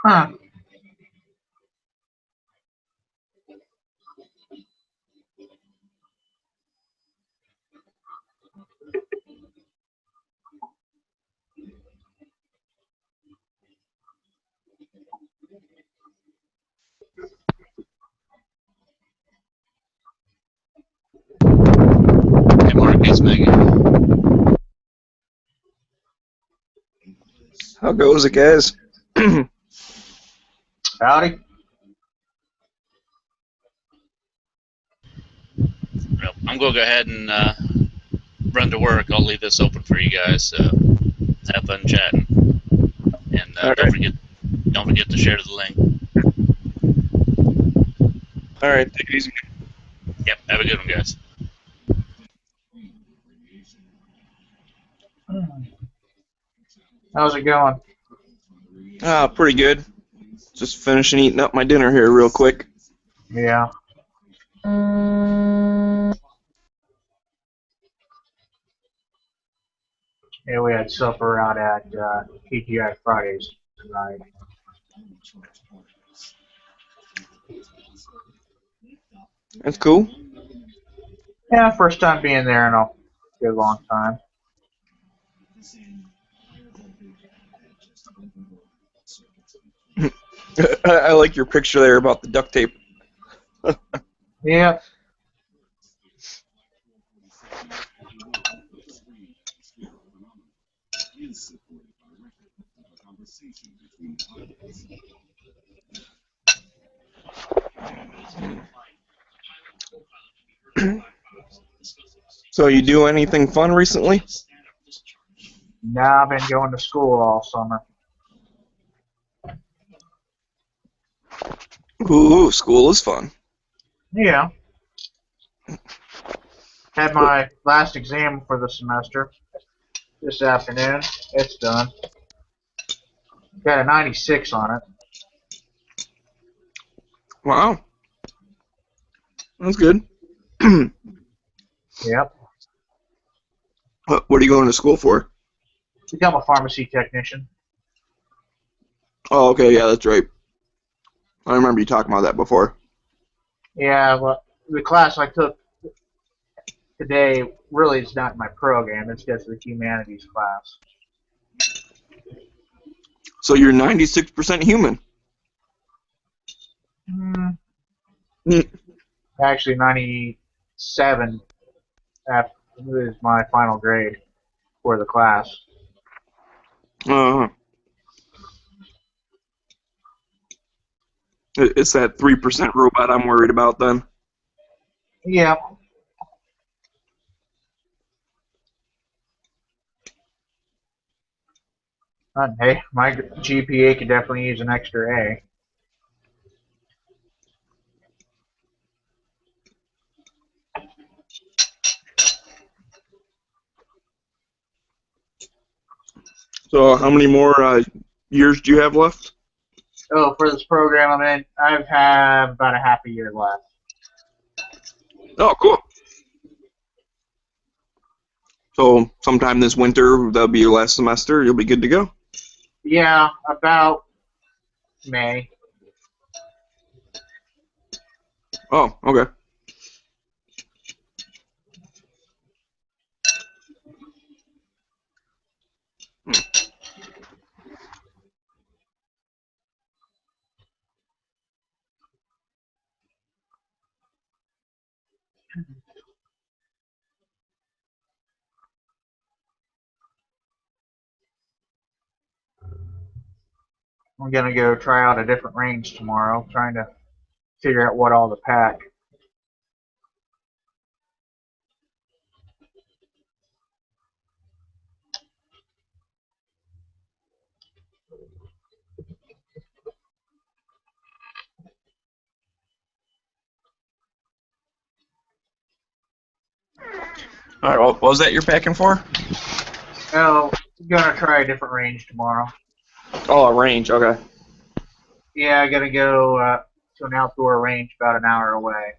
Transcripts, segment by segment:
Huh. Hey, Mark, it's Megan. How goes it, guys? Howdy. Well, I'm going to go ahead and run to work. I'll leave this open for you guys. So have fun chatting, and All right. don't forget to share the link. All right, take it easy. Yep, have a good one, guys. How's it going? Pretty good. Just finishing eating up my dinner here real quick. Yeah. Yeah, we had supper out at TGI Fridays tonight. That's cool. Yeah, first time being there in a good long time. I like your picture there about the duct tape. Yeah. So you do anything fun recently? Now I've been going to school all summer. Ooh, school is fun. Yeah. Had my last exam for the semester this afternoon. It's done. Got a 96 on it. Wow, that's good. Yep. What are you going to school for? Become a pharmacy technician. Oh, okay, yeah, that's right. I remember you talking about that before. Yeah, well, the class I took today really is not my program. It's just the humanities class. So you're 96% human. Hmm. Mm. Actually, 97 is my final grade for the class. Uh, it's that 3% robot I'm worried about then. Yeah. Hey, my GPA could definitely use an extra A. So how many more years do you have left? Oh, for this program I'm in, I have about a half a year left. Oh, cool. So sometime this winter, that'll be your last semester. You'll be good to go. Yeah, about May. Oh, okay. I'm gonna go try out a different range tomorrow, trying to figure out what all to pack. All right. What was that you're packing for? Oh, gonna try a different range tomorrow. Oh, a range. Okay. Yeah, I gotta go to an outdoor range about an hour away.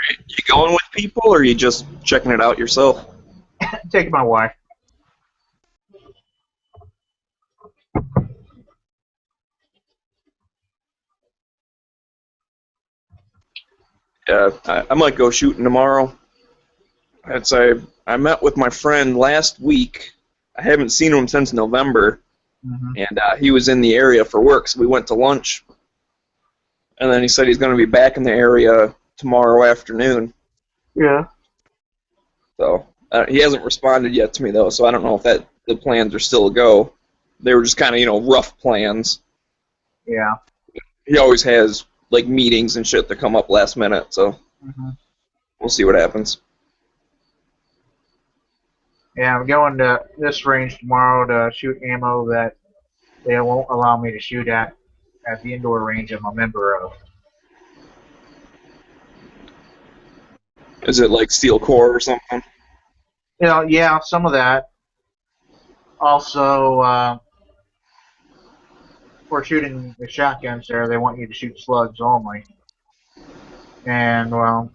You going with people, or are you just checking it out yourself? Take my wife. Yeah, I might go shooting tomorrow. I met with my friend last week. I haven't seen him since November, and he was in the area for work, so we went to lunch. And then he said he's going to be back in the area tomorrow afternoon. Yeah. So he hasn't responded yet to me though, so I don't know if the plans are still a go. They were just kind of rough plans. Yeah. He always has like meetings and shit that come up last minute, so we'll see what happens. Yeah, I'm going to this range tomorrow to shoot ammo that they won't allow me to shoot at the indoor range I'm a member of. Is it like steel core or something? Yeah, some of that. Also, for shooting the shotguns there, they want you to shoot slugs only. And, well,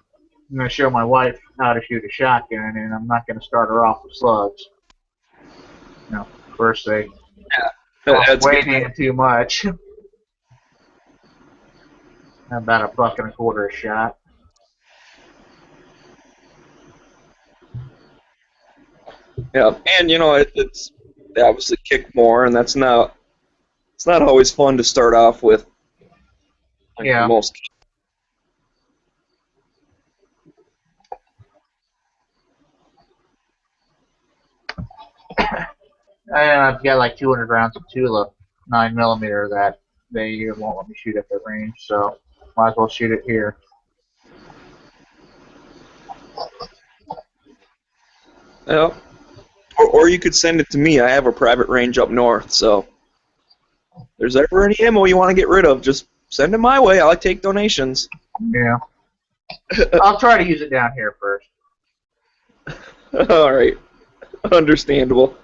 I'm going to show my wife how to shoot a shotgun, and I'm not going to start her off with slugs. First they That's way good. in too much. About $1.25 a shot. Yeah, and it's they obviously kick more, and it's not always fun to start off with. Like Yeah. Most. I've got like 200 rounds of Tula 9mm that they won't let me shoot at the range, so might as well shoot it here. Yeah. Or you could send it to me. I have a private range up north, so if there's ever any ammo you want to get rid of, just send it my way. I like to take donations. Yeah. I'll try to use it down here first. All right. Understandable.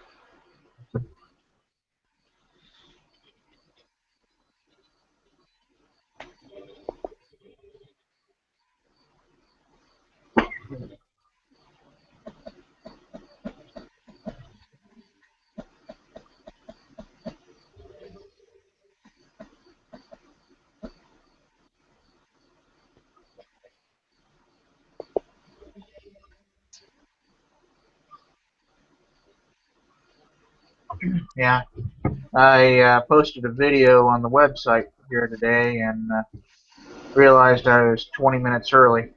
Yeah. I posted a video on the website here today and realized I was 20 minutes early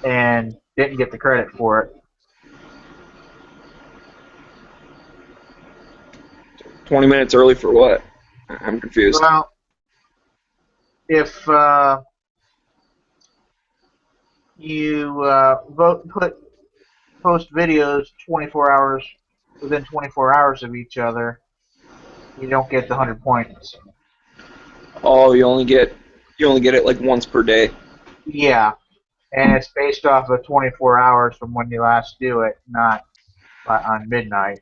and didn't get the credit for it. 20 minutes early for what? I'm confused. Well, if you post videos 24 hours within 24 hours of each other, you don't get the 100 points. Oh, you only get it like once per day. Yeah, and it's based off of 24 hours from when you last do it, not on midnight.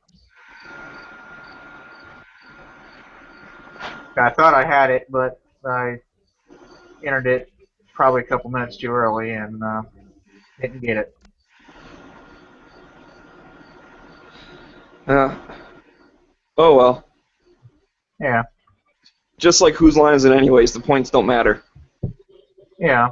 I thought I had it, but I entered it probably a couple minutes too early and didn't get it. Oh well. Yeah. Just like whose line is it anyways, the points don't matter. Yeah.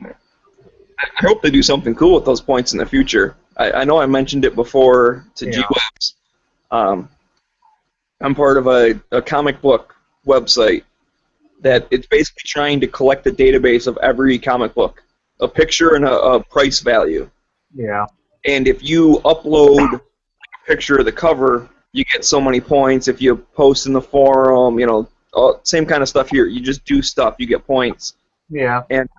I hope they do something cool with those points in the future. I know I mentioned it before to Yeah. G-Webs. I'm part of a comic book website that it's basically trying to collect the database of every comic book, a picture and a price value. Yeah. And if you upload a picture of the cover, you get so many points. If you post in the forum, same kind of stuff here. You just do stuff, you get points. Yeah. And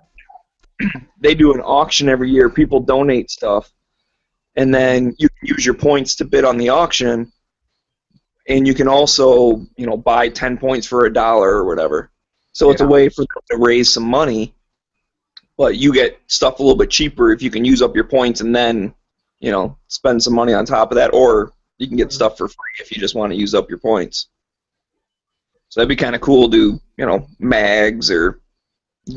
they do an auction every year. People donate stuff, and then you can use your points to bid on the auction. And you can also, buy 10 points for $1 or whatever. So it's a way for them to raise some money, but you get stuff a little bit cheaper if you can use up your points and then, spend some money on top of that, or You can get stuff for free if you just want to use up your points. So that'd be kind of cool to, mags or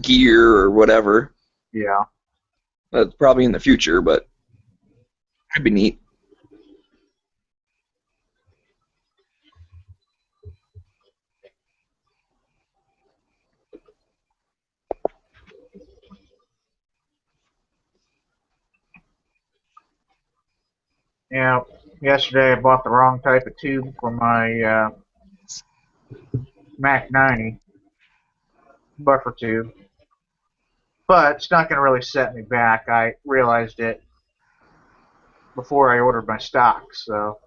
gear or whatever. Yeah. That's probably in the future, but that'd be neat. Yeah. Yesterday I bought the wrong type of tube for my Mac 90 buffer tube. But it's not going to really set me back. I realized it before I ordered my stock. So,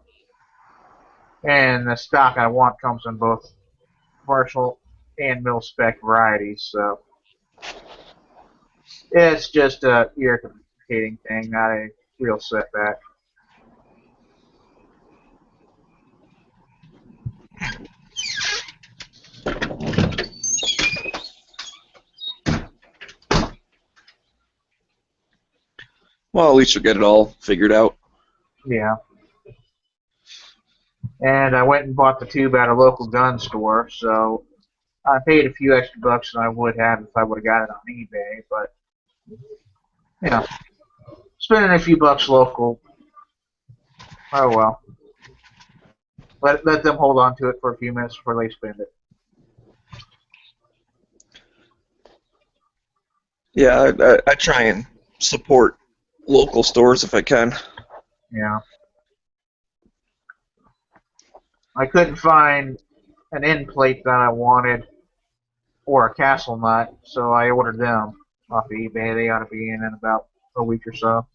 and the stock I want comes in both commercial and mil spec varieties. So it's just a irritating thing, not a real setback. Well, at least you'll get it all figured out. Yeah. And I went and bought the tube at a local gun store, so I paid a few extra bucks than I would have if I would have got it on eBay, but, spending a few bucks local, oh well. Let them hold on to it for a few minutes before they spend it. Yeah, I try and support local stores if I can. Yeah. I couldn't find an end plate that I wanted or a castle nut, so I ordered them off of eBay. They ought to be in about a week or so.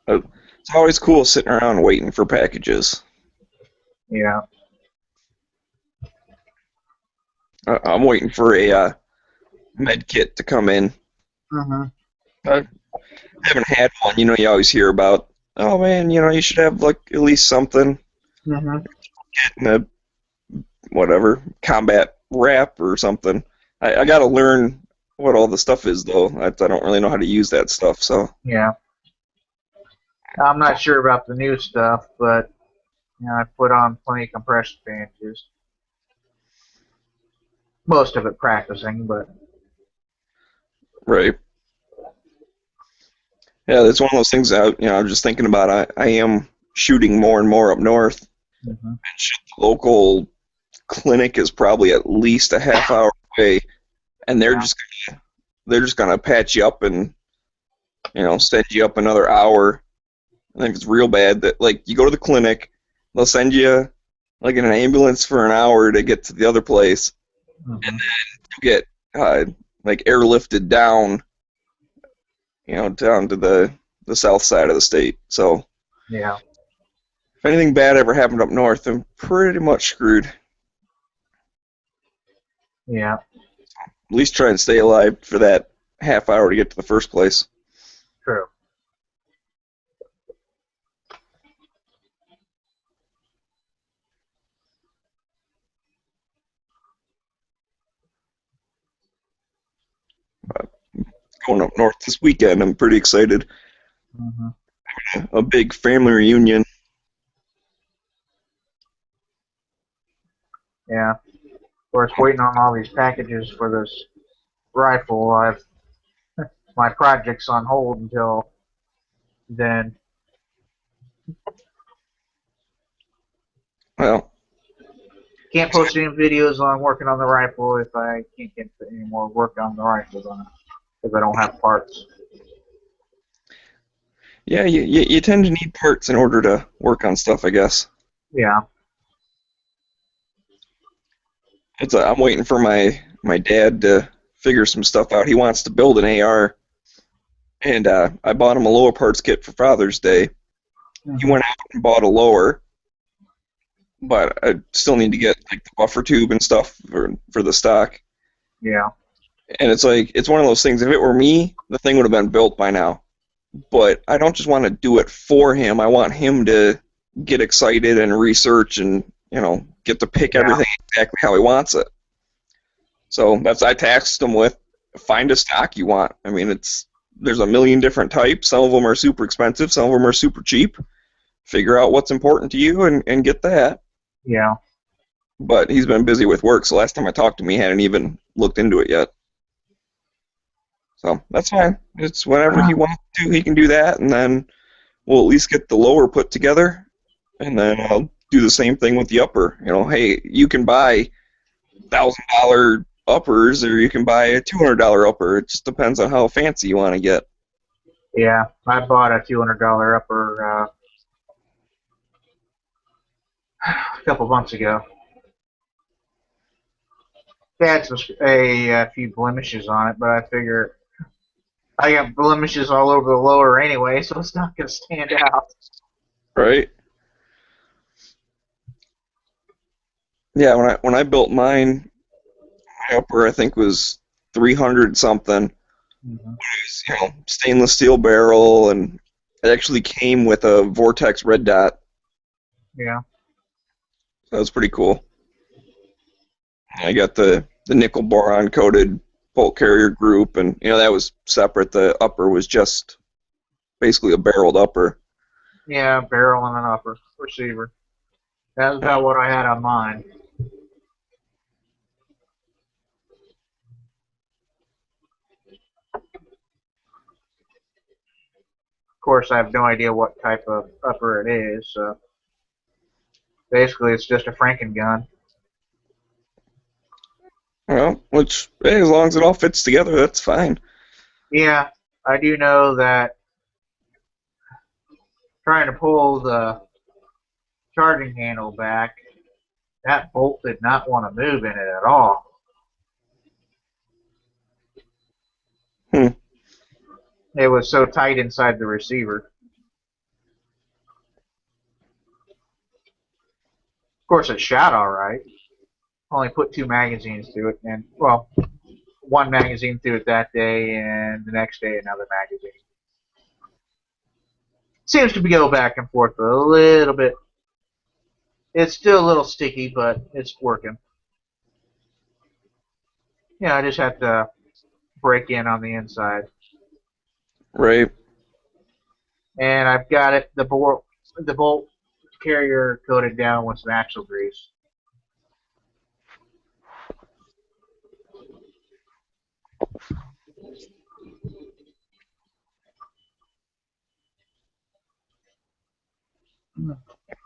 It's always cool sitting around waiting for packages. Yeah. I'm waiting for a med kit to come in. Mm-hmm. I haven't had one. You always hear about, oh man, you should have like at least something. Mm-hmm. Getting a combat wrap or something. I got to learn what all the stuff is though. I don't really know how to use that stuff. So Yeah. I'm not sure about the new stuff, but I put on plenty of compression bandages. Most of it practicing, but right. Yeah, that's one of those things I'm just thinking about. I am shooting more and more up north. Mm-hmm. And the local clinic is probably at least a half hour away, and they're just gonna patch you up and send you up another hour. I think it's real bad that you go to the clinic, they'll send you in an ambulance for an hour to get to the other place, Mm-hmm. and then you get airlifted down, down to the south side of the state. So Yeah. if anything bad ever happened up north, I'm pretty much screwed. Yeah. At least try and stay alive for that half hour to get to the first place. True. Going up north this weekend, I'm pretty excited. Mm-hmm. A big family reunion. Yeah. Of course, waiting on all these packages for this rifle. My project's on hold until then. Well, Can't post any videos on working on the rifle if I can't get any more work on the rifle done, because I don't have parts. yeah, you tend to need parts in order to work on stuff, I guess. Yeah. I'm waiting for my dad to figure some stuff out. He wants to build an AR, and I bought him a lower parts kit for Father's Day. Mm-hmm. He went out and bought a lower, but I still need to get the buffer tube and stuff for the stock. Yeah. And it's one of those things. If it were me, the thing would have been built by now. But I don't just want to do it for him. I want him to get excited and research and get to pick everything exactly how he wants it. So I taxed them with, find a stock you want. I mean, there's a million different types. Some of them are super expensive. Some of them are super cheap. Figure out what's important to you and get that. Yeah. But he's been busy with work, so last time I talked to him, he hadn't even looked into it yet. So that's fine. It's whenever he wants to, he can do that, and then we'll at least get the lower put together, and then I'll do the same thing with the upper. You know, hey, you can buy $1,000 uppers, or you can buy a $200 upper. It just depends on how fancy you want to get. Yeah, I bought a $200 upper a couple months ago. It had a few blemishes on it, but I figure I got blemishes all over the lower anyway, so it's not going to stand out. Right. Yeah, when I built mine, my upper I think was 300 something. Mm-hmm. It was, stainless steel barrel, and it actually came with a Vortex red dot. Yeah. That was pretty cool. I got the nickel boron coated bolt carrier group, and that was separate. The upper was just basically a barreled upper. Yeah, barrel and an upper receiver. That's about what I had on mine. Of course, I have no idea what type of upper it is, so basically it's just a Franken gun. Well, which, hey, as long as it all fits together, that's fine. Yeah, I do know that trying to pull the charging handle back, that bolt did not want to move in it at all. It was so tight inside the receiver. Of course, it shot all right. Only put 2 magazines through it, and, well, 1 magazine through it that day, and the next day another magazine. Seems to go back and forth a little bit. It's still a little sticky, but it's working. Yeah, I just have to break in on the inside. Right. And I've got it, the bolt carrier coated down with some axle grease.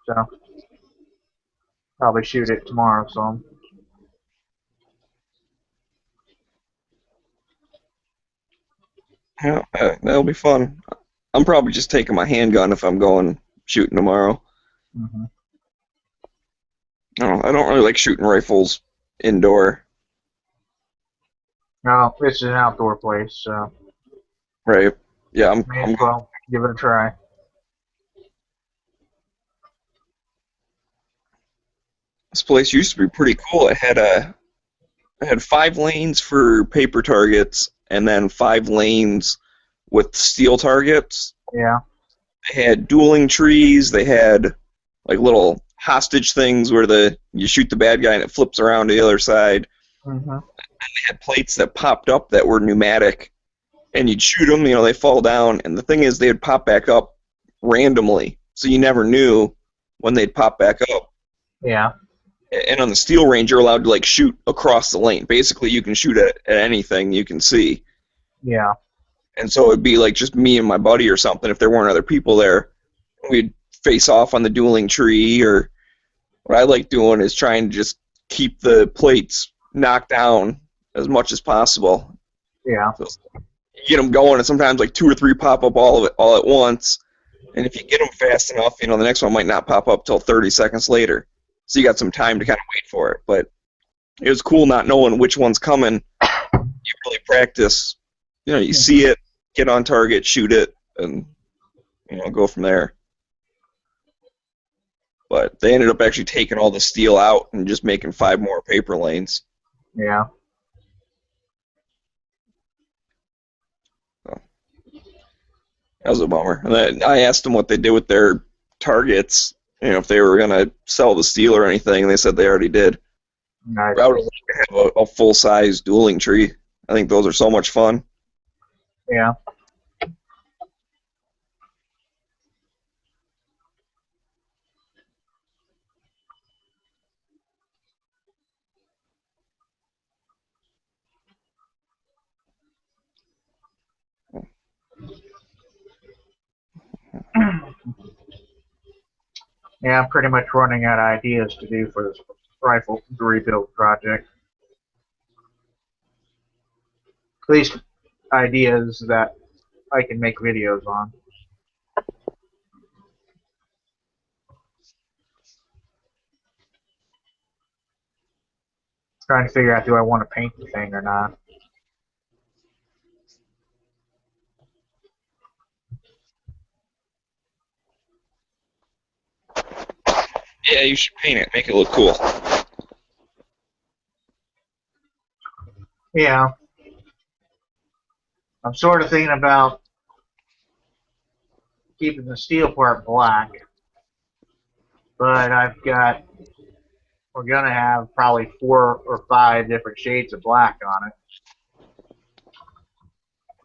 So, probably shoot it tomorrow some. Yeah, that'll be fun. I'm probably just taking my handgun if I'm going shooting tomorrow. Mm-hmm. I don't really like shooting rifles indoor. No, this is an outdoor place, so. Right. Yeah, May as well give it a try. This place used to be pretty cool. It had 5 lanes for paper targets, and then 5 lanes with steel targets. Yeah. They had dueling trees. They had like little hostage things where you shoot the bad guy and it flips around to the other side. Mm-hmm. And they had plates that popped up that were pneumatic, and you'd shoot them. They fall down, and the thing is they'd pop back up randomly, so you never knew when they'd pop back up. Yeah. And on the steel range, you're allowed to shoot across the lane. Basically, you can shoot at anything you can see. Yeah. And so it'd be just me and my buddy or something. If there weren't other people there, we'd face off on the dueling tree. Or what I like doing is trying to just keep the plates knocked down as much as possible. Yeah. So you get them going, and sometimes 2 or 3 pop up all at once. And if you get them fast enough, the next one might not pop up till 30 seconds later. So you got some time to kind of wait for it. But it was cool not knowing which one's coming. You really practice. You see it, get on target, shoot it, and go from there. But they ended up actually taking all the steel out and just making 5 more paper lanes. Yeah. So, that was a bummer. And then I asked them what they did with their targets, if they were going to sell the steel or anything, and they said they already did. Nice. I would like to have a full-size dueling tree. I think those are so much fun. Yeah. Yeah, I'm pretty much running out of ideas to do for this rifle rebuild project. At least ideas that I can make videos on. Trying to figure out, do I want to paint the thing or not? Yeah, you should paint it. Make it look cool. Yeah. I'm sort of thinking about keeping the steel part black, but we're going to have probably 4 or 5 different shades of black on it.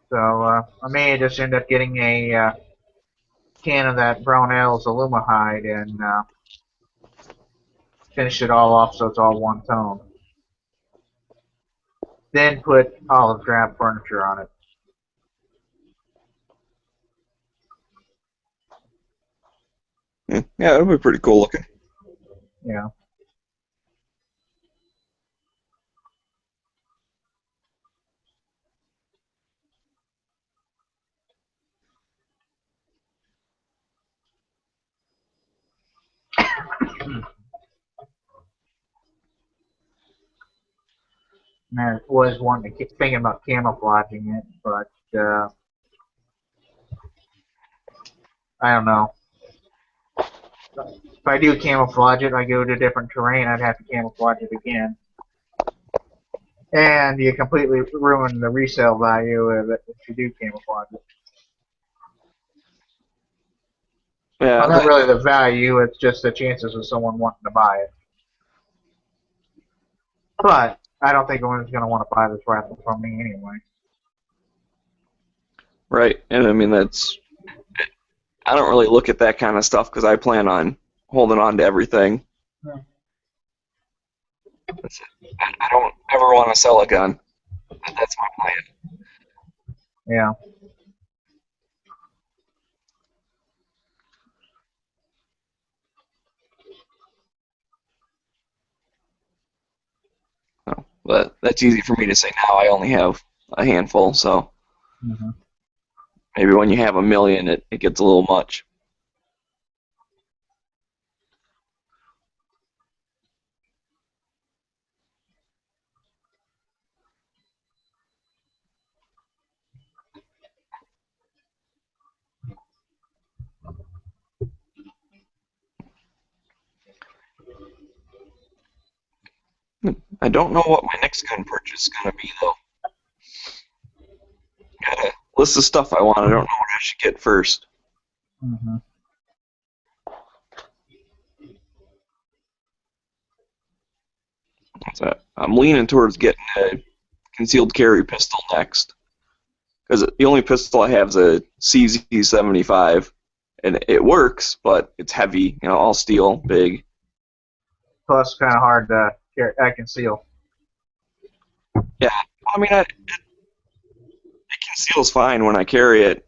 So I may just end up getting a can of that Brownells Alumahide and finish it all off so it's all one tone. Then put olive drab furniture on it. Yeah, it'll be pretty cool looking. Yeah. And I was thinking about camouflaging it, but I don't know. If I do camouflage it, I go to different terrain, I'd have to camouflage it again. And you completely ruin the resale value of it if you do camouflage it. Yeah, Well, not really the value, it's just the chances of someone wanting to buy it. But I don't think anyone's going to want to buy this rifle from me anyway. right. And I mean, I don't really look at that kind of stuff because I plan on holding on to everything. Yeah. I don't ever want to sell a gun. That's my plan. Yeah. No, but that's easy for me to say now. I only have a handful, so Mm-hmm. maybe when you have a million, it gets a little much. I don't know what my next gun purchase is going to be, though. Got a list of stuff I want. I don't know what I should get first. Mm-hmm. So I'm leaning towards getting a concealed carry pistol next. Because the only pistol I have is a CZ75, and it works, but it's heavy, all steel, big. Plus, kind of hard to conceal. Yeah, I mean, it conceals fine when I carry it.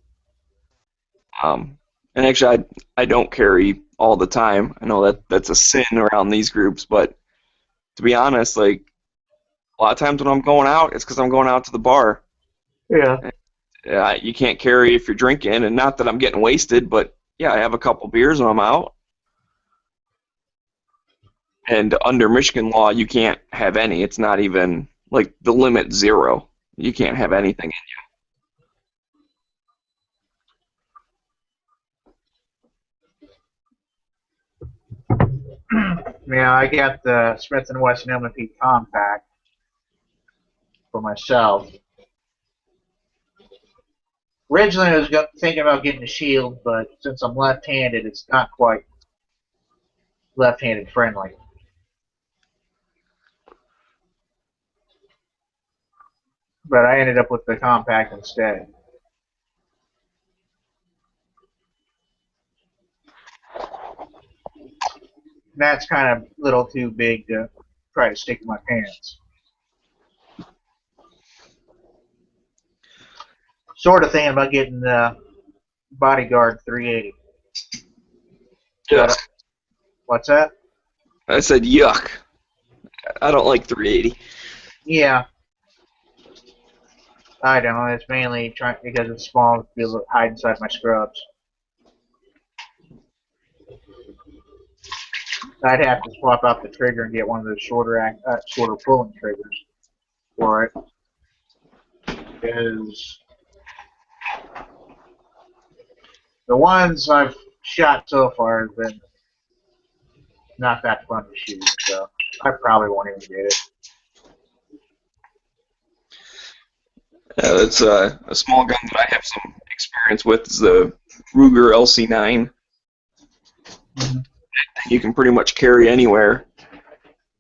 And actually, I don't carry all the time. I know that's a sin around these groups, but to be honest, like, a lot of times when I'm going out, it's because I'm going out to the bar. Yeah. You can't carry if you're drinking, and not that I'm getting wasted, but yeah, I have a couple beers when I'm out. And under Michigan law, you can't have any. It's not even, like, the limit 0. You can't have anything in you. Yeah, I got the Smith & Wesson M&P Compact for myself. Originally, I was thinking about getting a shield, but since I'm left-handed, it's not quite left-handed friendly. but I ended up with the compact instead. That's kind of a little too big to try to stick in my pants. Sort of thinking about getting the Bodyguard 380. Yes. What's that? I said yuck. I don't like 380. Yeah. I don't know. It's mainly trying because it's small to be able to hide inside my scrubs. I'd have to swap out the trigger and get one of those shorter pulling triggers for it. Because the ones I've shot so far have been not that fun to shoot, so I probably won't even get it. That's a small gun that I have some experience with is the Ruger LC9. Mm-hmm. You can pretty much carry anywhere,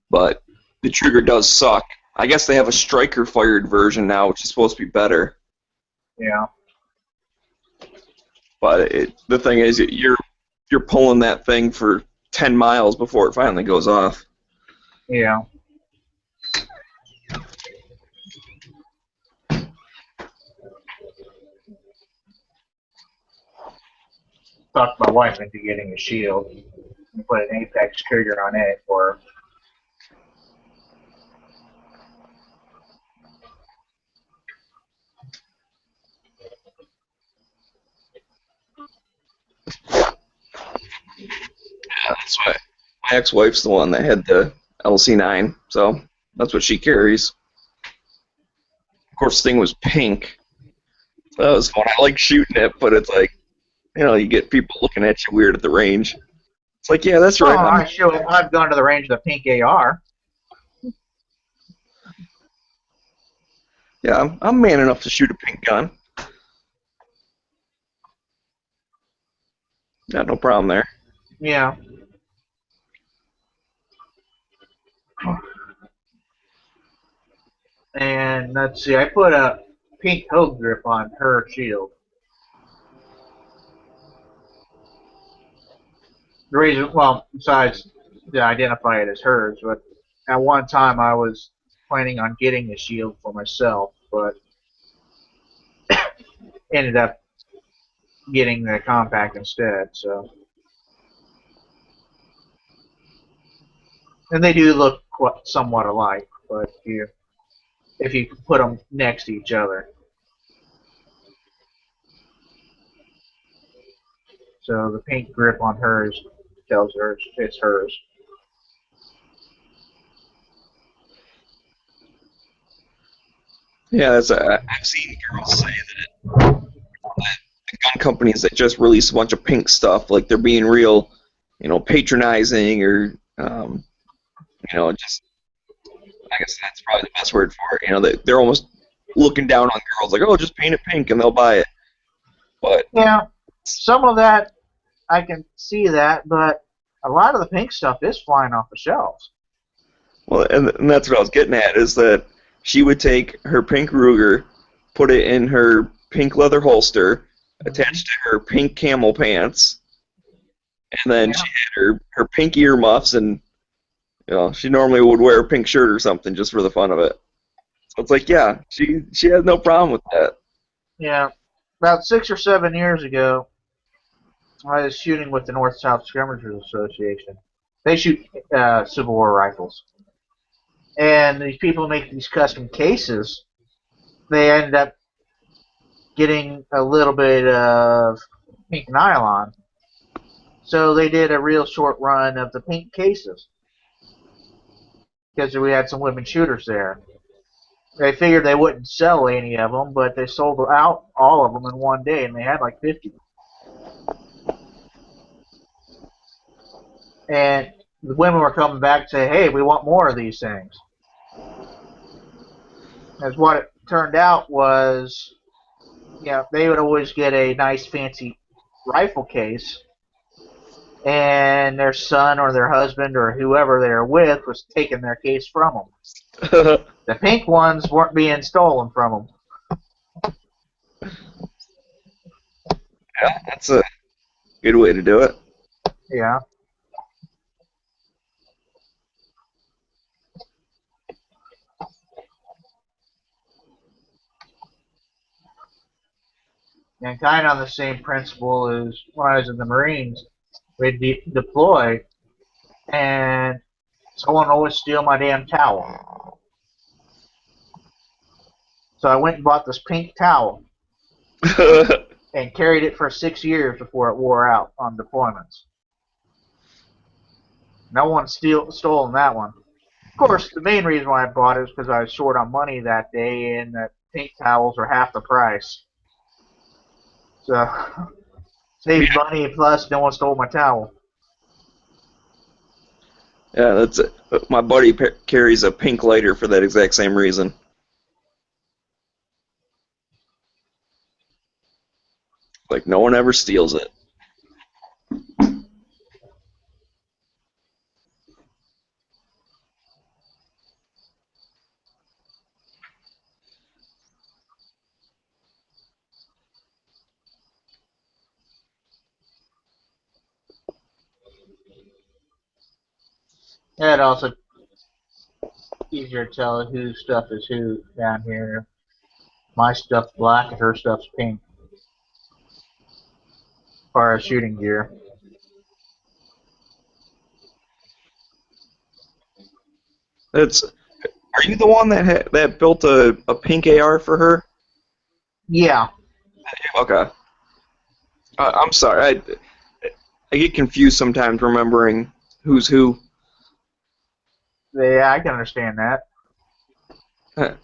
but the trigger does suck. I guess they have a striker-fired version now, which is supposed to be better. Yeah. But the thing is, you're pulling that thing for 10 miles before it finally goes off. Yeah. Talked my wife into getting a shield and put an Apex trigger on it for her. Yeah, that's why my ex-wife's the one that had the LC9, so that's what she carries. Of course, the thing was pink. So that was fun. I like shooting it, but it's like, you get people looking at you weird at the range. It's like, yeah, that's right. I've gone to the range of the pink AR. Yeah, I'm man enough to shoot a pink gun. Got no problem there. Yeah. And let's see, I put a pink toe grip on her shield. The reason, well, besides to identify it as hers, but at one time I was planning on getting the shield for myself, but ended up getting the compact instead. So, and they do look somewhat alike, but if you put them next to each other. So the pink grip on hers tells her it's hers. Yeah, I've seen girls say that the gun companies that just release a bunch of pink stuff, like they're being real, patronizing or, just, I guess that's probably the best word for it. They're almost looking down on girls, like, oh, just paint it pink and they'll buy it. But yeah, some of that I can see that, but a lot of the pink stuff is flying off the shelves. Well, and that's what I was getting at, is that she would take her pink Ruger, put it in her pink leather holster, attached to her pink camel pants, and then she had her pink earmuffs, and she normally would wear a pink shirt or something just for the fun of it. So it's like, yeah, she has no problem with that. Yeah. About 6 or 7 years ago, I was shooting with the North-South Skirmishers Association. They shoot Civil War rifles. And these people make these custom cases. They end up getting a little bit of pink nylon. So they did a real short run of the pink cases. Because we had some women shooters there. They figured they wouldn't sell any of them, but they sold out all of them in one day, and they had like 50. And the women were coming back and saying, hey, we want more of these things. As what it turned out was, they would always get a nice fancy rifle case, and their son or their husband or whoever they were with was taking their case from them. The pink ones weren't being stolen from Yeah, that's a good way to do it. them. Yeah. And kind of on the same principle as when I was in the Marines, we'd deploy, and someone would always steal my damn towel. So I went and bought this pink towel and carried it for 6 years before it wore out on deployments. No one stolen that one. Of course, the main reason why I bought it was because I was short on money that day, and that pink towels were half the price. So, saved money, plus no one stole my towel. Yeah, that's it. My buddy carries a pink lighter for that exact same reason. Like, no one ever steals it. Yeah, it also easier to tell whose stuff is who down here. My stuff's black and her stuff's pink. As far as shooting gear. Are you the one that built a pink AR for her? Yeah. Okay. I'm sorry. I get confused sometimes remembering who's who. Yeah, I can understand that.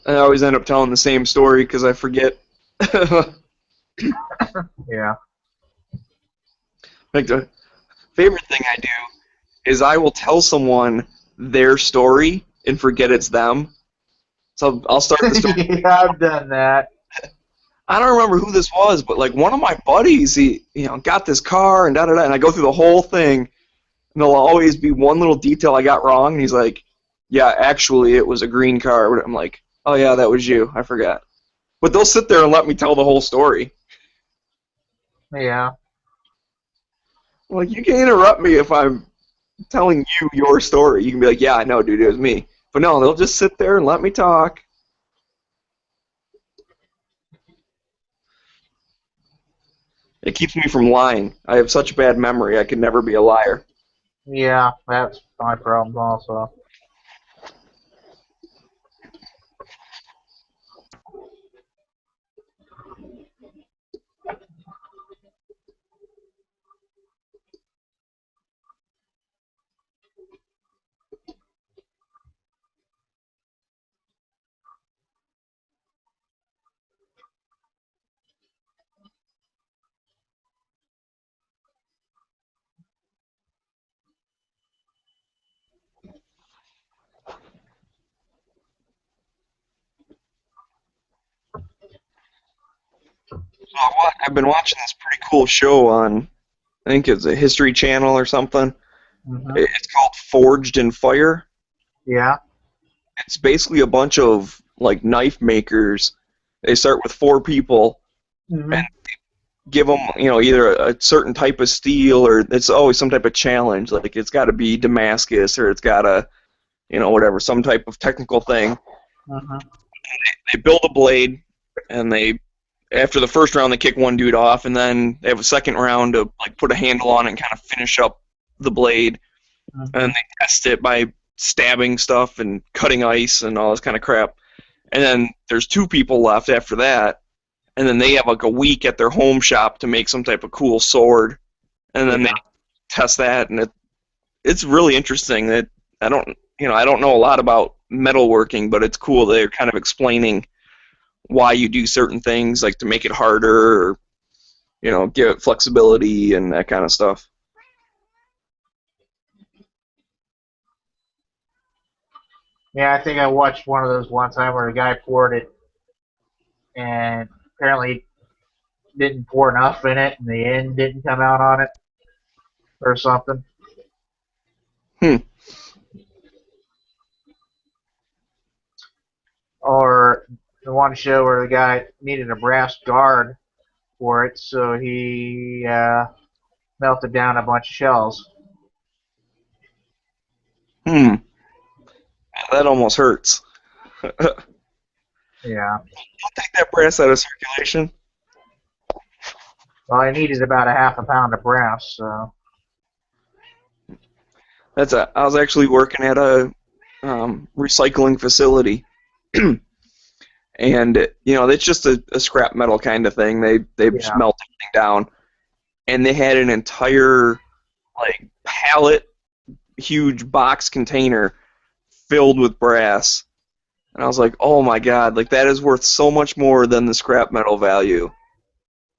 I always end up telling the same story because I forget. Yeah. Like, the favorite thing I do is I will tell someone their story and forget it's them. So I'll start the story. Yeah, I've done that. I don't remember who this was, but like one of my buddies, he got this car and da da da, and I go through the whole thing, and there'll always be one little detail I got wrong, and he's like, "Yeah, actually, it was a green car." I'm like, "Oh yeah, that was you. I forgot." But they'll sit there and let me tell the whole story. Yeah. I'm like, you can interrupt me if I'm telling you your story. You can be like, "Yeah, I know, dude, it was me." But no, they'll just sit there and let me talk. It keeps me from lying. I have such bad memory, I could never be a liar. Yeah, that's my problem also. I've been watching this pretty cool show on, I think it's a History Channel or something. Hmm. It's called Forged in Fire. Yeah. It's basically a bunch of like knife makers. They start with 4 people Hmm. and give them, either a certain type of steel or it's always some type of challenge. Like it's got to be Damascus or it's got to, whatever, some type of technical thing. Hmm. They build a blade and after the first round, they kick one dude off, and then they have a second round to like put a handle on it and kind of finish up the blade. Hmm. And they test it by stabbing stuff and cutting ice and all this kind of crap. And then there's 2 people left after that, and then they have like a week at their home shop to make some type of cool sword, and then they test that, and it's really interesting. That I don't know a lot about metalworking, but it's cool. They're kind of explaining why you do certain things, like to make it harder, or give it flexibility and that kind of stuff. Yeah, I think I watched one of those one time where the guy poured it and apparently didn't pour enough in it and the end didn't come out on it or something. Hmm. or the one show where the guy needed a brass guard for it, so he melted down a bunch of shells. That almost hurts. Don't Yeah. take that brass out of circulation. Well, I needed about a half a pound of brass, so. I was actually working at a recycling facility, and it's just a scrap metal kind of thing. They just Yeah. melt everything down, and they had an entire pallet, huge box container filled with brass, and I was like, oh my god, that is worth so much more than the scrap metal value.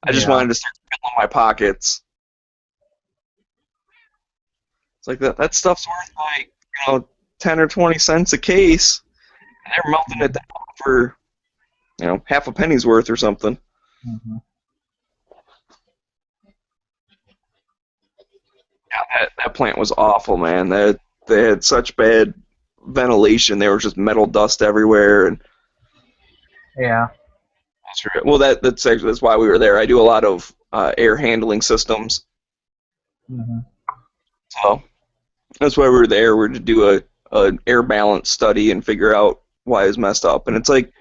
I just wanted to start filling my pockets. It's like that stuff's worth 10 or 20 cents a case. And they're melting it down for half a penny's worth or something. Mm-hmm. Yeah, that plant was awful, man. They had such bad ventilation. There was just metal dust everywhere, and Yeah. well, that's why we were there. I do a lot of air handling systems, Mm-hmm. so that's why we were there. We're to do an air balance study and figure out why it was messed up. And it's like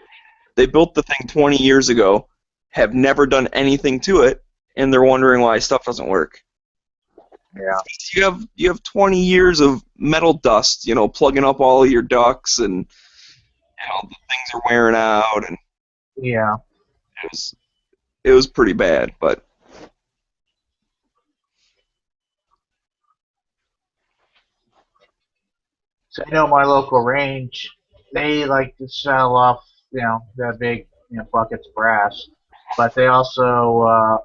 they built the thing 20 years ago, have never done anything to it, and they're wondering why stuff doesn't work. Yeah. You have 20 years of metal dust, plugging up all of your ducts, and the things are wearing out, and Yeah. it was pretty bad, but. So I know my local range, they like to sell off, the big, buckets of brass, but they also,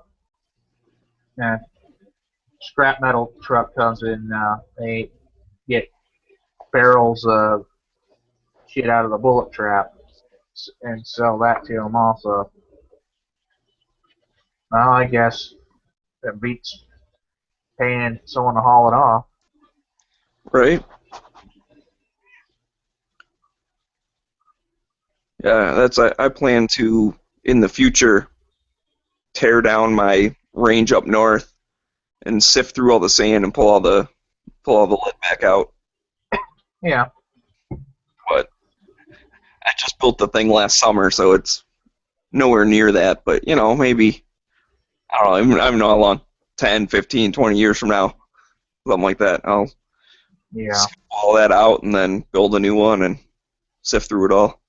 scrap metal truck comes in, they get barrels of shit out of the bullet trap and sell that to them also. Well, I guess it beats paying someone to haul it off. Right? Yeah, I plan to, in the future, tear down my range up north and sift through all the sand and pull all the lead back out. Yeah. But I just built the thing last summer, so it's nowhere near that. But, maybe, I don't know, I don't know how long, 10, 15, 20 years from now, something like that. I'll skip all that out and then build a new one and sift through it all.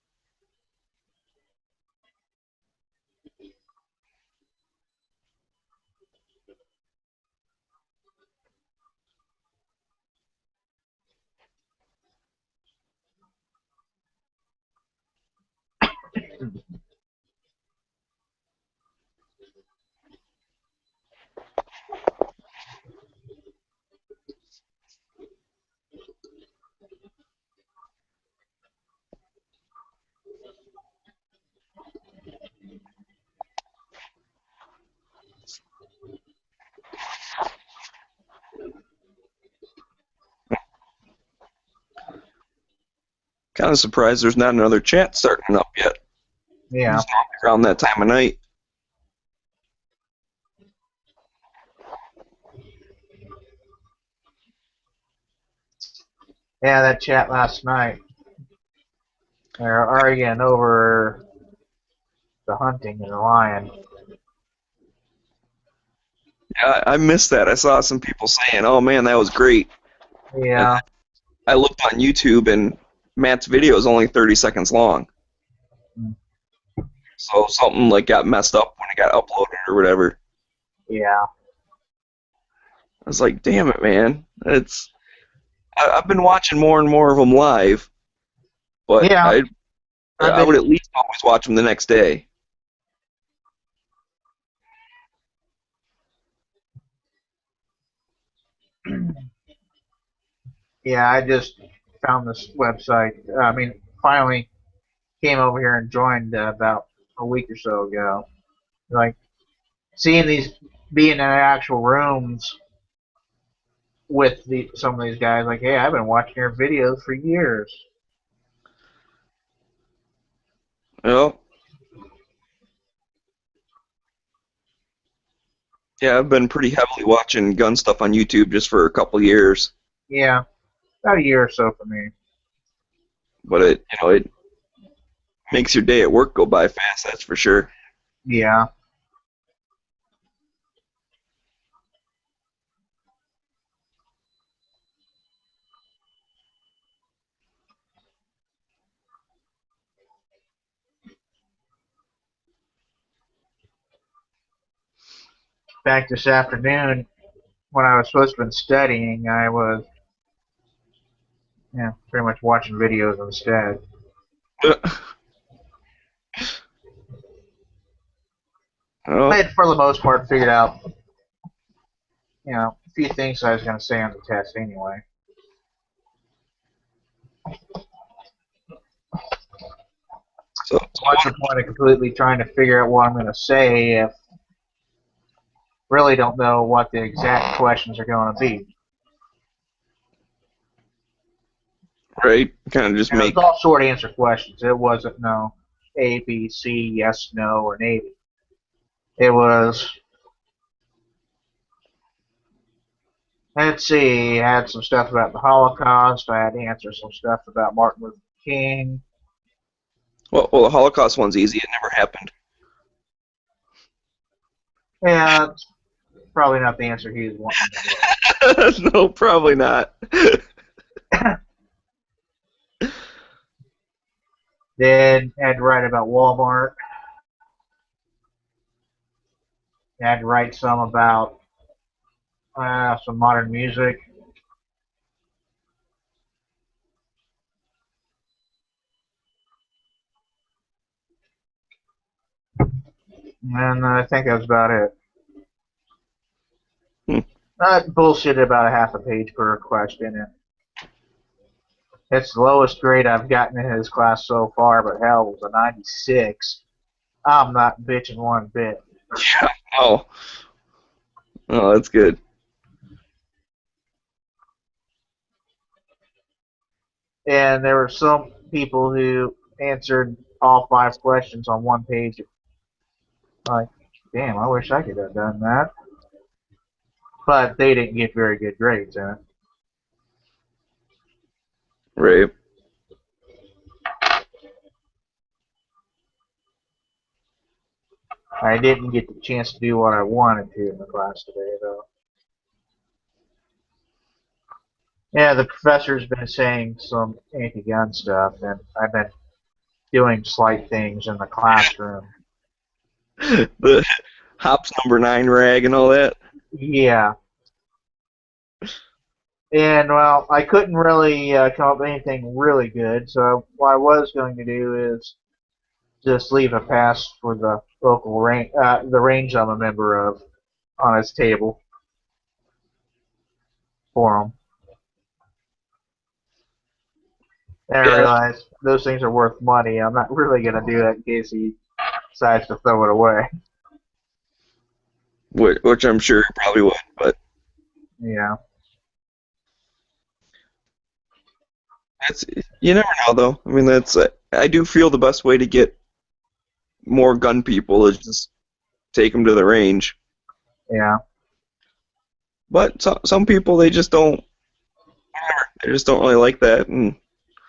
Kind of surprised there's not another chat starting up yet. Yeah. It's normally around that time of night. Yeah, that chat last night. They're arguing over the hunting and the lion. Yeah, I missed that. I saw some people saying, "Oh man, that was great." Yeah. I looked on YouTube, and Matt's video is only 30 seconds long. So something got messed up when it got uploaded or whatever. Yeah. I was like, "Damn it, man!" I've been watching more and more of them live, but Yeah. I would at least always watch them the next day. Yeah, I just found this website. Finally came over here and joined about a week or so ago. Like, seeing these, being in actual rooms with some of these guys, like, hey, I've been watching your videos for years. Well, yeah, I've been pretty heavily watching gun stuff on YouTube just for a couple years, Yeah, about a year or so for me. but it makes your day at work go by fast. That's for sure. Yeah. Back this afternoon, when I was supposed to have been studying, I was, pretty much watching videos instead. I Well, had, for the most part, figured out, a few things I was going to say on the test anyway. so What's the point of completely trying to figure out what I'm going to say if really don't know what the exact questions are going to be? right, kind of just And it make was all short answer questions. It wasn't no A, B, C, yes, no, or maybe. It was, let's see, I had some stuff about the Holocaust. I had to answer some stuff about Martin Luther King. well, the Holocaust one's easy. It never happened. Yeah, it's probably not the answer he was wanting. No, probably not. Then I had to write about Walmart. I had to write some about some modern music. And I think that was about it. Hmm. Not bullshit about a half a page per question. It's the lowest grade I've gotten in his class so far, but hell, it was a 96. I'm not bitching one bit. Yeah. Oh. Oh, that's good. And there were some people who answered all 5 questions on one page. Like, damn, I wish I could have done that. But they didn't get very good grades in it. Right. I didn't get the chance to do what I wanted to in the class today, though. Yeah, the professor's been saying some anti-gun stuff, and I've been doing slight things in the classroom. The Hops #9 rag and all that. Yeah. And, well, I couldn't really come up with anything really good, so what I was going to do is just leave a pass for the local range, the range I'm a member of, on his table for him. And I Yeah. realized those things are worth money. I'm not really going to do that in case he decides to throw it away. Which I'm sure he probably would, but Yeah. that's you never know though. I mean, that's I do feel the best way to get more gun people is just take them to the range. Yeah. But some people they just don't. Whatever. They just don't really like that, and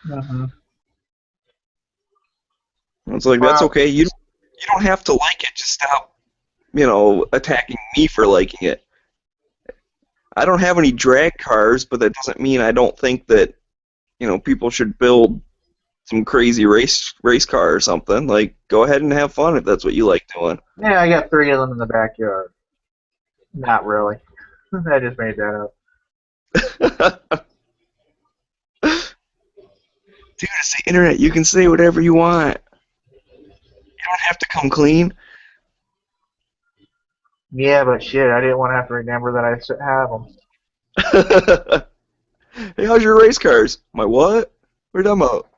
Mm-hmm. it's like that's okay. You don't have to like it. Just stop, attacking me for liking it. I don't have any drag cars, but that doesn't mean I don't think that people should build some crazy race car or something. Like, go ahead and have fun if that's what you like doing. Yeah, I got 3 of them in the backyard. Not really. I just made that up. Dude, it's the internet. You can say whatever you want. You don't have to come clean. Yeah, but shit, I didn't want to have to remember that I have them. Hey, how's your race cars? My what? What are you talking about?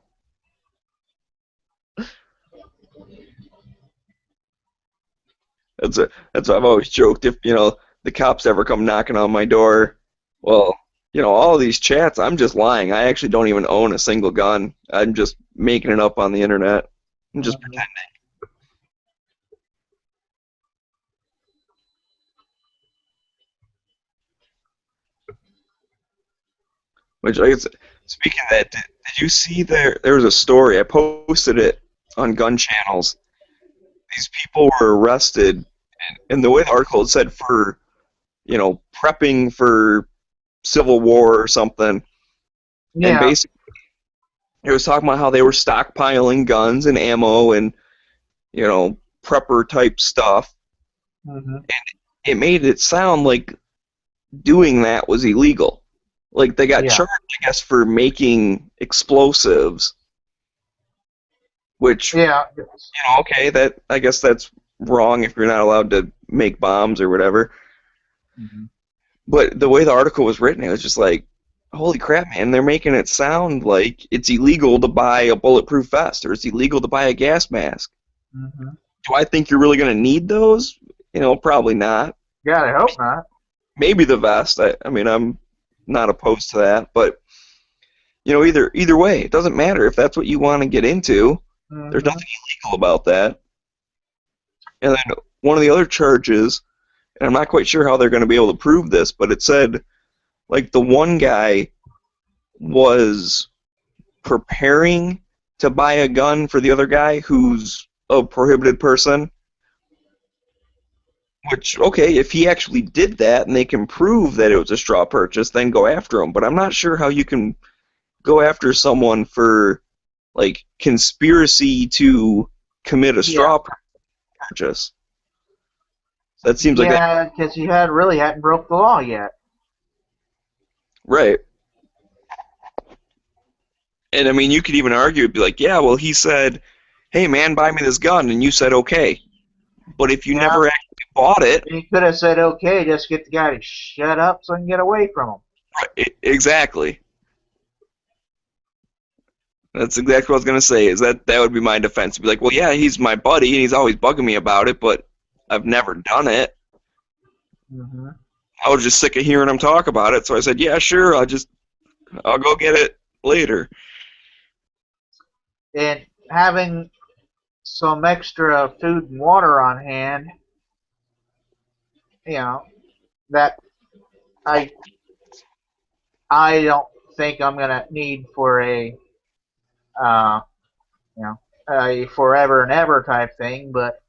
That's what I've always joked. If the cops ever come knocking on my door, well, all of these chats, I'm just lying. I actually don't even own a single gun. I'm just making it up on the internet. I'm just pretending. Which, I guess, speaking of that, did you see there was a story, I posted it on gun channels. These people were arrested, and the way the article said for, prepping for Civil War or something. Yeah. And basically, it was talking about how they were stockpiling guns and ammo and, prepper type stuff. Mm-hmm. And it made it sound like doing that was illegal. Like they got charged, I guess, for making explosives. Which, okay, I guess that's wrong if you're not allowed to make bombs or whatever. Mm-hmm. But the way the article was written, it was just like, holy crap, man, they're making it sound like it's illegal to buy a bulletproof vest or it's illegal to buy a gas mask. Mm-hmm. Do I think you're really going to need those? Probably not. Yeah, I hope not. Maybe the vest. I mean, I'm not opposed to that, but either way, it doesn't matter if that's what you want to get into. Mm-hmm. There's nothing illegal about that. And then one of the other charges, and I'm not quite sure how they're going to be able to prove this, but it said, like, the one guy was preparing to buy a gun for the other guy who's a prohibited person. Which, okay, if he actually did that and they can prove that it was a straw purchase, then go after him. But I'm not sure how you can go after someone for, like, conspiracy to commit a straw purchase. That seems like that. Yeah, because he hadn't broke the law yet. Right. And, I mean, you could even argue, it'd be like, yeah, well, he said, hey, man, buy me this gun, and you said okay. But if you never actually bought it... He could have said okay, just get the guy to shut up so I can get away from him. Right, exactly. That's exactly what I was going to say, is that would be my defense. Be like, well, yeah, he's my buddy, and he's always bugging me about it, but I've never done it. Mm-hmm. I was just sick of hearing him talk about it, so I said, yeah, sure, I'll go get it later. And having some extra food and water on hand, that I don't think I'm gonna need for a forever and ever type thing, but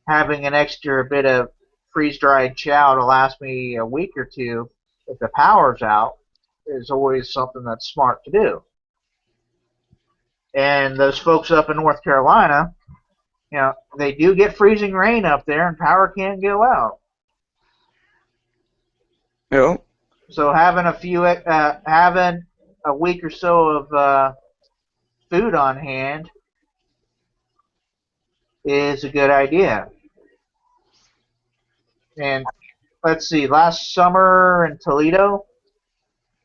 having an extra bit of freeze-dried chow to last me a week or two if the power's out is always something that's smart to do. And those folks up in North Carolina, they do get freezing rain up there and power can't go out. Yeah. So having having a week or so of food on hand is a good idea. And let's see, last summer in Toledo,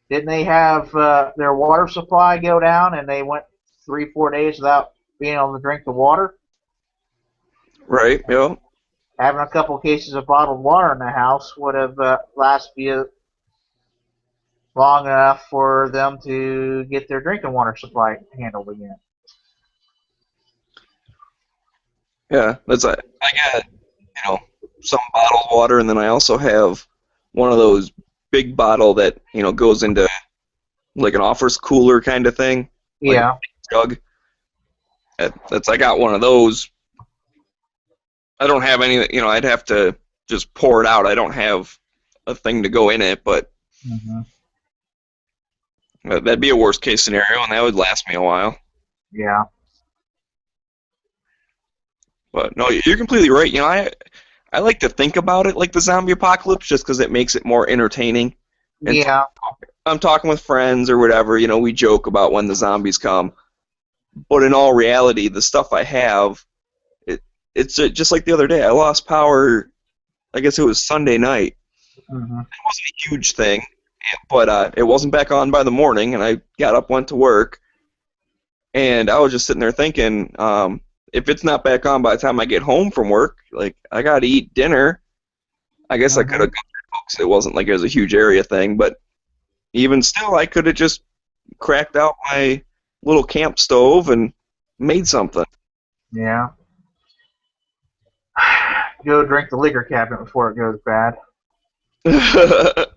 didn't they have their water supply go down and they went 3-4 days without being able to drink the water? Right, yeah. Having a couple of cases of bottled water in the house would have lasted you long enough for them to get their drinking water supply handled again. Yeah, I got, some bottled water, and then I also have one of those big bottle that, goes into like an offers cooler kind of thing. Yeah. Like a jug. I got one of those. I don't have any, I'd have to just pour it out. I don't have a thing to go in it, but that'd be a worst case scenario, and that would last me a while. Yeah. But no, you're completely right. I like to think about it like the zombie apocalypse just because it makes it more entertaining. And yeah. I'm talking with friends or whatever, we joke about when the zombies come. But in all reality, the stuff I have, it's just like the other day. I lost power, I guess it was Sunday night. Mm-hmm. It wasn't a huge thing, but it wasn't back on by the morning, and I got up, went to work, and I was just sitting there thinking, if it's not back on by the time I get home from work, like, I got to eat dinner. I guess I could have gone because it wasn't like it was a huge area thing, but even still, I could have just cracked out my little camp stove and made something. Yeah. Go drink the liquor cabinet before it goes bad. Yep.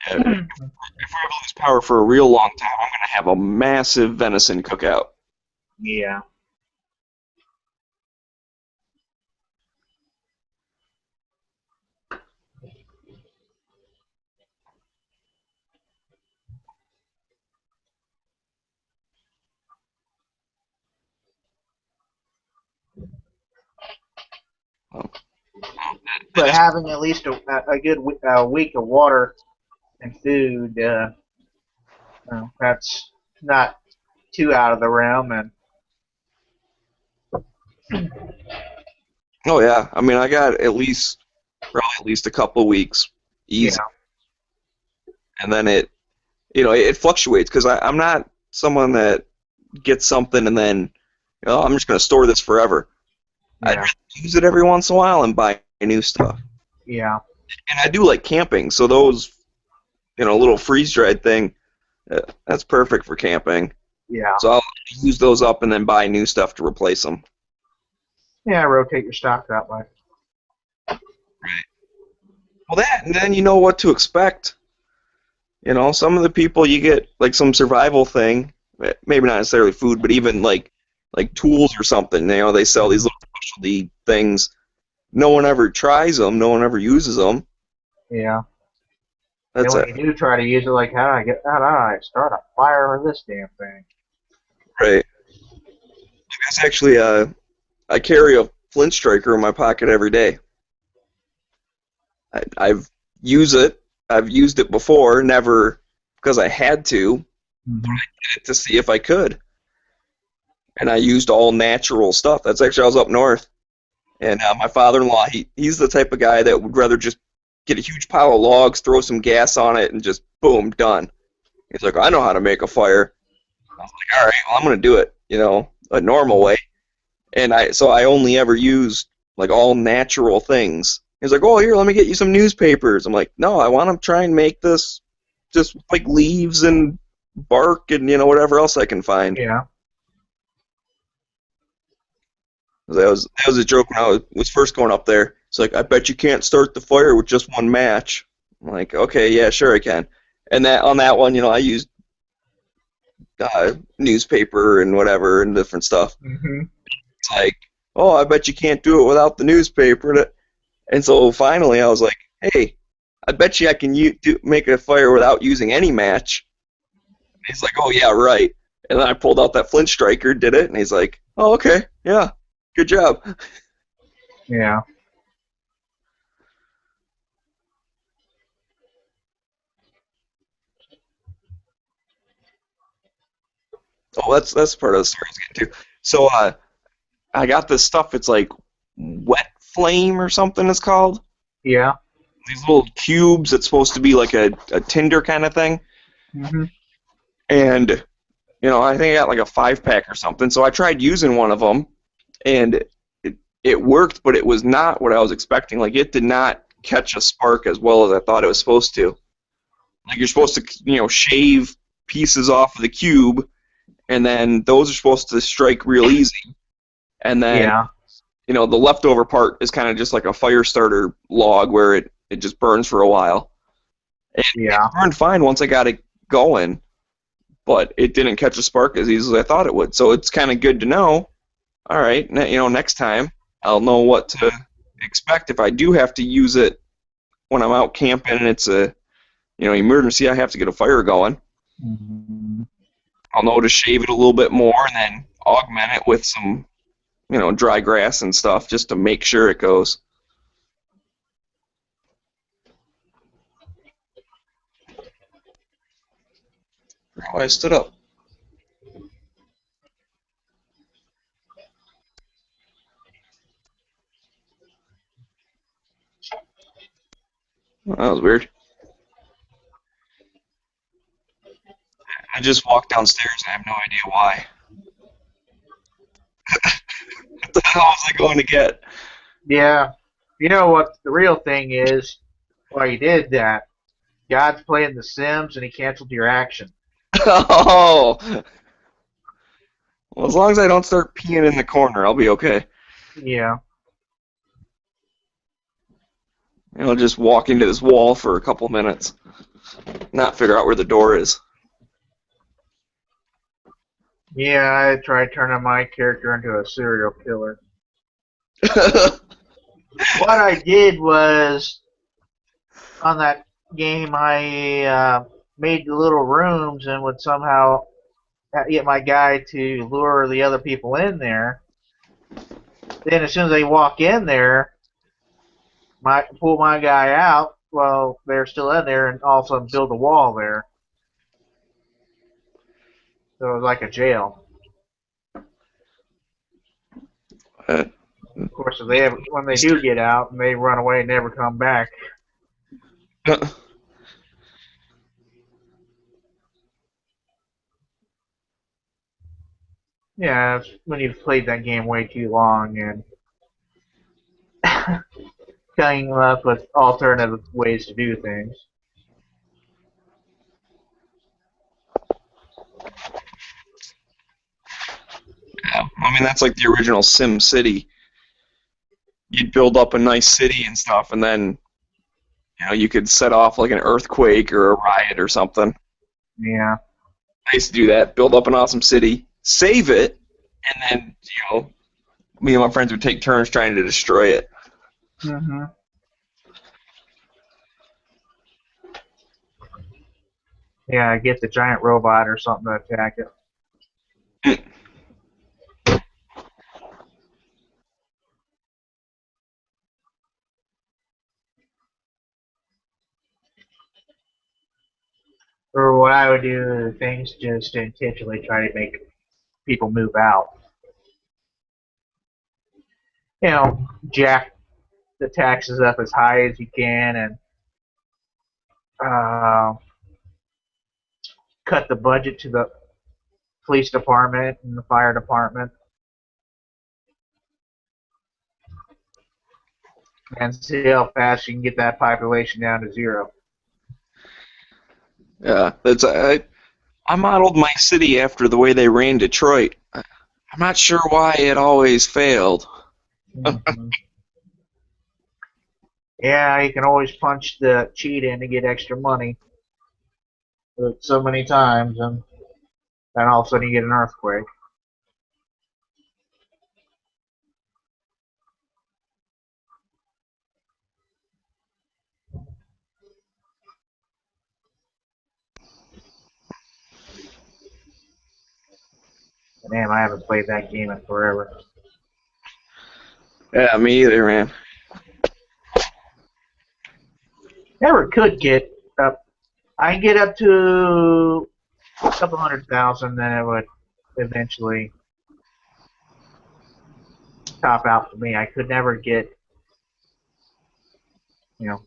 If we ever lose power for a real long time, I'm gonna have a massive venison cookout. Yeah. Oh, But having at least a good week of water and food, that's not too out of the realm. And oh yeah, I mean I got probably at least a couple of weeks easy, yeah, and then it fluctuates because I'm not someone that gets something and then I'm just gonna store this forever. I'd yeah, rather use it every once in a while and buy new stuff. yeah, And I do like camping, so those little freeze dried thing, that's perfect for camping. yeah, So I'll use those up and then buy new stuff to replace them. yeah. Rotate your stock that way. Well, and then you know what to expect. Some of the people you get like some survival thing, maybe not necessarily food, but even like tools or something. They sell these little specialty things. No one ever tries them. No one ever uses them. Yeah. And That's when it, you do try to use it, like how do I start a fire with this damn thing? right? That's actually I carry a flint striker in my pocket every day. I've used it. I've used it before, never because I had to, Mm-hmm. to see if I could. And I used all natural stuff. That's actually I was up north, and my father-in-law he's the type of guy that would rather just get a huge pile of logs, throw some gas on it, and just boom, done. He's like, I know how to make a fire. I was like, all right, well, I'm gonna do it, a normal way. And I only ever used like all natural things. He's like, oh, here, let me get you some newspapers. I'm like, no, I want to try and make this just like leaves and bark and whatever else I can find. Yeah. That was a joke when I was first going up there. It's like, I bet you can't start the fire with just one match. I'm like, okay, yeah, sure I can. And that on that one, I used newspaper and whatever and different stuff. Mm-hmm. It's like, oh, I bet you can't do it without the newspaper. And so finally, I was like, hey, I bet you I can make a fire without using any match. And he's like, oh yeah, right. And then I pulled out that flint striker, did it, and he's like, oh okay, yeah, good job. Yeah. Oh, that's part of the story I was getting to. So I got this stuff. It's like wet flame or something. It's called Yeah. these little cubes. It's supposed to be like a tinder kind of thing. Mm-hmm. And I think I got like a 5-pack or something. So I tried using one of them, and it worked, but it was not what I was expecting. Like it did not catch a spark as well as I thought it was supposed to. Like you're supposed to shave pieces off of the cube, and then those are supposed to strike real easy. And then Yeah. the leftover part is kind of just like a fire starter log where it just burns for a while. And Yeah. it burned fine once I got it going, but it didn't catch a spark as easily as I thought it would. So it's kind of good to know. All right, next time I'll know what to expect if I do have to use it when I'm out camping and it's a emergency. I have to get a fire going. Mm-hmm. I'll know to shave it a little bit more and then augment it with some dry grass and stuff just to make sure it goes. Oh, I stood up. Oh, that was weird. I just walked downstairs and I have no idea why. What the hell was I going to get? Yeah. You know what the real thing is? Why he did that? God's playing The Sims and he canceled your action. Oh, well, as long as I don't start peeing in the corner, I'll be okay. Yeah. I'll just walk into this wall for a couple minutes, not figure out where the door is. Yeah, I tried turning my character into a serial killer. What I did was, on that game, I made the little rooms and would somehow get my guy to lure the other people in there. Then as soon as they walk in there, pull my guy out while they're still in there, and all of a sudden build a wall there. So it was like a jail. Uh, Of course, if when they do get out and they run away and never come back. Yeah, it's when you've played that game way too long and coming up with alternative ways to do things. Yeah, I mean that's like the original Sim City. You'd build up a nice city and stuff, and then you could set off like an earthquake or a riot or something. Yeah. I used to do that, build up an awesome city, save it, and then me and my friends would take turns trying to destroy it. hmm Yeah, get the giant robot or something to attack it. Or what I would do, things just to intentionally try to make people move out. Jack the taxes up as high as you can and uh, cut the budget to the police department and the fire department and see how fast you can get that population down to zero. Yeah, I modeled my city after the way they ran Detroit. I'm not sure why it always failed. Mm-hmm. Yeah, you can always punch the cheat in to get extra money. But so many times, and then all of a sudden you get an earthquake. Damn, I haven't played that game in forever. Yeah, me either, man. Never could get up. I get up to a couple 100,000, then it would eventually top out for me. I could never get,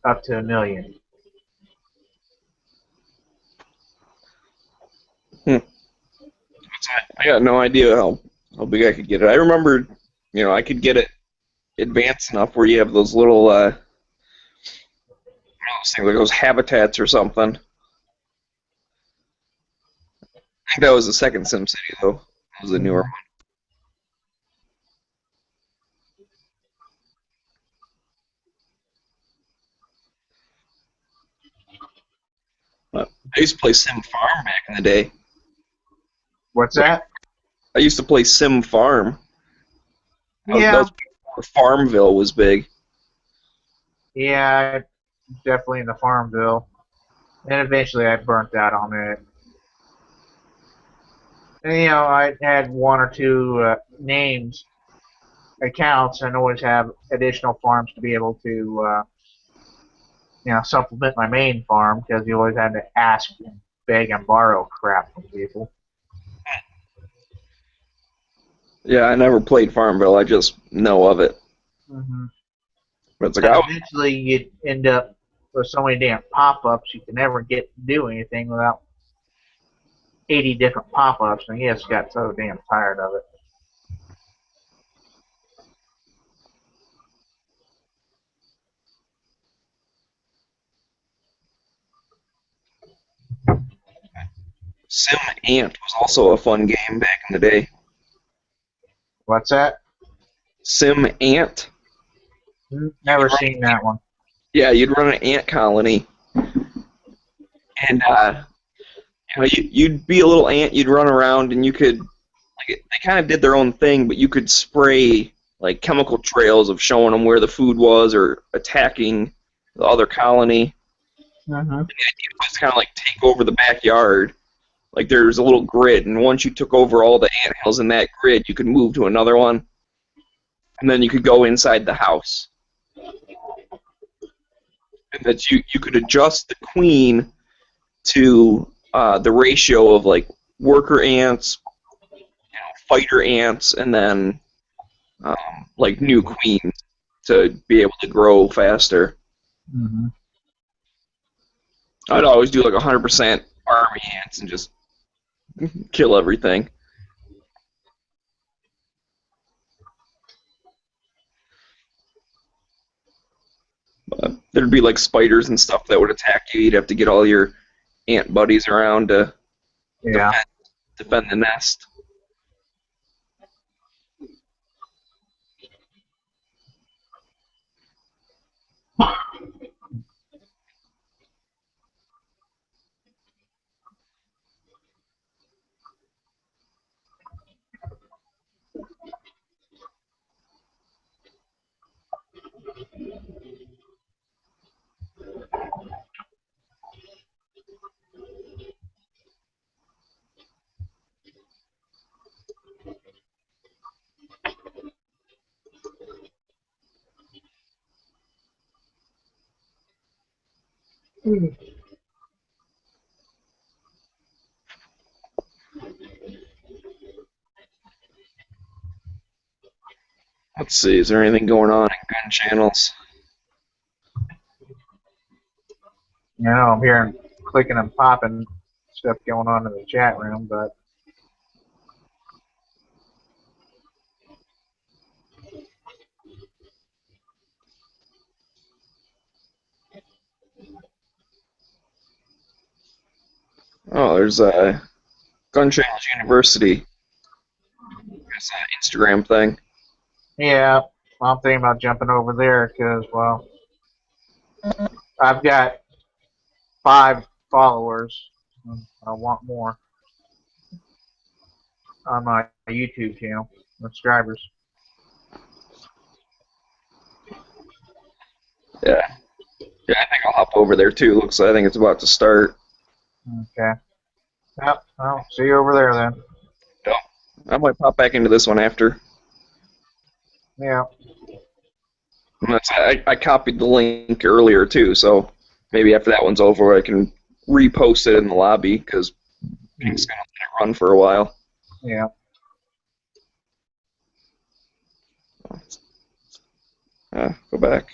up to 1 million. I got no idea how big I could get it. I remember, I could get it advanced enough where you have those little those things like those habitats or something. I think that was the second SimCity though. That was the newer one. But I used to play Sim Farm back in the day. What's that? I used to play Sim Farm. Yeah. That was before Farmville was big. Yeah, definitely in the Farmville. And eventually I burnt out on it. And, I had one or two names, accounts, and always have additional farms to be able to, supplement my main farm because you always had to ask and beg and borrow crap from people. Yeah, I never played Farmville. I just know of it. Mm-hmm. But it's like, And eventually you'd end up with so many damn pop-ups you could never get to do anything without 80 different pop-ups, and he just got so damn tired of it. Sim Ant was also a fun game back in the day. What's that? Sim Ant. Never seen that one. Yeah, you'd run an ant colony, and you'd be a little ant. You'd run around, and you could they kind of did their own thing, but you could spray like chemical trails of showing them where the food was or attacking the other colony. Mm-hmm. And the idea was kind of like take over the backyard. Like there's a little grid, and once you took over all the anthills in that grid, you could move to another one, and then you could go inside the house. And that you could adjust the queen to the ratio of like worker ants, fighter ants, and then like new queens to be able to grow faster. Mm-hmm. I'd always do like 100% army ants and just kill everything. There'd be like spiders and stuff that would attack you. You'd have to get all your ant buddies around to Yeah. defend the nest. Let's see, is there anything going on in gun channels? You know, I'm hearing clicking and popping stuff going on in the chat room, but Oh, there's Gun Channels University. It's an Instagram thing. yeah, I'm thinking about jumping over there because, well, I've got 5 followers. I want more on my YouTube channel, subscribers. Yeah. Yeah, I think I'll hop over there too. I think it's about to start. Okay. Yep. I'll see you over there then. Yep. I might pop back into this one after. Yeah. I copied the link earlier too, so maybe after that one's over, I can repost it in the lobby because Pink's gonna let it run for a while. Yeah. Go back.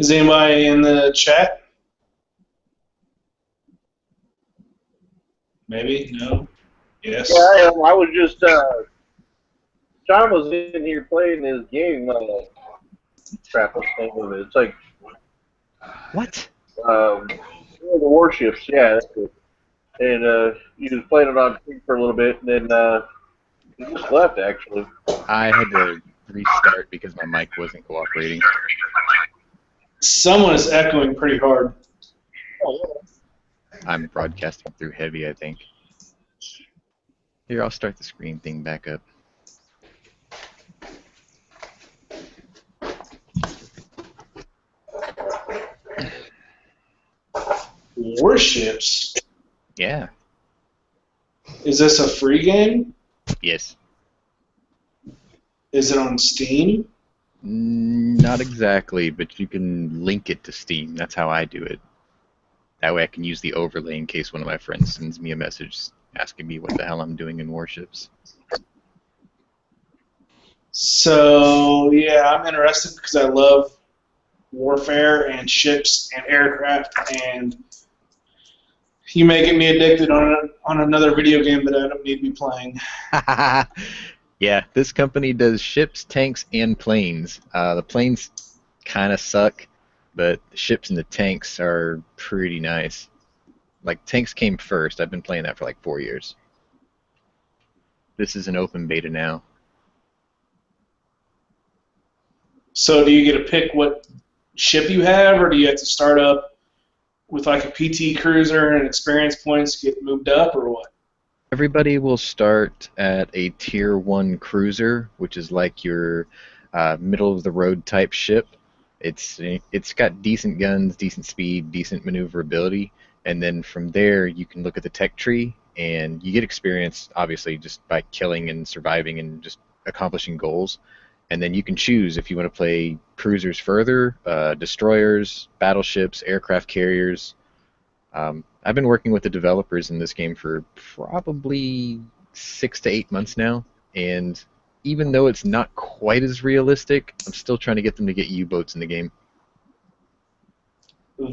Is anybody in the chat? Maybe? No? Yes? Yeah, I am. I was just, John was in here playing his game, crap, what's the name of it? It's like, What? the warships, yeah, that's it. And, he was playing it on stream for a little bit, and then, he just left, actually. I had to restart because my mic wasn't cooperating. Someone is echoing pretty hard. I'm broadcasting through heavy, I think. Here, I'll start the screen thing back up. Warships? Yeah. Is this a free game? Yes. Is it on Steam? Not exactly, but you can link it to Steam. That's how I do it. That way I can use the overlay in case one of my friends sends me a message asking me what the hell I'm doing in Warships. So, yeah, I'm interested because I love warfare and ships and aircraft, and you may get me addicted on another video game that I don't need to be playing. Yeah, this company does ships, tanks, and planes. The planes kind of suck, but the ships and the tanks are pretty nice. Like, tanks came first. I've been playing that for like 4 years. This is an open beta now. So do you get to pick what ship you have, or do you have to start up with like a PT cruiser and experience points to get moved up, or what? Everybody will start at a Tier 1 cruiser, which is like your middle-of-the-road type ship. It's got decent guns, decent speed, decent maneuverability, and then from there you can look at the tech tree, and you get experience, obviously, just by killing and surviving and just accomplishing goals. And then you can choose if you want to play cruisers further, destroyers, battleships, aircraft carriers. I've been working with the developers in this game for probably 6 to 8 months now, and even though it's not quite as realistic, I'm still trying to get them to get U-boats in the game.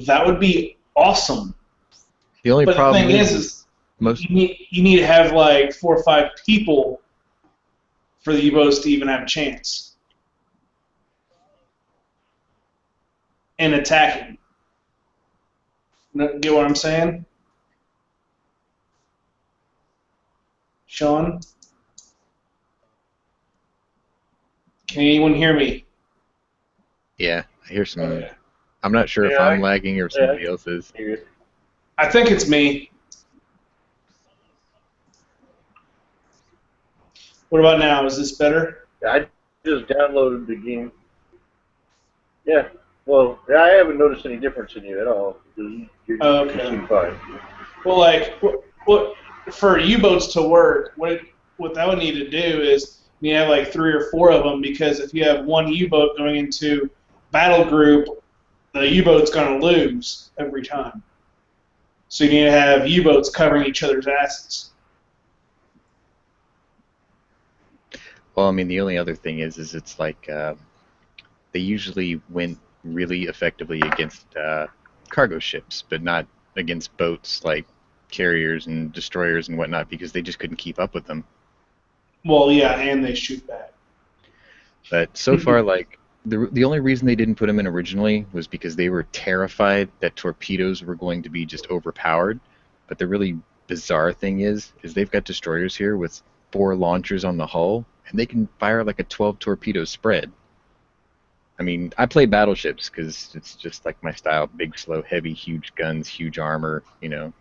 That would be awesome. The only But the problem thing is most you need to have like 4 or 5 people for the U-boats to even have a chance in attacking. Get what I'm saying? Sean? Can anyone hear me? yeah, I hear some. Okay. I'm not sure if Yeah, I'm lagging or if somebody else is. I think it's me. What about now? Is this better? I just downloaded the game. Yeah. Well, I haven't noticed any difference in you at all. You're Okay. you seem fine. Well, like, what for U-boats to work, what that would need to do is you have like 3 or 4 of them, because if you have one U-boat going into battle group, the U-boat's going to lose every time. So you need to have U-boats covering each other's asses. Well, I mean, the only other thing is it's like they usually win really effectively against cargo ships, but not against boats like carriers and destroyers and whatnot, because they just couldn't keep up with them. Well, yeah, and they shoot back. But so far, like, the only reason they didn't put them in originally was because they were terrified that torpedoes were going to be just overpowered. But the really bizarre thing is they've got destroyers here with 4 launchers on the hull, and they can fire like a 12 torpedo spread. I mean, I play battleships because it's just like my style: big, slow, heavy, huge guns, huge armor. You know,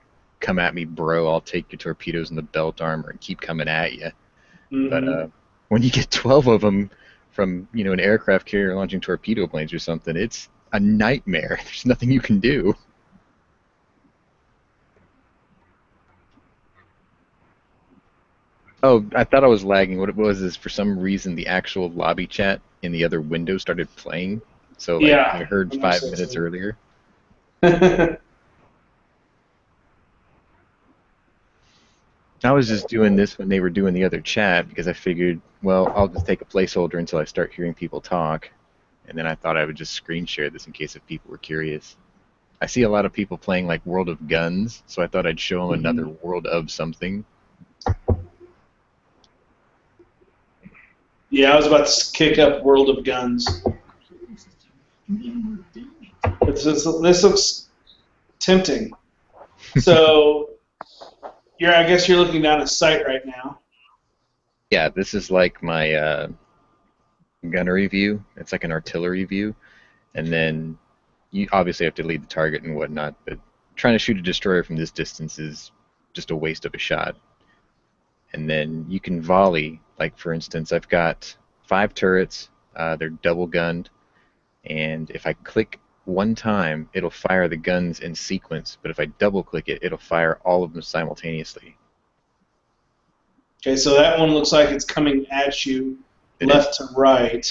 come at me, bro. I'll take your torpedoes and the belt armor and keep coming at you. Mhm. But when you get 12 of them from, you know, an aircraft carrier launching torpedo planes or something, it's a nightmare. There's nothing you can do. Oh, I thought I was lagging. What it was is, for some reason, the actual lobby chat in the other window started playing. So, like, Yeah, I heard that 5 makes sense minutes to me. earlier. I was just doing this when they were doing the other chat because I figured, well, I'll just take a placeholder until I start hearing people talk. and then I thought I would just screen share this in case if people were curious. I see a lot of people playing like World of Guns, so I thought I'd show them another world of something. Yeah, I was about to kick up World of Guns. This looks tempting. So, I guess you're looking down a site right now. Yeah, this is like my gunnery view. It's like an artillery view, and then you obviously have to lead the target and whatnot, but trying to shoot a destroyer from this distance is just a waste of a shot. And then you can volley, like for instance, I've got 5 turrets, they're double gunned, and if I click one time, it'll fire the guns in sequence, but if I double click it, it'll fire all of them simultaneously. Okay, so that one looks like it's coming at you left to right,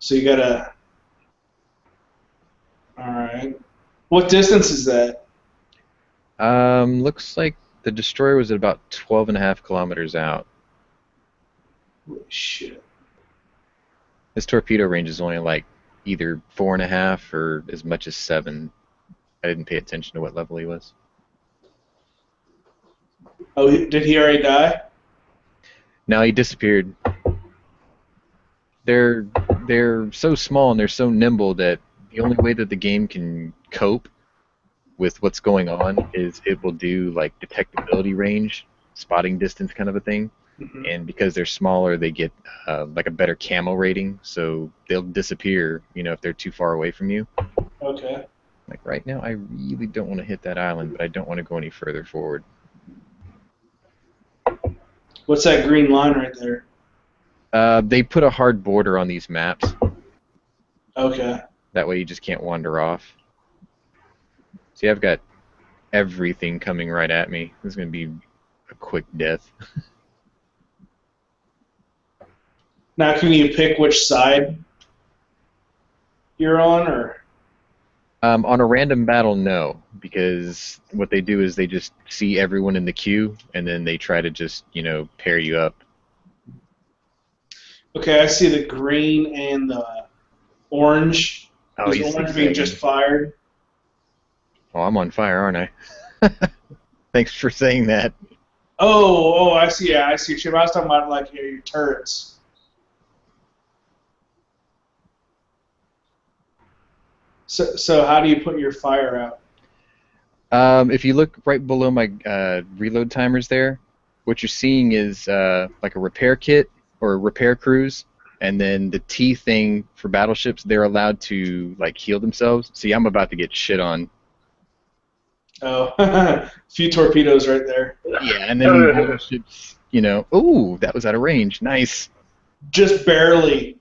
so you gotta... Alright. What distance is that? Looks like the destroyer was at about 12.5 kilometers out. Holy shit. His torpedo range is only like either 4.5 or as much as 7. I didn't pay attention to what level he was. Oh, did he already die? No, he disappeared. They're so small and they're so nimble that the only way that the game can cope with what's going on is it will do like detectability range, spotting distance kind of a thing. Mm-hmm. And because they're smaller, they get like a better camo rating, so they'll disappear, if they're too far away from you. Okay. Like right now, I really don't want to hit that island, but I don't want to go any further forward. What's that green line right there? They put a hard border on these maps. Okay. That way you just can't wander off. See, I've got everything coming right at me. This is going to be a quick death. Now, can you pick which side you're on, or? On a random battle, no, because what they do is they just see everyone in the queue, and then they try to just, pair you up. Okay, I see the green and the orange. Oh, is orange being just fired? Oh, I'm on fire, aren't I? Thanks for saying that. Oh, I see. Yeah, I see. I was talking about like your turrets. So how do you put your fire out? If you look right below my reload timers there, what you're seeing is like a repair kit or a repair cruise, and then the T thing for battleships, they're allowed to like heal themselves. See, I'm about to get shit on. Oh, a few torpedoes right there. Yeah, and then battleships, ooh, that was out of range. Nice. Just barely.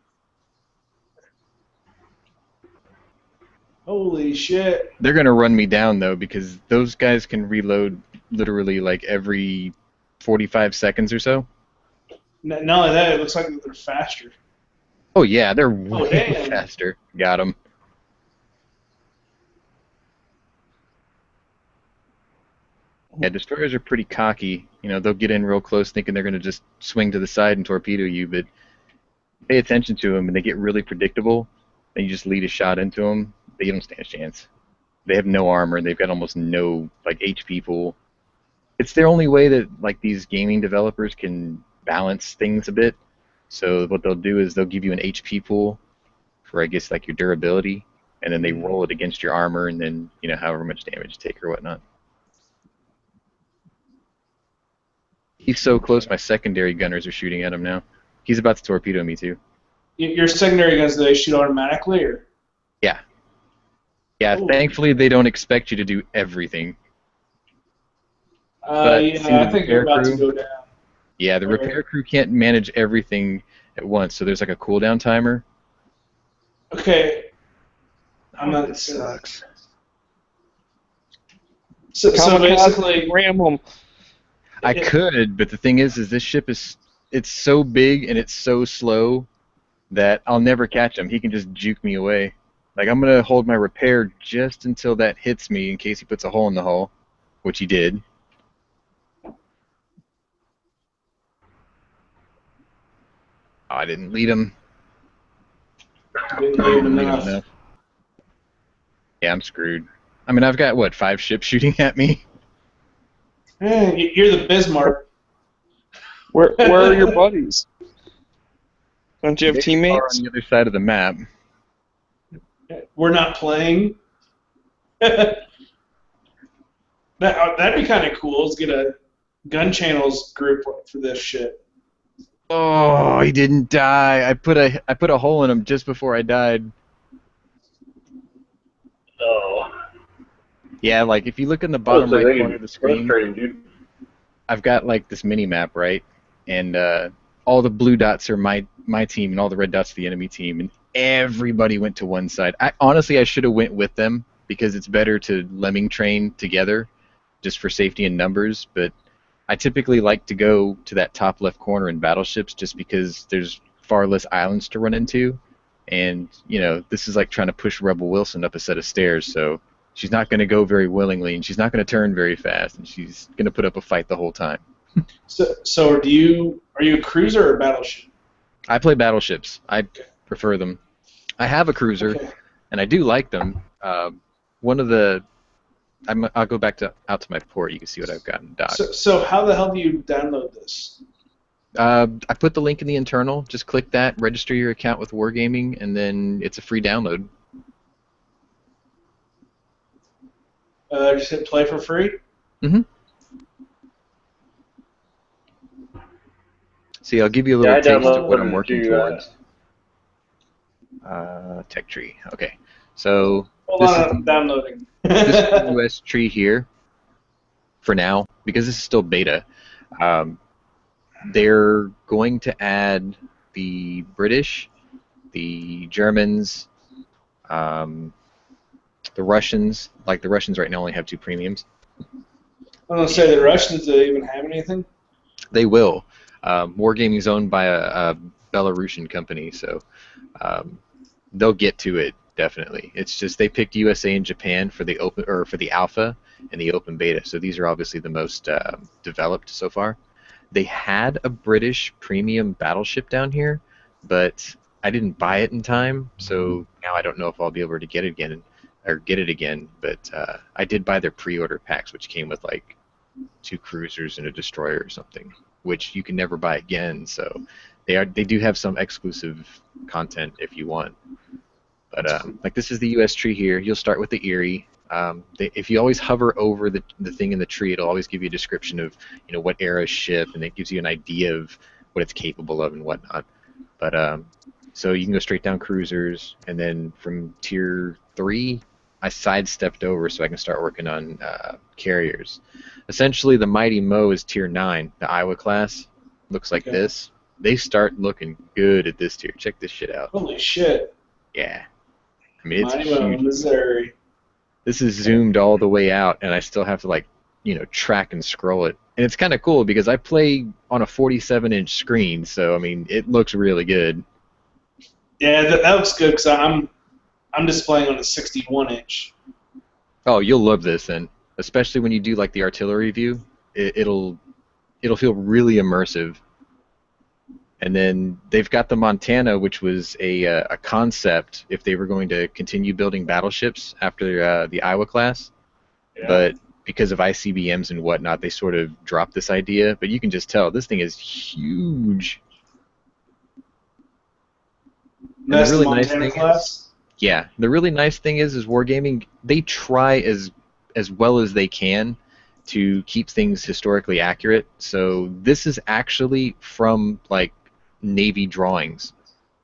Holy shit. They're going to run me down, though, because those guys can reload literally like every 45 seconds or so. Not only that, it looks like they're faster. Oh, yeah, they're way faster. Got them. Yeah, destroyers are pretty cocky. They'll get in real close thinking they're going to just swing to the side and torpedo you, but pay attention to them, and they get really predictable, and you just lead a shot into them. They don't stand a chance. They have no armor, and they've got almost no like HP pool. It's their only way that like these gaming developers can balance things a bit. So what they'll do is they'll give you an HP pool for I guess like your durability, and then they roll it against your armor, and then however much damage you take or whatnot. He's so close, my secondary gunners are shooting at him now. He's about to torpedo me too. Your secondary guns, do they shoot automatically, or? Yeah. Yeah, ooh. Thankfully they don't expect you to do everything. Yeah, I think they're about to go down. Yeah, the repair crew can't manage everything at once, so there's like a cooldown timer. Okay. This sucks. So basically, ram them. I could, but the thing is this ship it's so big and it's so slow that I'll never catch him. He can just juke me away. Like, I'm going to hold my repair just until that hits me in case he puts a hole in the hull, which he did. Oh, I didn't lead him. Didn't I leave didn't lead enough. Yeah, I'm screwed. I mean, I've got, what, 5 ships shooting at me? You're the Bismarck. Where are your buddies? Don't you have They are teammates? on the other side of the map. We're not playing. That'd be kind of cool. Let's get a gun channels group for this shit. Oh, he didn't die. I put a hole in him just before I died. Oh. Yeah, like if you look in the bottom So right they corner of the screen, frustrating, dude. I've got like this mini map, right? And all the blue dots are my team, and all the red dots are the enemy team, and everybody went to one side. Honestly, I should have went with them because it's better to lemming train together, just for safety in numbers. But I typically like to go to that top left corner in battleships, just because there's far less islands to run into, and this is like trying to push Rebel Wilson up a set of stairs, so. She's not going to go very willingly, and she's not going to turn very fast, and she's going to put up a fight the whole time. So are you a cruiser or a battleship? I play battleships. I prefer them. I have a cruiser, Okay. and I do like them. I'll go back out to my port. You can see what I've got in dock. So how the hell do you download this? I put the link in the internal. Just click that, register your account with Wargaming, and then it's a free download. Just hit play for free? Mm-hmm. See, I'll give you a little I taste of what downloaded I'm working to, towards. Tech tree. Okay, so Hold this on, is I'm downloading. this is the US tree here for now, because this is still beta. They're going to add the British, the Germans, the Russians. Like the Russians right now only have 2 premiums. I'm going to say the Russians don't even have anything. They will. Wargaming is owned by a Belarusian company, so they'll get to it definitely. It's just they picked USA and Japan for the alpha and the open beta. So these are obviously the most developed so far. They had a British premium battleship down here, but I didn't buy it in time, so now I don't know if I'll be able to get it again. But I did buy their pre-order packs, which came with like 2 cruisers and a destroyer or something, which you can never buy again. So they do have some exclusive content if you want. But like this is the US tree here. You'll start with the Erie. If you always hover over the thing in the tree, it'll always give you a description of what era ship, and it gives you an idea of what it's capable of and whatnot. But so you can go straight down cruisers, and then from tier 3, I sidestepped over so I can start working on carriers. Essentially, the Mighty Mo is tier 9, the Iowa class. Looks like this. They start looking good at this tier. Check this shit out. Holy shit. Yeah. I mean, it's Mighty Mo, huge. Missouri. This is zoomed all the way out, and I still have to track and scroll it. And it's kind of cool because I play on a 47-inch screen, so I mean, it looks really good. Yeah, that looks good because I'm displaying on a 61-inch. Oh, you'll love this then, especially when you do like the artillery view. It'll feel really immersive. And then they've got the Montana, which was a concept if they were going to continue building battleships after the Iowa class. Yeah. But because of ICBMs and whatnot, they sort of dropped this idea. But you can just tell this thing is huge. And That's the really the nice Montana thing class? Yeah, the really nice thing is Wargaming, they try as well as they can to keep things historically accurate. So this is actually from like Navy drawings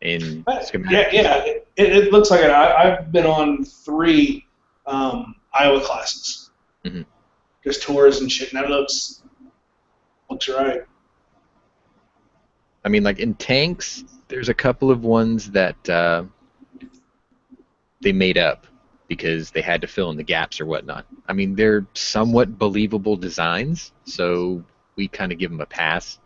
in schematics. Yeah. It looks like it. I've been on 3 Iowa classes. Mhm. Just tours and shit, and that looks right. I mean, like in tanks, there's a couple of ones that they made up because they had to fill in the gaps or whatnot. I mean, they're somewhat believable designs, so we kind of give them a pass.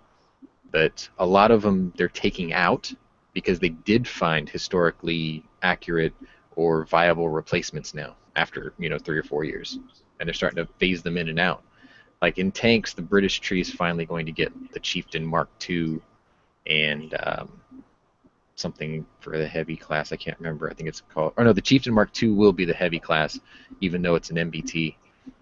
But a lot of them they're taking out because they did find historically accurate or viable replacements now after 3 or 4 years, and they're starting to phase them in and out. Like in tanks, the British tree is finally going to get the Chieftain Mark II and something for the heavy class. I can't remember. I think it's called. Or no, the Chieftain Mark II will be the heavy class, even though it's an MBT.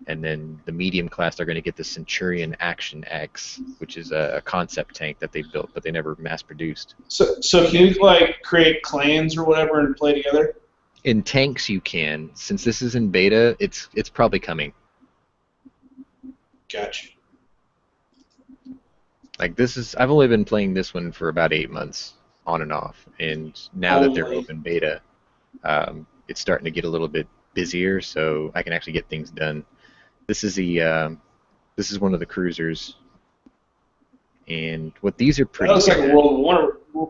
And then the medium class, they're going to get the Centurion Action X, which is a concept tank that they built, but they never mass produced. So can you like create clans or whatever and play together? In tanks, you can. Since this is in beta, it's probably coming. Gotcha. Like this is, I've only been playing this one for about 8 months, on and off, and now that they're open beta, it's starting to get a little bit busier, so I can actually get things done. This is this is one of the cruisers, and what these are pretty. That looks like a World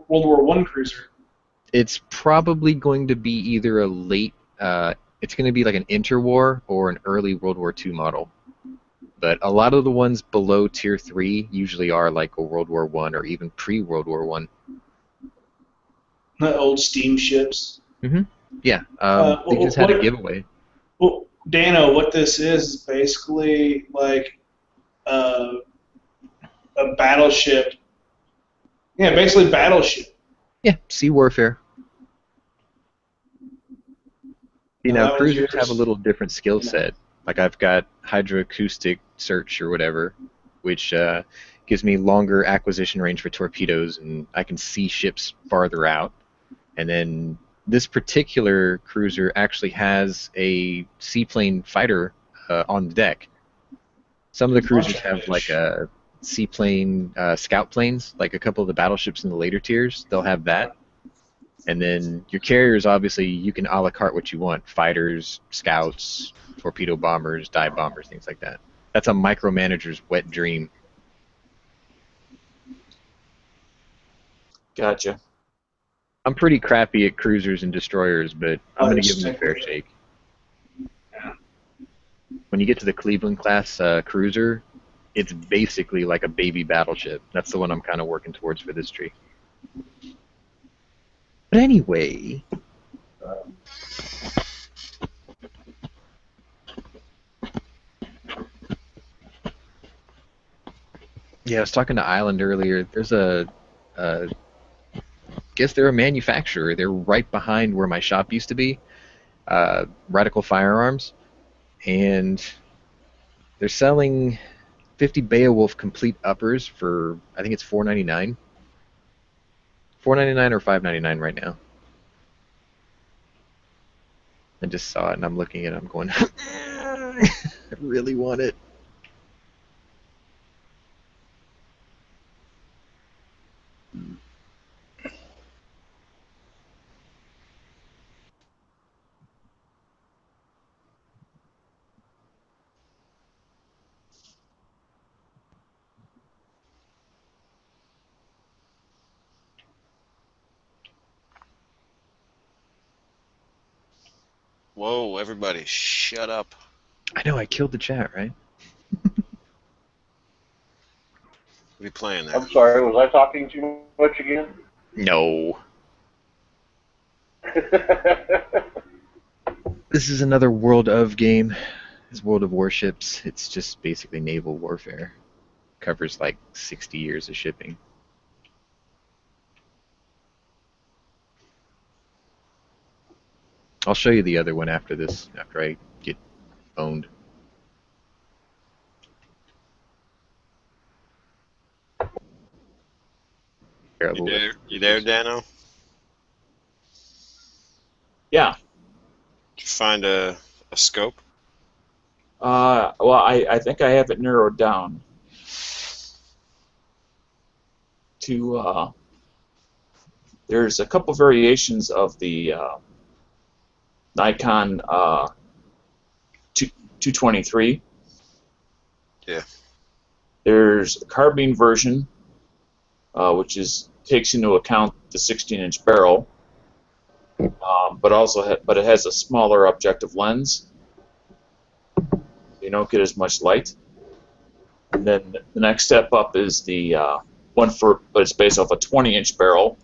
War I cruiser. It's probably going to be either a late, it's going to be like an interwar or an early World War II model. But a lot of the ones below Tier 3 usually are like a World War I or even pre-World War I. The old steamships. Mm-hmm. Yeah, they just had a giveaway. Well, Dano, what this is basically like a battleship. Yeah, basically battleship. Yeah, sea warfare. You know, cruisers have a little different skill set. Like I've got hydroacoustic search or whatever, which gives me longer acquisition range for torpedoes, and I can see ships farther out. And then this particular cruiser actually has a seaplane fighter on the deck. Some of the cruisers have like a seaplane scout planes, like a couple of the battleships in the later tiers. They'll have that. And then your carriers, obviously, you can a la carte what you want. Fighters, scouts, torpedo bombers, dive bombers, things like that. That's a micromanager's wet dream. Gotcha. I'm pretty crappy at cruisers and destroyers, but I'm going to give them a fair shake. When you get to the Cleveland class cruiser, it's basically like a baby battleship. That's the one I'm kind of working towards for this tree. But anyway, yeah, I was talking to Island earlier. There's I guess they're a manufacturer. They're right behind where my shop used to be, Radical Firearms, and they're selling 50 Beowulf complete uppers for, I think it's $4.99. $4.99 or $5.99 right now. I just saw it and I'm looking at it. I'm going, I really want it. Whoa, everybody, shut up. I know, I killed the chat, right? What are you playing there? I'm sorry, was I talking too much again? No. This is another World of game. It's World of Warships. It's just basically naval warfare. Covers like 60 years of shipping. I'll show you the other one after this, after I get owned. You there, Dano? Yeah. Did you find a scope? Well, I think I have it narrowed down to, there's a couple variations of the Nikon 223. Yeah. There's a carbine version, which takes into account the 16-inch barrel, but it has a smaller objective lens. You don't get as much light. And then the next step up is the but it's based off a 20-inch barrel,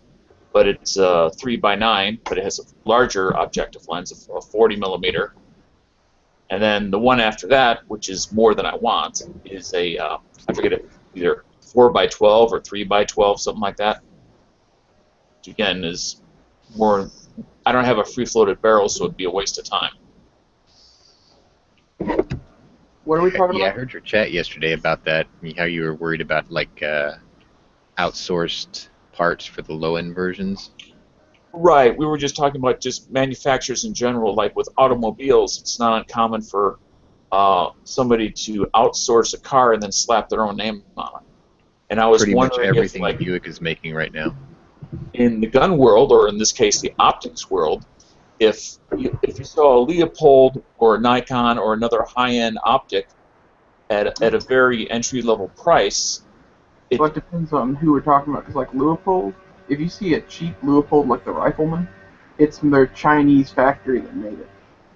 but it's 3x9, but it has a larger objective lens of 40 millimeter. And then the one after that, which is more than I want, is a I forget it, either 4x12 or 3x12, something like that. which again is more. I don't have a free-floated barrel, so it'd be a waste of time. What are we talking Yeah, I about? heard your chat yesterday about that. How you were worried about like outsourced parts for the low-end versions. Right. We were just talking about just manufacturers in general. Like with automobiles, it's not uncommon for somebody to outsource a car and then slap their own name on it. And I was Pretty much wondering everything if, like, Buick is making right now. in the gun world, or in this case, the optics world, if you saw a Leopold or a Nikon or another high-end optic at a very entry-level price, Well, it depends on who we're talking about. Because like Leupold, if you see a cheap Leupold like the Rifleman, it's from their Chinese factory that made it.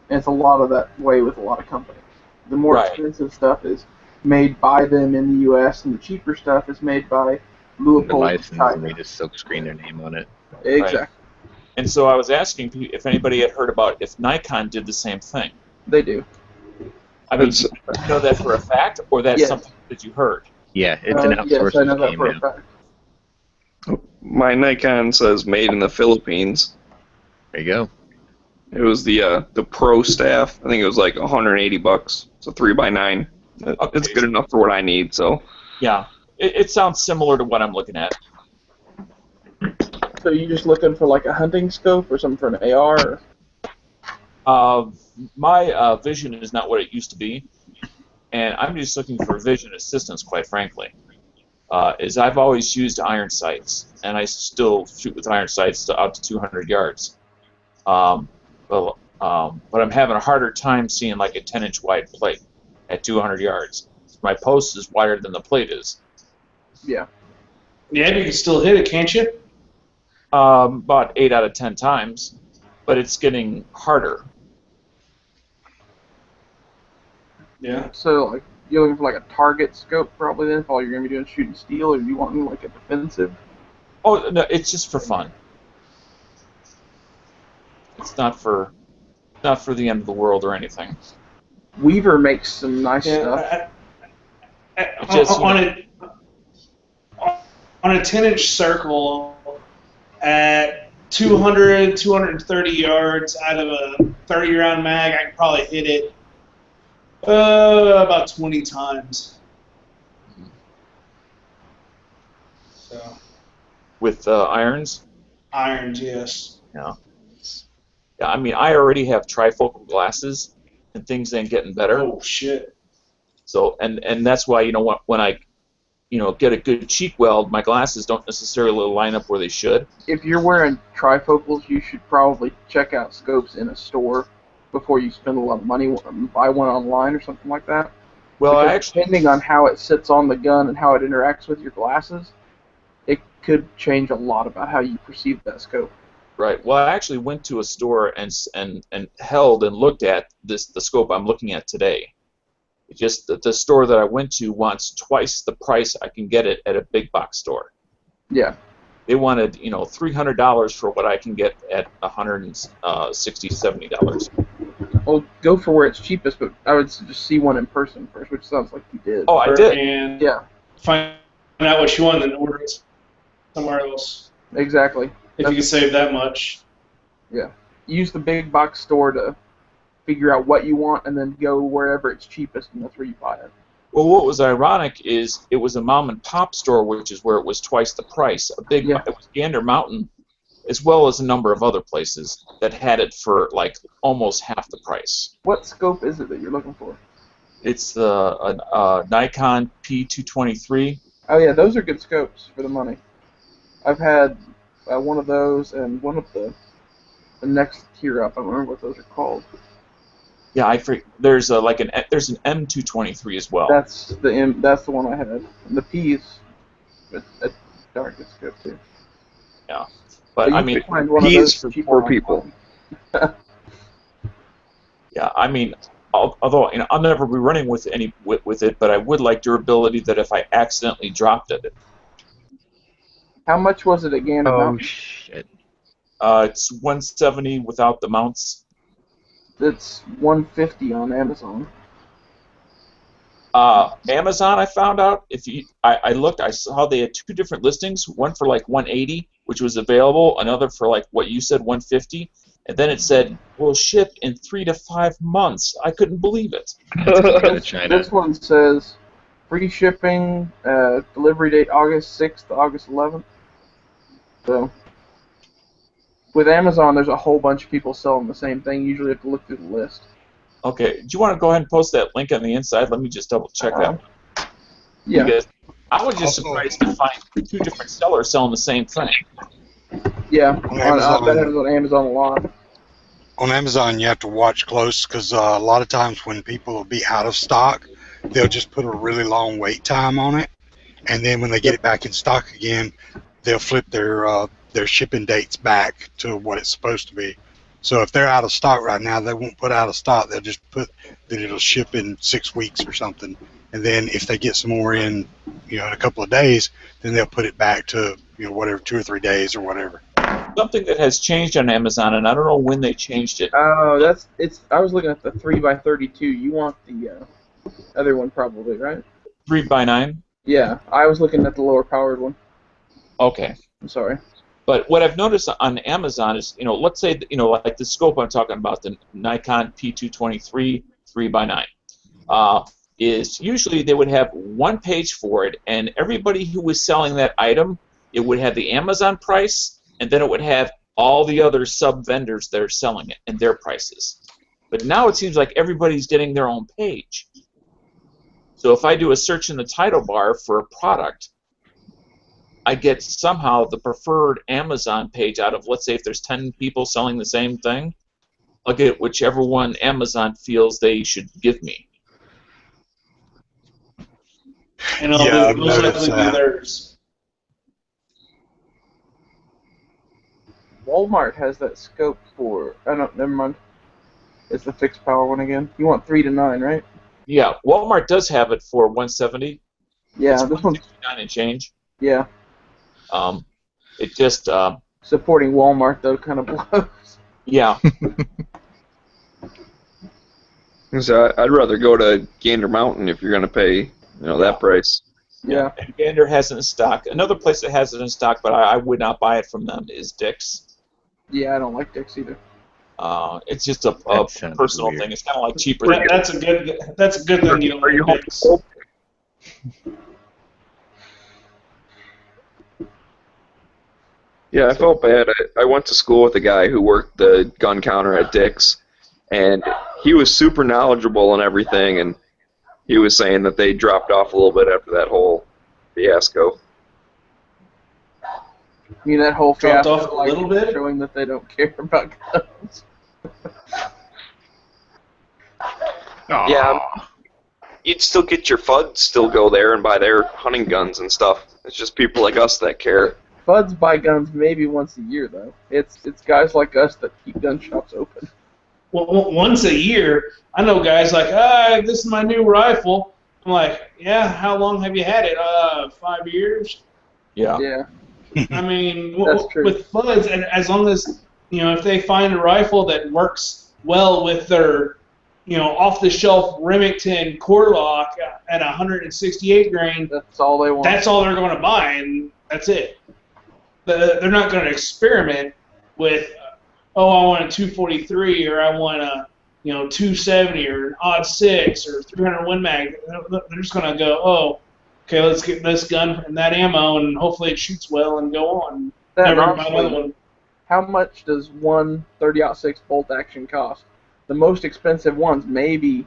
And it's a lot of that way with a lot of companies. The more Right. expensive stuff is made by them in the U.S., and the cheaper stuff is made by The Leupold in license, and China. they just silkscreen their name on it. Exactly. and so I was asking if anybody had heard about if Nikon did the same thing. They do. I mean, It's- do you know that for a fact, or that's Yes. something that you heard? Yeah, it's an Yes, I outsourcing know that scheme for a now. fact. My Nikon says made in the Philippines. There you go. It was the Pro staff. I think it was like $180. It's a 3x9. It's Okay. good enough for what I need. So Yeah, it sounds similar to what I'm looking at. So you just looking for like a hunting scope or something for an AR? My vision is not what it used to be, and I'm just looking for vision assistance, quite frankly. Is I've always used iron sights, and I still shoot with iron sights out to 200 yards. But I'm having a harder time seeing like a 10-inch wide plate at 200 yards. My post is wider than the plate is. Yeah. Yeah, you can still hit it, can't you? About 8 out of 10 times, but it's getting harder. Yeah. So like you're looking for like a target scope probably then if all you're gonna be doing is shooting steel, or do you want like a defensive? Oh no, it's just for fun. It's not for the end of the world or anything. Weaver makes some nice stuff. Just, On a 10-inch circle at 200, 230 yards out of a 30-round mag, I can probably hit it about 20 times. So, with irons. irons, yes. Yeah. Yeah, I mean, I already have trifocal glasses, and things ain't getting better. Oh, shit. So, and that's why, when I, get a good cheek weld, my glasses don't necessarily line up where they should. If you're wearing trifocals, you should probably check out scopes in a store before you spend a lot of money and buy one online or something like that. Well, Because actually, depending on how it sits on the gun and how it interacts with your glasses, it could change a lot about how you perceive that scope. right. Well, I actually went to a store and held and looked at the scope I'm looking at today. It's just that the store that I went to wants twice the price I can get it at a big box store. Yeah. They wanted, $300 for what I can get at $160, $70. Well, go for where it's cheapest, but I would just see one in person first, which sounds like you did. Oh, I did. And Yeah, find out what you want and then order it somewhere else. exactly. If you can save that much. Use the big box store to figure out what you want and then go wherever it's cheapest, and that's where you buy it. Well, what was ironic is it was a mom and pop store, which is where it was twice the price. It was Gander Mountain, as well as a number of other places that had it for like almost half the price. What scope is it that you're looking for? It's the Nikon P223. Oh yeah, those are good scopes for the money. I've had one of those and one of the next tier up. I don't remember what those are called. Yeah, I forget. There's an M223 as well. That's the one I had. And the P is a darn good scope too. Yeah, but you I can mean, find one of P is those for cheaper poor online. people. yeah, I mean, although I'll never be running with it, but I would like durability that if I accidentally dropped it. How much was it at Gander Oh Mountain? shit! It's 170 without the mounts. It's $150 on Amazon. Amazon, I found out, I looked, I saw they had 2 different listings, one for like 180, which was available, another for like what you said, 150, and then it said, "Will ship in 3 to 5 months." I couldn't believe it. This one says free shipping, delivery date August 6th to August 11th. So, with Amazon, there's a whole bunch of people selling the same thing. You usually have to look through the list. Okay, do you want to go ahead and post that link on the inside? Let me just double check that. Yeah. Because I was just surprised to find 2 different sellers selling the same thing. Yeah, Amazon. that happens on Amazon a lot. On Amazon, you have to watch close because a lot of times when people will be out of stock, they'll just put a really long wait time on it, and then when they get it back in stock again, they'll flip their shipping dates back to what it's supposed to be. So if they're out of stock right now, they won't put out of stock. They'll just put that it'll ship in 6 weeks or something, and then if they get some more in, in a couple of days, then they'll put it back to whatever 2 or 3 days or whatever. Something that has changed on Amazon, and I don't know when they changed it. Oh, I was looking at the 3x32. You want the other one probably, right? 3x9? Yeah, I was looking at the lower powered one. Okay. I'm sorry. But what I've noticed on Amazon is, let's say, like the scope I'm talking about, the Nikon P223 3x9, is usually they would have one page for it, and everybody who was selling that item, it would have the Amazon price, and then it would have all the other sub-vendors that are selling it and their prices. But now it seems like everybody's getting their own page. So if I do a search in the title bar for a product, I get somehow the preferred Amazon page out of, let's say if there's 10 people selling the same thing, I'll get whichever one Amazon feels they should give me. And I'll most likely be theirs. Walmart has that scope for. Never mind. It's the fixed power one again. You want 3 to 9, right? Yeah, Walmart does have it for 170. Yeah, it's this one's 169 and change. Yeah. It just supporting Walmart though kind of blows. Yeah. So I'd rather go to Gander Mountain if you're going to pay, that price. Yeah. And Gander has it in stock. Another place that has it in stock, but I would not buy it from them, is Dick's. Yeah, I don't like Dick's either. It's just a personal thing. It's kind of like cheaper. That's a good thing. You don't like Dick's. Yeah, I felt bad. I went to school with a guy who worked the gun counter at Dick's, and he was super knowledgeable and everything, and he was saying that they dropped off a little bit after that whole fiasco. You mean that whole dropped fiasco, off a little bit, showing that they don't care about guns? Yeah, you'd still get your FUD, still go there and buy their hunting guns and stuff. It's just people like us that care. FUDs buy guns maybe once a year, though. It's guys like us that keep gun shops open. Well, once a year, I know guys like, this is my new rifle. I'm like, yeah, how long have you had it? 5 years? Yeah. Yeah. I mean, true. with FUDs, and as long as, if they find a rifle that works well with their, off-the-shelf Remington core lock at 168 grain, that's all they want. That's all they're going to buy, and that's it. They're not going to experiment with, I want a 243 or I want a 270 or an odd 6 or 300 Win Mag. They're just going to go, okay, let's get this gun and that ammo and hopefully it shoots well and go on. Never buy another one. How much does one 30-06 bolt action cost? The most expensive ones maybe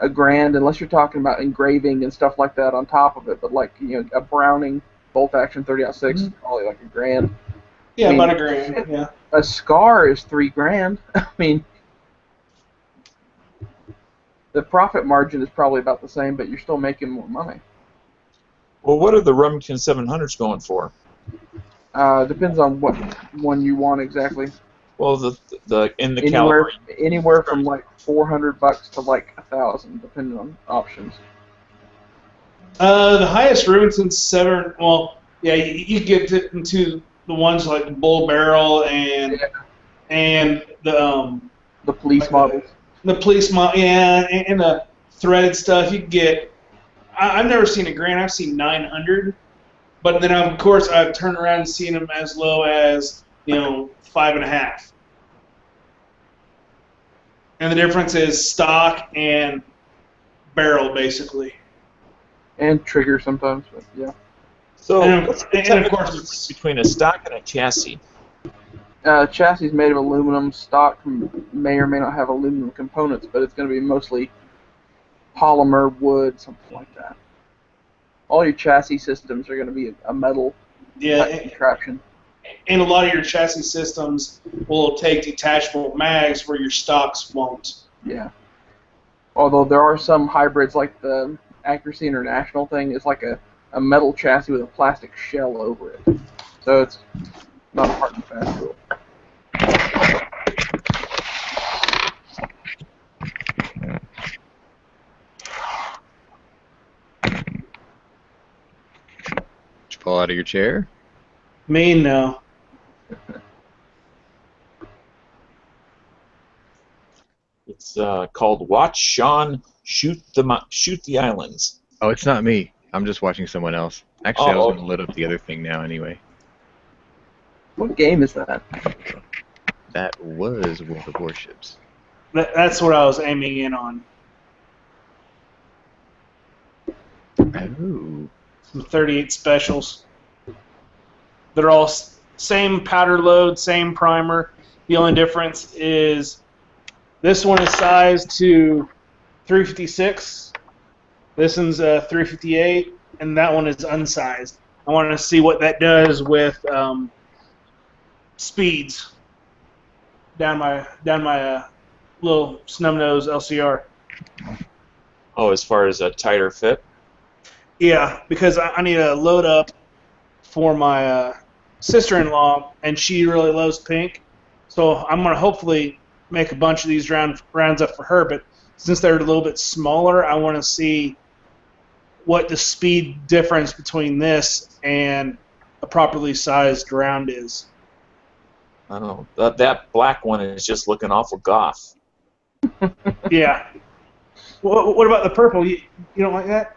$1,000, unless you're talking about engraving and stuff like that on top of it. But like a Browning bolt action 30-06 is probably like $1,000. Yeah, about $1,000. Yeah. A SCAR is $3,000. I mean, the profit margin is probably about the same, but you're still making more money. Well, what are the Remington 700s going for? Depends on what one you want exactly. Well, the caliber. Anywhere from like $400 to like $1,000, depending on options. The highest Remington 7. Well, yeah, you get into the ones like Bull Barrel and the police models. The police model, yeah, and the threaded stuff. You can get I've never seen a grand. I've seen 900, but then of course I've turned around and seen them as low as 5.5. And the difference is stock and barrel, basically. And trigger sometimes, but yeah. So, And- what's the and of course difference it's- between a stock and a chassis? Chassis is made of aluminum. Stock may or may not have aluminum components, but it's going to be mostly polymer, wood, something like that. All your chassis systems are going to be a metal type contraption. And a lot of your chassis systems will take detachable mags where your stocks won't. Yeah. Although there are some hybrids, like the Accuracy International thing, is like a metal chassis with a plastic shell over it. So it's not a hard and fast rule. Did you fall out of your chair? Me, no. It's called Watch Sean Shoot the Islands. Oh, it's not me. I'm just watching someone else. Actually, I was Oh, going to load up the other thing now anyway. What game is that? That was World of Warships. That's what I was aiming in on. Oh. Some 38 specials. They're all same powder load, same primer. The only difference is this one is sized to 356. This one's 358, and that one is unsized. I want to see what that does with speeds down my little snub nose LCR. Oh, as far as a tighter fit? Yeah, because I need a load up for my sister-in-law, and she really loves pink. So I'm going to hopefully make a bunch of these rounds up for her, but since they're a little bit smaller, I want to see what the speed difference between this and a properly sized round is. I don't know. That black one is just looking awful goth. Yeah. What about the purple? You don't like that?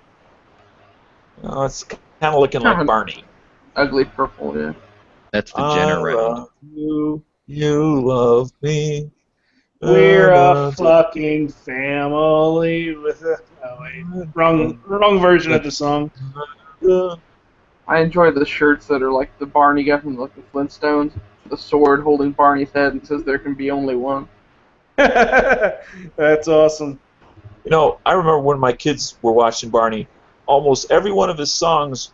Oh, it's kind of looking like Barney. Ugly purple, yeah. That's the Jenner round. You love me. We're a fucking family with a... Oh, wait. Wrong version of the song. I enjoy the shirts that are like the Barney guy from like the Flintstones, the sword holding Barney's head and says there can be only one. That's awesome. You know, I remember when my kids were watching Barney, almost every one of his songs,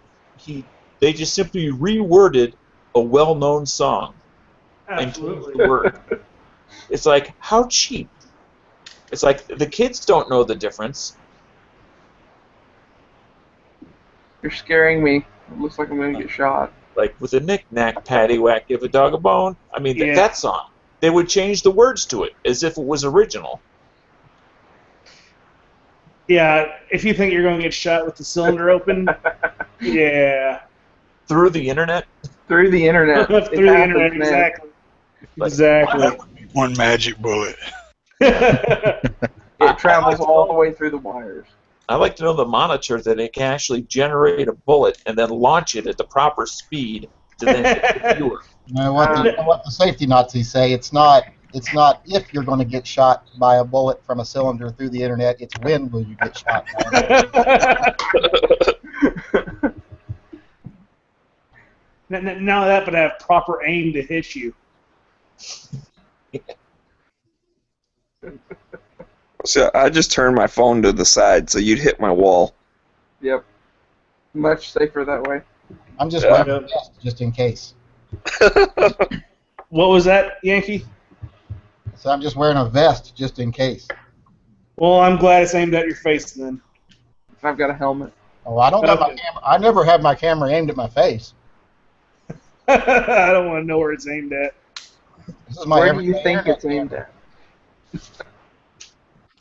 they just simply reworded a well-known song and changed the word. It's like, how cheap? It's like the kids don't know the difference. You're scaring me. It looks like I'm going to get shot. Like with a knick-knack, paddywhack, give a dog a bone. I mean, Yeah. that song. They would change the words to it as if it was original. Yeah, if you think you're going to get shot with the cylinder open, yeah. Through the internet? Through the internet. Through It the happens, internet, man. exactly. Like, Exactly. One magic bullet. It travels all the way through the wires. I'd like to know the monitor that it can actually generate a bullet and then launch it at the proper speed to then hit the viewer. You know what the safety Nazis say? It's not if you're going to get shot by a bullet from a cylinder through the internet. It's when will you get shot by it. Now that would have proper aim to hit you. So I just turned my phone to the side so you'd hit my wall. Yep. Much safer that way. I'm just Yeah. wearing a vest just in case. What was that, Yankee? So I'm just wearing a vest just in case. Well, I'm glad it's aimed at your face then. I've got a helmet. Oh, I don't have my Okay. camera. I never have my camera aimed at my face. I don't want to know where it's aimed at. This is my Where do you everyday think internet it's aimed camera. at?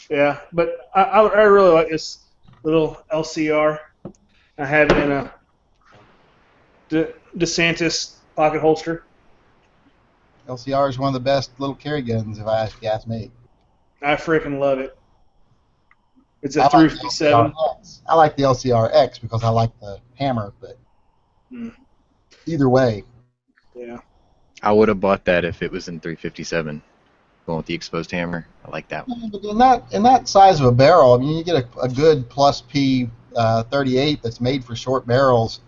Yeah, but I really like this little LCR. I have it in a DeSantis pocket holster. LCR is one of the best little carry guns, if you ask me. I freaking love it. It's a 357. I like the LCR-X because I like the hammer, but either way. Yeah. I would have bought that if it was in 357. Going with the exposed hammer. I like that one. But in that size of a barrel, I mean, you get a good plus P 38 that's made for short barrels.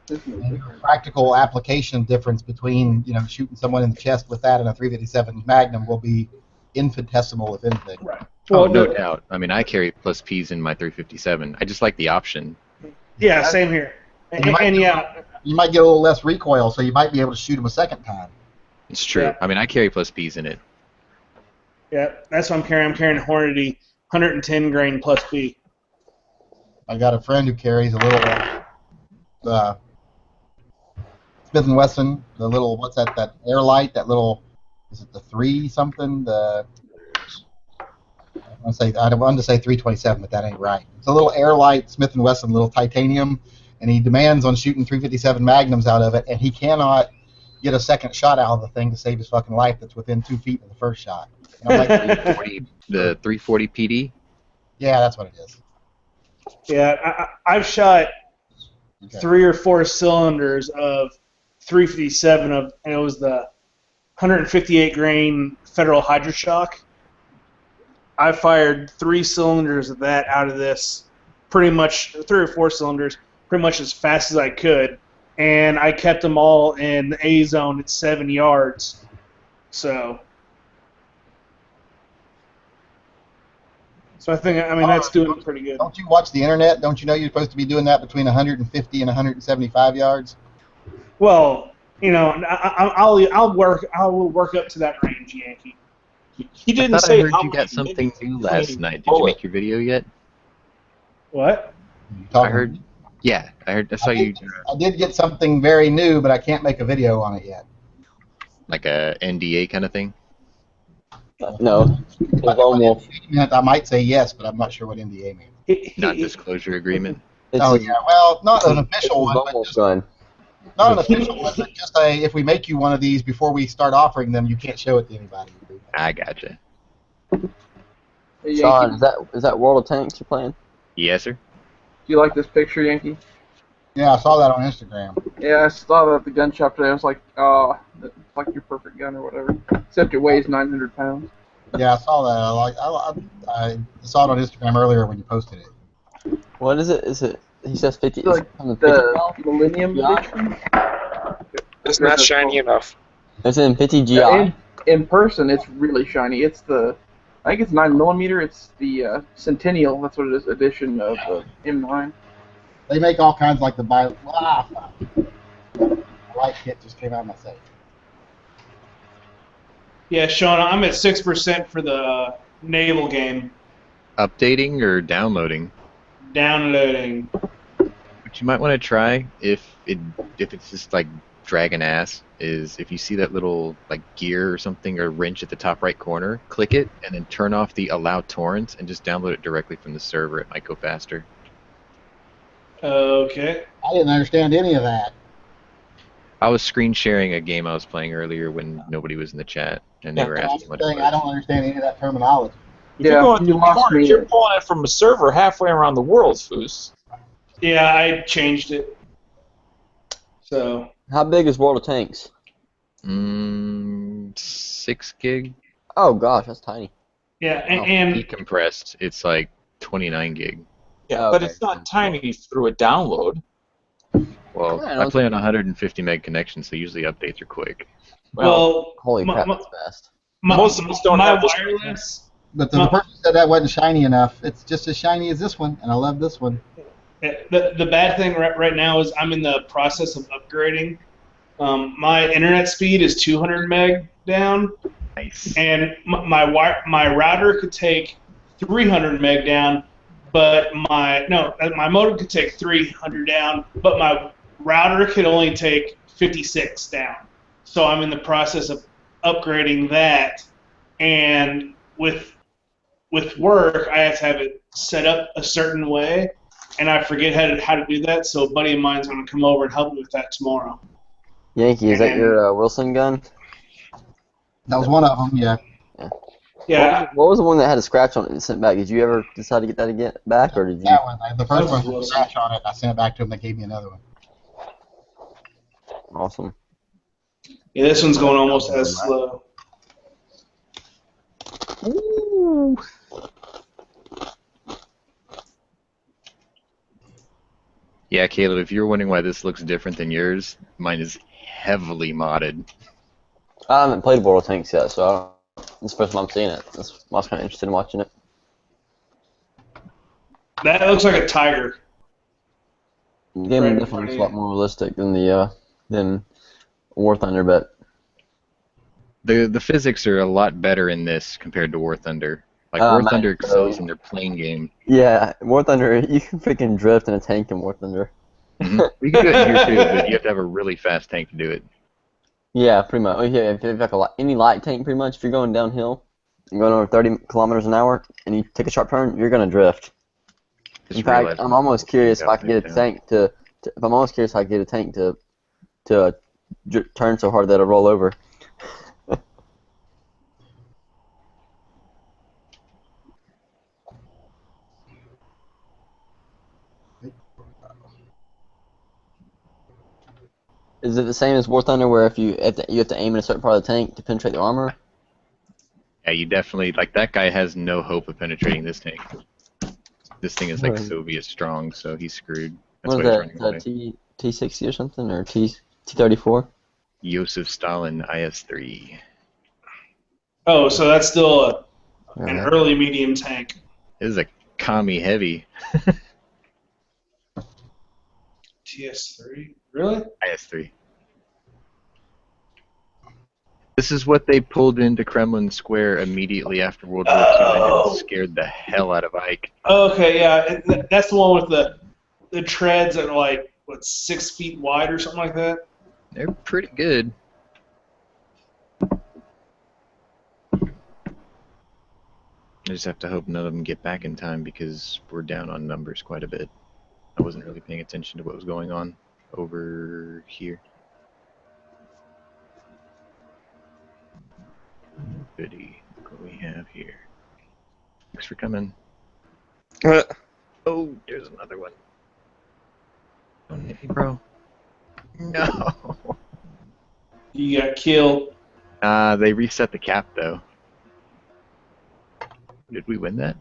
And practical application difference between shooting someone in the chest with that and a 357 Magnum will be infinitesimal, if anything. Right. Well, no doubt. I mean, I carry plus Ps in my 357. I just like the option. Yeah, same here. And you might get a little less recoil, so you might be able to shoot them a second time. It's true. Yeah. I mean, I carry plus Ps in it. Yeah, that's what I'm carrying. I'm carrying Hornady 110 grain plus P. I got a friend who carries a little Smith & Wesson, the little, what's that air light, that little, is it the 3 something? I wanted to say 327, but that ain't right. It's a little air light Smith & Wesson, little titanium, and he demands on shooting 357 Magnums out of it, and he cannot get a second shot out of the thing to save his fucking life that's within 2 feet of the first shot. And I'm like, the 340 PD? Yeah, that's what it is. Yeah, I've shot 3 or 4 cylinders of 357 and it was the 158 grain Federal Hydroshock. I fired 3 cylinders of that out of this, pretty much 3 or 4 cylinders, pretty much as fast as I could, and I kept them all in the A zone at 7 yards. So I think, that's doing pretty good. Don't you watch the internet? Don't you know you're supposed to be doing that between 150 and 175 yards? Well, I will work up to that range, Yankee. He didn't I say heard how you got many something minutes new he last played night. Did you bullet. make your video yet? What? I heard. Yeah, I saw you. I did get something very new, but I can't make a video on it yet. Like a NDA kind of thing. No. I might say yes, but I'm not sure what NDA means. Non-disclosure agreement. Oh yeah, well, not an official one, but Almost done. not an official one, but just if we make you one of these before we start offering them, you can't show it to anybody. I gotcha. Sean, is that World of Tanks you're playing? Yes, sir. Do you like this picture, Yankee? Yeah, I saw that on Instagram. Yeah, I saw that at the gun shop today. I was like, oh, it's like your perfect gun or whatever. Except it weighs 900 pounds. Yeah, I saw that. I saw it on Instagram earlier when you posted it. What is it? Is it? He says 50. It's like the Millennium Edition. It's not shiny enough. It's in 50 GI. Yeah, in person, it's really shiny. It's I think it's 9mm. It's the Centennial. That's what it is. Edition of the M9. They make all kinds like the light kit just came out of my safe. Yeah, Sean, I'm at 6% for the naval game. Updating or downloading? Downloading. What you might want to try if it's just like dragging ass is if you see that little like gear or something or wrench at the top right corner, click it and then turn off the allow torrents and just download it directly from the server. It might go faster. Okay. I didn't understand any of that. I was screen sharing a game I was playing earlier when nobody was in the chat and they were asking what it I don't understand any of that terminology. If you're going through corners, you're pulling it from a server halfway around the world, Foos. Yeah, I changed it. So. How big is World of Tanks? 6 gig. Oh gosh, that's tiny. Yeah, and decompressed, it's like 29 gig. Yeah, but it's not tiny through a download. Well, I play on 150 meg connection, so usually updates are quick. Well, holy crap, that's fast. Most of us don't have this wireless. But the person said that wasn't shiny enough. It's just as shiny as this one, and I love this one. The bad thing right now is I'm in the process of upgrading. My internet speed is 200 meg down. Nice. And my router could take 300 meg down, but my modem could take 300 down, but my router could only take 56 down. So I'm in the process of upgrading that, and with work I have to have it set up a certain way, and I forget how to do that. So a buddy of mine's going to come over and help me with that tomorrow. Yankee, is that your Wilson gun? That was one of them, yeah. Yeah. What was the one that had a scratch on it and sent back? Did you ever decide to get that again back, or did you? That one, the first one had a scratch on it. I sent it back to him. They gave me another one. Awesome. Yeah, this one's going almost as slow. Ooh. Yeah, Caleb, if you're wondering why this looks different than yours, mine is heavily modded. I haven't played World of Tanks yet, so it's the first time I'm seeing it. I was kind of interested in watching it. That looks like a tiger. The game Right, definitely looks a lot more realistic than the than War Thunder, but The physics are a lot better in this compared to War Thunder. Like War Thunder excels in their plane game. yeah, War Thunder, you can freaking drift in a tank in War Thunder. Mm-hmm. You can do it here too, but you have to have a really fast tank to do it. Yeah, pretty much. Yeah, if you have like any light tank, pretty much, if you're going downhill and going over 30 kilometers an hour and you take a sharp turn, you're gonna drift. In fact, I'm almost curious if I could get a tank to turn so hard that it'll roll over. Is it the same as War Thunder, where if you have to aim in a certain part of the tank to penetrate the armor? Yeah, you definitely like that guy has no hope of penetrating this tank. This thing is like Soviet strong, so he's screwed. That's What why is he's running that? away. T60 or something, or T34? Joseph Stalin IS-3. Oh, so that's still an early medium tank. This is a commie heavy. TS3? Really? IS-3. This is what they pulled into Kremlin Square immediately after World War II and it scared the hell out of Ike. Okay, yeah, that's the one with the treads that are like, what, 6 feet wide or something like that? They're pretty good. I just have to hope none of them get back in time because we're down on numbers quite a bit. I wasn't really paying attention to what was going on over here. Goody. Look what we have here. Thanks for coming. Oh, there's another one. Don't hit me, bro. No. You got killed. They reset the cap, though. Did we win that?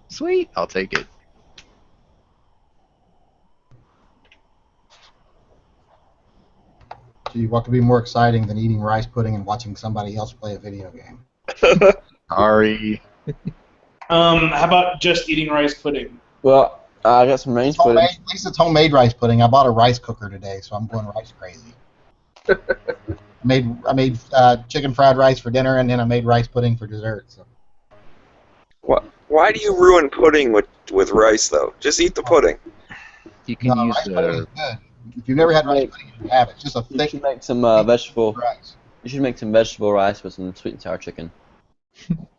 Sweet. I'll take it. Gee, what could be more exciting than eating rice pudding and watching somebody else play a video game? Sorry. How about just eating rice pudding? Well, I got some range footage. At least it's homemade rice pudding. I bought a rice cooker today, so I'm going rice crazy. I made chicken fried rice for dinner, and then I made rice pudding for dessert. So. Why do you ruin pudding with rice, though? Just eat the pudding. You can use rice pudding is good. If you've never had rice pudding, you should have it. It's just a thick. You should make some vegetable rice. You should make some vegetable rice with some sweet and sour chicken.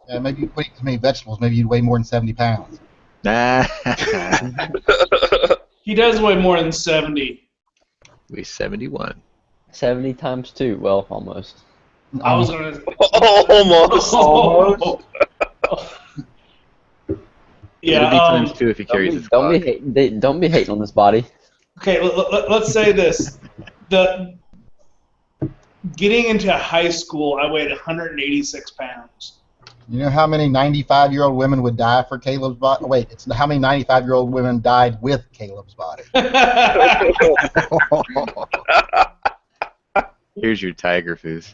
Yeah, maybe you put too many vegetables. Maybe you'd weigh more than 70 pounds. Nah. He does weigh more than 70. Weigh 71. 70 times 2. Well, almost. I was gonna. Almost. It'll Yeah. be times 2 if he carries his clock. Don't be hating on this body. Okay, let's say this: getting into high school, I weighed 186 pounds. You know how many 95-year-old women would die for Caleb's body? Oh, wait, it's how many 95-year-old women died with Caleb's body. Here's your tiger, Foos.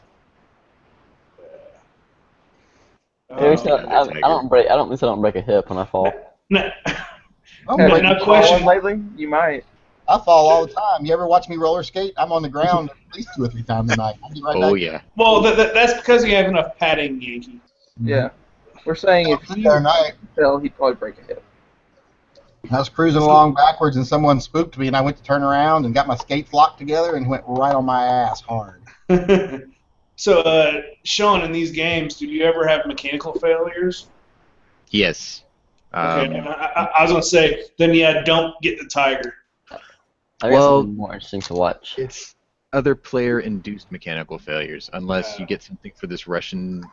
I don't break a hip when I fall. No. No question. Lately, you might. I fall all the time. You ever watch me roller skate? I'm on the ground at least 2 or 3 times a night. I'll be right Oh, back. yeah. Well, that's because you have enough padding, Yankee. Yeah. We're saying if he fell, he'd probably break a hip. I was cruising along backwards and someone spooked me and I went to turn around and got my skates locked together and went right on my ass hard. So, Sean, in these games, do you ever have mechanical failures? Yes. Okay, I was going to say, then yeah, don't get the Tiger. I guess it'd be more interesting to watch. other player-induced mechanical failures, unless you get something for this Russian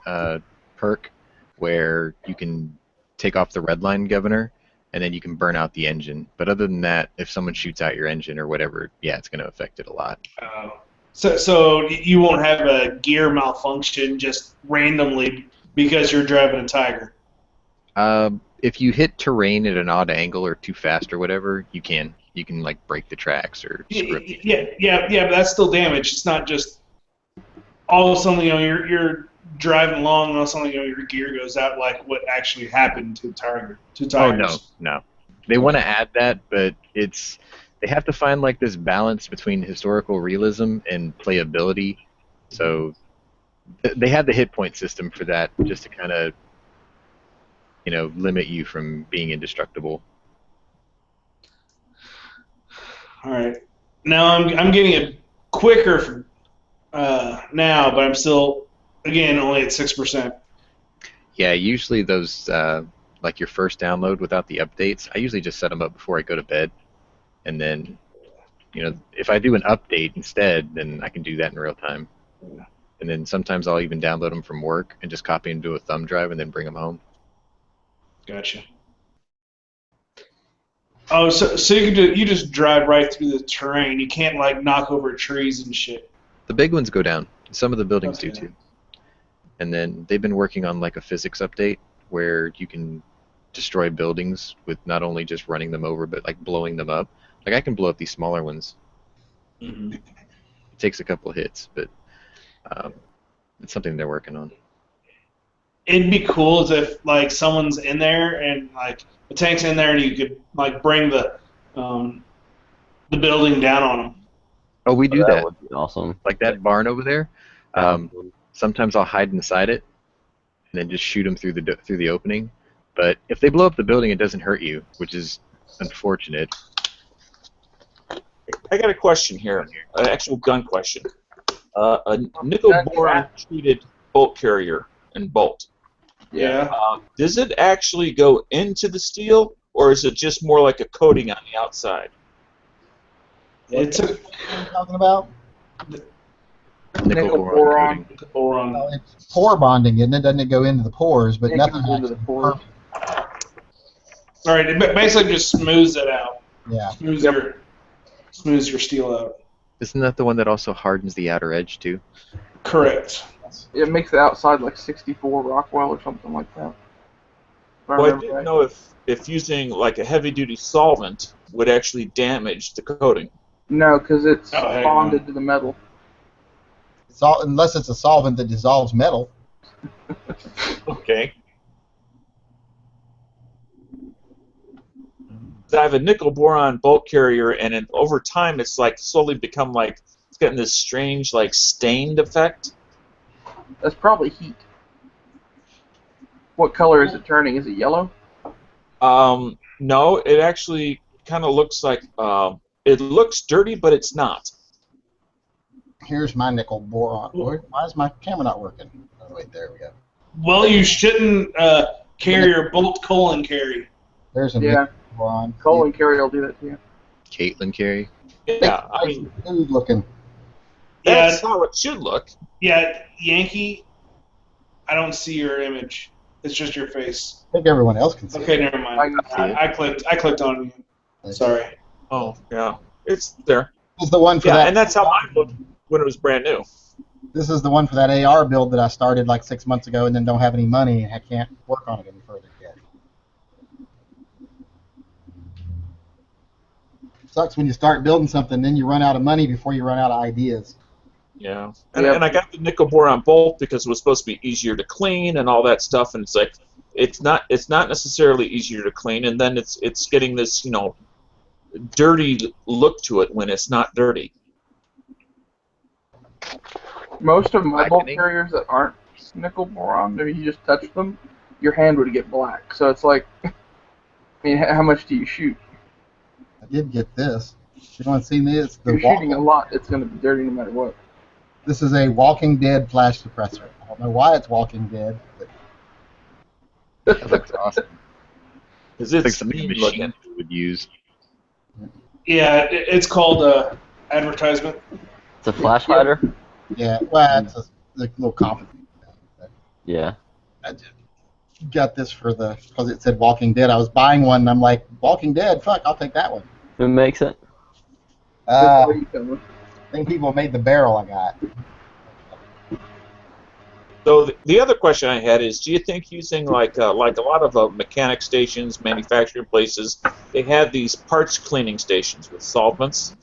perk where you can take off the redline governor, and then you can burn out the engine. But other than that, if someone shoots out your engine or whatever, yeah, it's going to affect it a lot. So you won't have a gear malfunction just randomly because you're driving a Tiger? If you hit terrain at an odd angle or too fast or whatever, you can. You can, like, break the tracks or screw up. Yeah, but that's still damage. It's not just all of a sudden, you're driving along and all of a sudden, your gear goes out, like what actually happened to Tigers. Oh, no. They want to add that, but they have to find, like, this balance between historical realism and playability. So they have the hit point system for that, just to kind of, limit you from being indestructible. All right. Now I'm getting it quicker now, but I'm still, again, only at 6%. Yeah, usually those, like your first download without the updates, I usually just set them up before I go to bed. And then, if I do an update instead, then I can do that in real time. And then sometimes I'll even download them from work and just copy them to a thumb drive and then bring them home. Gotcha. Oh, so you just drive right through the terrain. You can't, like, knock over trees and shit. The big ones go down. Some of the buildings do too. And then they've been working on, like, a physics update where you can destroy buildings with not only just running them over, but, like, blowing them up. Like, I can blow up these smaller ones. Mm-hmm. It takes a couple hits, but it's something they're working on. It'd be cool as if, like, someone's in there and, like, the tank's in there and you could, like, bring the building down on them. Oh, we do that. That would be awesome. Like that barn over there. Sometimes I'll hide inside it and then just shoot them through the opening. But if they blow up the building, it doesn't hurt you, which is unfortunate. I got a question here, an actual gun question. A nickel boron treated bolt carrier and bolt. Yeah. Does it actually go into the steel, or is it just more like a coating on the outside? What are you talking about? Nickel boron. Well, it's pore bonding, isn't it? Doesn't it go into the pores? But nothing into the pores. All right, it basically just smooths it out. Yeah. Smooths your steel out. Isn't that the one that also hardens the outer edge too? Correct. It makes the outside like 64 Rockwell or something like that. Well, I didn't know if using like a heavy-duty solvent would actually damage the coating. No, because it's bonded to the metal. Unless it's a solvent that dissolves metal. Okay. I have a nickel boron bolt carrier, and over time, it's like slowly become like it's getting this strange like stained effect. That's probably heat. What color is it turning? Is it yellow? No, it actually kind of looks like it looks dirty, but it's not. Here's my nickel boron. Why is my camera not working? Oh, wait, there we go. Well, you shouldn't carry your bolt colon carry. There's a nickel boron. Colon carry will do that to you. Caitlin carry. Yeah, I mean, good looking. That's how it should look. Yeah, Yankee, I don't see your image. It's just your face. I think everyone else can see it. Okay, never mind. I clicked on you. Sorry. Oh, yeah. It's there. This is the one for that. And that's how mine looked when it was brand new. This is the one for that AR build that I started like 6 months ago and then don't have any money and I can't work on it any further yet. Sucks when you start building something, then you run out of money before you run out of ideas. Yeah. And I got the nickel boron bolt because it was supposed to be easier to clean and all that stuff, and it's like it's not necessarily easier to clean, and then it's getting this, dirty look to it when it's not dirty. Most of my bolt carriers that aren't nickel boron, if you just touch them, your hand would get black. So it's like, I mean, how much do you shoot? I did get this. You want to see this? If you're shooting a lot, it's going to be dirty no matter what. This is a Walking Dead flash suppressor. I don't know why it's Walking Dead, but that looks awesome. Is it like something a machine would use? Yeah, it's called advertisement. It's a flash hider? Yeah, well, it's a little complicated. Yeah. I just got this because it said Walking Dead. I was buying one, and I'm like, Walking Dead, fuck, I'll take that one. Who makes it? I think people made the barrel I got. So the other question I had is, do you think using like a lot of mechanic stations, manufacturing places, they have these parts cleaning stations with solvents,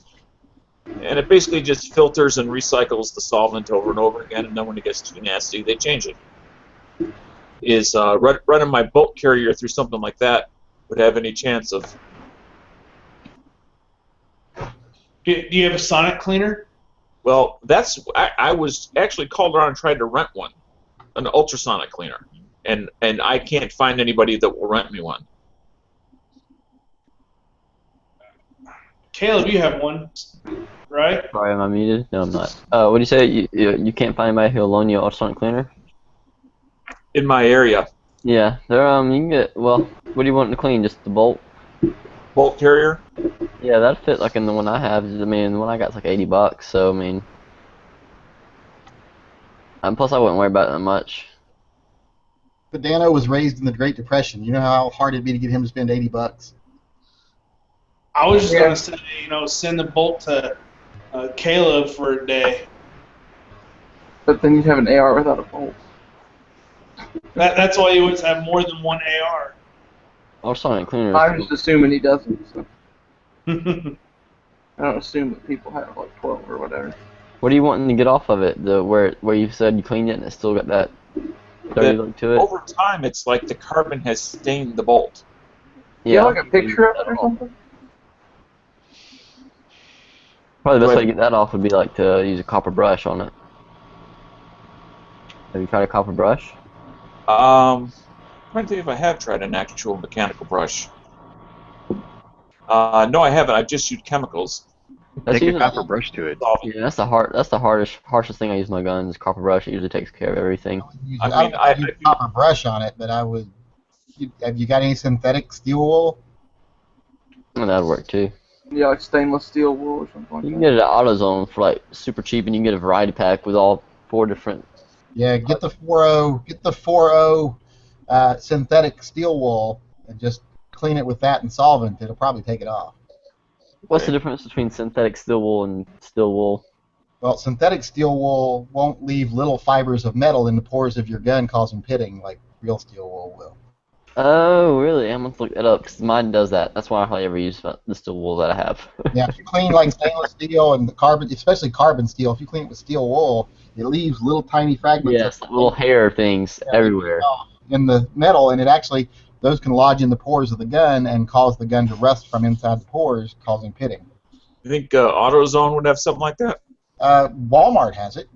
and it basically just filters and recycles the solvent over and over again, and then when it gets too nasty, they change it. Is running my bolt carrier through something like that would have any chance of? Do you have a sonic cleaner? Well, I was actually called around and tried to rent one, an ultrasonic cleaner, and I can't find anybody that will rent me one. Caleb, you have one, right? Sorry, am I muted? No, I'm not. What do you say? You can't find anybody who'll loan you an ultrasonic cleaner? In my area. Yeah, they're you can get. Well, what do you want to clean? Just the bolt? Bolt carrier? Yeah, that'd fit like in the one I have. I mean, the one I got's like $80, so I mean. Plus, I wouldn't worry about it that much. But Dano was raised in the Great Depression. You know how hard it'd be to get him to spend $80? I was just gonna say, send the bolt to Caleb for a day. But then you'd have an AR without a bolt. That's why you always have more than one AR. Ultrasonic cleaner. I'm just assuming he doesn't. So. I don't assume that people have like 12 or whatever. What are you wanting to get off of it? Where you said you cleaned it and it still got that dirty look to it? Over time, it's like the carbon has stained the bolt. Yeah. You have like a picture of it or something? Probably the best way to get that off would be like to use a copper brush on it. Have you tried a copper brush? I'm trying to think if I have tried an actual mechanical brush. No, I haven't. I've just used chemicals. Take a copper brush to it. Yeah, that's the harshest thing I use my gun is copper brush. It usually takes care of everything. I use copper brush on it, but have you got any synthetic steel wool? Oh, that'd work too. Yeah, like stainless steel wool or something like that. You can get it at AutoZone for like super cheap, and you can get a variety pack with all 4 different. Yeah, get the 4.0 synthetic steel wool and just clean it with that and solvent. It'll probably take it off. What's the difference between synthetic steel wool and steel wool? Well, synthetic steel wool won't leave little fibers of metal in the pores of your gun causing pitting like real steel wool will. Oh, really? I'm going to look that up because mine does that. That's why I hardly ever use the steel wool that I have. Yeah, if you clean like stainless steel and the carbon, especially carbon steel, if you clean it with steel wool, it leaves little tiny fragments. Yes, little hair things everywhere. In the metal, and those can lodge in the pores of the gun and cause the gun to rust from inside the pores, causing pitting. You think AutoZone would have something like that? Walmart has it.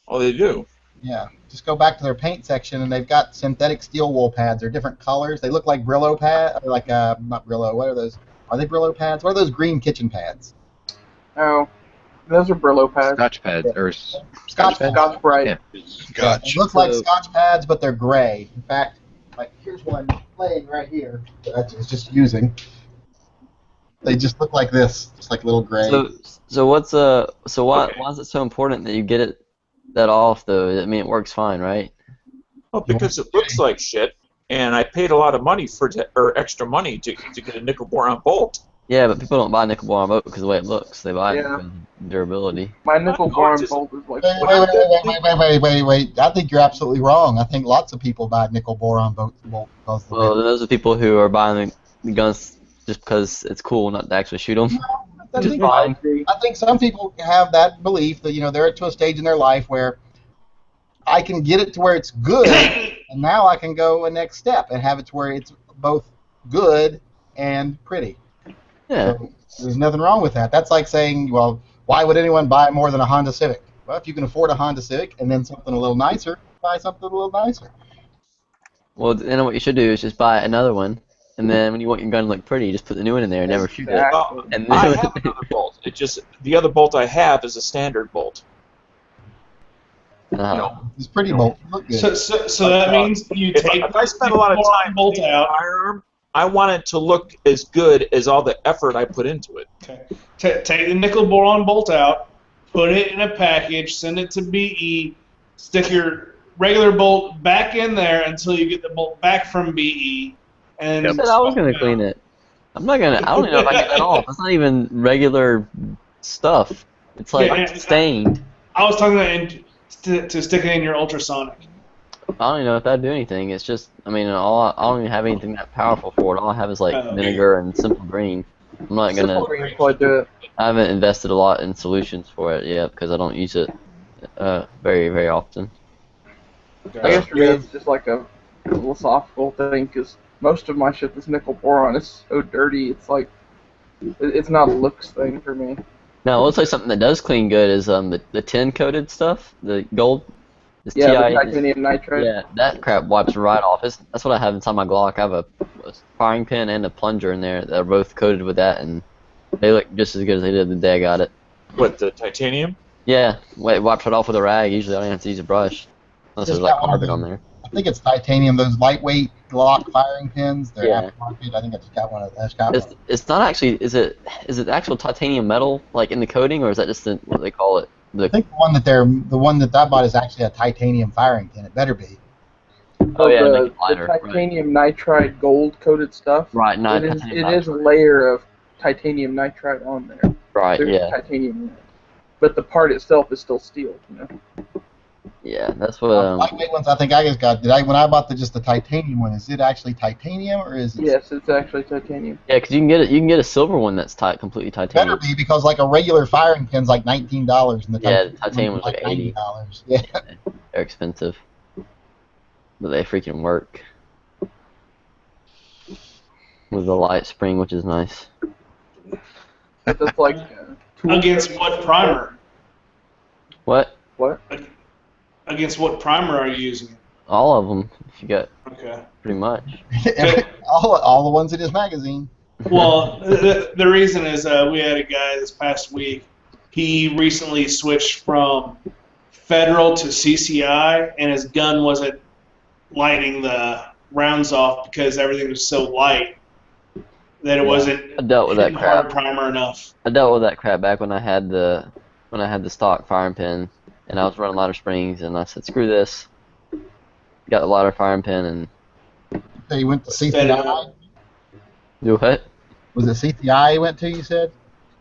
Oh, they do? Yeah. Just go back to their paint section, and they've got synthetic steel wool pads. They're different colors. They look like Brillo pads, like not Brillo. What are those? Are they Brillo pads? What are those green kitchen pads? Oh, those are Brillo pads. Scotch pads or Scotch pads. Scotch Brite. Yeah. Scotch. It looks like Scotch pads, but they're gray. In fact, like here's one laying right here that I was just using. They just look like this, just like little gray. So why is it so important that you get that off though? I mean, it works fine, right? Well, because it looks like shit, and I paid a lot of money or extra money to get a nickel boron bolt. Yeah, but people don't buy nickel boron bolt because of the way it looks. They buy it because of durability. My nickel boron bolt is like. Wait. I think you're absolutely wrong. I think lots of people buy nickel boron bolt because. Well, those are people who are buying the guns just because it's cool, not to actually shoot them. I think some people have that belief that they're to a stage in their life where I can get it to where it's good, and now I can go a next step and have it to where it's both good and pretty. Yeah. So there's nothing wrong with that. That's like saying, well, why would anyone buy more than a Honda Civic? Well, if you can afford a Honda Civic and then something a little nicer, buy something a little nicer. Well, then what you should do is just buy another one, and then when you want your gun to look pretty, you just put the new one in there and never shoot it. And I have another bolt. The other bolt I have is a standard bolt. It's pretty bolt. Look good. So that means you take. If I spend a lot of time bolt out. Firearm, I want it to look as good as all the effort I put into it. Okay. Take the nickel boron bolt out, put it in a package, send it to BE, stick your regular bolt back in there until you get the bolt back from BE. And I said I was gonna clean it. I'm not gonna. I don't even know if I get that off. It's not even regular stuff. It's like stained. I was talking about to stick it in your ultrasonic. I don't even know if that'd do anything. It's just, I mean, I don't even have anything that powerful for it. All I have is like vinegar and simple green. I'm not gonna. Simple green would do it. I haven't invested a lot in solutions for it yet because I don't use it very, very often. I guess for me it's just like a philosophical thing because most of my shit is nickel boron. It's so dirty. It's like it's not a looks thing for me. Now, it looks like something that does clean good is the tin coated stuff, the gold. This Yeah, TI, the titanium nitride. Yeah, that crap wipes right off. That's what I have inside my Glock. I have a firing pin and a plunger in there that are both coated with that, and they look just as good as they did the day I got it. What, the titanium? Yeah, it wipes it off with a rag. Usually I don't have to use a brush unless there's like carbon on there. I think it's titanium. Those lightweight Glock firing pins. They're aftermarket. I think I just got one. It's not actually. Is it actual titanium metal like in the coating, or is that just what they call it? I think the one that I bought is actually a titanium firing pin. It better be. Oh yeah, the, make it lighter. The titanium nitride gold coated stuff. Right, it is a layer of titanium nitride on there. Right, There's titanium in it. But the part itself is still steel, you know. Yeah, that's what. Lightweight ones, I think I just got. When I bought just the titanium one, is it actually titanium or is it? Yes, it's actually titanium. Yeah, because you can get it. You can get a silver one that's completely titanium. Better be because like a regular firing pin's like $19, and the titanium was like $80. Yeah, they're expensive, but they freaking work with the light spring, which is nice. That's like against what primer? What? Against what primer are you using? All of them. If you got. Okay. Pretty much. all the ones in his magazine. Well, the reason is we had a guy this past week. He recently switched from Federal to CCI, and his gun wasn't lighting the rounds off because everything was so light that it wasn't I dealt with that crap. primer enough. I dealt with that crap back when I had the stock firing pin, and I was running lighter springs, and I said, screw this. Got the lighter firing pin, and. So you went to CCI? Do what? Was it CCI you went to? You said.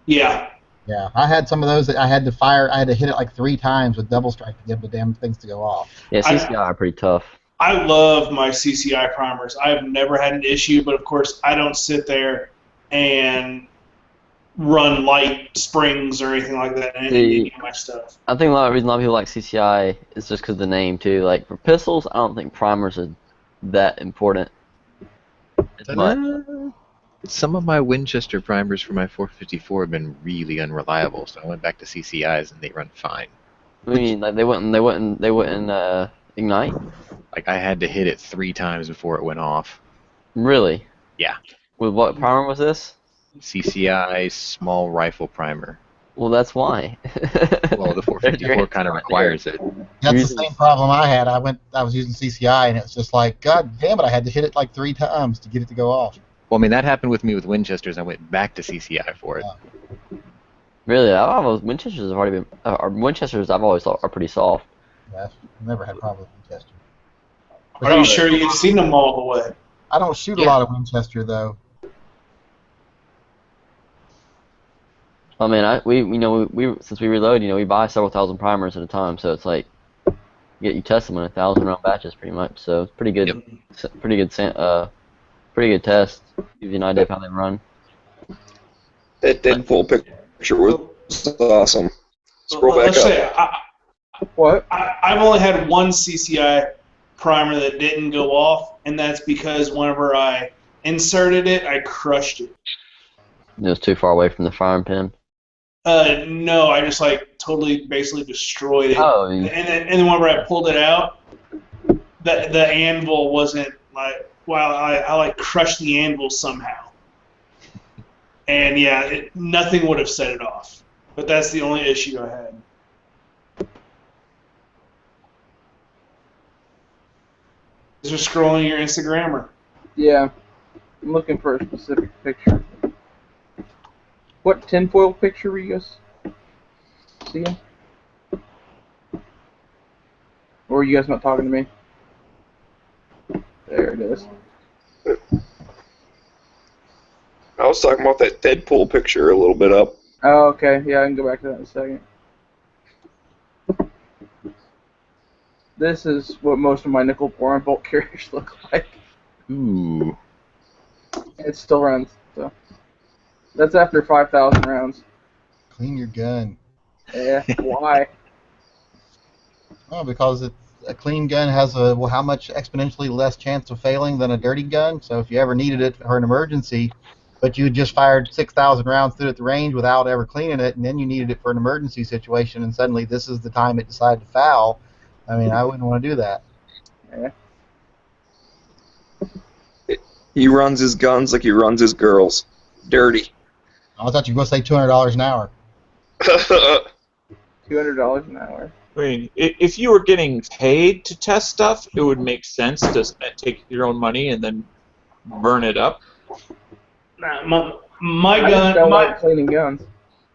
Yeah. Yeah, I had some of those that I had to fire. I had to hit it like 3 times with double strike to get the damn things to go off. Yeah, CCI are pretty tough. I love my CCI primers. I've never had an issue, but of course I don't sit there and run light springs or anything like that in any of my stuff. I think the reason a lot of people like CCI is just because of the name too. Like for pistols, I don't think primers are that important. Some of my Winchester primers for my 454 have been really unreliable, so I went back to CCI's and they run fine. I mean, like they wouldn't ignite. Like I had to hit it 3 times before it went off. Really? Yeah. With what primer was this? CCI small rifle primer. Well, that's why. Well, the 454 kind of requires it. That's the same problem I had. I was using CCI, and it's just like, God damn it, I had to hit it like 3 times to get it to go off. Well, I mean, that happened with me with Winchesters. I went back to CCI for it. Yeah. Really? Winchesters have already been. Winchesters I've always thought are pretty soft. Yeah, I've never had problems with Winchester. Are you sure you've seen them all the way? I don't shoot a lot of Winchester though. I mean, we since we reload, we buy several thousand primers at a time, so it's like you test them in 1,000 round batches pretty much. So it's pretty good. Yep. Pretty good test. Gives you an idea of how they run. That Deadpool picture was awesome. Scroll back up. What? I've only had one CCI primer that didn't go off, and that's because whenever I inserted it, I crushed it. It was too far away from the firing pin. No, I just totally basically destroyed it. Oh. And then whenever I pulled it out, the anvil wasn't I crushed the anvil somehow. And yeah, nothing would have set it off. But that's the only issue I had. Just scrolling your Instagrammer. Yeah, I'm looking for a specific picture. What tinfoil picture were you guys? see him? Or are you guys not talking to me? There it is. I was talking about that Deadpool picture a little bit up. Oh, okay. Yeah, I can go back to that in a second. This is what most of my nickel boron bolt carriers look like. Ooh. It still runs, so. That's after 5,000 rounds. Clean your gun. Yeah, why? Oh, because a clean gun has how much exponentially less chance of failing than a dirty gun. So if you ever needed it for an emergency, but you had just fired 6,000 rounds through at the range without ever cleaning it, and then you needed it for an emergency situation, and suddenly this is the time it decided to foul, I mean, I wouldn't want to do that. Yeah. He runs his guns like he runs his girls. Dirty. I thought you were going to say $200 an hour. $200 an hour. I mean, if you were getting paid to test stuff, it would make sense to take your own money and then burn it up. Nah, my I gun, just don't like cleaning guns.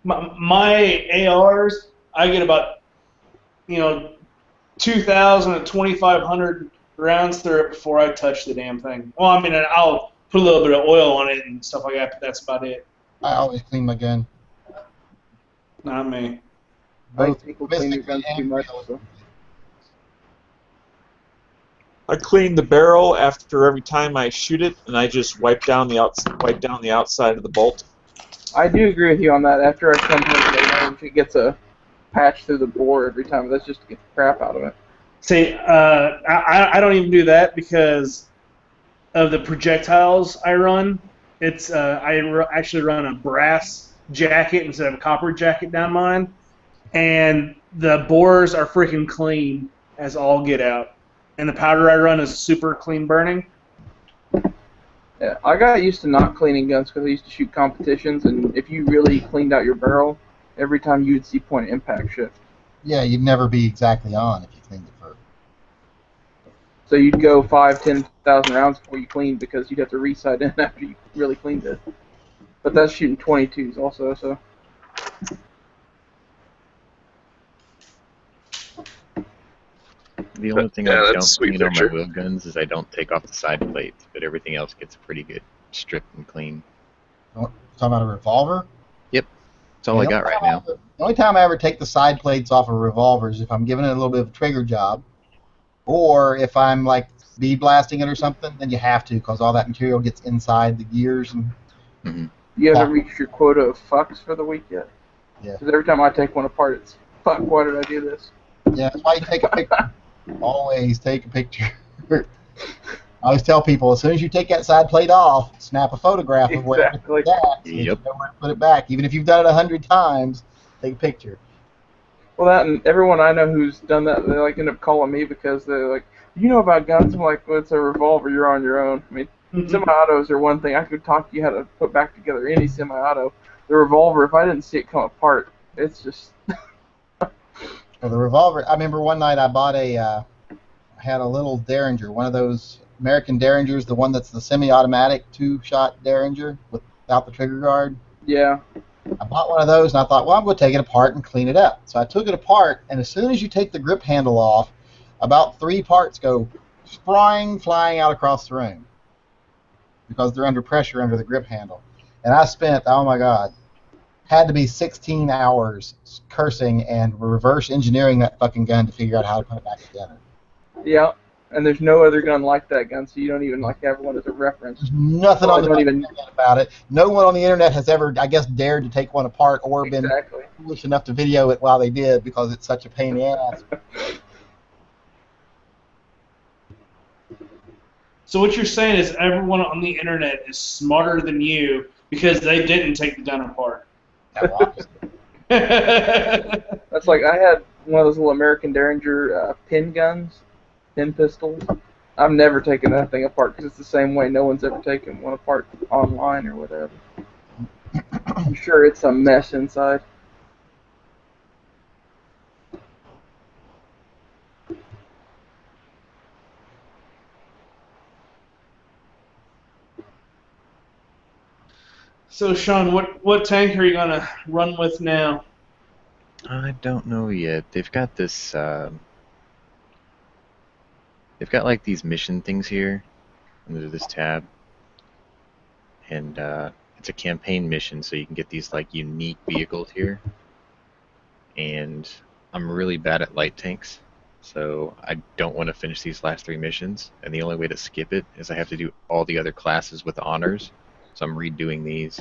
my ARs, I get about 2,000 to 2,500 rounds through it before I touch the damn thing. Well, I mean, I'll put a little bit of oil on it and stuff like that, but that's about it. I always clean my gun. Not me. I think people clean their guns too much also. I clean the barrel after every time I shoot it, and I just wipe down the outside of the bolt. I do agree with you on that. After I come home from the range, it gets a patch through the bore every time. That's just to get the crap out of it. See, I don't even do that because of the projectiles I run. It's actually run a brass jacket instead of a copper jacket down mine, and the bores are freaking clean as all get out. And the powder I run is super clean burning. Yeah, I got used to not cleaning guns because I used to shoot competitions, and if you really cleaned out your barrel, every time you would see point of impact shift. Yeah, you'd never be exactly on if you cleaned it first. So you'd go 5,000-10,000 rounds before you cleaned because you'd have to re-sight in after you really cleaned it. But that's shooting 22s also, so. The only thing I don't clean on my wheel guns is I don't take off the side plates, but everything else gets pretty good stripped and clean. Talking about a revolver? Yep. That's all I got right now. The only time I ever take the side plates off a revolver is if I'm giving it a little bit of a trigger job, or if I'm like bead blasting it or something, then you have to because all that material gets inside the gears. And You haven't reached your quota of fucks for the week yet? Yeah. Because every time I take one apart, it's, fuck, why did I do this? Yeah, that's why you take a picture. Always take a picture. I always tell people, as soon as you take that side plate off, snap a photograph of where it's at. So you know where to put it back. Even if you've done it 100 times, take a picture. Well, that and everyone I know who's done that, they like end up calling me because they're like, you know about guns? I'm like, well, it's a revolver. You're on your own. I mean, semi-autos are one thing. I could talk to you how to put back together any semi-auto. The revolver, if I didn't see it come apart, it's just. Well, the revolver. I remember one night I bought I had a little Derringer, one of those American Derringers, the one that's the semi-automatic 2-shot Derringer without the trigger guard. Yeah. I bought one of those, and I thought, well, I'm going to take it apart and clean it up. So I took it apart, and as soon as you take the grip handle off, about 3 parts go flying out across the room because they're under pressure under the grip handle. And I spent, oh my God, had to be 16 hours cursing and reverse engineering that fucking gun to figure out how to put it back together. Yeah, and there's no other gun like that gun, so you don't even like have one as a reference. There's nothing on the internet about it. No one on the internet has ever, I guess, dared to take one apart or been foolish enough to video it while they did because it's such a pain in the ass. So what you're saying is everyone on the internet is smarter than you because they didn't take the gun apart. That's like I had one of those little American Derringer pin guns, pin pistols. I've never taken that thing apart because it's the same way. No one's ever taken one apart online or whatever. I'm sure it's a mess inside. So Sean, what tank are you gonna run with now? I don't know yet. They've got this. They've got like these mission things here under this tab, and it's a campaign mission, so you can get these like unique vehicles here. And I'm really bad at light tanks, so I don't want to finish these last 3 missions. And the only way to skip it is I have to do all the other classes with honors. So I'm redoing these.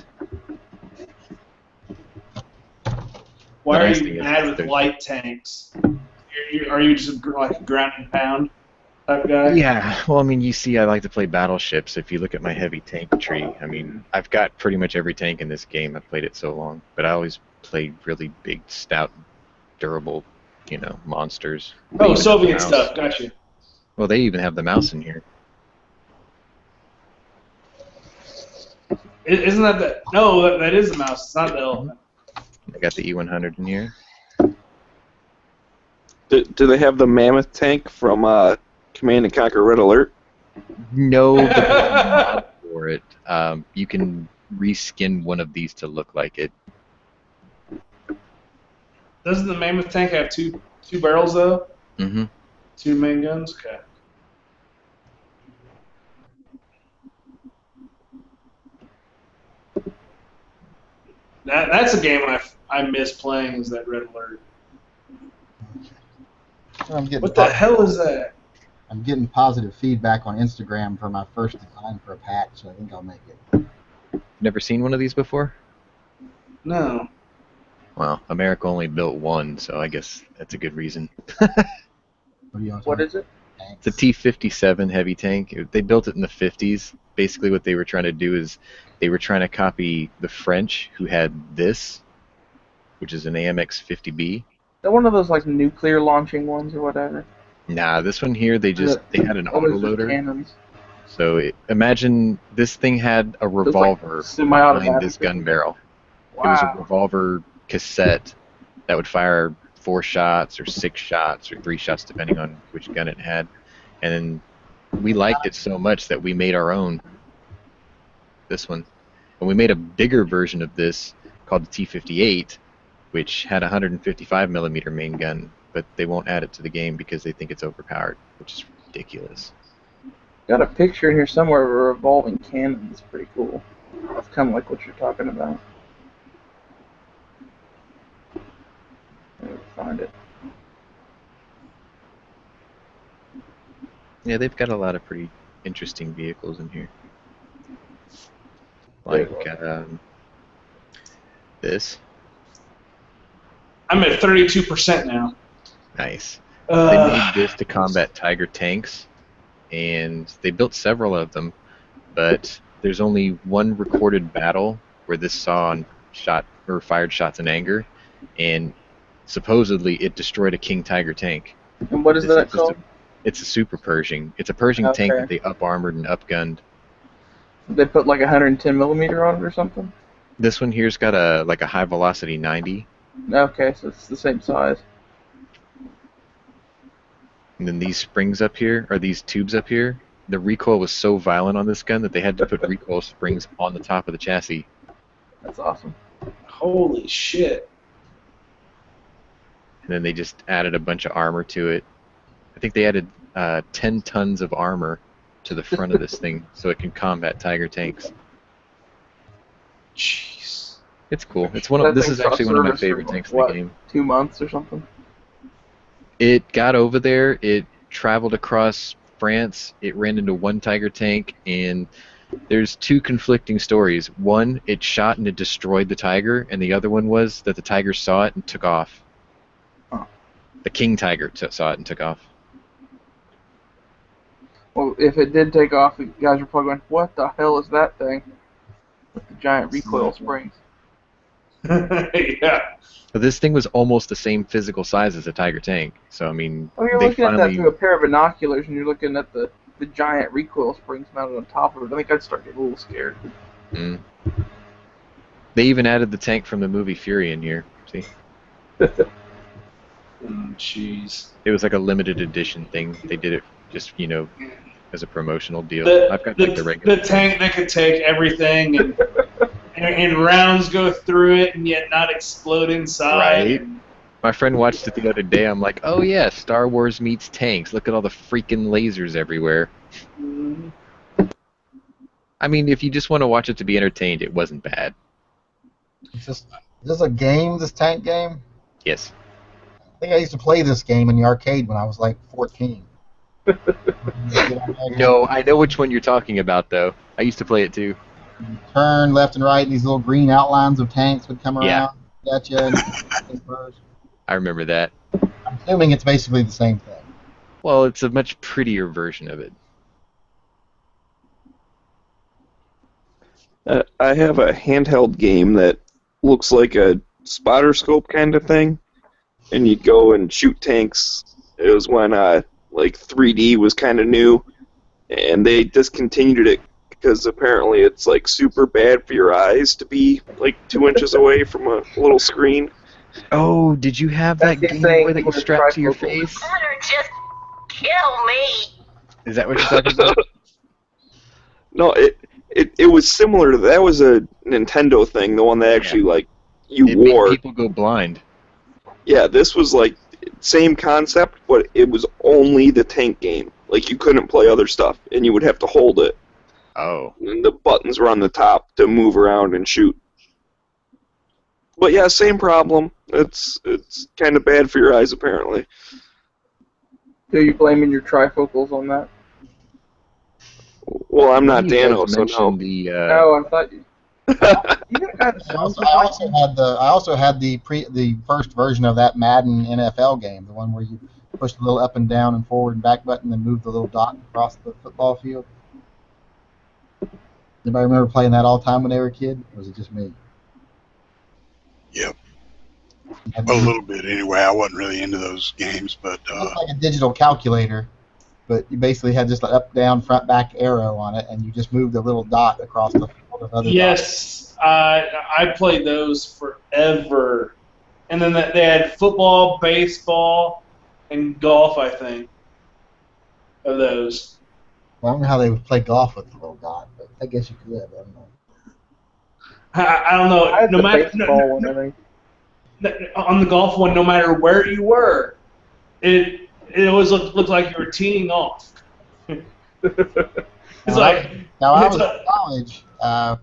Why are you mad with light tanks? Are you just like a ground and pound type guy? Yeah, well, I mean, you see, I like to play battleships. If you look at my heavy tank tree, I mean, I've got pretty much every tank in this game. I've played it so long, but I always play really big, stout, durable, monsters. Oh, Soviet stuff. Gotcha. Well, they even have the mouse in here. Isn't that the... No, that is the mouse. It's not the elephant. I got the E100 in here. Do they have the mammoth tank from Command & Conquer Red Alert? No, but there's a mod for it. You can reskin one of these to look like it. Doesn't the mammoth tank have two barrels though? Mm-hmm. 2 main guns. Okay. That's a game I miss playing. Is that Red Alert? What the hell is that? I'm getting positive feedback on Instagram for my first design for a pack, so I think I'll make it. Never seen one of these before? No. Well, America only built one, so I guess that's a good reason. What is it? It's a T-57 heavy tank. They built it in the 50s. Basically what they were trying to do is they were trying to copy the French, who had this, which is an AMX 50B. Is that one of those like nuclear launching ones or whatever? Nah, this one here, they had an autoloader. Cannons. So imagine this thing had a revolver behind this gun barrel. Wow. It was a revolver cassette that would fire 4 shots or 6 shots or 3 shots depending on which gun it had. And then we liked it so much that we made our own, this one. And we made a bigger version of this called the T-58, which had a 155 millimeter main gun, but they won't add it to the game because they think it's overpowered, which is ridiculous. Got a picture in here somewhere of a revolving cannon. It's pretty cool. It's kind of like what you're talking about. Let me find it. Yeah, they've got a lot of pretty interesting vehicles in here. Like this. I'm at 32% now. Nice. They made this to combat Tiger tanks, and they built several of them, but there's only one recorded battle where this saw and fired shots in anger, and supposedly it destroyed a King Tiger tank. And what is that called? It's a Super Pershing. It's a Pershing tank that they up-armored and up-gunned. They put like 110 millimeter on it or something? This one here's got a high velocity 90. Okay, so it's the same size. And then these springs up here, or these tubes up here, the recoil was so violent on this gun that they had to put recoil springs on the top of the chassis. That's awesome. Holy shit. And then they just added a bunch of armor to it. I think they added 10 tons of armor to the front of this thing so it can combat Tiger tanks. Jeez. It's cool. It's one of this is actually one of my favorite tanks in the game. 2 months or something? It got over there, it traveled across France, it ran into one Tiger tank, and there's 2 conflicting stories. One, it shot and it destroyed the Tiger, and the other one was that the Tiger saw it and took off. Huh. The King Tiger saw it and took off. Well, if it did take off, the guys are probably going, what the hell is that thing? With the giant recoil springs. Yeah. But this thing was almost the same physical size as a Tiger tank. So, I mean, Oh, you're looking at that through a pair of binoculars, and you're looking at the giant recoil springs mounted on top of it. I think I'd start getting a little scared. Mm. They even added the tank from the movie Fury in here. See? Jeez. It was like a limited edition thing. They did it just, as a promotional deal. I've got the, like the regular the tank that could take everything and rounds go through it and yet not explode inside. Right. My friend watched it the other day. I'm like, oh yeah, Star Wars meets tanks. Look at all the freaking lasers everywhere. I mean, if you just want to watch it to be entertained, it wasn't bad. Is this a game, this tank game? Yes. I think I used to play this game in the arcade when I was like 14. No, I know which one you're talking about, though. I used to play it too. Turn left and right, and these little green outlines of tanks would come Yeah. around. Gotcha. I remember that. I'm assuming it's basically the same thing. Well, it's a much prettier version of it. I have a handheld game that looks like a spotter scope kind of thing, and you'd go and shoot tanks. It was when like 3D was kind of new, and they discontinued it because apparently it's like super bad for your eyes to be like 2 inches away from a little screen. Oh, did you have that Game Boy that you strapped to your face? Just kill me. Is that what you're talking about? No, it was similar to that. Was a Nintendo thing, the one that actually like you It wore. made people go blind. Yeah, this was like same concept, but it was only the tank game. Like you couldn't play other stuff, and you would have to hold it. Oh. And the buttons were on the top to move around and shoot. But yeah, same problem. It's kind of bad for your eyes, apparently. So you blaming your trifocals on that? Well, I'm not You Dano, guys so no. mentioned the, No, I thought you. I also had the first version of that Madden NFL game, the one where you push the little up and down and forward and back button and move the little dot across the football field. Anybody remember playing that all the time when they were a kid? Or was it just me? Yep. A little bit anyway. I wasn't really into those games, but It looked like a digital calculator, but you basically had just an up, down, front, back arrow on it, and you just moved a little dot across the field of other dots. Yes, I played those forever. And then they had football, baseball, and golf, I think, of those. Well, I don't know how they would play golf with the little dot, but I guess you could. I don't know. I don't know. I had No the matter baseball one, I think. on the golf one, no matter where you were, it always looked like you were teeing off. It's like Now, I was in college.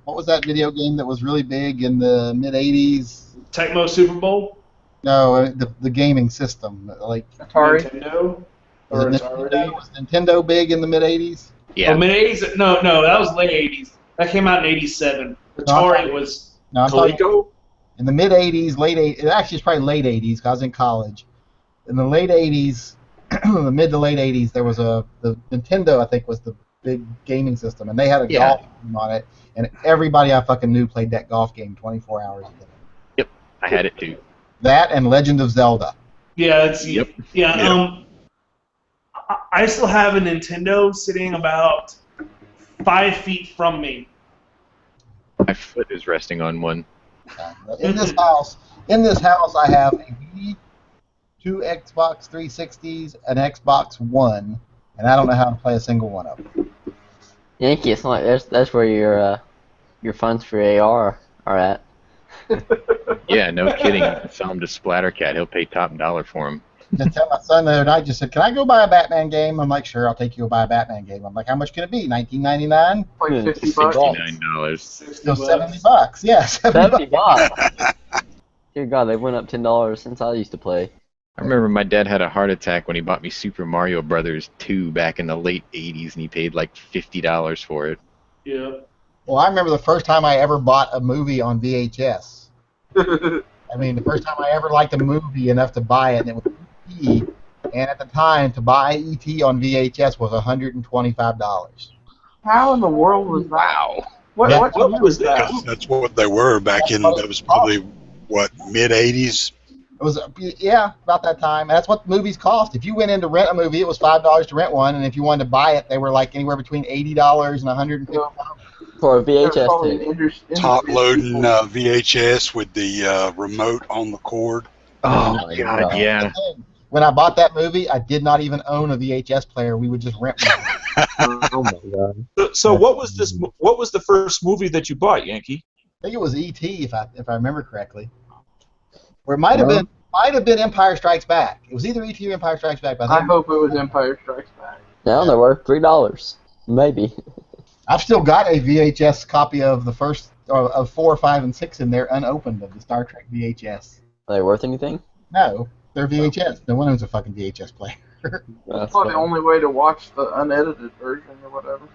What was that video game that was really big in the mid '80s? Tecmo Super Bowl. No, the gaming system, like Atari. Nintendo. Was Or it Atari. Nintendo? Was Nintendo big in the mid '80s? Yeah. Oh, mid-80s? No, that was late 80s. That came out in 87. Atari was No, I'm talking Coleco? in the mid '80s, late '80s. It actually is probably late '80s because I was in college. In the late '80s, the mid to late '80s, there was the Nintendo. I think was the big gaming system, and they had a golf game on it, and everybody I fucking knew played that golf game 24 hours a day. Yep, I had it too. That and Legend of Zelda. Yeah, it's Yep. yeah. I still have a Nintendo sitting about 5 feet from me. My foot is resting on one. In this house, I have a Wii, 2 Xbox 360s, an Xbox One, and I don't know how to play a single one of them. Yankee, it's not that's where your funds for AR are at. Yeah, no kidding. Sell him to Splattercat. He'll pay top dollar for him. I tell my son the other night, just said, "Can I go buy a Batman game?" I'm like, "Sure, I'll take you to buy a Batman game." I'm like, "How much can it be? $19.99?" Like 50 bucks. $69. No, $70. Yeah, $70. $70. Dear God, they went up $10 since I used to play. I remember my dad had a heart attack when he bought me Super Mario Brothers 2 back in the late 80s, and he paid like $50 for it. Yeah. Well, I remember the first time I ever bought a movie on VHS. I mean, the first time I ever liked a movie enough to buy it, and it was E.T., and at the time, to buy E.T. on VHS was $125. How in the world was that? Wow. What year was that? that's what they were back in. That was probably what, mid '80s. It was, yeah, about that time. And that's what movies cost. If you went in to rent a movie, it was $5 to rent one, and if you wanted to buy it, they were like anywhere between $80 and $150. For a VHS tape. Top loading VHS with the remote on the cord. Oh, my God, yeah. When I bought that movie, I did not even own a VHS player. We would just rent one. Oh my God. So what was this? What was the first movie that you bought, Yankee? I think it was E.T. if I remember correctly. Or it might have might have been Empire Strikes Back. It was either ET or Empire Strikes Back. But I hope it was Empire Strikes Back. Now they're worth $3, maybe. I've still got a VHS copy of the first of 4, 5, and 6 in there unopened of the Star Trek VHS. Are they worth anything? No, they're VHS. No one owns a fucking VHS player. That's probably the only way to watch the unedited version or whatever.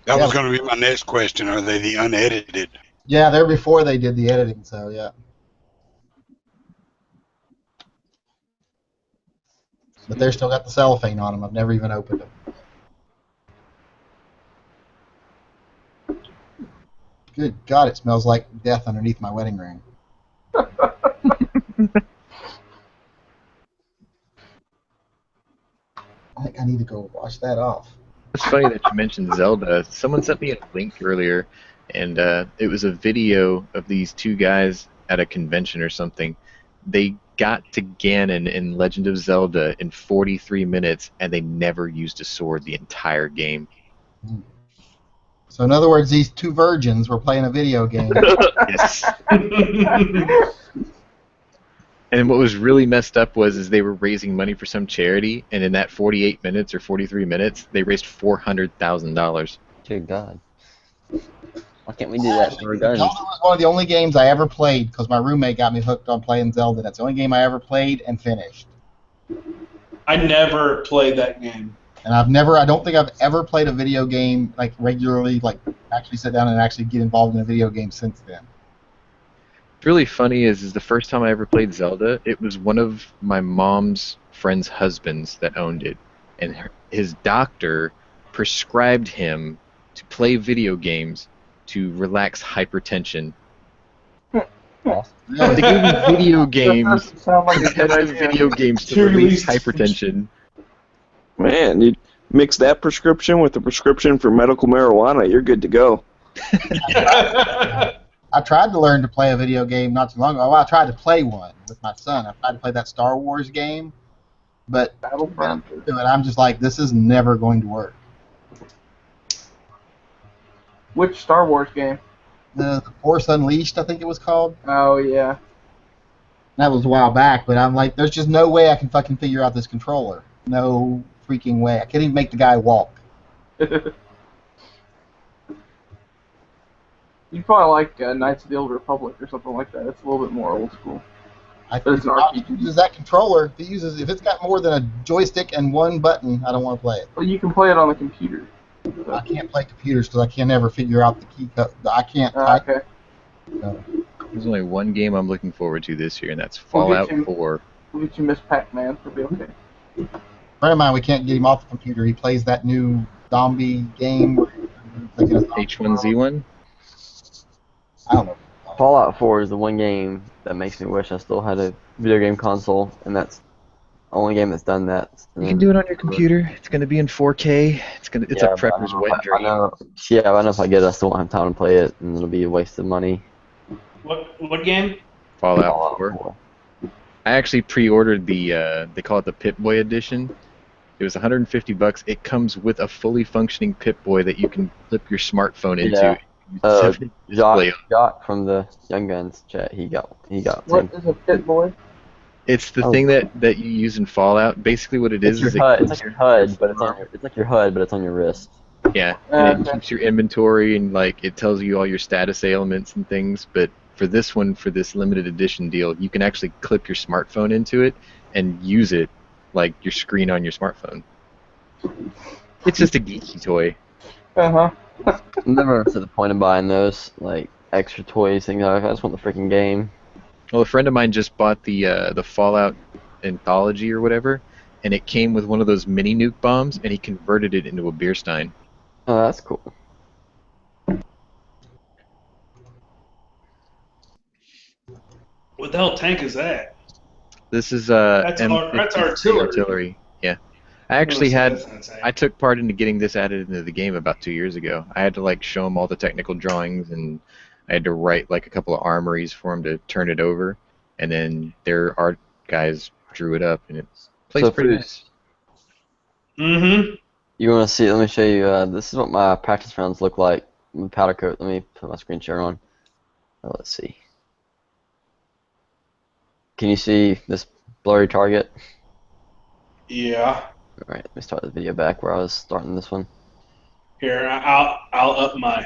That was going to be my next question. Are they the unedited? Yeah, they're before they did the editing, so yeah. But they're still got the cellophane on them. I've never even opened them. Good God, it smells like death underneath my wedding ring. I think I need to go wash that off. It's funny that you mentioned Zelda. Someone sent me a link earlier, and it was a video of these two guys at a convention or something. They got to Ganon in Legend of Zelda in 43 minutes, and they never used a sword the entire game. So in other words, these two virgins were playing a video game. Yes. And what was really messed up was they were raising money for some charity, and in that 48 minutes or 43 minutes, they raised $400,000. Good God. Why can't we do that for guns? Zelda was one of the only games I ever played because my roommate got me hooked on playing Zelda. That's the only game I ever played and finished. I never played that game. And I don't think I've ever played a video game like regularly, like actually sit down and actually get involved in a video game since then. What's really funny is the first time I ever played Zelda, it was one of my mom's friend's husbands that owned it, and his doctor prescribed him to play video games to relax hypertension. They gave me video games, competitive video games to release hypertension. Man, you mix that prescription with the prescription for medical marijuana, you're good to go. I tried to learn to play a video game not too long ago. Well, I tried to play one with my son. I tried to play that Star Wars game, but I'm just like, this is never going to work. Which Star Wars game? The Force Unleashed, I think it was called. Oh, yeah. That was a while back, but I'm like, there's just no way I can fucking figure out this controller. No freaking way. I can't even make the guy walk. You probably like Knights of the Old Republic or something like that. It's a little bit more old school. But it's an RPG. Uses that controller. If it's got more than a joystick and one button, I don't want to play it. Well, you can play it on the computer. I can't play computers because I can never figure out the key code. I can't. Okay. There's only one game I'm looking forward to this year, and that's Fallout 4. We'll get you Miss Pac-Man. It'll be okay. A friend of mine, we can't get him off the computer. He plays that new zombie game. H1Z1? I don't know. Fallout 4 is the one game that makes me wish I still had a video game console, and that's the only game that's done that. You can do it on your computer. It's going to be in 4K. It's a prepper's wet dream. I know if I get it, I still won't have time to play it, and it'll be a waste of money. What game? Fallout 4. I actually pre-ordered the they call it the Pip-Boy edition. It was $150. It comes with a fully functioning Pip-Boy that you can clip your smartphone into. Jock from the Young Guns chat, he got. What is a Pip-Boy? It's the thing that you use in Fallout. Basically, what it is it's like your HUD, but it's on your wrist. Yeah, and it keeps your inventory and like it tells you all your status ailments and things. But for this one, for this limited edition deal, you can actually clip your smartphone into it and use it like your screen on your smartphone. It's just a geeky toy. I'm never to the point of buying those like extra toys things. I just want the freaking game. Well, a friend of mine just bought the Fallout anthology or whatever, and it came with one of those mini nuke bombs, and he converted it into a beer stein. Oh, that's cool. What the hell tank is that? This is that's artillery. Yeah, I took part into getting this added into the game about 2 years ago. I had to like show him all the technical drawings, and I had to write like a couple of armories for him to turn it over, and then their art guys drew it up, and it plays pretty nice. Mm-hmm. You want to see? Let me show you. This is what my practice rounds look like. Powder coat. Let me put my screen share on. Let's see. Can you see this blurry target? Yeah. Alright, let me start the video back where I was starting this one. Here, I'll up my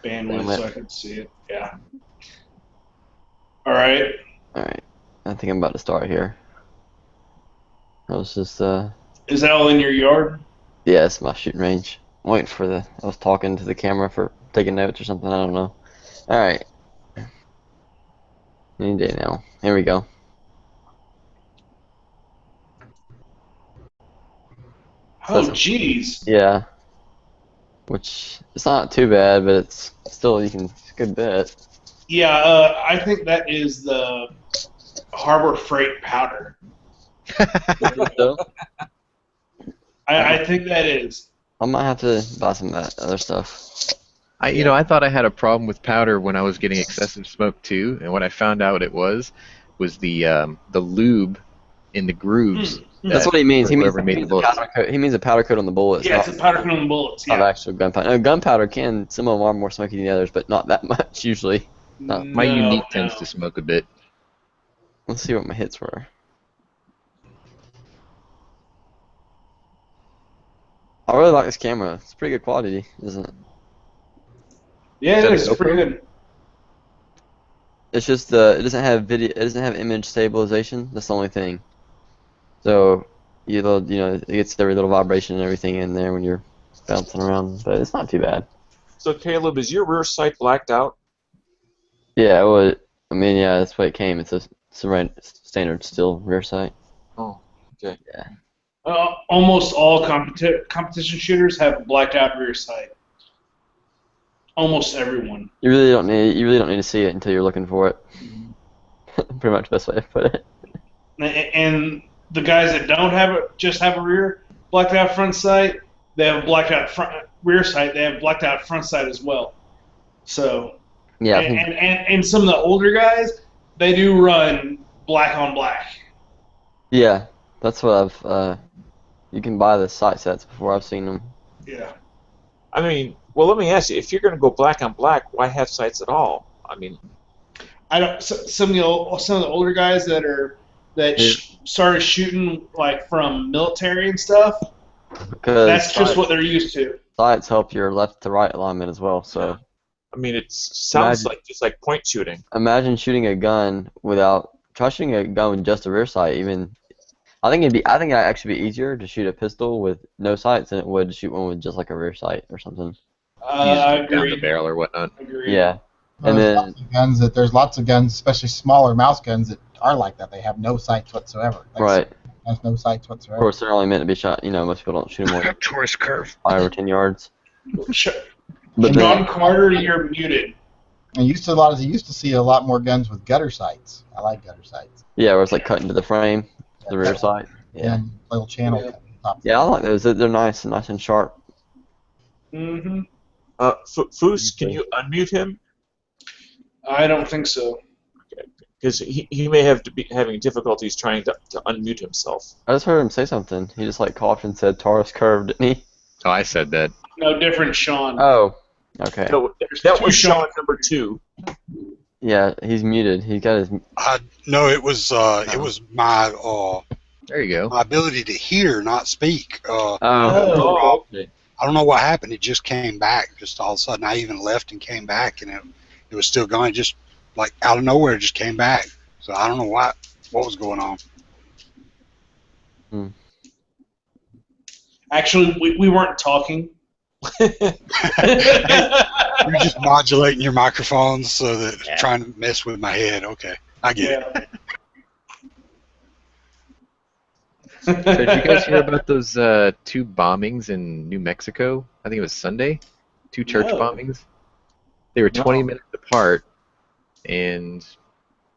bandwidth so I can see it. Yeah. All right. Alright. I think I'm about to start here. I was just Is that all in your yard? Yeah, it's my shooting range. I'm waiting for I was talking to the camera for taking notes or something, I don't know. Alright. Any day now. Here we go. Oh, jeez. Yeah. Which, it's not too bad, but it's still, it's a good bit. Yeah, I think that is the Harbor Freight powder. I think that is. I might have to buy some of that other stuff. I thought I had a problem with powder when I was getting excessive smoke too, and what I found out it was the lube in the grooves. That's what he means. He means a powder coat on the bullets. Yeah, it's a powder coat on the bullets. Yeah. Not actual gunpowder. No, gunpowder some of them are more smoky than the others, but not that much usually. My unique tends to smoke a bit. Let's see what my hits were. I really like this camera. It's pretty good quality, isn't it? Yeah, it is pretty good. It's just it doesn't have video. It doesn't have image stabilization. That's the only thing. So it gets every little vibration and everything in there when you're bouncing around, but it's not too bad. So Caleb, is your rear sight blacked out? Yeah, well, I mean, yeah, that's what it came. It's a standard still rear sight. Oh, okay. Yeah. Almost all competition shooters have blacked out rear sight. Almost everyone. You really don't need to see it until you're looking for it. Pretty much the best way to put it. And the guys that don't have it, just have a rear blacked out front sight, they have a blacked out rear sight. They have blacked out front sight as well. So. Yeah. And some of the older guys, they do run black on black. Yeah, that's what you can buy the sight sets before I've seen them. Yeah. I mean, well, let me ask you: if you're going to go black on black, why have sights at all? I mean, I don't. Some of the older guys started shooting like from military and stuff. Because that's just what they're used to. Sights help your left to right alignment as well. So. I mean, it sounds like just like point shooting. Imagine shooting a gun try shooting a gun with just a rear sight. I think it'd actually be easier to shoot a pistol with no sights than it would to shoot one with just like a rear sight or something. I agree. Down the barrel or whatnot. Yeah. And then there's lots of guns, especially smaller mouse guns that are like that. They have no sights whatsoever. Right. Has no sights whatsoever. Of course, they're only meant to be shot. Most people don't shoot them more than Torus curve. 5 or 10 yards. But John Carter, you're muted. I used to see a lot more guns with gutter sights. I like gutter sights. Yeah, where it's like cut into the frame, the rear sight. Yeah. And little channel cut on top. Yeah, I like those. They're nice and sharp. Mm-hmm. Foos, can you unmute him? I don't think so. Because he may have to be having difficulties trying to unmute himself. I just heard him say something. He just coughed and said Taurus curve, didn't he? Oh, I said that. No, different Sean. Oh, okay. No, that was Sean number 2. Yeah, he's muted. He got his. No, it was my there you go. My ability to hear, not speak. Okay. I don't know what happened. It just came back. Just all of a sudden, I even left and came back, and it was still going. Just like out of nowhere, it just came back. So I don't know what was going on. Actually, we weren't talking. You're just modulating your microphones so that trying to mess with my head. Okay, I get it. So did you guys hear about those 2 bombings in New Mexico? I think it was Sunday. 2 church bombings. They were 20 minutes apart, and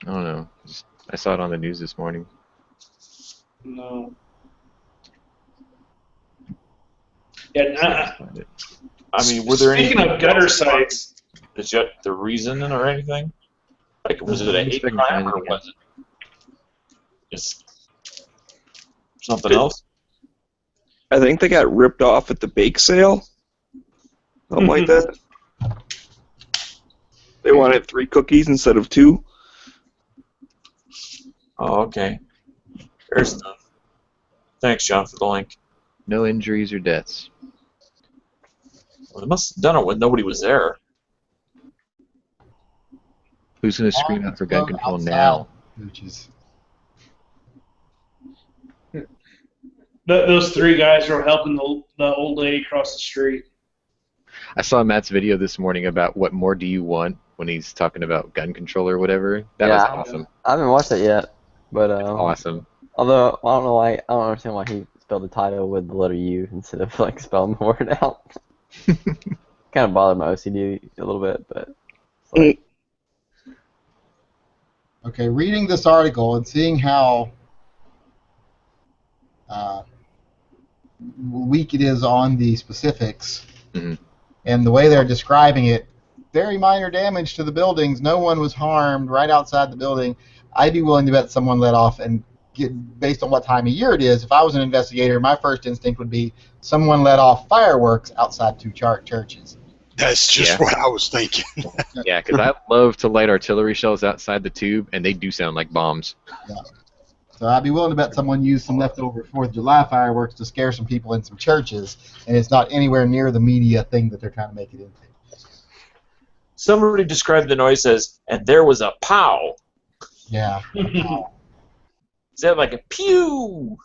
I don't know. I saw it on the news this morning. No. Yeah. I mean, were there Speaking of gutter sights, is that the reason or anything? Like, was it a hate crime or was it just something else? I think they got ripped off at the bake sale. Something like that. They wanted 3 cookies instead of 2. Oh, okay. Fair stuff. Thanks, John, for the link. No injuries or deaths. Well, they must have done it when nobody was there. Who's going to scream out for gun control now? Which is Those three guys were helping the old lady across the street. I saw Matt's video this morning about what more do you want when he's talking about gun control or whatever. That was awesome. I haven't watched it yet, but awesome. Although I don't know why, I don't understand why he spelled the title with the letter U instead of like spelling the word out. Kind of bothered my OCD a little bit, but. Like... Okay, reading this article and seeing how weak it is on the specifics, and the way they're describing it, very minor damage to the buildings. No one was harmed right outside the building. I'd be willing to bet someone let off, and based on what time of year it is, if I was an investigator, my first instinct would be someone let off fireworks outside two churches. That's just what I was thinking. Yeah, because I love to light artillery shells outside the tube, and they do sound like bombs. Yeah. So I'd be willing to bet someone used some leftover 4th of July fireworks to scare some people in some churches, and it's not anywhere near the media thing that they're trying to make it into. Somebody described the noise as, and there was a pow. Yeah. Is that like a pew?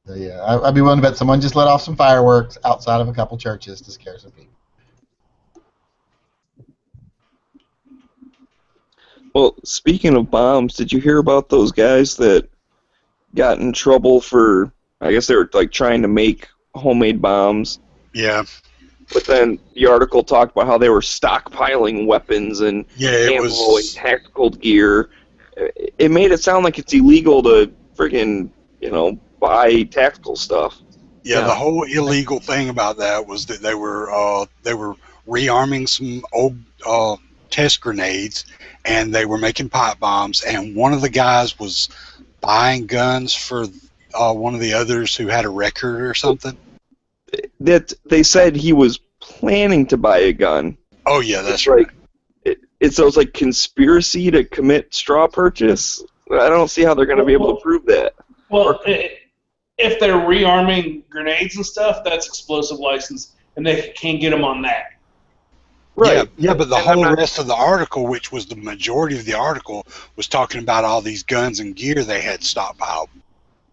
So yeah, I'd be willing to bet someone just let off some fireworks outside of a couple churches to scare some people. Well, speaking of bombs, did you hear about those guys that got in trouble for, I guess they were like trying to make homemade bombs? Yeah. But then the article talked about how they were stockpiling weapons and ammo and tactical gear. It made it sound like it's illegal to friggin', buy tactical stuff. Yeah, the whole illegal thing about that was that they were rearming some old test grenades, and they were making pipe bombs, and one of the guys was buying guns for one of the others who had a record or something. That they said he was planning to buy a gun. Oh yeah, that's right. It sounds like conspiracy to commit straw purchase. I don't see how they're going to be able to prove that. Well, if they're rearming grenades and stuff, that's explosive license, and they can't get them on that. Right. Yeah, but the whole rest of the article, which was the majority of the article, was talking about all these guns and gear they had stockpiled.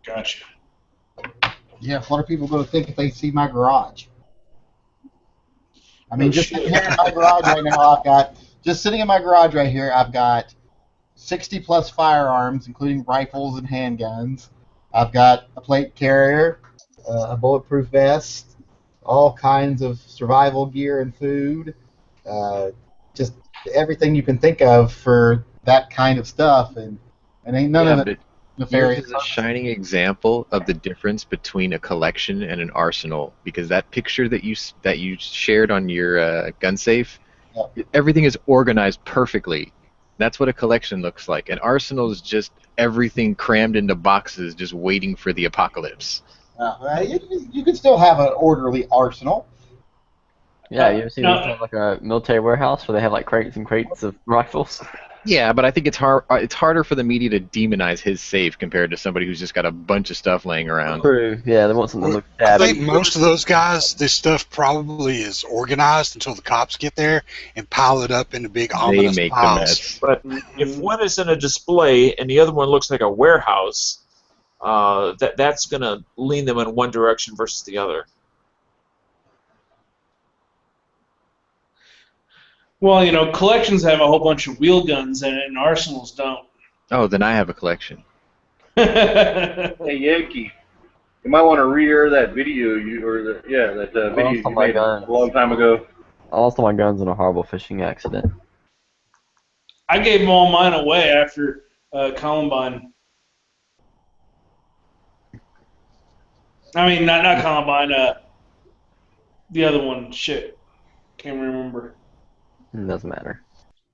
Gotcha. Yeah, what are people going to think if they see my garage? I mean, just sitting here in my garage right now, sitting in my garage right here, I've got 60-plus firearms, including rifles and handguns. I've got a plate carrier, a bulletproof vest, all kinds of survival gear and food, just everything you can think of for that kind of stuff, and ain't none of it nefarious. Yours is a shining example of the difference between a collection and an arsenal, because that picture that you shared on your gun safe, everything is organized perfectly. That's what a collection looks like. An arsenal is just everything crammed into boxes, just waiting for the apocalypse. You can still have an orderly arsenal. Yeah, you ever seen like a military warehouse where they have like crates and crates of rifles? Yeah, but I think it's harder for the media to demonize his safe compared to somebody who's just got a bunch of stuff laying around. True. Yeah, they want something to look I think most of those guys, this stuff probably is organized until the cops get there and pile it up into big ominous piles. But if one is in a display and the other one looks like a warehouse, that's going to lean them in one direction versus the other. Well, collections have a whole bunch of wheel guns in it, and arsenals don't. Oh, then I have a collection. Hey, Yankee, you might want to re-air that video video you made a long time ago. I lost all my guns in a horrible fishing accident. I gave all mine away after Columbine. I mean, not Columbine. The other one. Shit, can't remember. It doesn't matter.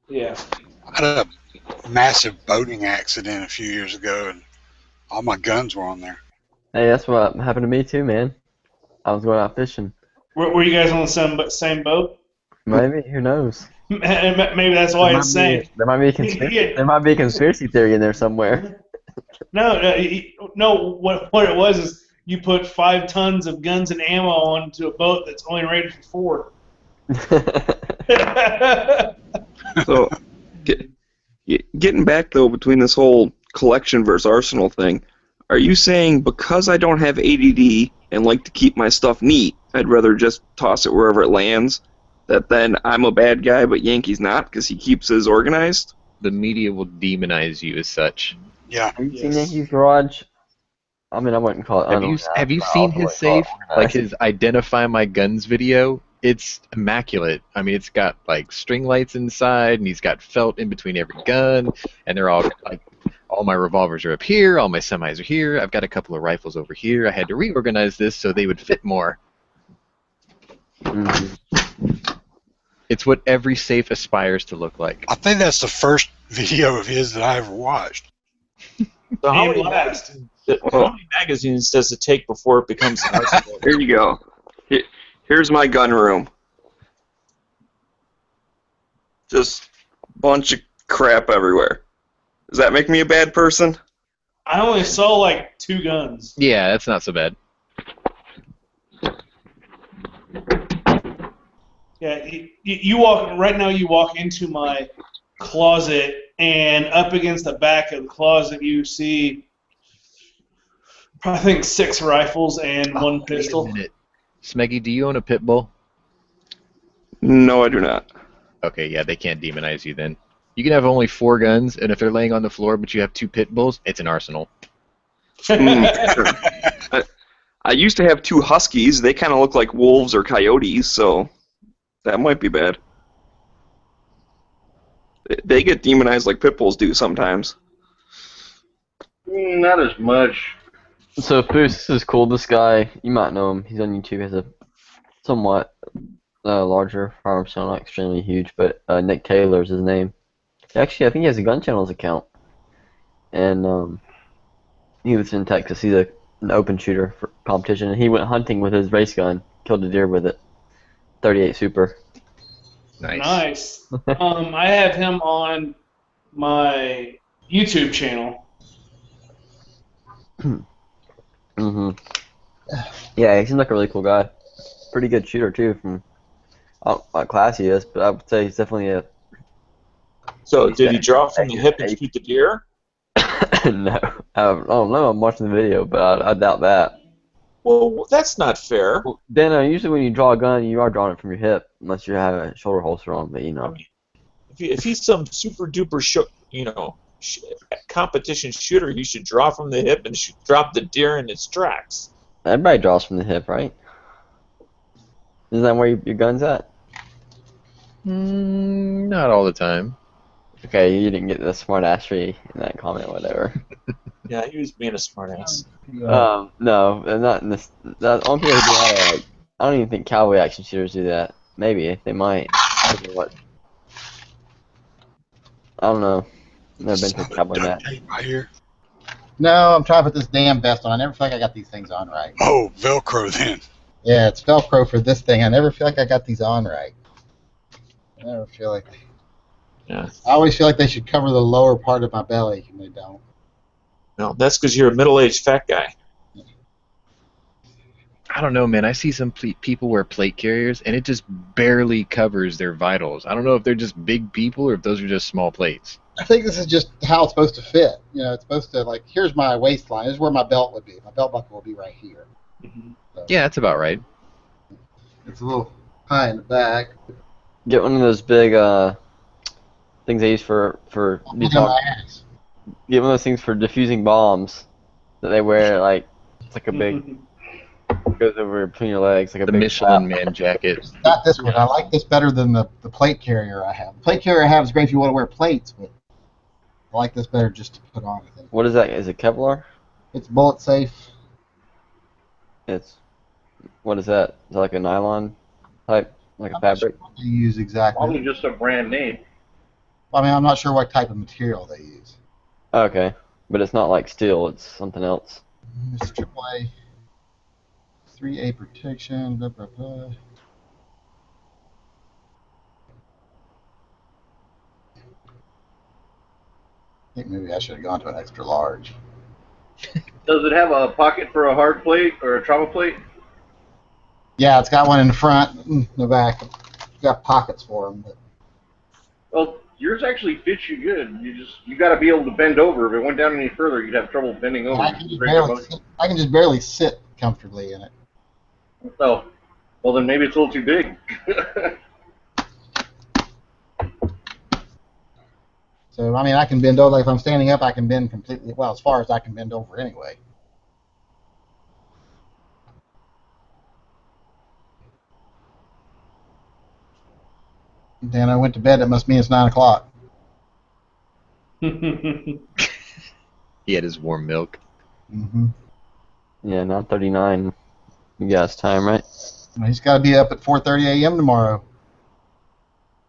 Yeah. I had a massive boating accident a few years ago, and all my guns were on there. Hey, that's what happened to me too, man. I was going out fishing. Were you guys on the same boat? Maybe. Who knows? Maybe that's why it's saying. There might be a conspiracy. There might be a conspiracy theory in there somewhere. No. What it was is you put 5 tons of guns and ammo onto a boat that's only rated for 4. So, getting back though between this whole collection versus arsenal thing, are you saying because I don't have ADD and like to keep my stuff neat, I'd rather just toss it wherever it lands? That then I'm a bad guy, but Yankee's not because he keeps his organized? The media will demonize you as such. Yeah. Have you seen Yankee's garage? I mean, I wouldn't call it. Have you seen his safe? Like his identify my guns video? It's immaculate. I mean, it's got like string lights inside, and he's got felt in between every gun, and they're all like, all my revolvers are up here, all my semis are here. I've got a couple of rifles over here. I had to reorganize this so they would fit more. It's what every safe aspires to look like. I think that's the first video of his that I ever watched. So how many magazines does it take before it becomes an arsenal? Here you go. Here's my gun room. Just bunch of crap everywhere. Does that make me a bad person? I only saw like 2 guns. Yeah, that's not so bad. Yeah, you walk right now. You walk into my closet, and up against the back of the closet, you see, I think 6 rifles and 1 pistol. Wait a minute. Smeggy, do you own a pit bull? No, I do not. Okay, yeah, they can't demonize you then. You can have only 4 guns, and if they're laying on the floor, but you have 2 pit bulls, it's an arsenal. Sure. I used to have 2 huskies. They kind of look like wolves or coyotes, so that might be bad. They get demonized like pit bulls do sometimes. Not as much. So, Foos, this is cool. This guy, you might know him. He's on YouTube. He has a somewhat larger farm channel, not extremely huge, but Nick Taylor is his name. Actually, I think he has a gun channels account. And he was in Texas. He's an open shooter for competition. And he went hunting with his race gun, killed a deer with it. 38 Super. Nice. I have him on my YouTube channel. Yeah, he seems like a really cool guy. Pretty good shooter too. From what class he is, but I would say he's definitely a. So did he draw from the hip and shoot the deer? No, I don't know. I'm watching the video, but I doubt that. Well, that's not fair. Well, Dan, usually when you draw a gun, you are drawing it from your hip, unless you have a shoulder holster on. But you know, if he's some super duper competition shooter, he should draw from the hip and drop the deer in its tracks. Everybody draws from the hip, right? Isn't that where your gun's at? Not all the time. Okay, you didn't get the smartassery in that comment, or whatever. Yeah, he was being a smartass. No, not in this. The only people who do that are, like, I don't even think cowboy action shooters do that. Maybe they might. What? I don't know. Never been to a cowboy net. Right here. No, I'm trying to put this damn vest on. I never feel like I got these things on right. Oh, Velcro then. Yeah, it's Velcro for this thing. I never feel like I got these on right. I never feel like. Yeah. I always feel like they should cover the lower part of my belly, and they don't. No, that's because you're a middle-aged fat guy. I don't know, man. I see some people wear plate carriers, and it just barely covers their vitals. I don't know if they're just big people or if those are just small plates. I think this is just how it's supposed to fit. You know, it's supposed to, like, here's my waistline. Here's where my belt would be. My belt buckle will be right here. So, yeah, that's about right. It's a little high in the back. Get one of those big things they use for get one of those things for diffusing bombs that they wear, like it's like a big goes over between your legs, like a the big Michelin Man jacket. Not this one. I like this better than the plate carrier I have. The plate carrier I have is great if you want to wear plates, but I like this better just to put on, I think. What is that? Is it Kevlar? It's bullet safe. What is that? Is that like a nylon type, like a fabric? They use exactly. Probably just a brand name. I mean, I'm not sure what type of material they use. Okay, but it's not like steel. It's something else. It's AAA, 3A protection. Blah blah blah. think maybe I should have gone to an extra large. Does it have a pocket for a hard plate or a trauma plate? Yeah, it's got one in the front and the back. It's got pockets for them. But... Well, yours actually fits you good. You got to be able to bend over. If it went down any further, you'd have trouble bending over. I can just barely sit comfortably in it. Oh, well then maybe it's a little too big. So, I mean, I can bend over. Like, if I'm standing up, I can bend completely, well, as far as I can bend over anyway. Then I went to bed. It must mean it's 9 o'clock. He had his warm milk. Mm-hmm. Yeah, 9:39. You guys' time, right? He's got to be up at 4:30 a.m. tomorrow.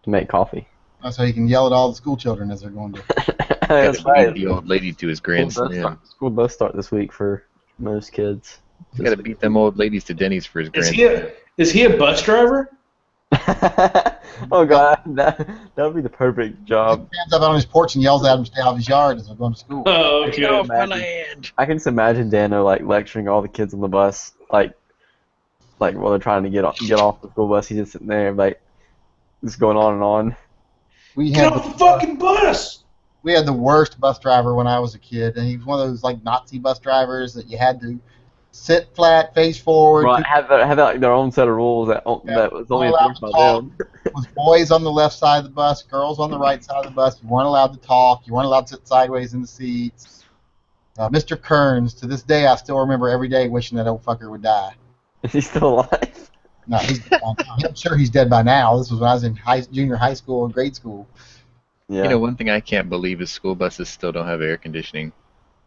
To make coffee. That's how he can yell at all the school children as they're going to. That's right. Beat the old lady to his grand slam. School does start this week for most kids. He's got to beat them old ladies to Denny's for his grand slam. Is he a bus driver? Oh god, that would be the perfect job. He stands up on his porch and yells at him to stay out of his yard as they're going to school. Oh, okay. Get off my land. I can just imagine Dano like lecturing all the kids on the bus, like while they're trying to get off the school bus. He's just sitting there like just going on and on. Get off the fucking bus! We had the worst bus driver when I was a kid, and he was one of those like Nazi bus drivers that you had to sit flat, face forward. Right, have like their own set of rules that was only enforced by them. It was boys on the left side of the bus, girls on the right side of the bus. You weren't allowed to talk. You weren't allowed to sit sideways in the seats. Mr. Kearns, to this day, I still remember every day wishing that old fucker would die. Is he still alive? No, I'm sure he's dead by now. This was when I was in junior high school and grade school. Yeah. You know, one thing I can't believe is school buses still don't have air conditioning.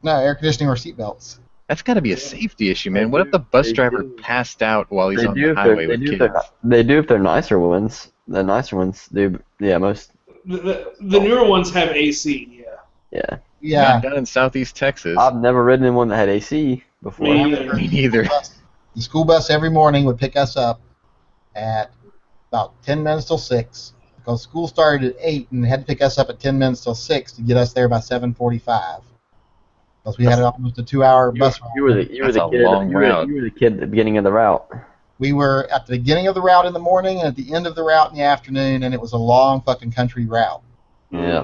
No, air conditioning or seatbelts. That's got to be a safety issue, man. What if the bus driver passed out while he's on the highway with kids? They do if they're nicer ones. The nicer ones do. Yeah, most. The newer ones have AC. Yeah. Yeah. Down in Southeast Texas. I've never ridden in one that had AC before. Me neither. The school bus every morning would pick us up at about 10 minutes till 6 because school started at 8 and they had to pick us up at 10 minutes till 6 to get us there by 7:45. Because we had almost a 2-hour bus ride. You were the kid at the beginning of the route. We were at the beginning of the route in the morning and at the end of the route in the afternoon, and it was a long fucking country route. Yeah.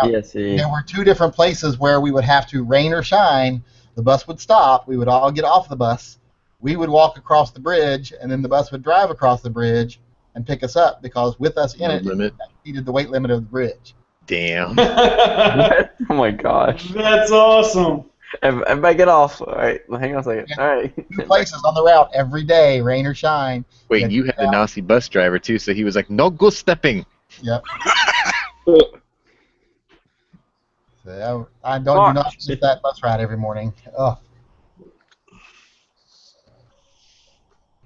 There were 2 different places where we would have to, rain or shine, the bus would stop, we would all get off the bus, we would walk across the bridge, and then the bus would drive across the bridge and pick us up because with us in it exceeded the weight limit of the bridge. Damn. Oh my gosh. That's awesome. Everybody get off. All right, hang on a second. All right. 2 places on the route every day, rain or shine. Wait, you had the Nazi bus driver too, so he was like, no go stepping. Yep. So I do not miss that bus ride every morning. Ugh.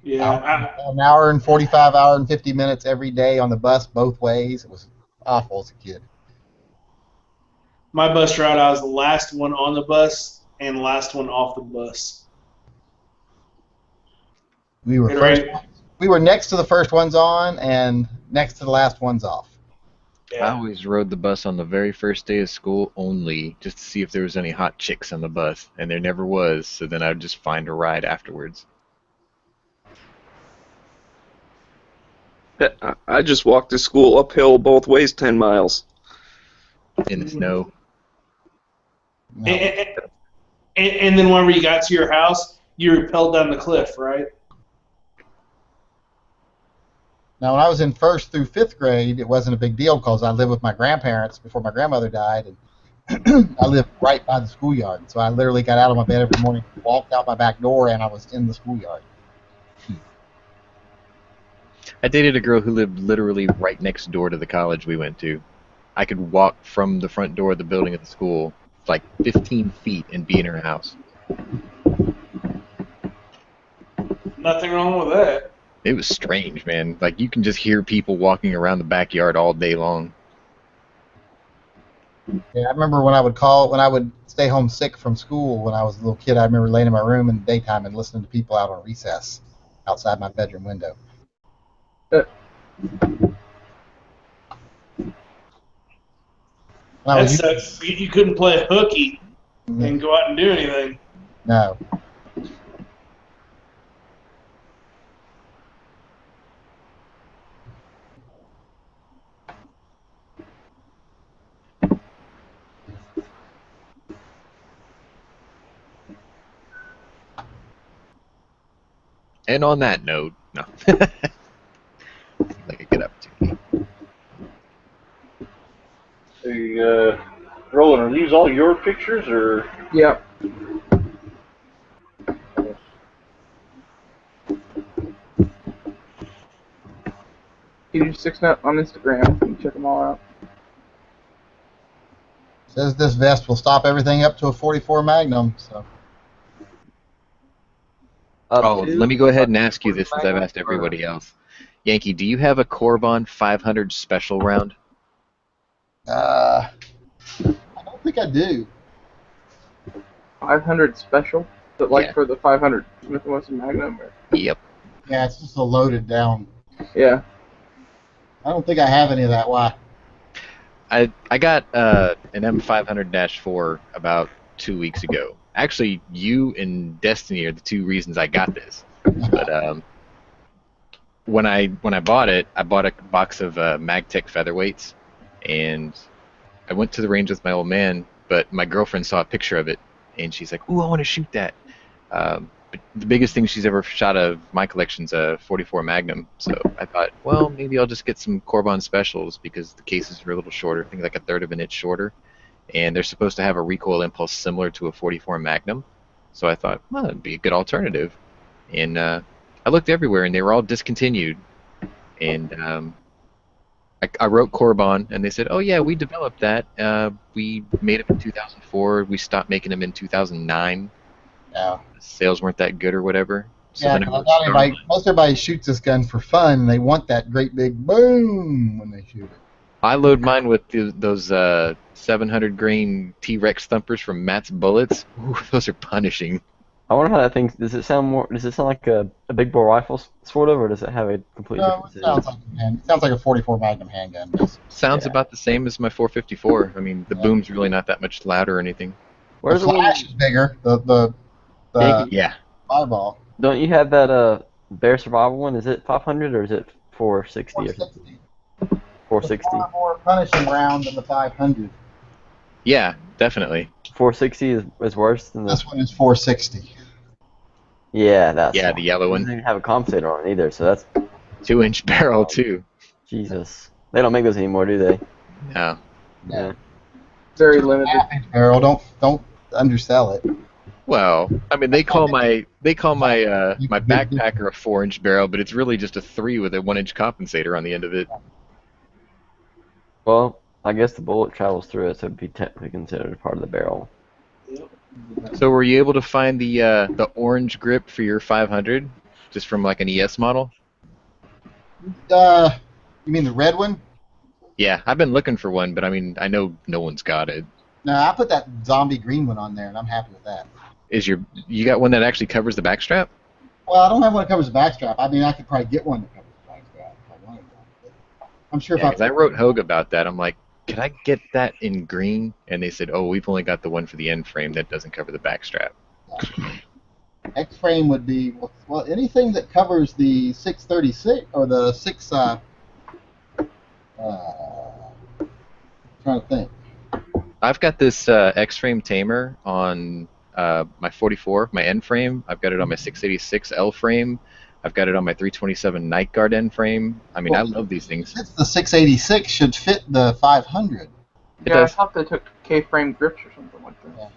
Yeah. An hour and 45, hour and 50 minutes every day on the bus both ways. It was awful as a kid. My bus route, I was the last one on the bus and last one off the bus. We were we were next to the first ones on and next to the last ones off. Yeah. I always rode the bus on the very first day of school only, just to see if there was any hot chicks on the bus, and there never was, so then I would just find a ride afterwards. I just walked to school uphill both ways 10 miles. In the snow. No. And then whenever you got to your house, you rappelled down the cliff, right? Now, when I was in 1st through 5th grade, it wasn't a big deal because I lived with my grandparents before my grandmother died, and I lived right by the schoolyard. So I literally got out of my bed every morning, walked out my back door, and I was in the schoolyard. I dated a girl who lived literally right next door to the college we went to. I could walk from the front door of the building of the school like 15 feet and be in her house. Nothing wrong with that. It was strange, man. Like, you can just hear people walking around the backyard all day long. Yeah, I remember when I would stay home sick from school when I was a little kid, I remember laying in my room in the daytime and listening to people out on recess outside my bedroom window. Well, That sucks. You couldn't play hooky and go out and do anything. No. And on that note, no. Seems like a good opportunity. Hey, Roland, are these all your pictures, or? Yep. You do 6net on Instagram. You can check them all out. Says this vest will stop everything up to a 44 Magnum. So. Let me go ahead and ask you this since I've asked everybody else. Yankee, do you have a Corbon 500 special round? I don't think I do. 500 special? But like Yeah. for the 500 Smith & Wesson Magnum? Or? Yep. Yeah, it's just a loaded down. Yeah. I don't think I have any of that. Why? I got an M500-4 about 2 weeks ago. Actually, you and Destiny are the two reasons I got this. But when I bought it, I bought a box of Magtech featherweights, and I went to the range with my old man. But my girlfriend saw a picture of it, and she's like, "Ooh, I want to shoot that." But the biggest thing she's ever shot of my collection's a 44 Magnum. So I thought, well, maybe I'll just get some Corbon specials because the cases are a little shorter, I think like a third of an inch shorter, and they're supposed to have a recoil impulse similar to a 44 Magnum. So I thought, well, it'd be a good alternative. And I looked everywhere, and they were all discontinued. And I wrote Corbon, and they said, oh, yeah, we developed that. We made it in 2004. We stopped making them in 2009. Yeah. Sales weren't that good or whatever. So Yeah, then I not wrote everybody, most everybody shoots this gun for fun. They want that great big boom when they shoot it. I load mine with those 700 grain T-Rex thumpers from Matt's Bullets. Ooh, those are punishing. I wonder how that thing. Does it sound like a big bore rifle sort of, or does it have a completely No, different? it sounds like a 44 Magnum handgun. Sounds about the same as my 454. I mean, the boom's really not that much louder or anything. Where's the flash is bigger. The yeah. Fireball. Don't you have that Bear Survival one? Is it 500 or is it 460? 460. 460. Far more punishing round than the 500. Yeah, definitely. 460 is worse than the. This one is 460. Yeah, that's. Yeah, the yellow one. Doesn't even have a compensator on it either, so that's. 2-inch barrel too. Jesus, they don't make those anymore, do they? No. Yeah. Very limited. Barrel. Don't undersell it. Well, I mean, they call my my backpacker a 4-inch barrel, but it's really just a 3 with a 1-inch compensator on the end of it. Well, I guess the bullet travels through it, so it'd be technically considered part of the barrel. So, were you able to find the orange grip for your 500, just from like an ES model? You mean the red one? Yeah, I've been looking for one, but I mean, I know no one's got it. No, I put that zombie green one on there, and I'm happy with that. You got one that actually covers the backstrap? Well, I don't have one that covers the backstrap. I mean, I could probably get one that covers the backstrap if I wanted one. But I'm sure Yeah, if 'cause I wrote Hogue about that. I'm like, could I get that in green? And they said, oh, we've only got the one for the end frame that doesn't cover the backstrap. X-frame would be, well, anything that covers the 636 or the 6. Trying to think. I've got this X-frame tamer on my 44, my end frame. I've got it on my 686 L frame. I've got it on my 327 Night Guard end frame. I mean, I love these things. The 686 should fit the 500. Yeah, I thought they took K-frame grips or something like that. Yeah.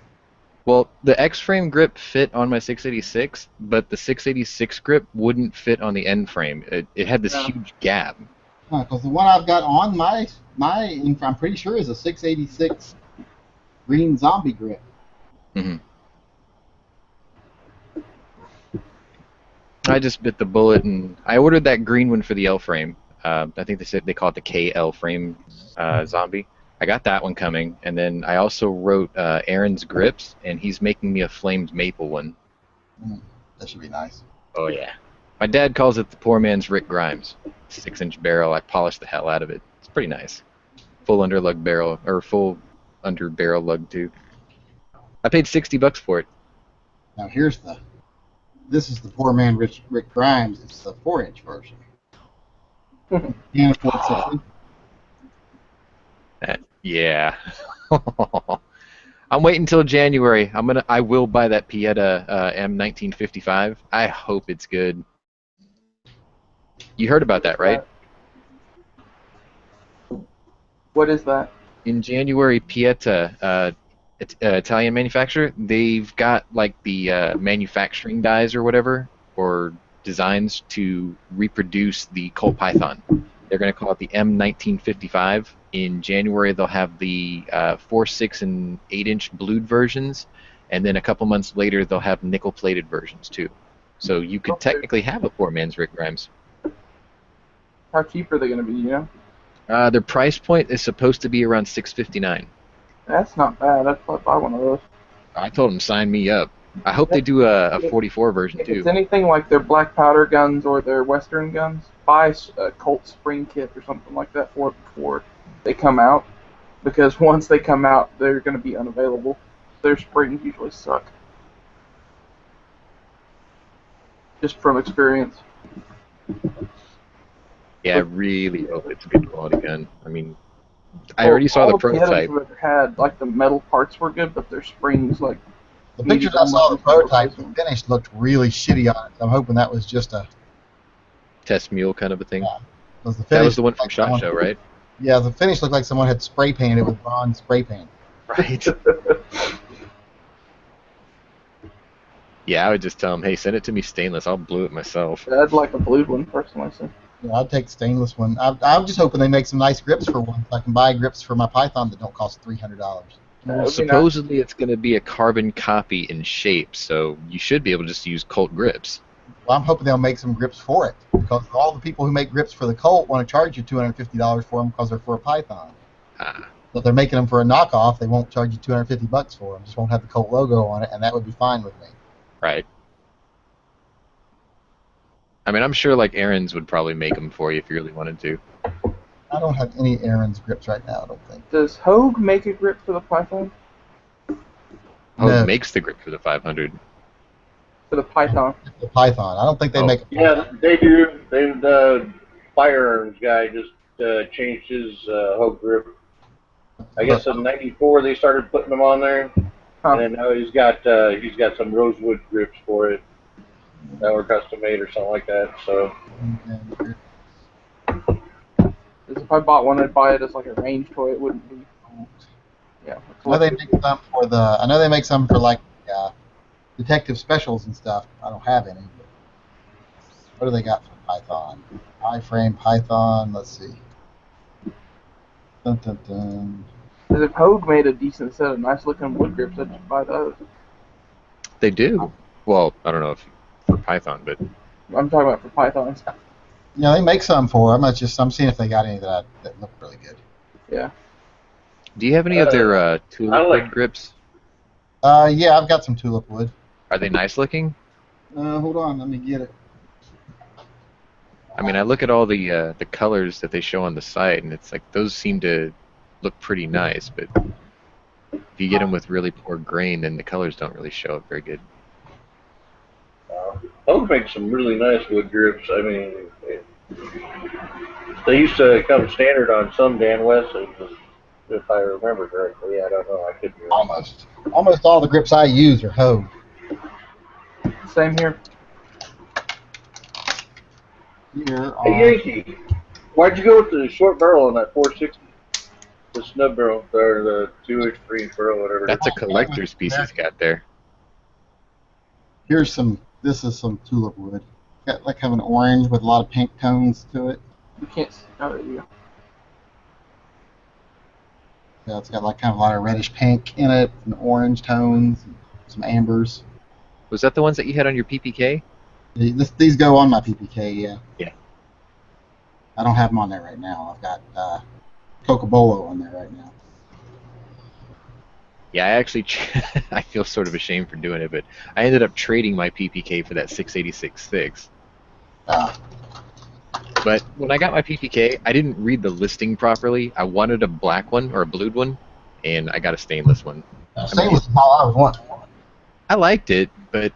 Well, the X-frame grip fit on my 686, but the 686 grip wouldn't fit on the end frame. It had this huge gap. Because the one I've got on my, I'm pretty sure is a 686 green zombie grip. Mm-hmm. I just bit the bullet, and I ordered that green one for the L frame. I think they said they call it the KL frame zombie. I got that one coming, and then I also wrote Aaron's grips, and he's making me a flamed maple one. That should be nice. Oh yeah. My dad calls it the poor man's Rick Grimes. 6-inch barrel. I polished the hell out of it. It's pretty nice. Full underlug barrel, or full under barrel lug too. I paid $60 for it. Now this is the poor man Rick Grimes. It's the 4-inch version. Can't afford 60. Yeah. I'm waiting until January. I will buy that Pieta M1955. I hope it's good. You heard about that, right? What is that? In January, Pieta, Italian manufacturer, they've got like the manufacturing dies or whatever, or designs to reproduce the Colt Python. They're going to call it the M1955. In January, they'll have the 4, 6, and 8-inch blued versions, and then a couple months later, they'll have nickel-plated versions too. So you could technically have a poor man's Rick Grimes. How cheap are they going to be? You know? Their price point is supposed to be around $659. That's not bad. I'd probably buy one of those. I told them sign me up. I hope they do a 44 version If too. it's anything like their black powder guns or their Western guns, buy a Colt spring kit or something like that for it before they come out. Because once they come out, they're going to be unavailable. Their springs usually suck. Just from experience. Yeah, I really hope it's a good quality gun. I mean, I already saw the prototype. All the Pietas had, like, the metal parts were good, but their springs, like... The pictures I saw of the prototype, the finish looked really shitty on it. I'm hoping that was just a... Test mule kind of a thing. Yeah. That was the one from SHOT Show, right? Yeah, the finish looked like someone had spray painted it with bronze spray paint. Right. Yeah, I would just tell them, hey, send it to me stainless. I'll blue it myself. I'd like a blue one, personally. So. Yeah, I'd take stainless one. I'm just hoping they make some nice grips for one, so I can buy grips for my Python that don't cost $300. Well, supposedly it's going to be a carbon copy in shape, so you should be able to just use Colt grips. Well, I'm hoping they'll make some grips for it, because all the people who make grips for the Colt want to charge you $250 for them because they're for a Python. Ah. So if they're making them for a knockoff, they won't charge you $250 for them. Just won't have the Colt logo on it, and that would be fine with me. Right. I mean, I'm sure like Aaron's would probably make them for you if you really wanted to. I don't have any Aaron's grips right now, I don't think. Does Hogue make a grip for the Python? Hogue makes the grip for the 500. For the Python. The Python. I don't think they make a Yeah, they do. The firearms guy just changed his Hogue grip. I guess in '94 they started putting them on there, and then now he's got some rosewood grips for it that were custom made or something like that. So. If I bought one, I'd buy it as like a range toy. It wouldn't be. Yeah. I know they make some for the. I know they make some for like detective specials and stuff. I don't have any. But what do they got for Python? I-frame Python. Let's see. Dun, dun, dun. Because if Hogue made a decent set of nice looking wood grips, I'd just buy those. They do. Well, I don't know if for Python, but I'm talking about for Pythons. Yeah, they make some for them. I'm seeing if they got any that look really good. Yeah. Do you have any of their tulip wood grips? Yeah, I've got some tulip wood. Are they nice looking? Hold on, let me get it. I mean, I look at all the colors that they show on the site, and it's like those seem to look pretty nice, but if you get them with really poor grain, then the colors don't really show up very good. Hogue makes some really nice wood grips. I mean, they used to come standard on some Dan Wesley, if I remember correctly. I don't know. I could be wrong. Almost all the grips I use are Hogue. Same here. Hey, Yankee, why'd you go with the short barrel on that 460? The snub barrel, or the 2-inch, 3-inch barrel, whatever. That's a collector's piece he's got there. Here's some. This is some tulip wood. Got like kind of an orange with a lot of pink tones to it. You can't see. Oh, there you go. Yeah, it's got like kind of a lot of reddish pink in it, and orange tones, and some ambers. Was that the ones that you had on your PPK? These go on my PPK, yeah. Yeah. I don't have them on there right now. I've got Cocobolo on there right now. Yeah, I actually, I feel sort of ashamed for doing it, but I ended up trading my PPK for that 686-6. But when I got my PPK, I didn't read the listing properly. I wanted a black one, or a blued one, and I got a stainless one. Stainless is how I was wanting. I liked it, but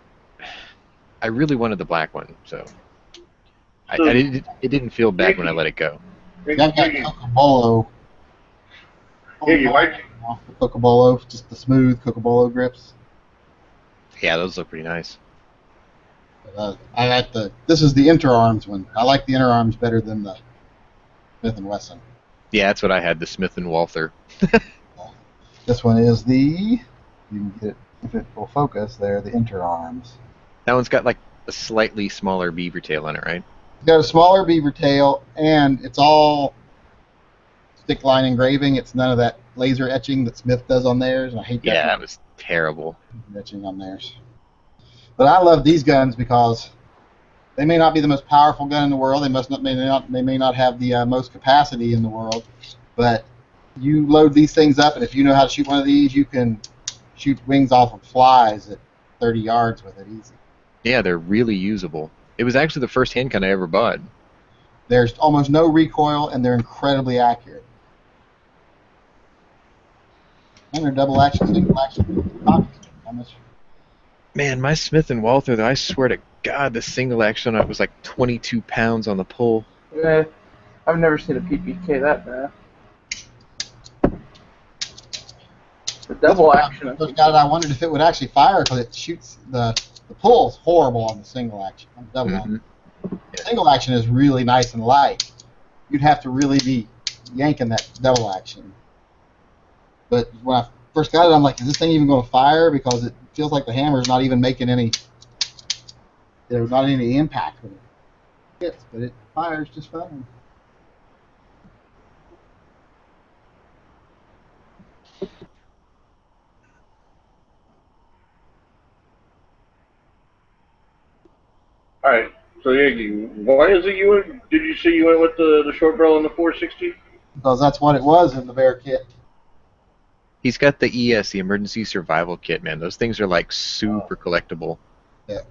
I really wanted the black one, so I didn't. It didn't feel bad when I let it go. I've got Cocobolo. Yeah, you might. Cocobolo, just the smooth Cocobolo grips. Yeah, those look pretty nice. I like this is the Interarms one. I like the Interarms better than the Smith & Wesson. Yeah, that's what I had, the Smith & Walther. This one is you can get it, if it will focus there, the Interarms. That one's got like a slightly smaller beaver tail on it, right? It's got a smaller beaver tail, and it's all stick line engraving. It's none of that laser etching that Smith does on theirs, and I hate that. Yeah, that was terrible. Etching on theirs. But I love these guns because they may not be the most powerful gun in the world. They may not have the most capacity in the world. But you load these things up, and if you know how to shoot one of these, you can shoot wings off of flies at 30 yards with it easy. Yeah, they're really usable. It was actually the first handgun I ever bought. There's almost no recoil, and they're incredibly accurate. And they're double action, single action. Man, my Smith & Walther, though, I swear to God, the single action on it was like 22 pounds on the pull. Yeah, I've never seen a PPK that bad. The double action. I wondered if it would actually fire because it shoots the pull's horrible on the single action. On the double action. The single action is really nice and light. You'd have to really be yanking that double action. But when I first got it, I'm like, is this thing even going to fire? Because it feels like the hammer's not even making any, not any impact with it. Hits, but it fires just fine. All right. So why is it did you say you went with the short barrel and the 460? Because that's what it was in the Bear kit. He's got the ES, the Emergency Survival Kit, man. Those things are like super collectible. Yeah.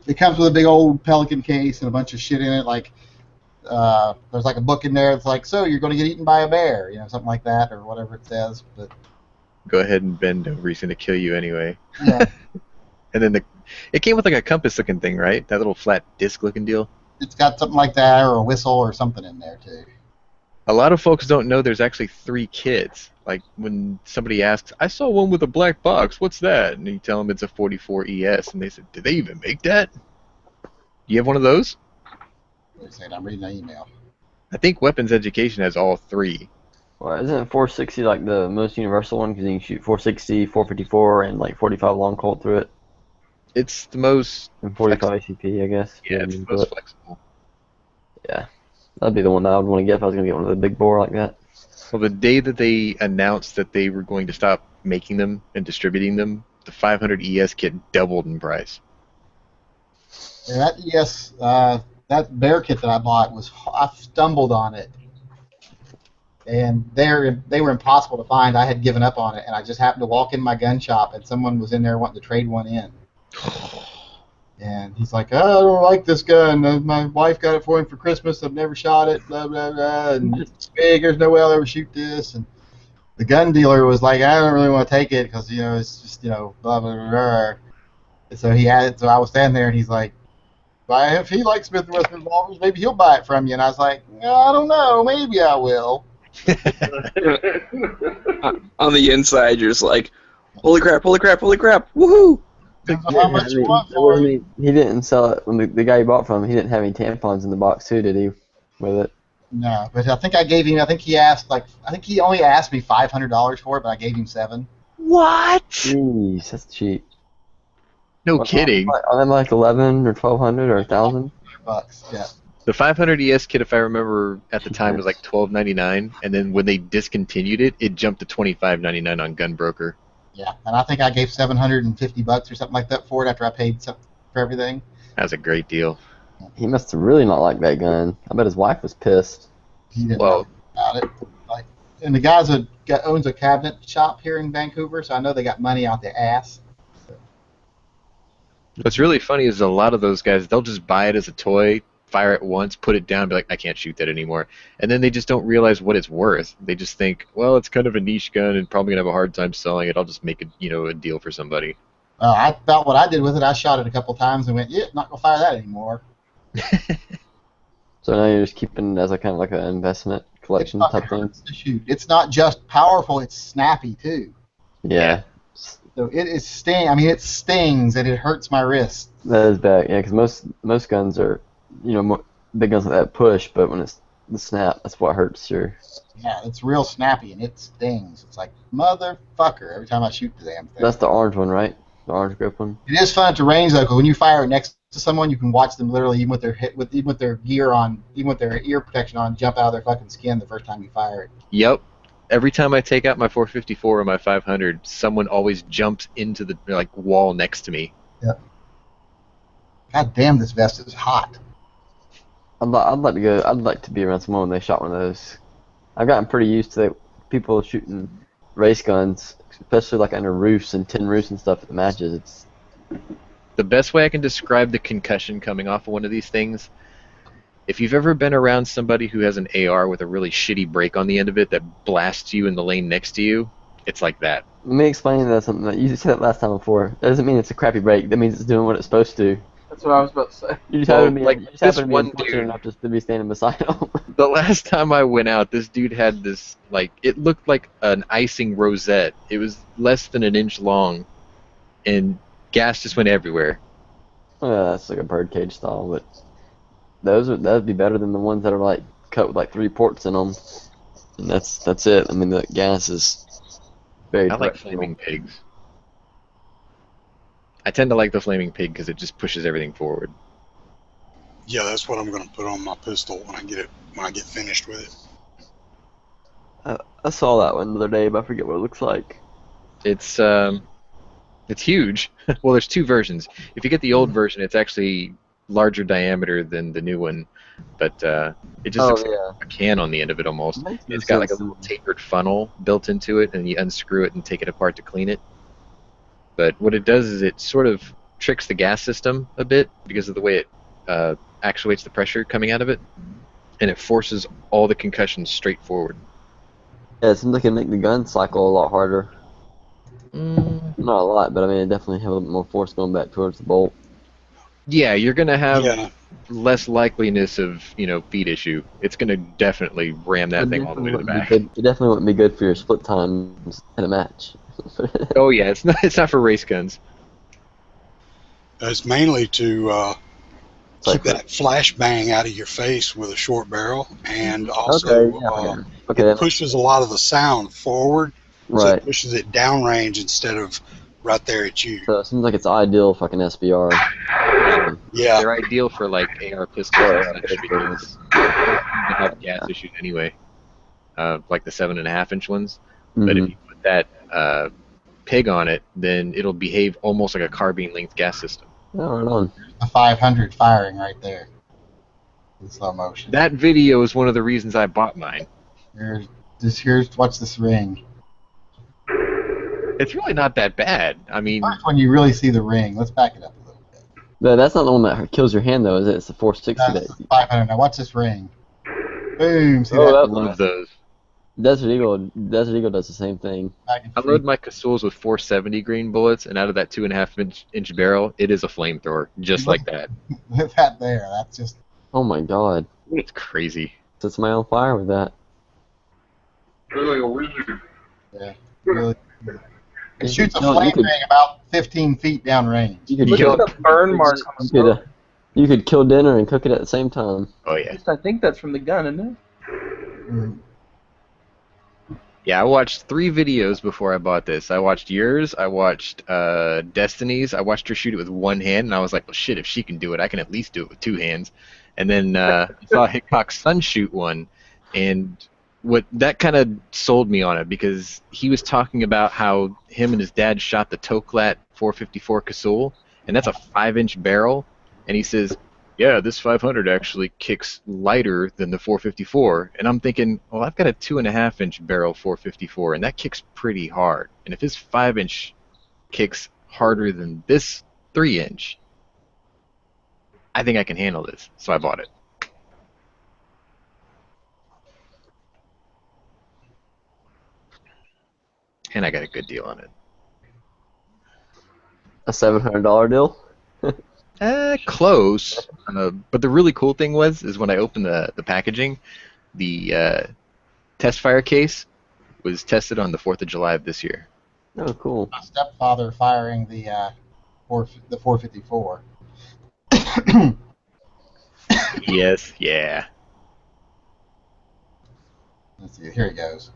It comes with a big old Pelican case and a bunch of shit in it. Like, there's like a book in there that's like, so you're going to get eaten by a bear, something like that, or whatever it says. But go ahead and bend over. He's going to kill you anyway. Yeah. And then it came with like a compass-looking thing, right? That little flat disc-looking deal. It's got something like that, or a whistle, or something in there too. A lot of folks don't know there's actually 3 kits. Like when somebody asks, I saw one with a black box, what's that? And you tell them it's a 44 ES, and they said, did they even make that? Do you have one of those? Wait a second, I'm reading an email. I think Weapons Education has all 3. Well, isn't 460 like the most universal one? Because you can shoot 460, 454, and like 45 long Colt through it. It's the most... And 45 ACP, I guess. Yeah, it's the most flexible. Yeah. That'd be the one that I would want to get if I was going to get one of the big bore like that. Well, the day that they announced that they were going to stop making them and distributing them, the 500 ES kit doubled in price. Yeah, that ES, that Bear kit that I bought I stumbled on it, and they were impossible to find. I had given up on it, and I just happened to walk in my gun shop, and someone was in there wanting to trade one in. And he's like, oh, I don't like this gun. My wife got it for him for Christmas. I've never shot it, blah, blah, blah. And it's big. There's no way I'll ever shoot this. And the gun dealer was like, I don't really want to take it because, it's just, blah, blah, blah, blah. And so he had it. So I was standing there, and he's like, if he likes Smith & Wesson revolvers, maybe he'll buy it from you. And I was like, I don't know. Maybe I will. On the inside, you're just like, holy crap, holy crap, holy crap, woohoo! How much you want for it? He didn't sell it when the guy you bought from. He didn't have any tampons in the box too, did he? With it. No, but I think I gave him. I think he only asked me $500 for it, but I gave him $700. What? Jeez, that's cheap. No kidding. Are they like 11 or 1200 or 1000? $1,000, yeah. The 500 ES kit, if I remember at the time, was like $12.99, and then when they discontinued it, it jumped to $25.99 on Gunbroker. Yeah, and I think I gave $750 or something like that for it after I paid for everything. That was a great deal. He must have really not liked that gun. I bet his wife was pissed. He didn't know about it. And the guy owns a cabinet shop here in Vancouver, so I know they got money out their ass. What's really funny is a lot of those guys, they'll just buy it as a toy fire it once, put it down, be like, I can't shoot that anymore. And then they just don't realize what it's worth. They just think, well, it's kind of a niche gun and probably gonna have a hard time selling it. I'll just make it, a deal for somebody. I felt what I did with it. I shot it a couple times and went, yeah, not gonna fire that anymore. So now you're just keeping it as a kind of like an investment collection type thing. To shoot. It's not just powerful; it's snappy too. Yeah. So it is sting. I mean, it stings and it hurts my wrist. That is bad. Yeah, because most guns are, big guns like that push, but when it's the snap, that's what hurts your. Yeah, it's real snappy and it stings. It's like motherfucker every time I shoot the damn thing. That's the orange one, right? The orange grip one. It is fun to range though, because when you fire it next to someone, you can watch them literally, even with their gear on, even with their ear protection on, jump out of their fucking skin the first time you fire it. Yep. Every time I take out my 454 or my 500, someone always jumps into the wall next to me. Yep. God damn, this vest is hot. I'd like to be around someone when they shot one of those. I've gotten pretty used to people shooting race guns, especially like under roofs and tin roofs and stuff at the matches. It's the best way I can describe the concussion coming off of one of these things. If you've ever been around somebody who has an AR with a really shitty break on the end of it that blasts you in the lane next to you, it's like that. Let me explain that something that you said that last time before. That doesn't mean it's a crappy break. That means it's doing what it's supposed to. That's what I was about to say. You just happen to be one fortunate dude enough just to be standing beside him. The last time I went out, this dude had this, it looked like an icing rosette. It was less than an inch long, and gas just went everywhere. Yeah, that's like a birdcage style, but that'd be better than the ones that are cut with 3 ports in them. And that's it. I mean, the gas is very. I like flaming pigs. I tend to like the flaming pig because it just pushes everything forward. Yeah, that's what I'm going to put on my pistol when I get finished with it. I saw that one the other day, but I forget what it looks like. It's huge. Well, there's 2 versions. If you get the old version, it's actually larger diameter than the new one, but it just looks like a can on the end of it almost. It's got a little tapered funnel built into it, and you unscrew it and take it apart to clean it. But what it does is it sort of tricks the gas system a bit because of the way it actuates the pressure coming out of it, and it forces all the concussions straight forward. Yeah, it seems like it make the gun cycle a lot harder. Not a lot, but I mean, it definitely have a little bit more force going back towards the bolt. Yeah, you're gonna have less likeliness of feed issue. It's gonna definitely ram that thing all the way to the back. It definitely wouldn't be good for your split times in a match. Oh yeah, it's not for race guns. It's mainly to keep that flashbang out of your face with a short barrel, and also it pushes a lot of the sound forward, so it pushes it downrange instead of right there at you. So it seems like it's ideal fucking SBR. Yeah, they're ideal for AR pistols because they have gas issues anyway, like the 7.5-inch ones. But if you put that pig on it, then it'll behave almost like a carbine length gas system. Oh, right on. The 500 firing right there in slow motion. That video is one of the reasons I bought mine. Here's watch this ring. It's really not that bad. I mean, first when you really see the ring, let's back it up a little bit. No, that's not the one that kills your hand though, is it? It's the 460. That's the 500. Now watch this ring. Boom. See that? I love those. Desert Eagle does the same thing. I load my Casuls with 470 green bullets, and out of that 2.5-inch barrel, it is a flamethrower, just like that. With that there, that's just. Oh my god. It's crazy. Sets my own fire with that. Really a wizard. Yeah. Really. It shoots a flame ring about 15 feet down range. Look at the burn mark on the smoke. You could kill dinner and cook it at the same time. Oh yeah. I think that's from the gun, isn't it? Mm. Yeah, I watched 3 videos before I bought this. I watched yours, I watched Destiny's, I watched her shoot it with one hand, and I was like, well shit, if she can do it, I can at least do it with 2 hands. And then I saw Hickok's son shoot one, and what that kind of sold me on it, because he was talking about how him and his dad shot the Toklat 454 Casull, and that's a 5-inch barrel, and he says, yeah, this 500 actually kicks lighter than the 454. And I'm thinking, well, I've got a 2.5-inch barrel 454, and that kicks pretty hard. And if his 5-inch kicks harder than this 3-inch, I think I can handle this. So I bought it. And I got a good deal on it. A $700 deal? Close. But the really cool thing is when I opened the packaging, the test fire case was tested on the 4th of July of this year. Oh, cool. My stepfather firing the 454. Yes, yeah. Let's see. Here he goes.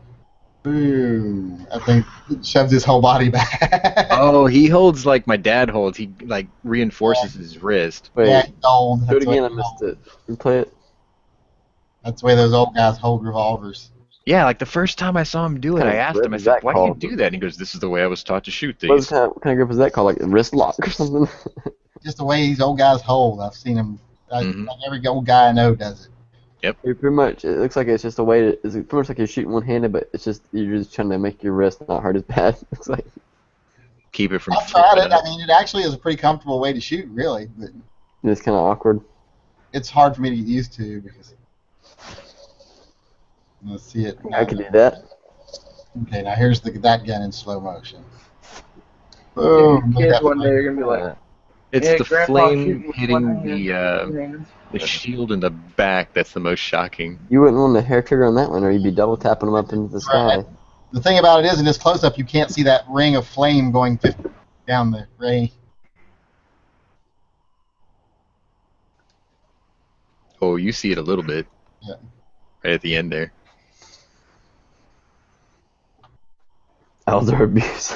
Boom! I think it shoves his whole body back. Oh, he holds like my dad holds. He like reinforces his wrist. Wait, Yeah, he's old. do it That's the way- again. I missed it. Replay it. That's the way those old guys hold revolvers. Yeah, like the first time I saw him do it, What I kind of asked him, I grip is said, that why do you called? do that? And he goes, this is the way I was taught to shoot What these. kind of grip is that called? Like a wrist lock or something? Just the way these old guys hold. I've seen them. Mhm. Like every old guy I know does it. Pretty much, it looks like it's just a way to. It's pretty much like you're shooting one-handed, but it's just you're just trying to make your wrist not hurt as bad. Looks like. Keep it from I've tried flipping it. I up. mean, it actually is a pretty comfortable way to shoot, really. But It's kind of awkward. it's hard for me to get used to because. Let's see it. I could do that. Okay, now here's that gun in slow motion. Boom! Look at Kids that one day are flame. gonna be like, It's yeah, the Grandpa flame shooting with hitting one hand. the shield in the back that's the most shocking. You wouldn't want the hair trigger on that one, or you'd be double tapping them up into the sky. Right. The thing about it is, in this close-up, you can't see that ring of flame going 50 down the ray. Oh, you see it a little bit. Yeah. Right at the end there. Elder abuse.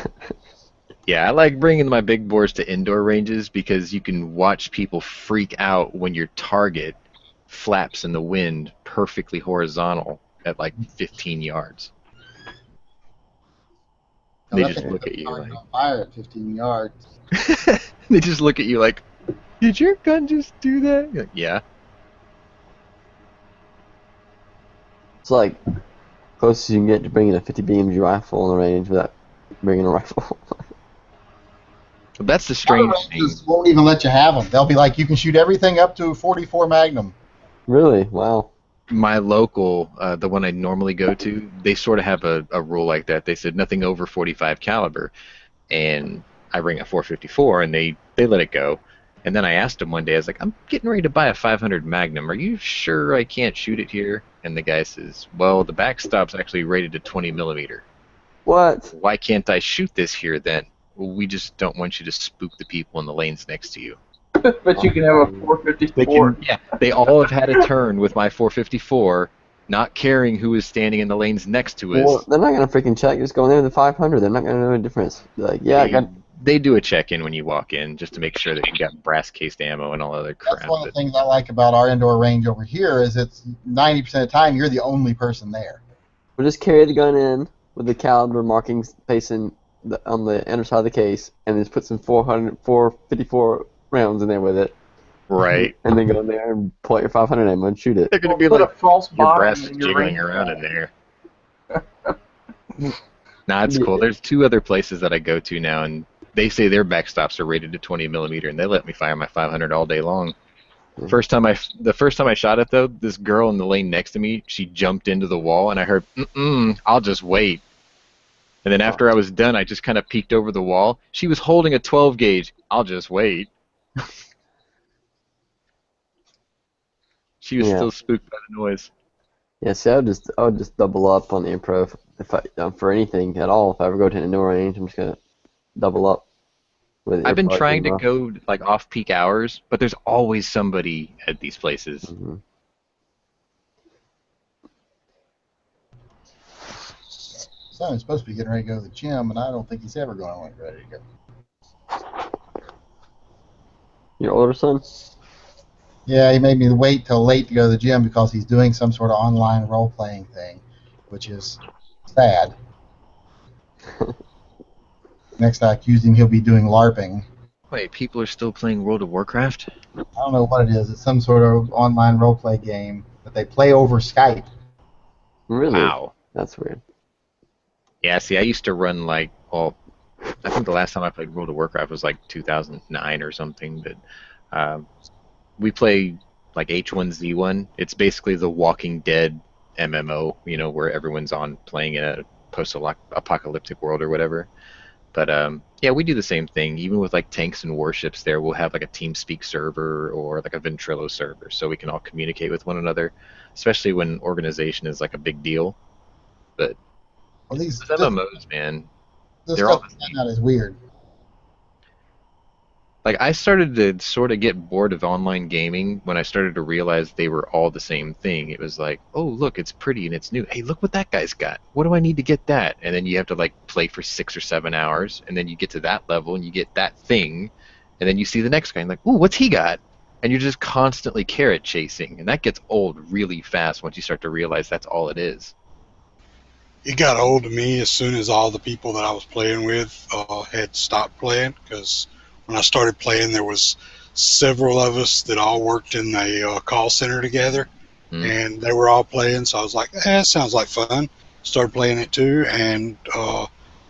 Yeah, I like bringing my big bores to indoor ranges because you can watch people freak out when your target flaps in the wind perfectly horizontal at like 15 yards. They just look at you like... On fire at 15 yards. They just look at you like, did your gun just do that? You're like, yeah. It's like closest you can get to bringing a 50 BMG rifle on the range without bringing a rifle. But that's the strange thing. Ranges won't even let you have them. They'll be like, you can shoot everything up to 44 Magnum. Really? Wow. My local, the one I normally go to, they sort of have a rule like that. They said nothing over 45 caliber, and I bring a 454, and they let it go. And then I asked him one day, I was like, I'm getting ready to buy a 500 Magnum. Are you sure I can't shoot it here? And the guy says, well, the backstop's actually rated to 20 millimeter. What? Why can't I shoot this here then? Well, we just don't want you to spook the people in the lanes next to you. But you can have a 454. They all have had a turn with my 454, not caring who is standing in the lanes next to us. Well, they're not gonna freaking check. Just go in there with the 500. They're not gonna know the difference. They're like, yeah, I got. They do a check-in when you walk in just to make sure that you got brass-cased ammo and all other crap. That's one of the things I like about our indoor range over here is it's 90% of the time you're the only person there. We'll just carry the gun in with the caliber markings facing on the inner side of the case, and just put some 454 rounds in there with it. Right. And then go in there and pull out your 500 ammo and shoot it. They're going to be Put like, a false your bottom brass is in your jiggling range. around in there. Nah, it's cool. There's two other places that I go to now, and they say their backstops are rated to 20 millimeter, and they let me fire my 500 all day long. The first time I shot it though, this girl in the lane next to me, she jumped into the wall, and I heard, I'll just wait. And then after I was done, I just kind of peeked over the wall. She was holding a 12 gauge. I'll just wait. She was still spooked by the noise. Yeah, see, I would just double up on the improv if I for anything at all. If I ever go to an indoor range, I'm just gonna double up. With I've been improv trying to and go like off-peak hours, but there's always somebody at these places. Mm-hmm. Son's supposed to be getting ready to go to the gym, and I don't think he's ever going to get ready to go. Your older son? Yeah, he made me wait till late to go to the gym because he's doing some sort of online role-playing thing, which is sad. Next I accuse him he'll be doing LARPing. Wait, people are still playing World of Warcraft? I don't know what it is. It's some sort of online role-play game that they play over Skype. Really? Wow. That's weird. Yeah, see, I used to run like, well, I think the last time I played World of Warcraft was like 2009 or something, but we play like H1Z1. It's basically the Walking Dead MMO, you know, where everyone's on playing in a post-apocalyptic world or whatever. But yeah, we do the same thing. Even with like tanks and warships, there we'll have like a TeamSpeak server or like a Ventrilo server, so we can all communicate with one another, especially when organization is like a big deal. But these MMOs, man, they're all the same. That is weird. Like, I started to sort of get bored of online gaming when I started to realize they were all the same thing. It was like, oh, look, it's pretty and it's new. Hey, look what that guy's got. What do I need to get that? And then you have to, like, play for 6 or 7 hours, and then you get to that level, and you get that thing, and then you see the next guy, and like, ooh, what's he got? And you're just constantly carrot chasing, and that gets old really fast once you start to realize that's all it is. It got old to me as soon as all the people that I was playing with had stopped playing, because when I started playing, there was several of us that all worked in the call center together, and they were all playing, so I was like, sounds like fun. Started playing it too, and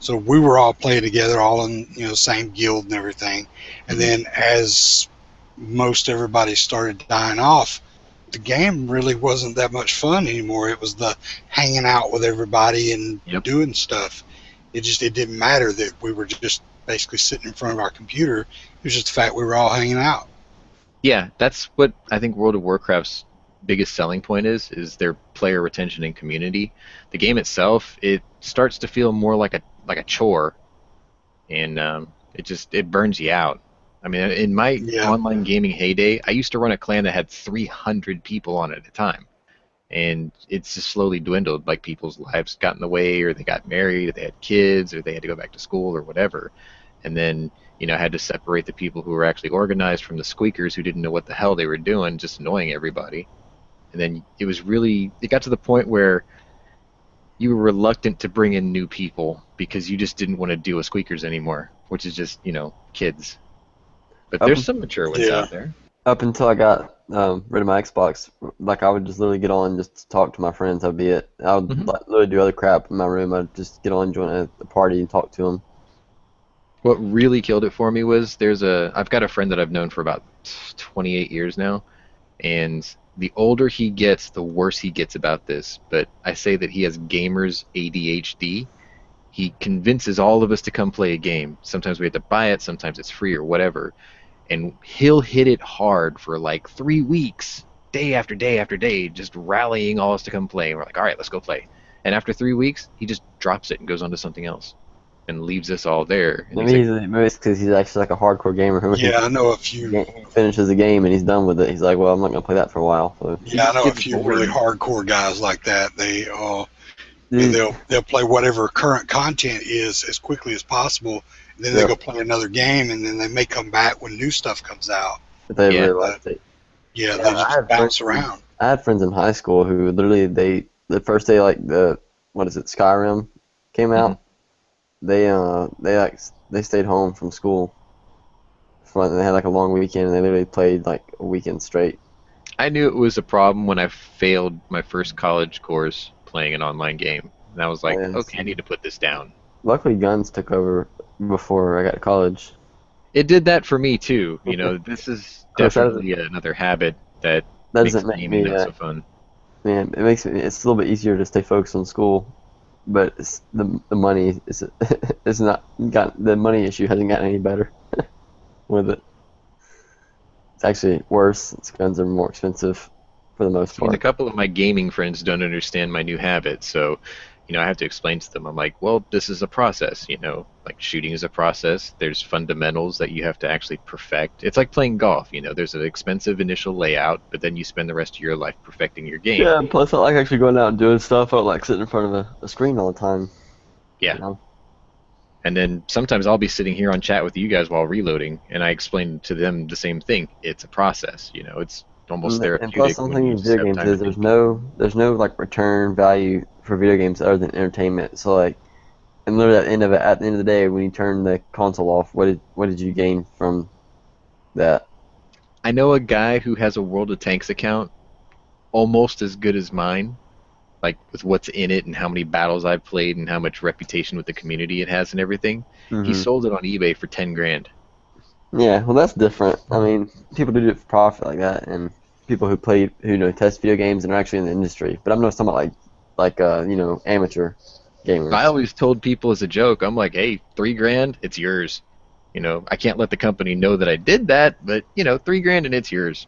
so we were all playing together, all in the same guild and everything. And then as most everybody started dying off, the game really wasn't that much fun anymore. It was the hanging out with everybody and doing stuff. It didn't matter that we were just basically sitting in front of our computer. It was just the fact we were all hanging out. Yeah, that's what I think World of Warcraft's biggest selling point is their player retention and community. The game itself, it starts to feel more like a chore, and it burns you out. I mean, in my online gaming heyday, I used to run a clan that had 300 people on it at a time, and it's just slowly dwindled. Like, people's lives got in the way, or they got married, or they had kids, or they had to go back to school, or whatever. And then, I had to separate the people who were actually organized from the squeakers who didn't know what the hell they were doing, just annoying everybody. And then it got to the point where you were reluctant to bring in new people because you just didn't want to deal with squeakers anymore, which is just, kids. But there's some mature ones out there. Up until I got rid of my Xbox, like, I would just literally get on and just talk to my friends. That'd be it. I would literally do other crap in my room. I'd just get on, join a party, and talk to them. What really killed it for me was I've got a friend that I've known for about 28 years now, and the older he gets, the worse he gets about this. But I say that he has gamer's ADHD. He convinces all of us to come play a game. Sometimes we have to buy it, sometimes it's free or whatever. And he'll hit it hard for like 3 weeks, day after day after day, just rallying all us to come play. And we're like, all right, let's go play. And after 3 weeks, he just drops it and goes on to something else and leaves us all there. And maybe it's because he's actually like a hardcore gamer. Yeah, I know a few. He finishes the game and he's done with it. He's like, well, I'm not going to play that for a while. So yeah, I know a few really hardcore guys like that. They'll play whatever current content is as quickly as possible, and then they go play another game, and then they may come back when new stuff comes out. But they really liked it. Yeah, they just bounce around. I had friends in high school who literally the first day Skyrim came out, they stayed home from school. They had like a long weekend, and they literally played like a weekend straight. I knew it was a problem when I failed my first college course playing an online game, and I was like, okay, I need to put this down. Luckily, guns took over before I got to college. It did that for me too. This is definitely another habit that doesn't make me not so fun. Man, it's a little bit easier to stay focused on school, but the money is not got the money issue hasn't gotten any better with it. It's actually worse. Guns are more expensive for the most part. A couple of my gaming friends don't understand my new habit, so I have to explain to them. I'm like, well, this is a process. Like, shooting is a process. There's fundamentals that you have to actually perfect. It's like playing golf. There's an expensive initial layout, but then you spend the rest of your life perfecting your game. Yeah, plus I like actually going out and doing stuff. I don't like sitting in front of a screen all the time. Yeah. And then sometimes I'll be sitting here on chat with you guys while reloading, and I explain to them the same thing. It's a process. It's almost therapeutic. And plus, something in video games is there's no like return value for video games other than entertainment. So like, and literally at the end of the day, when you turn the console off, what did you gain from that? I know a guy who has a World of Tanks account, almost as good as mine, like with what's in it and how many battles I've played and how much reputation with the community it has and everything. Mm-hmm. He sold it on eBay for $10,000. Yeah, well, that's different. I mean, people do it for profit like that, and people who test video games and are actually in the industry. But I'm not talking about like amateur. Gamers. I always told people as a joke, I'm like, hey, $3,000, it's yours. You know, I can't let the company know that I did that, but you know, $3,000 and it's yours.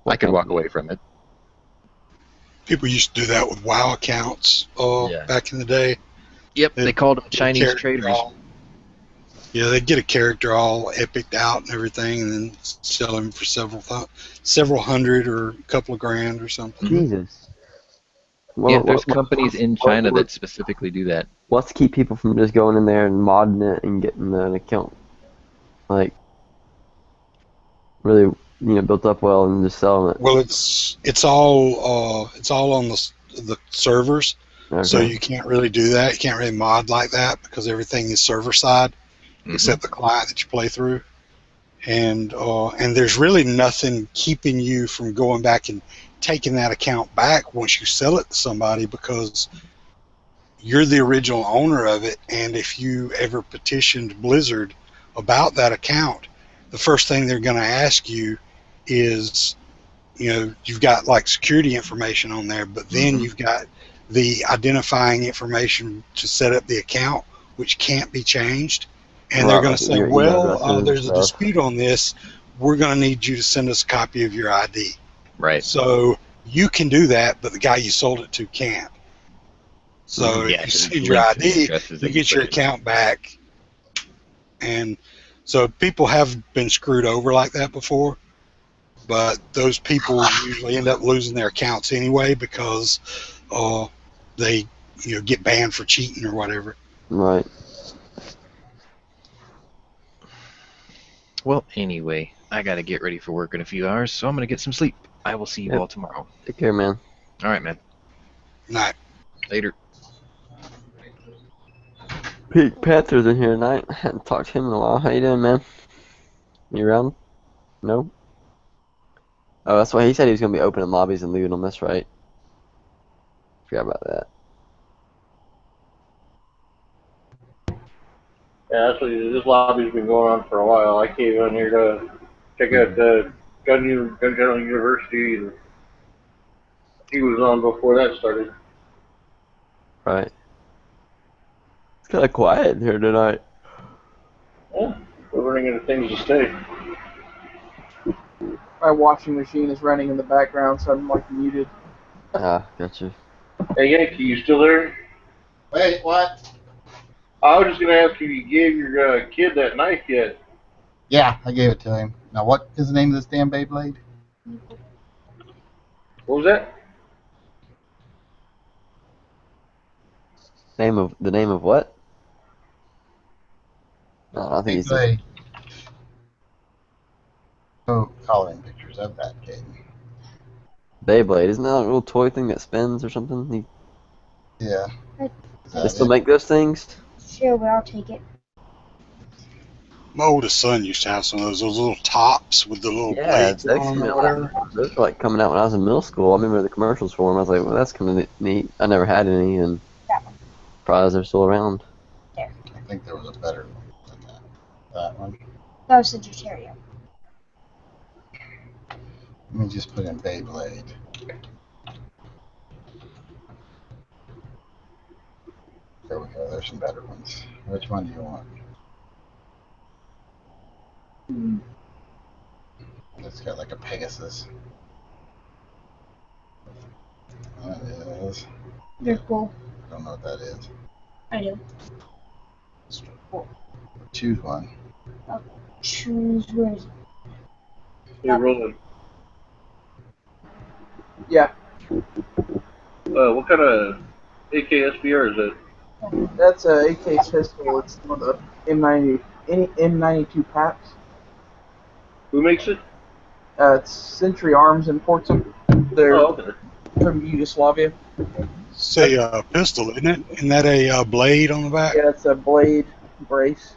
I could walk away from it. People used to do that with WoW accounts back in the day. Yep, they called them Chinese traders. Yeah, they'd get a character all epiced out and everything, and then sell him for several hundred or a couple of grand or something. Jesus. Yeah, there's companies in China that specifically do that. What's to keep people from just going in there and modding it and getting an account, like, really, built up well and just selling it? Well, it's all on the servers, so you can't really do that. You can't really mod like that because everything is server side, except the client that you play through. And there's really nothing keeping you from going back and taking that account back once you sell it to somebody, because you're the original owner of it. And if you ever petitioned Blizzard about that account, the first thing they're going to ask you is, you've got like security information on there, but then you've got the identifying information to set up the account, which can't be changed. And they're going to say, well, there's a dispute on this. We're going to need you to send us a copy of your ID. Right. So you can do that, but the guy you sold it to can't. So if you send your ID, you get your account back. And so people have been screwed over like that before, but those people usually end up losing their accounts anyway because they get banned for cheating or whatever. Right. Well, anyway, I gotta get ready for work in a few hours, so I'm gonna get some sleep. I will see you all tomorrow. Take care, man. All right, man. Night. Later. Pete Panther's in here tonight. I hadn't talked to him in a while. How you doing, man? You around? No? Oh, that's why he said he was going to be opening lobbies and leaving them. That's right. Forgot about that. Yeah, actually, this lobby's been going on for a while. I came in here to check out Gun General University, and he was on before that started. Right. It's kind of quiet in here tonight. Yeah, we're running into things to say. My washing machine is running in the background, so I'm like muted. Ah, gotcha. Hey, Yankee, you still there? Wait, what? I was just going to ask if you gave your kid that knife yet. Yeah, I gave it to him. Now, what is the name of this damn Beyblade? What was that? The name of what? No, I think Beyblade. Oh, coloring pictures of that kid. Beyblade. Isn't that a little toy thing that spins or something? Yeah. They still make those things? Sure, but I'll take it. My oldest son used to have some of those little tops with the little blades on them or whatever. Those were like coming out when I was in middle school. I remember the commercials for them. I was like, well, that's kind of neat. I never had any, and surprised they're still around. There. I think there was a better one than that. That one. That was Sagittario. Let me just put in Beyblade. There we go. There's some better ones. Which one do you want? It's got like a Pegasus. That is. They're cool. I don't know what that is. I do. Choose one. I'll choose where is it? Hey, Roland. Yeah. What kind of AK-SBR is it? That's a AK pistol. It's one of the M92 packs. Who makes it? It's Century Arms imports them. They're okay. from Yugoslavia. It's a pistol, isn't it? Isn't that a blade on the back? Yeah, it's a blade brace.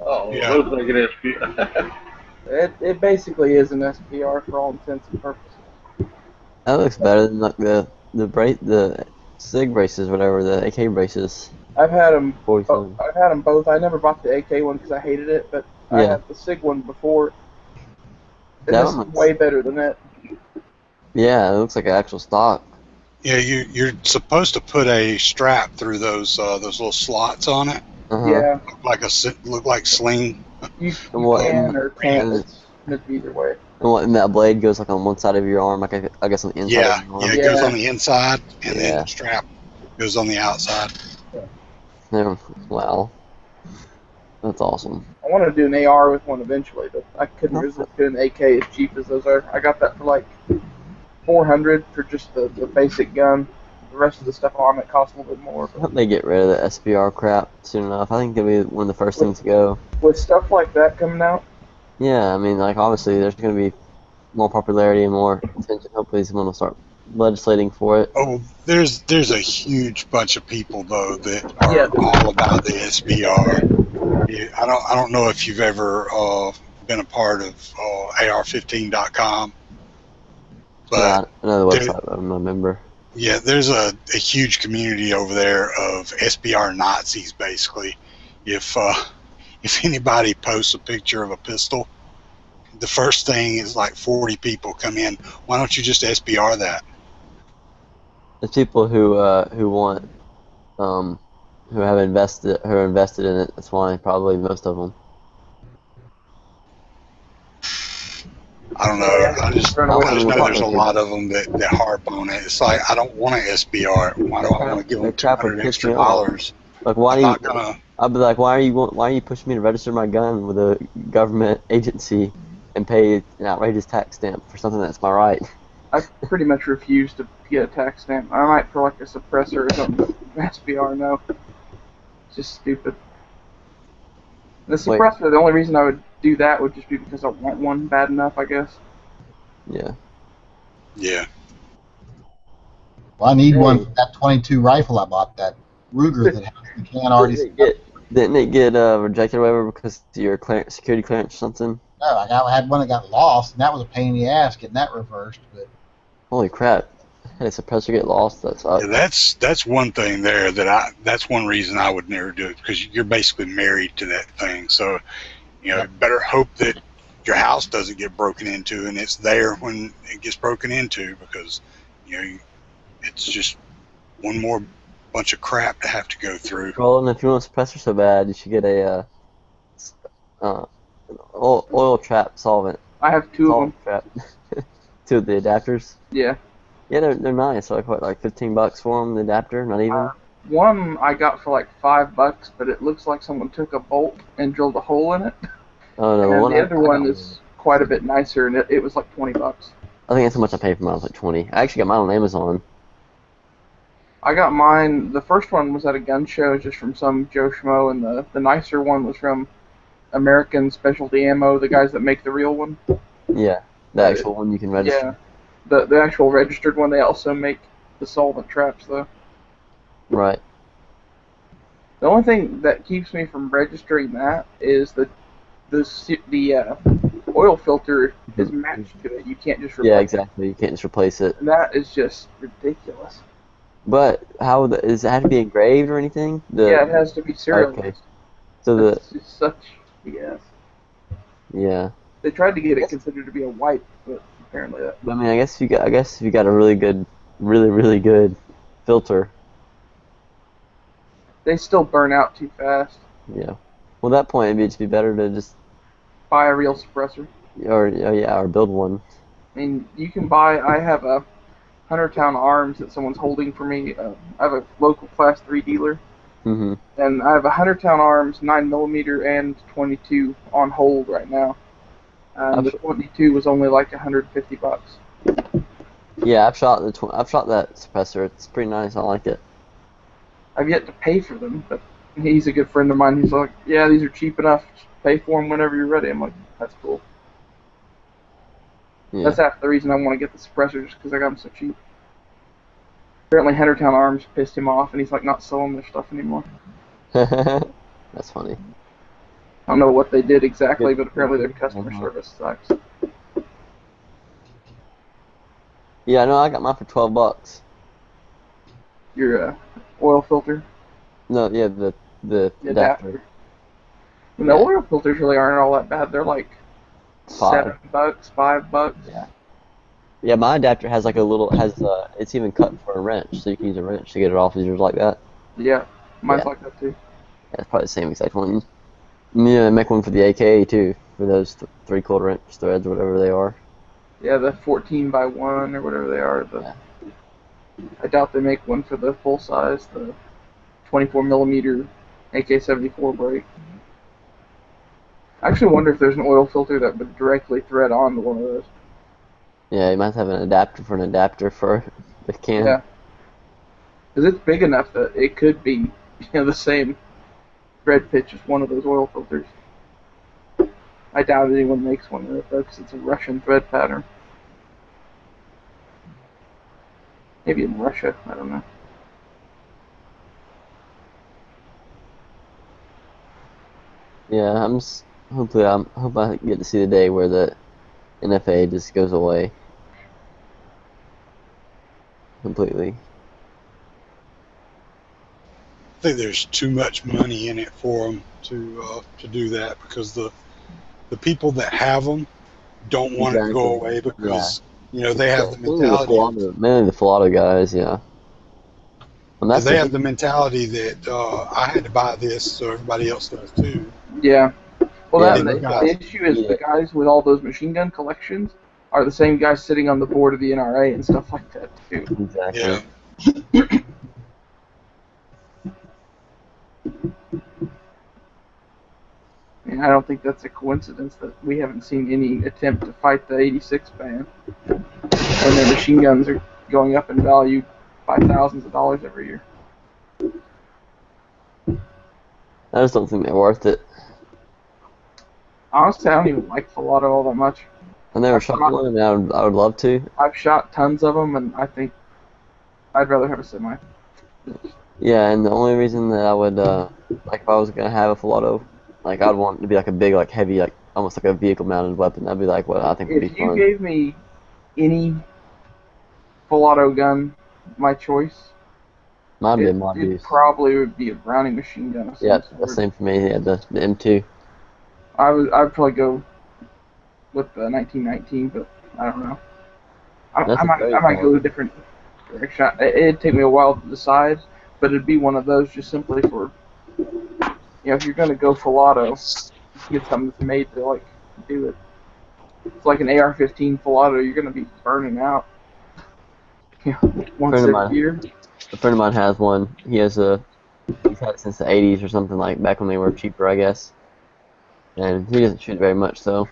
Oh, yeah. looks like an SBR. It basically is an SPR for all intents and purposes. That looks better than like the SIG braces, whatever, the AK braces. I've had them. 47. I've had them both. I never bought the AK one because I hated it, but I had the SIG one before. And That this is one way better than that. Yeah, it looks like an actual stock. Yeah, you're supposed to put a strap through those little slots on it. Yeah. Look like sling. You What- can or can't. and- It's meant to be either way. And that blade goes like on one side of your arm, like I guess on the inside Yeah, of your arm. yeah, it goes on the inside, and then Yeah. the strap goes on the outside. Yeah. Wow. That's awesome. I wanted to do an AR with one eventually, but I couldn't resist doing the AK as cheap as those are. I got that for like $400 for just the basic gun. The rest of the stuff on it costs a little bit more. I hope they get rid of the SBR crap soon enough. I think it'll be one of the first things to go. With stuff like that coming out, Yeah, I mean, like, obviously there's going to be more popularity and more attention. Hopefully someone will start legislating for it. Oh, there's a huge bunch of people though that are all about the SBR. Yeah, I don't know if you've ever been a part of AR15.com, but Another website that I'm a member. yeah, there's a huge community over there of SBR Nazis. Basically, if anybody posts a picture of a pistol, the first thing is like 40 people come in. Why don't you just SBR that? There's people who want who are invested in it. That's why probably most of them. I don't know. I just know there's a lot of them that harp on it. It's like, I don't want to SBR it. Why do I want to give them $200 extra dollars? Like, why I'm do you? not gonna. I'd be like, why are you pushing me to register my gun with a government agency and pay an outrageous tax stamp for something that's my right? I pretty much refuse to get a tax stamp. I might for like a suppressor or something, but SBR, no. It's just stupid. The suppressor, the only reason I would do that would just be because I want one bad enough, I guess. Yeah. Yeah. Well, I need one for that 22 rifle I bought, that Ruger that has the can already. Didn't it get rejected or whatever because of your security clearance or something? No, I had one that got lost, and that was a pain in the ass getting that reversed. But Holy crap! Had a suppressor get lost? That's up. Yeah, that's one thing there that's one reason I would never do it, because you're basically married to that thing. So, you know, better hope that your house doesn't get broken into and it's there when it gets broken into, because, you know, it's just one more bunch of crap to have to go through. Well, and if you want a suppressor so bad, you should get a oil trap solvent. I have two of them. Trap. Two of the adapters. Yeah. Yeah, they're nice. Like what, like $15 for them? The adapter, not even. One I got for like $5, but it looks like someone took a bolt and drilled a hole in it. Oh no, and the other one is quite a bit nicer, and it was like $20. I think that's how much I paid for mine. It was like $20. I actually got mine on Amazon. I got mine. The first one was at a gun show, just from some Joe Schmo, and the nicer one was from American Specialty Ammo, the guys that make the real one. Yeah, the actual one you can register. Yeah, the actual registered one. They also make the solvent traps, though. Right. The only thing that keeps me from registering that is the oil filter is matched to it. You can't just replace Yeah, exactly. You can't just replace it. it. And that is just ridiculous. But how does it have to be engraved or anything? Yeah, it has to be serialized. Okay. So It's just such BS. Yeah. They tried to get it considered to be a white, but apparently that. I mean, I guess if you got a really good, really good filter. They still burn out too fast. Yeah. Well, at that point, it'd just be better to just Buy a real suppressor. or build one. I mean, you can buy. I have a Huntertown Arms that someone's holding for me. I have a local Class 3 dealer. Mm-hmm. And I have a Huntertown Arms 9mm and 22 on hold right now. And the 22 was only like $150. Yeah, I've shot that suppressor. It's pretty nice. I like it. I've yet to pay for them, but he's a good friend of mine. He's like, yeah, these are cheap enough. Just pay for them whenever you're ready. I'm like, that's cool. Yeah. That's half the reason I want to get the suppressor, just because I got them so cheap. Apparently Huntertown Arms pissed him off, and he's like not selling their stuff anymore. That's funny. I don't know what they did exactly, but apparently their customer service sucks. Yeah, no, I got mine for $12. Your oil filter? No, yeah, the adapter. And the oil filters really aren't all that bad. They're like $7, $5. Yeah. Yeah, my adapter has like a little it's even cut for a wrench, so you can use a wrench to get it off. Is yours like that? Yeah, mine's Yeah. like that too. Yeah, it's probably the same exact one. Yeah, make one for the AK too, for those 3/4 wrench threads or whatever they are. Yeah, the 14x1 or whatever they are. I doubt they make one for the full size, the 24mm AK-74 brake. I actually wonder if there's an oil filter that would directly thread onto one of those. Yeah, you might have an adapter for the can. Yeah. Because it's big enough that it could be, the same thread pitch as one of those oil filters. I doubt anyone makes one of those though, because it's a Russian thread pattern. Maybe in Russia, I don't know. Yeah, I hope I get to see the day where the NFA just goes away completely. I think there's too much money in it for them to do that, because the people that have them don't want it to go away, because they have the mentality. Mainly the full auto guys, yeah. And Because they have the mentality that I had to buy this, so everybody else does too. Yeah. Well, Yeah, the issue is the guys with all those machine gun collections are the same guys sitting on the board of the NRA and stuff like that too. Exactly. Yeah. And I don't think that's a coincidence that we haven't seen any attempt to fight the 86 ban. And their machine guns are going up in value by thousands of dollars every year. I just don't think they're worth it. Honestly, I don't even like Filato all that much. I never shot one, and I would love to. I've shot tons of them, and I think I'd rather have a semi. Yeah, and the only reason that I would, like, if I was gonna have a full auto, like, I'd want it to be like a big, like, heavy, like, almost like a vehicle-mounted weapon. That'd be like what I think would be If you fun. gave me any full auto gun, my choice, Mine'd be a mod it use. probably would be a Browning machine gun. Of some Yeah, sort. the same for me. Yeah, the M2. I'd probably go with the 1919, but I don't know. I might go a different direction. It'd take me a while to decide, but it'd be one of those just simply for, if you're gonna go full auto, get something that's made to like do it. It's like an AR-15 full auto. You're gonna be burning out. Once a year. A friend of mine has one. He's had it since the 80s or something, like back when they were cheaper, I guess. And he doesn't shoot very much, so.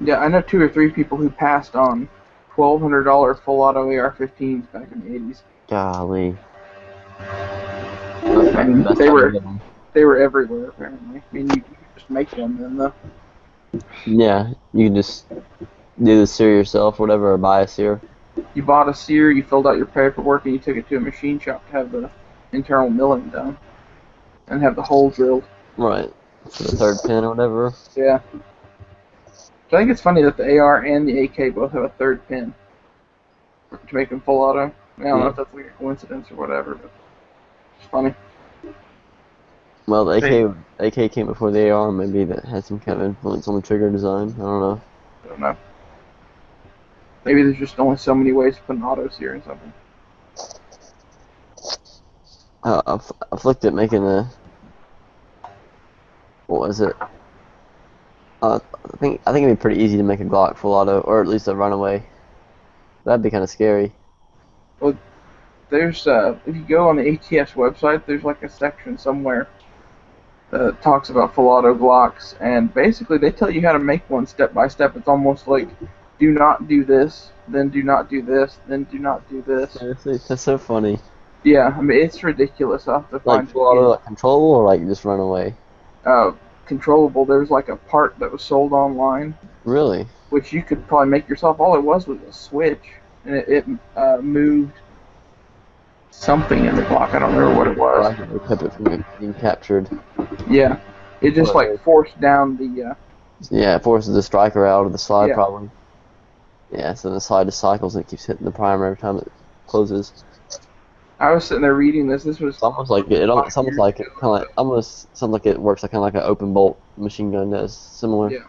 Yeah, I know 2 or 3 people who passed on $1,200 full auto AR-15s back in the 80s. Golly. And they were everywhere apparently. I mean, you could just make one then though. Yeah, you can just do the sear yourself, whatever, or buy a sear. You bought a sear, you filled out your paperwork, and you took it to a machine shop to have the internal milling done and have the hole drilled. Right. For the third pin or whatever. Yeah. So I think it's funny that the AR and the AK both have a third pin to make them full auto. I don't know if that's like a coincidence or whatever, but it's funny. Well, the AK came before the AR, maybe that had some kind of influence on the trigger design. I don't know. I don't know. Maybe there's just only so many ways to put an auto sear in something. I've looked at making a. What was it? I think it'd be pretty easy to make a Glock full auto, or at least a runaway. That'd be kind of scary. Well, there's if you go on the ATS website, there's like a section somewhere that talks about full auto Glocks, and basically they tell you how to make one step by step. It's almost like, do not do this, then do not do this, then do not do this. That's so funny. Yeah, I mean it's ridiculous. I'll have to find Like full auto, like controllable, or like just runaway. Controllable. There was like a part that was sold online. Really? Which you could probably make yourself. All it was a switch, and it moved something in the Glock. I don't remember what it was. It kept it from being captured. Yeah, it just like forced down the. Yeah, it forces the striker out of the slide, Yeah. probably. Yeah, so the slide just cycles and it keeps hitting the primer every time it closes. I was sitting there reading this. This was almost like it almost sounds like it kind of like almost sounds like it works like kind of like an open bolt machine gun does, similar. Yeah.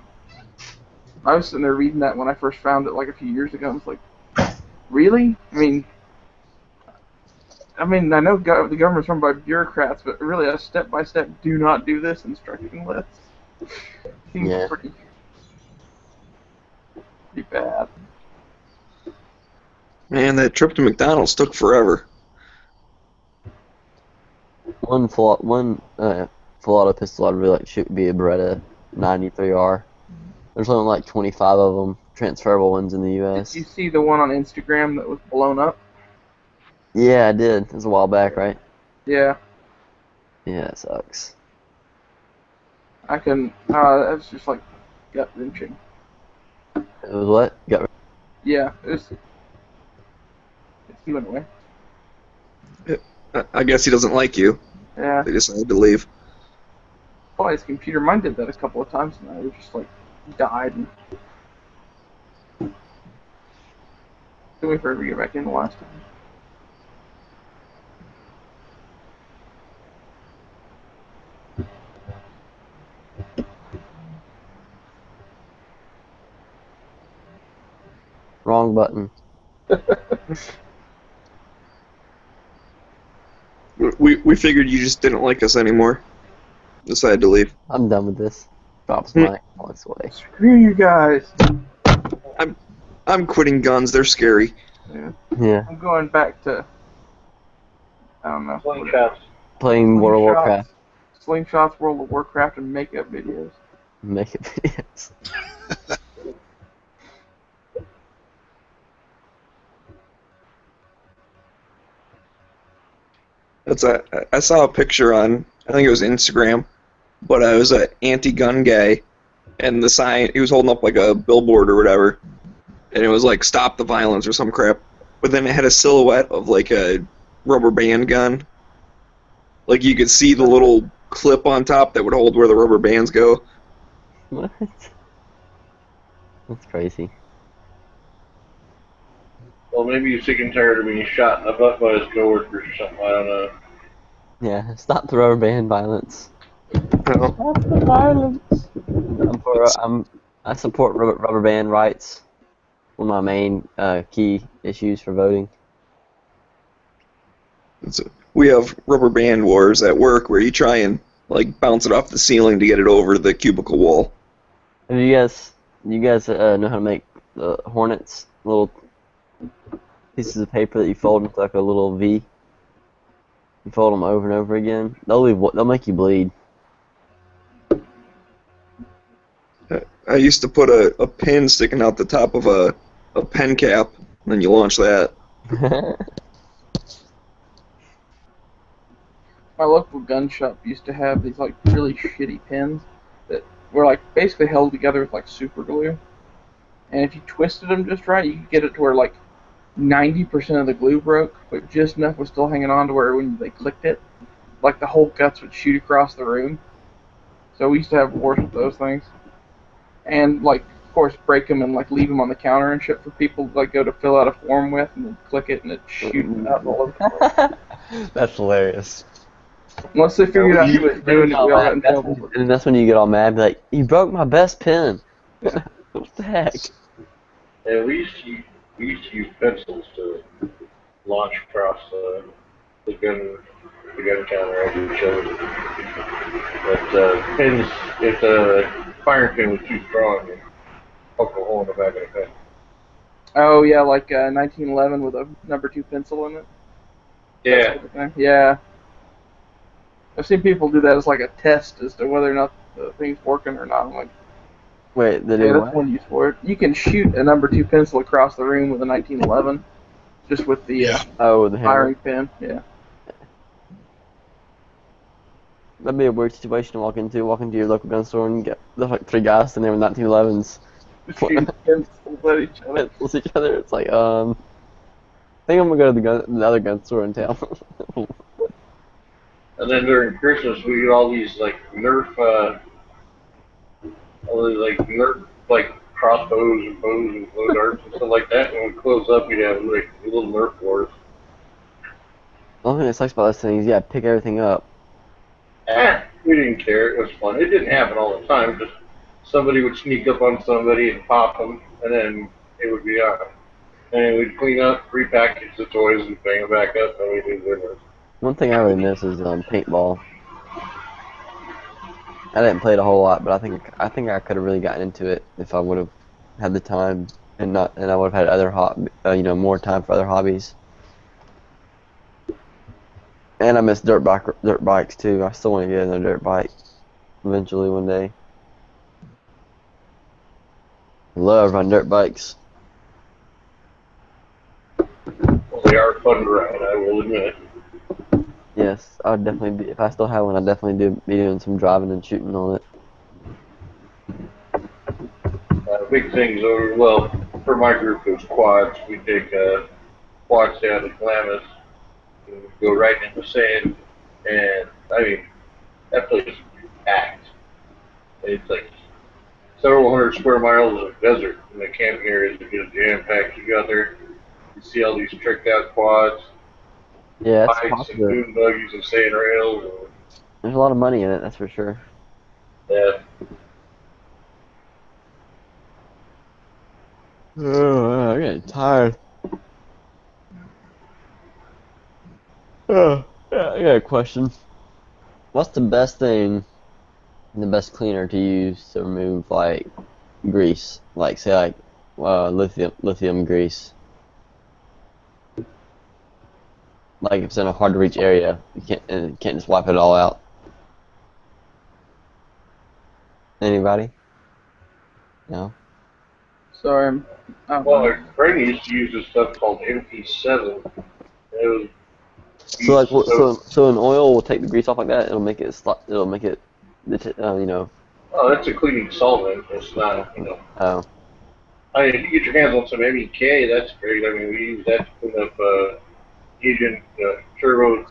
I was sitting there reading that when I first found it like a few years ago. I was like, really? I know the government's run by bureaucrats, but really a step-by-step do not do this instruction list seems pretty bad. Man, that trip to McDonald's took forever. One full auto pistol I'd really like to shoot would be a Beretta 93R. There's only like 25 of them, transferable ones in the U.S. Did you see the one on Instagram that was blown up? Yeah, I did. It was a while back, right? Yeah. Yeah, it sucks. I can. That's just like gut wrenching. It was what? Yeah, he went away. I guess he doesn't like you. Yeah. They decided to leave. Well, his computer, mine did that a couple of times, and I was just like, died. And then we forever to get back in the last time. Wrong button. We figured you just didn't like us anymore. Decided to leave. I'm done with this. Drops my on its way. Screw you guys. I'm quitting guns. They're scary. Yeah. I'm going back to, I don't know. Slingshots. Playing World of Warcraft. Slingshots, World of Warcraft, and makeup videos. Makeup videos. I saw a picture on, I think it was Instagram, but it was an anti-gun guy, and the sign, he was holding up like a billboard or whatever, and it was like "Stop the Violence" or some crap, but then it had a silhouette of like a rubber band gun. Like you could see the little clip on top that would hold where the rubber bands go. What? That's crazy. Well, maybe you're sick and tired of being shot in the butt by his coworkers or something. I don't know. Yeah, stop the rubber band violence. Stop the violence. I support rubber band rights. One of my main key issues for voting. We have rubber band wars at work where you try and like bounce it off the ceiling to get it over the cubicle wall. Have you guys know how to make Hornets? Little pieces of paper that you fold into like a little V. You fold them over and over again. They'll make you bleed. I used to put a pin sticking out the top of a pen cap, and then you launch that. My local gun shop used to have these like really shitty pins that were like basically held together with like super glue. And if you twisted them just right, you could get it to where like 90% of the glue broke, but just enough was still hanging on to where when they clicked it, like the whole guts would shoot across the room. So we used to have wars with those things. And like, of course, break them and like leave them on the counter and shit for people to like go to fill out a form with, and then click it and it shoots out all over the place. That's hilarious. Once they figured out who was doing it, we all got in trouble. And that's when you get all mad, like, you broke my best pen. What the heck? Yeah, we used to use pencils to launch across the gun counter as we showed. But pins, if the firing pin was too strong, you poke a hole in the back of the pen. Oh yeah, like 1911 with a number 2 pencil in it. Yeah. Yeah. I've seen people do that as like a test as to whether or not the thing's working or not. I'm like, wait, that's one use for it. You can shoot a number 2 pencil across the room with a 1911, just with the the firing pin. Yeah. That'd be a weird situation to walk into your local gun store and there's like 3 guys in there with 1911s. Shooting pencils at each other. Pencils each other. It's like, I think I'm gonna go to the other gun store in town. And then during Christmas, we get all these like Nerf crossbows and bows and glow darts and stuff like that. And when we close up, we'd have like little Nerf wars. The only thing that sucks about those things is you gotta pick everything up. We didn't care. It was fun. It didn't happen all the time. Just somebody would sneak up on somebody and pop them, and then it would be on. And we'd clean up, repackage the toys, and bang them back up, and we'd do business. One thing I really miss is paintball. I didn't play it a whole lot, but I think I could have really gotten into it if I would have had the time and I would have had other more time for other hobbies. And I miss dirt bikes too. I still want to get another dirt bike eventually one day. I love riding dirt bikes. Well, they are fun to ride, I will admit. Yes, I would definitely be, if I still have one, I'd definitely be doing some driving and shooting on it. Big things are, well, for my group, it was quads. We take quads down to Klamath, and go right in the sand, and, I mean, that place is packed. It's like several hundred square miles of desert, and the camping areas are just jam-packed. You go out there, you see all these tricked-out quads, Yeah, it's bikes and popular. dune buggies and sand rails. And, There's a lot of money in it, that's for sure. yeah. I'm getting tired. Yeah, I got a question. What's the best thing, the best cleaner to use to remove like grease, like say like lithium grease? Like if it's in a hard to reach area, you can't just wipe it all out. Anybody? No. Sorry, Well, Brady used to use this stuff called MP7. It was So like so an oil will take the grease off like that. It'll make it Oh, that's a cleaning solvent. It's not, Oh. I mean, if you get your hands on some MEK, that's great. I mean, we use that to clean up engine, turbo,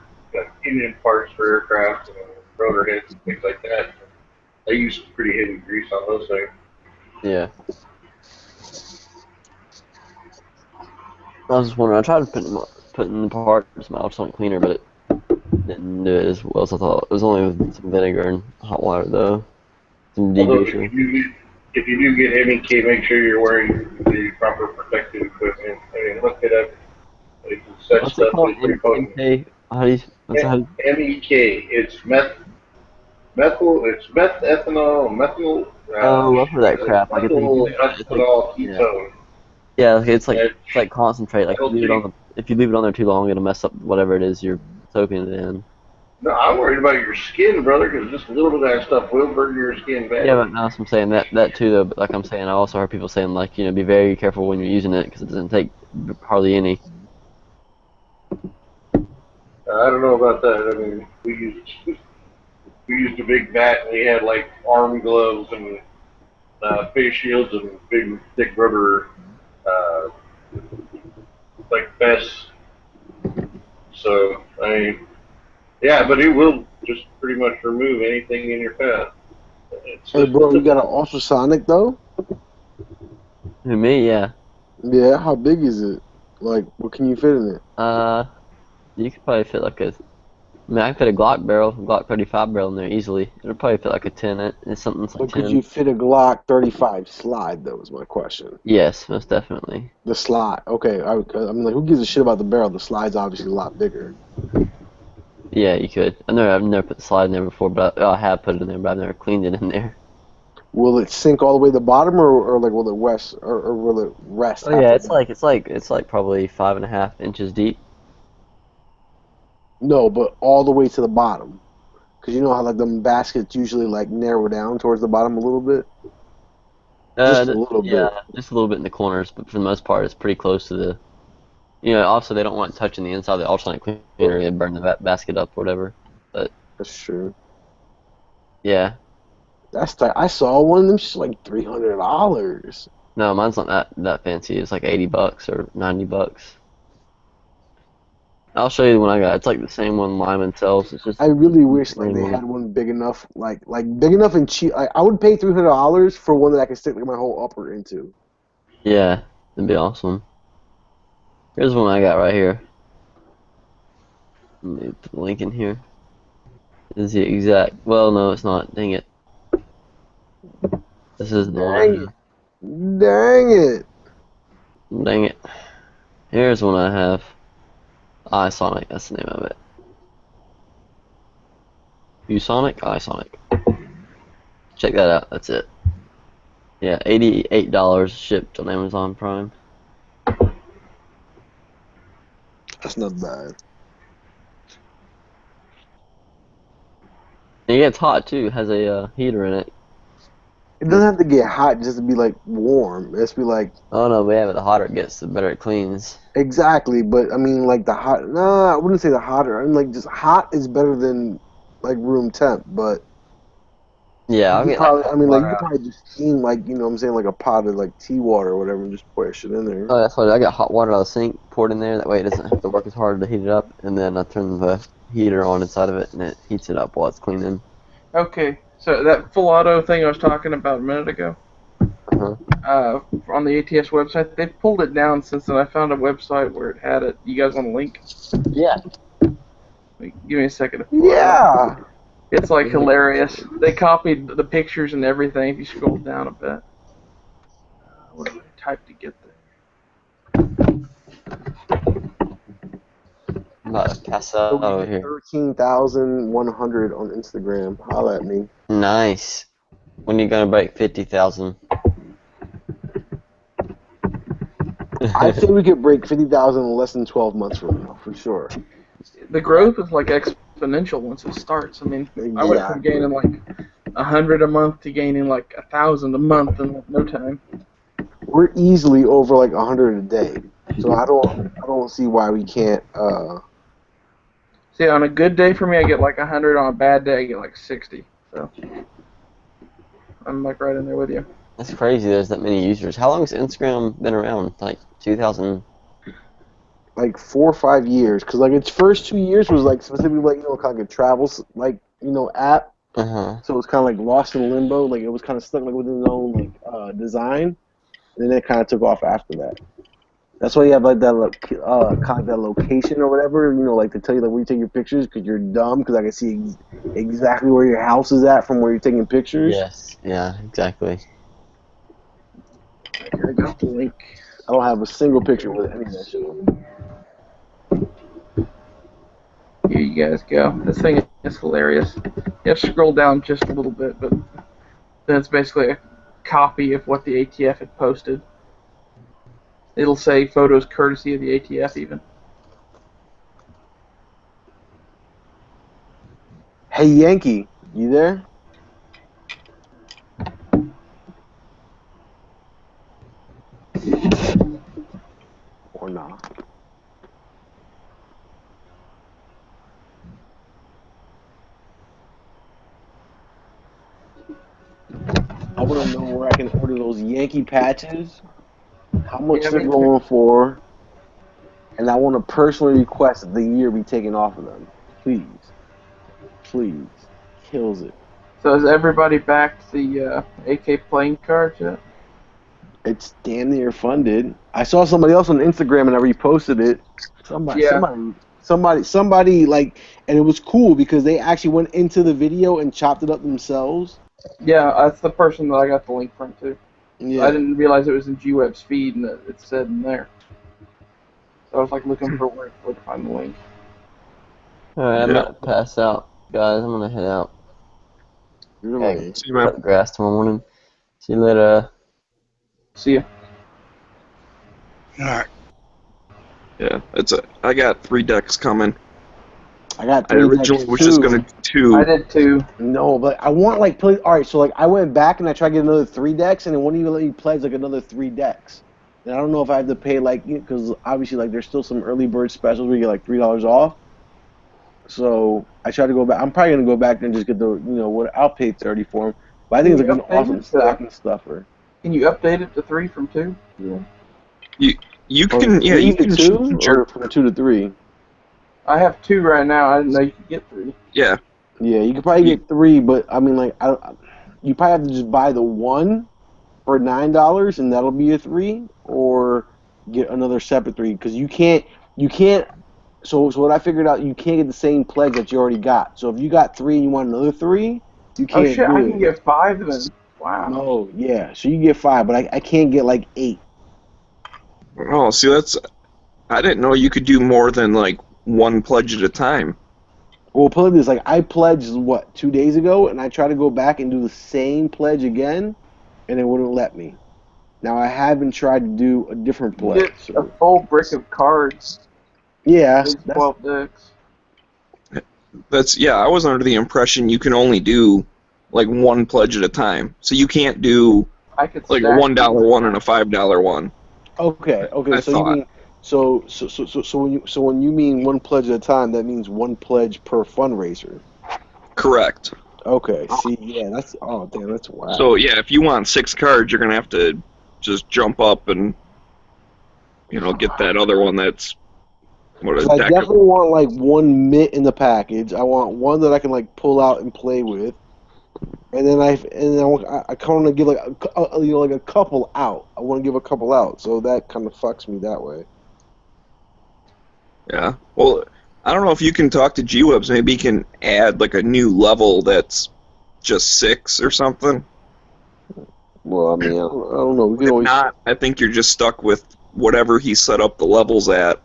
engine parts for aircraft and rotor heads and things like that. I use pretty heavy grease on those things. Yeah. I was just wondering. I tried putting the parts in my ultrasonic cleaner, but it didn't do it as well as I thought. It was only with some vinegar and hot water though. Some Although degreasing. if you do get MEK, make sure you're wearing the proper protective equipment. I mean, look it up. It's such What's it stuff called? is pretty potent. MEK? MEK. It's methanol. Oh, I've heard that crap. Like Methyl ethanol ketone. Yeah, it's like concentrate. Like if you leave it on there too long, it'll mess up whatever it is you're soaking it in. No, I'm worried about your skin, brother, because just a little bit of that stuff will burn your skin bad. Yeah, but no, that's what I'm saying. That too, though. But like I'm saying, I also heard people saying like be very careful when you're using it because it doesn't take hardly any. I don't know about that. I mean, we used a big vat, and we had like arm gloves and face shields and big thick rubber like vests. So I mean, yeah, but it will just pretty much remove anything in your path. Hey, bro, you got an ultrasonic though? Who, me? Yeah. Yeah. How big is it? Like, what can you fit in it? You could probably fit like a. I mean, I could fit a Glock barrel, a Glock 35 barrel in there easily. It'll probably fit like a 10. It's something like But 10. could you fit a Glock 35 slide though? Is my question. Yes, most definitely. The slide. Okay. I mean, like, who gives a shit about the barrel? The slide's obviously a lot bigger. Yeah, you could. I've never put the slide in there before, but I have put it in there, but I've never cleaned it in there. Will it sink all the way to the bottom, or like will it rest, or will it rest? Oh yeah, after it's like probably 5.5 inches deep. No, but all the way to the bottom, because you know how like them baskets usually like narrow down towards the bottom a little bit. Just a little bit. Yeah, just a little bit in the corners, but for the most part, it's pretty close to the. Also they don't want it touching the inside of the ultrasonic cleaner; it'd burn the basket up or whatever. But that's true. Yeah. I saw one of them, just like $300. No, mine's not that fancy. It's like $80 or $90. I'll show you the one I got. It's like the same one Lyman sells. It's just. I really wish like they had one big enough, like big enough and cheap. I would pay $300 for one that I could stick like my whole upper into. Yeah, that'd be awesome. Here's one I got right here. Let me put the link in here. This is the exact. Well, no, it's not. Dang it. This is the one I Dang have. it. Dang it. Dang it. Here's one I have. iSonic, that's the name of it. ViewSonic? iSonic. Check that out, that's it. Yeah, $88 shipped on Amazon Prime. That's not bad. And it gets hot too, it has a heater in it. It doesn't have to get hot just to be like warm. It's be like. Oh no, but yeah, but the hotter it gets, the better it cleans. Exactly, but I mean like the hot. No, I wouldn't say the hotter. I mean like just hot is better than like room temp, but. Yeah, I'll you get probably, like I mean like you water could out. probably just steam like what I'm saying like a pot of like tea water or whatever and just pour that shit in there. Oh, that's what I got hot water out of the sink, poured in there. That way it doesn't have to work as hard to heat it up. And then I turn the heater on inside of it, and it heats it up while it's cleaning. Okay, so that full auto thing I was talking about a minute ago, on the ATS website, they pulled it down since then. I found a website where it had it. You guys want a link? Yeah. Wait, give me a second to pull it Yeah. up. It's like hilarious. They copied the pictures and everything. If you scroll down a bit, what did I type to get there? I'm about to pass out over here. 13,100 on Instagram. Holla at me. Nice. When are you gonna break 50,000? I think we could break 50,000 in less than 12 months from now, for sure. The growth is like exponential once it starts. I mean, I went from gaining like 100 a month to gaining like 1,000 a month in like no time. We're easily over like 100 a day, so I don't see why we can't. See, on a good day for me, I get like 100. On a bad day, I get like 60. So I'm like right in there with you. That's crazy. There's that many users. How long has Instagram been around? Like 2000. Like 4 or 5 years, because like its first 2 years was like specifically like kind of like a travels app. Uh-huh. So it was kind of like lost in limbo, like it was kind of stuck like within its own like design, and then it kind of took off after that. That's why you have like that kind of that location or whatever, like to tell you like where you take your pictures, because you're dumb, because I can see exactly where your house is at from where you're taking pictures. Yes. Yeah. Exactly. Here I got the link. I don't have a single picture with any of that shit on. Here you guys go. This thing is hilarious. You have to scroll down just a little bit, but then it's basically a copy of what the ATF had posted. It'll say photos courtesy of the ATF even. Hey Yankee, you there? Or not? I want to know where I can order those Yankee patches, how much they're going for, and I want to personally request that the year be taken off of them. Please. Please. Kills it. So has everybody backed the AK playing cards yet? It's damn near funded. I saw somebody else on Instagram and I reposted it. Somebody like, and it was cool because they actually went into the video and chopped it up themselves. Yeah, that's the person that I got the link from too. Yeah. I didn't realize it was in GWeb's feed and it said in there. So I was like looking for where to find the link. Alright, I'm about to pass out, guys. I'm gonna head out. Okay. See you, man. Cut grass tomorrow morning. See you later. See ya. Alright. Yeah, I got 3 decks coming. I got I 3 originally decks was too. just gonna do 2. I did too. No, but I want like play. All right, so like I went back and I tried to get another 3 decks, and it won't even let me pledge like another 3 decks. And I don't know if I have to pay like, because obviously like there's still some early bird specials where you get like $3 off. So I tried to go back. I'm probably gonna go back and just get the what I'll pay 30 for them. But I think it's like an awesome stocking stuffer. Can you update it to 3 from 2? Yeah. You can you can 2 change or from 2 to 3. I have 2 right now. I didn't know you could get 3. Yeah. Yeah, you could probably get 3, but I mean like you probably have to just buy the 1 for $9 and that'll be a 3, or get another separate 3 because you can't. So what I figured out, you can't get the same pledge that you already got. So if you got 3 and you want another 3, you can't. Oh shit! I can get 5 then. Wow. No, yeah. So you get 5, but I can't get like 8. Oh, see, I didn't know you could do more than like 1 pledge at a time. Well, put it this, like I pledged 2 days ago, and I tried to go back and do the same pledge again, and it wouldn't let me. Now I haven't tried to do a different You pledge. get a full brick of cards. Yeah, There's that's 12 decks. I was under the impression you can only do like 1 pledge at a time. So you can't do I could like a stack $1 one and a $5 one. okay. I So thought. you mean so when you mean 1 pledge at a time, that means 1 pledge per fundraiser. Correct. Okay. See, yeah, that's that's wild. So yeah, if you want 6 cards, you're gonna have to just jump up and get that other one that's what a 'Cause I deck definitely want like 1 mitt in the package. I want one that I can like pull out and play with, and then I kind of give like like a couple out. I want to give a couple out, so that kind of fucks me that way. Yeah. Well, I don't know if you can talk to G-Webs. Maybe you can add like a new level that's just 6 or something. Well, I mean, I don't know. We can If always. not, I think you're just stuck with whatever he set up the levels at.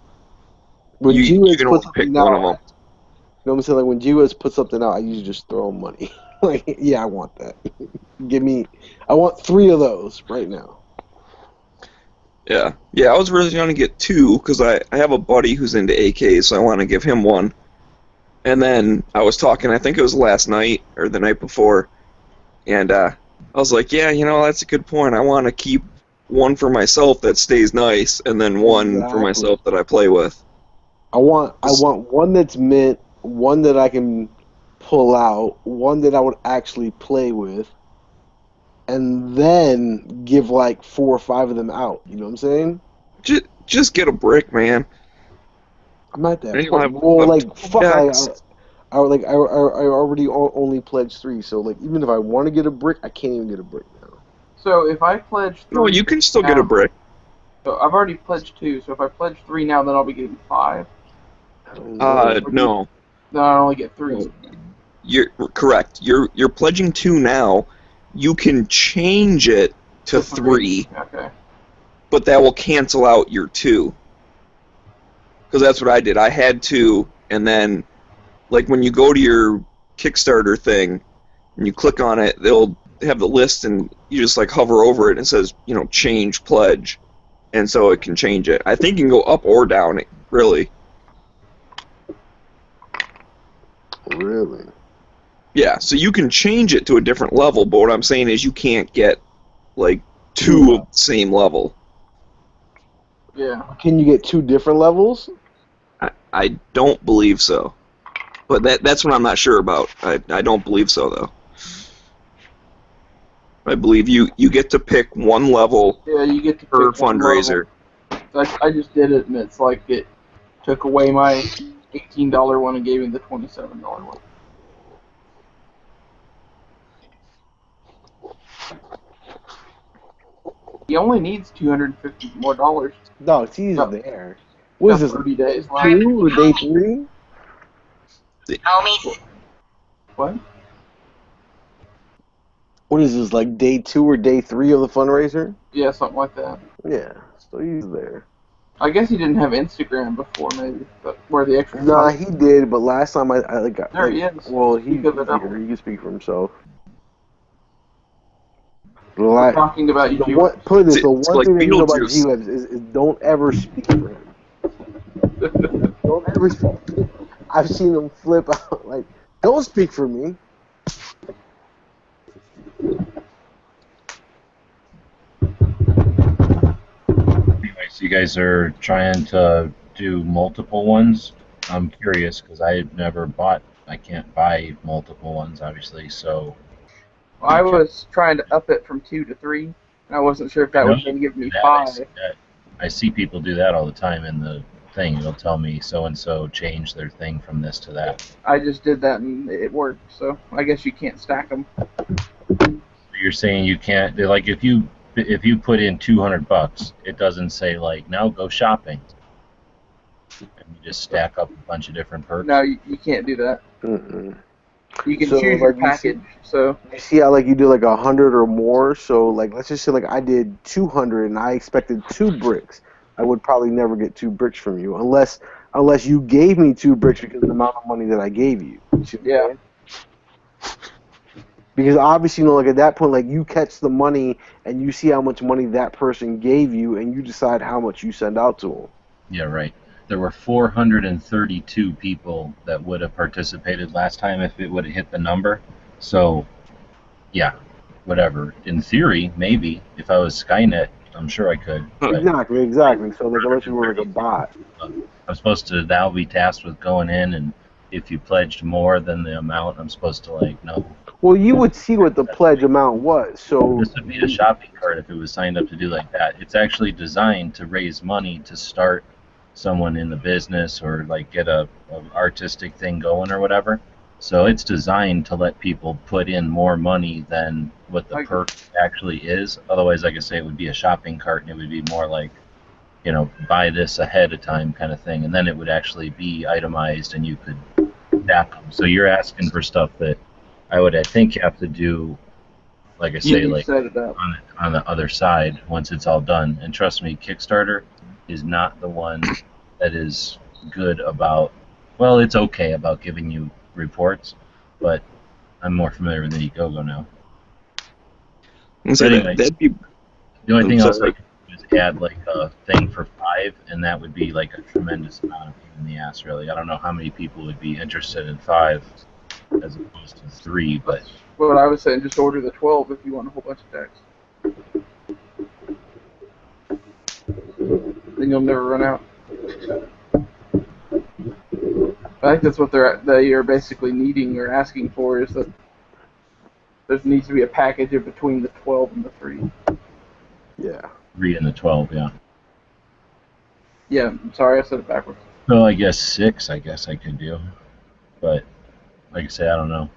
When You G-Wiz can puts only pick something one out, of them. you know what I'm saying? Like when G-Wiz puts something out, I usually just throw him money. Like, yeah, I want that. I want 3 of those right now. Yeah. Yeah, I was really going to get 2 because I have a buddy who's into AKs, so I want to give him 1. And then I was talking, I think it was last night or the night before, and I was like, yeah, that's a good point. I want to keep 1 for myself that stays nice, and then 1 for Exactly. myself that I play with. I want 1 that's mint, 1 that I can pull out, 1 that I would actually play with, and then give like 4 or 5 of them out. You know what I'm saying? Just get a brick, man. I'm at that Then you'll point. have Well, like two fuck, decks. I already only pledged 3, so like even if I want to get a brick, I can't even get a brick now. So if I pledge 3 No, you can still get a now- brick. So I've already pledged 2, so if I pledge 3 now, then I'll be getting 5. No. Then I only get 3. You're correct. You're pledging 2 now. You can change it to 3, Okay. but that will cancel out your 2. Because that's what I did. I had 2, and then, like, when you go to your Kickstarter thing, and you click on it, they'll have the list, and you just, like, hover over it, and it says, change pledge. And so it can change it. I think you can go up or down, really. Really? Yeah, so you can change it to a different level, but what I'm saying is you can't get, like, 2 of the same level. Yeah. Can you get 2 different levels? I don't believe so. But that's what I'm not sure about. I don't believe so, though. I believe you get to pick 1 level Yeah, you get to per pick one fundraiser. level. I just did it, and it's like it took away my $18 one and gave me the $27 one. He only needs $250 more dollars. No, it's easy Got- there. What is got this? 30 days left. 2 or day 3? Homies. What? What is this, like day 2 or day 3 of the fundraiser? Yeah, something like that. Yeah, so he's there. I guess he didn't have Instagram before, maybe, but where the extra. Nah, he did, but last time I got. There he is. Well, he's Speak of the here. devil. He can speak for himself. We're talking about you. Put this, It's the one like thing that you know about Beetlejuice. G-Webs is don't ever speak for him. Don't ever speak. I've seen him flip out. Like, don't speak for me. Anyway, so you guys are trying to do multiple ones. I'm curious because I've never bought. I can't buy multiple ones, obviously. So I was trying to up it from 2 to 3, and I wasn't sure if that was going to give me 5. I see people do that all the time in the thing. It'll tell me so and so changed their thing from this to that. I just did that and it worked, so I guess you can't stack them. You're saying you can't. They're like if you put in $200, it doesn't say like now go shopping. And you just stack up a bunch of different perks. No, you can't do that. Mm-mm. You can So, choose like, your package. So You see how like you do like 100 or more. So like let's just say like I did 200 and I expected 2 bricks. I would probably never get 2 bricks from you unless you gave me 2 bricks because of the amount of money that I gave you. See what I'm saying? Because obviously, like at that point, like you catch the money and you see how much money that person gave you, and you decide how much you send out to them. Yeah, right. There were 432 people that would have participated last time if it would have hit the number. So, yeah, whatever. In theory, maybe if I was Skynet, I'm sure I could. Exactly. So like unless you were like a bot. I'm supposed to now be tasked with going in, and if you pledged more than the amount, I'm supposed to like no. Well, you would see what the pledge amount was. So This would be a shopping cart if it was signed up to do like that. It's actually designed to raise money to start someone in the business or like get a artistic thing going or whatever. So it's designed to let people put in more money than what the perk actually is. Otherwise, like I say, it would be a shopping cart and it would be more like, you know, buy this ahead of time kind of thing. And then it would actually be itemized and you could tap them. So you're asking for stuff that I think have to do, like I say, like set it up. on the other side once it's all done. And trust me, Kickstarter is not the one that is good about, well, it's okay about giving you reports, but I'm more familiar with Indiegogo now. So anyway, that'd be, the only thing else I sorry. could do is add like a thing for 5, and that would be like a tremendous amount of pain in the ass, really. I don't know how many people would be interested in 5 as opposed to 3, but what I was saying, just order the 12 if you want a whole bunch of decks. Then you'll never run out. I think that's what they are basically needing or asking for, is that there needs to be a package in between the 12 and the 3. Yeah. 3 and the 12, yeah. Yeah, I'm sorry, I said it backwards. So I guess 6, I guess I could do, but like I say, I don't know.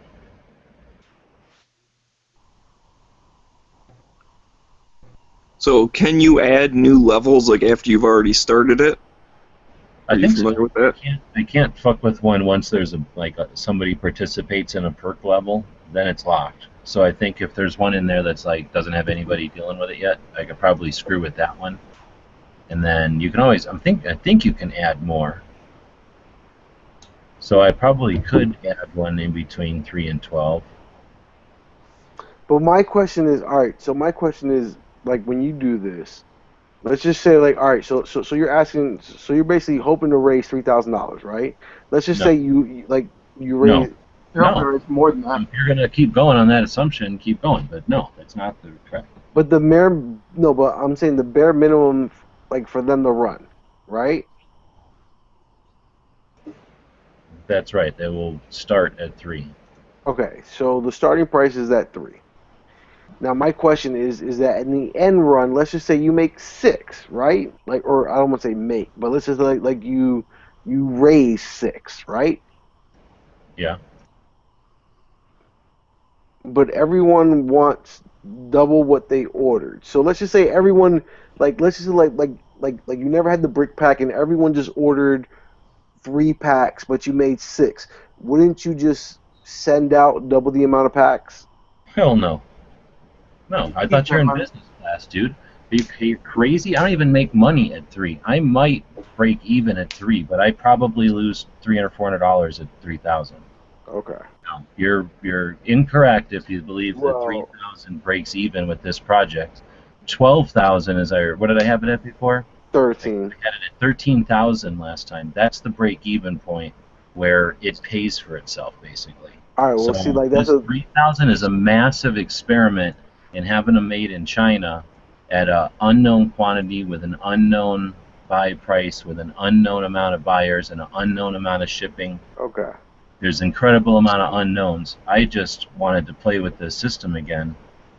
So can you add new levels like after you've already started it? I Are you think familiar so. with that? I can't fuck with one once there's somebody participates in a perk level, then it's locked. So I think if there's one in there that's like doesn't have anybody dealing with it yet, I could probably screw with that one. And then you can always I think you can add more. So I probably could add one in between 3 and 12. But my question is, all right. So my question is, like, when you do this, let's just say, like, all right. So you're asking, so you're basically hoping to raise $3,000, right? Let's just No. say you raise. You're hoping to raise more than that. If you're gonna keep going on that assumption, keep going. But no, that's not the correct. But but I'm saying the bare minimum, like, for them to run, right? That's right. They will start at 3. Okay, so the starting price is at 3. Now my question is that in the end run, let's just say you make 6, right? Like, or I don't want to say make, but let's just like you raise 6, right? Yeah. But everyone wants double what they ordered. So let's just say everyone, like, let's just say like you never had the brick pack and everyone just ordered 3 packs, but you made 6. Wouldn't you just send out double the amount of packs? Hell no. No, I thought you're in business class, dude. Are you crazy? I don't even make money at 3. I might break even at 3, but I probably lose $300 or $400 at 3,000. Okay. No, you're incorrect if you believe that 3,000 breaks even with this project. 12,000 is what did I have it at before? 13. I had it at 13,000 last time. That's the break even point where it pays for itself, basically. All right. Well, So see, like that's this 3,000 is a massive experiment in having them made in China at an unknown quantity with an unknown buy price, with an unknown amount of buyers and an unknown amount of shipping. Okay. There's an incredible amount of unknowns. I just wanted to play with the system again,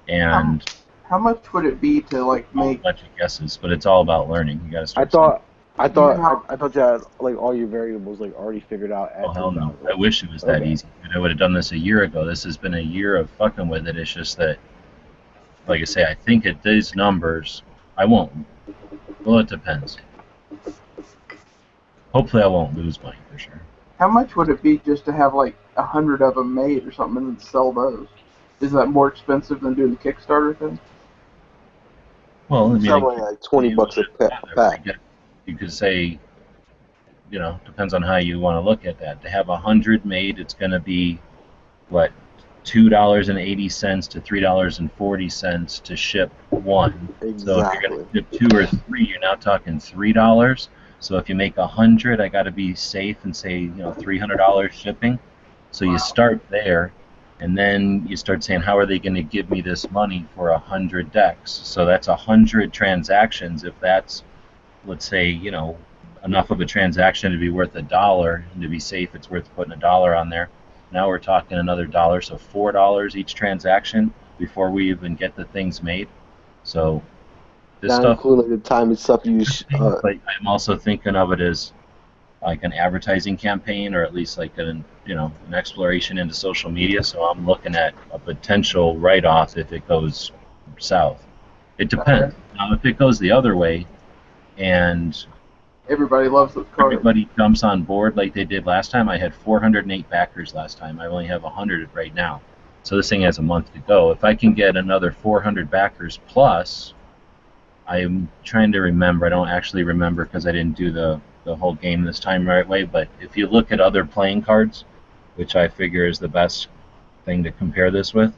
and How much would it be to like a make? bunch of guesses, but it's all about learning. You got to I start. thought you had like all your variables like already figured out. Oh hell no! I wish it was that easy. I would have done this a year ago. This has been a year of fucking with it. It's just that, like I say, I think at these numbers, I won't. Well, it depends. Hopefully, I won't lose money for sure. How much would it be just to have like 100 of them made or something and then sell those? Is that more expensive than doing the Kickstarter thing? Well, I mean, Somewhere like $20 a pack. You could say, you know, depends on how you want to look at that. To have 100 made, it's going to be, what, $2.80 to $3.40 to ship one. Exactly. So if you're going to ship 2 or 3, you're now talking $3. So if you make 100, I got to be safe and say, you know, $300 shipping. So you start there, and then you start saying, how are they going to give me this money for 100 decks? So that's 100 transactions. If that's, let's say, you know, enough of a transaction to be worth $1, and to be safe, it's worth putting $1 on there. Now we're talking another $1, so $4 each transaction before we even get the things made. So this Not stuff, including the time and stuff you. but I'm also thinking of it as like an advertising campaign, or at least like an exploration into social media. So I'm looking at a potential write-off if it goes south. It depends. Now, if it goes the other way, and everybody loves those cards, everybody jumps on board like they did last time. I had 408 backers last time. I only have 100 right now. So this thing has a month to go. If I can get another 400 backers plus, I'm trying to remember. I don't actually remember because I didn't do the whole game this time the right way. But if you look at other playing cards, which I figure is the best thing to compare this with,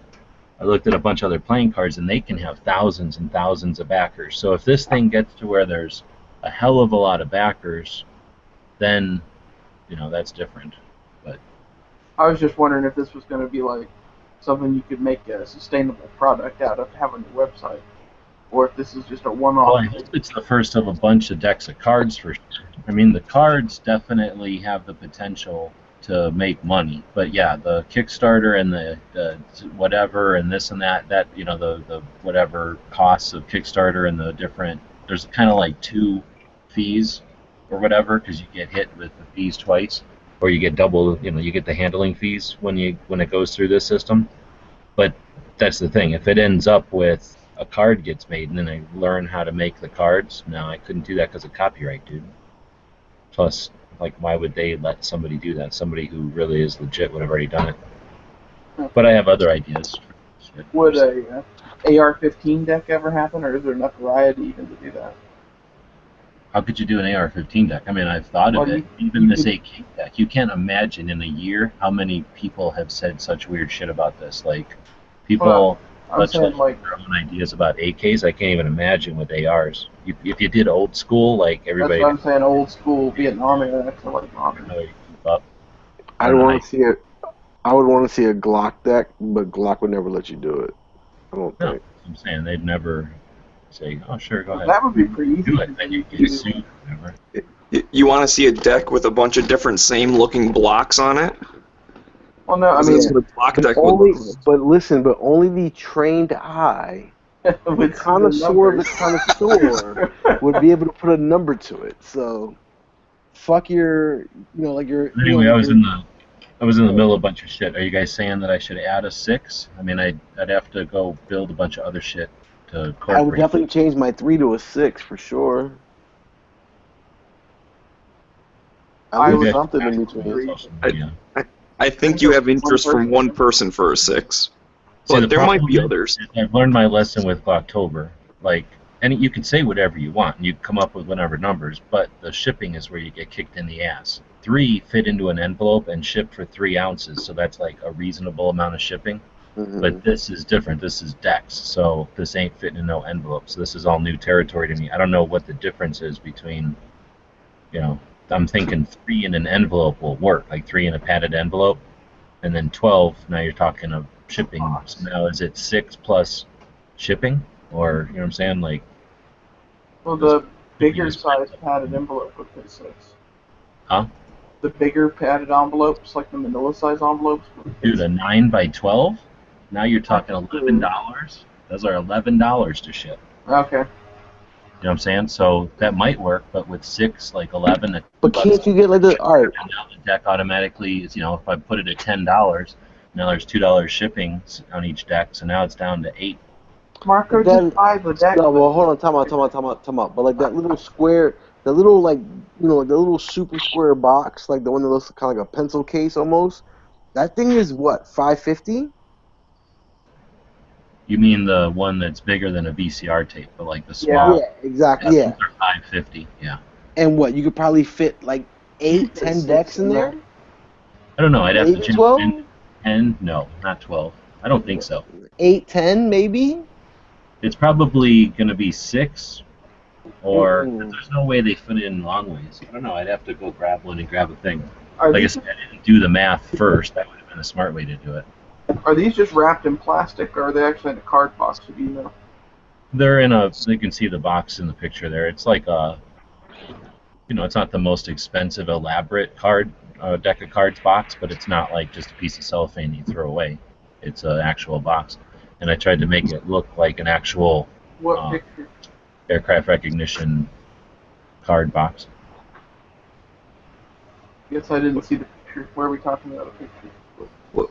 I looked at a bunch of other playing cards, and they can have thousands and thousands of backers. So if this thing gets to where there's a hell of a lot of backers, then, you know, that's different. But I was just wondering if this was going to be like something you could make a sustainable product out of having a website, or if this is just a one-off. Well, I hope it's the first of a bunch of decks of cards for sure. I mean, the cards definitely have the potential to make money, but yeah, the Kickstarter and the whatever and this and that, you know, the whatever costs of Kickstarter and the different, there's kind of like 2 fees or whatever, because you get hit with the fees twice, or you get double, you know, you get the handling fees when it goes through this system. But that's the thing, if it ends up with a card gets made and then I learn how to make the cards, no, I couldn't do that because of copyright, dude. Plus, like, why would they let somebody do that? Somebody who really is legit would have already done it. But I have other ideas. Would a AR-15 deck ever happen, or is there enough variety even to do that? How could you do an AR-15 deck? I mean, I've thought of it. Even this AK deck. You can't imagine in a year how many people have said such weird shit about this. Like, people much like their own ideas about AKs. I can't even imagine with ARs. If you did old school, like everybody. That's what I'm saying, old school Vietnam era. I like modern. I want to see it. I would want to see a Glock deck, but Glock would never let you do it. I don't think. I'm saying they'd never say, "Oh, sure, go ahead." That would be pretty easy. Do it, then you get sued or whatever. You want to see a deck with a bunch of different same-looking blocks on it? Well, no, I mean, but listen, but only the trained eye, the connoisseur of the connoisseur, would be able to put a number to it. So, fuck your, like your. Anyway, I was in the middle of a bunch of shit. Are you guys saying that I should add a 6? I mean, I'd have to go build a bunch of other shit to incorporate. I would definitely change my 3 to a 6 for sure. I was something in between. I think you have interest from one person for a 6, but there might be others. I've learned my lesson with October. Like, and you can say whatever you want, and you come up with whatever numbers, but the shipping is where you get kicked in the ass. 3 fit into an envelope and ship for 3 ounces, so that's like a reasonable amount of shipping. Mm-hmm. But this is different. This is decks, so this ain't fitting in no envelope. So this is all new territory to me. I don't know what the difference is between, I'm thinking 3 in an envelope will work, like 3 in a padded envelope, and then 12. Now you're talking of shipping. So now is it 6 plus shipping, or you know what I'm saying? Like, well, the bigger size padded envelope would fit 6. Huh? The bigger padded envelopes, like the Manila size envelopes. Dude, a 9 by 12. Now you're talking $11. Those are $11 to ship. Okay. You know what I'm saying? So that might work, but with 6, like 11. But can't you get like the art? And now the deck automatically is, if I put it at $10, now there's $2 shipping on each deck, so now it's down to 8. Marco, just buy the deck. No, well, hold on, time out. But like that little square, the little like you know, the little super square box, like the one that looks kind of like a pencil case almost. That thing is what, $550? You mean the one that's bigger than a VCR tape, but like the small? Yeah, exactly. Yeah. Those are $550. Yeah. And what? You could probably fit like 8, 10 decks in there. I don't know. I'd have to Maybe check. 12? 10? No, not 12. I don't think so. 8, 10, maybe. It's probably going to be 6, or there's no way they fit it in long ways. I don't know. I'd have to go grab one and grab a thing. Like I said, I didn't do the math first. That would have been a smart way to do it. Are these just wrapped in plastic, or are they actually in a card box? Do you know? They're in a. You can see the box in the picture there. It's like a. You know, it's not the most expensive, elaborate deck of cards box, but it's not like just a piece of cellophane you throw away. It's an actual box, and I tried to make it look like an actual picture? aircraft recognition card box. Guess I didn't see the picture. Where are we talking about a picture?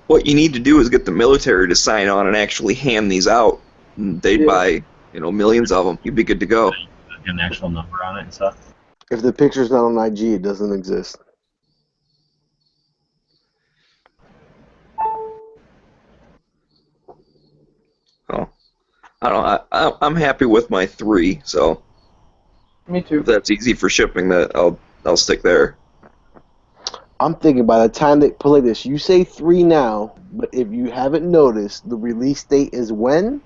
What you need to do is get the military to sign on and actually hand these out. They'd buy, millions of them. You'd be good to go. An actual number on it and stuff. If the picture's not on IG, it doesn't exist. Oh, I don't know. I'm happy with my 3, so. Me too. If that's easy for shipping, that I'll stick there. I'm thinking by the time they put like this, you say 3 now, but if you haven't noticed, the release date is when?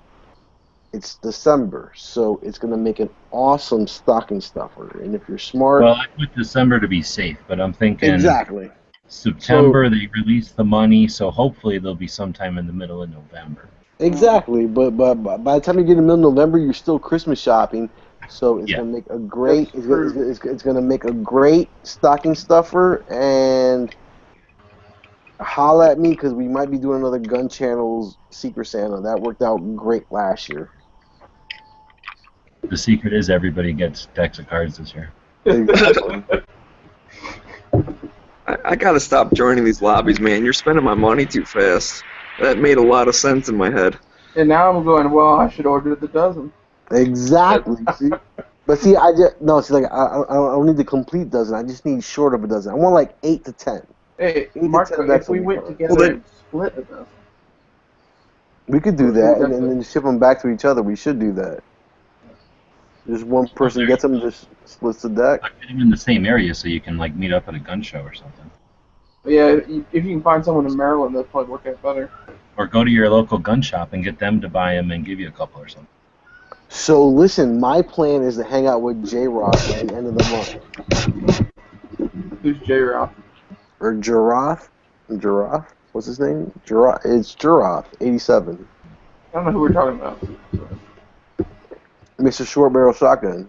It's December, so it's going to make an awesome stocking stuffer. And if you're smart... Well, I put December to be safe, but I'm thinking... Exactly. September, they release the money, so hopefully they'll be sometime in the middle of November. Exactly, but by the time you get in the middle of November, you're still Christmas shopping, so it's going to make a great... It's going to make a great stocking stuffer, and... holla at me, because we might be doing another Gun Channel's Secret Santa. That worked out great last year. The secret is everybody gets decks of cards this year. Exactly. I gotta stop joining these lobbies, man. You're spending my money too fast. That made a lot of sense in my head. And now I'm going, well, I should order the dozen. Exactly. See? But see, I don't need the complete dozen. I just need short of a dozen. I want like 8 to 10. Hey, Mark, if we went together and split a dozen. We could do that and then ship them back to each other. We should do that. Just one person gets them, just splits the deck. Get them in the same area so you can like meet up at a gun show or something. Yeah, if you can find someone in Maryland, that'd probably work out better. Or go to your local gun shop and get them to buy them and give you a couple or something. So listen, my plan is to hang out with J-Rock at the end of the month. Who's J-Rock? Or Giraffe? Giraffe? What's his name? Giraffe. It's Giraffe, 87. I don't know who we're talking about. Mr. Short Barrel Shotgun.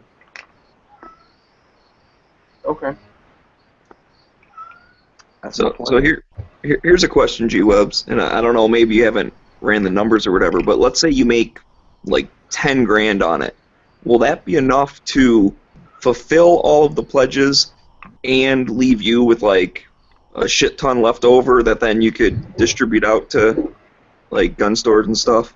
Okay. So here's a question, G-Webs, and I don't know, maybe you haven't ran the numbers or whatever, but let's say you make like 10 grand on it. Will that be enough to fulfill all of the pledges and leave you with like a shit ton left over that then you could distribute out to like gun stores and stuff?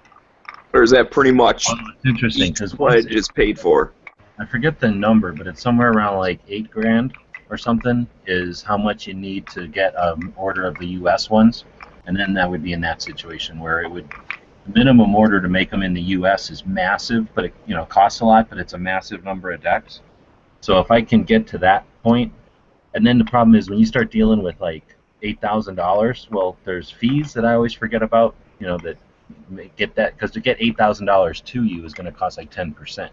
Or is that pretty much it's interesting because pledge is paid for? I forget the number, but it's somewhere around like 8 grand or something is how much you need to get an order of the U.S. ones, and then that would be in that situation where it would the minimum order to make them in the U.S. is massive, but it costs a lot, but it's a massive number of decks. So if I can get to that point, and then the problem is when you start dealing with like $8,000, well, there's fees that I always forget about, that get that, because to get $8,000 to you is going to cost like 10%.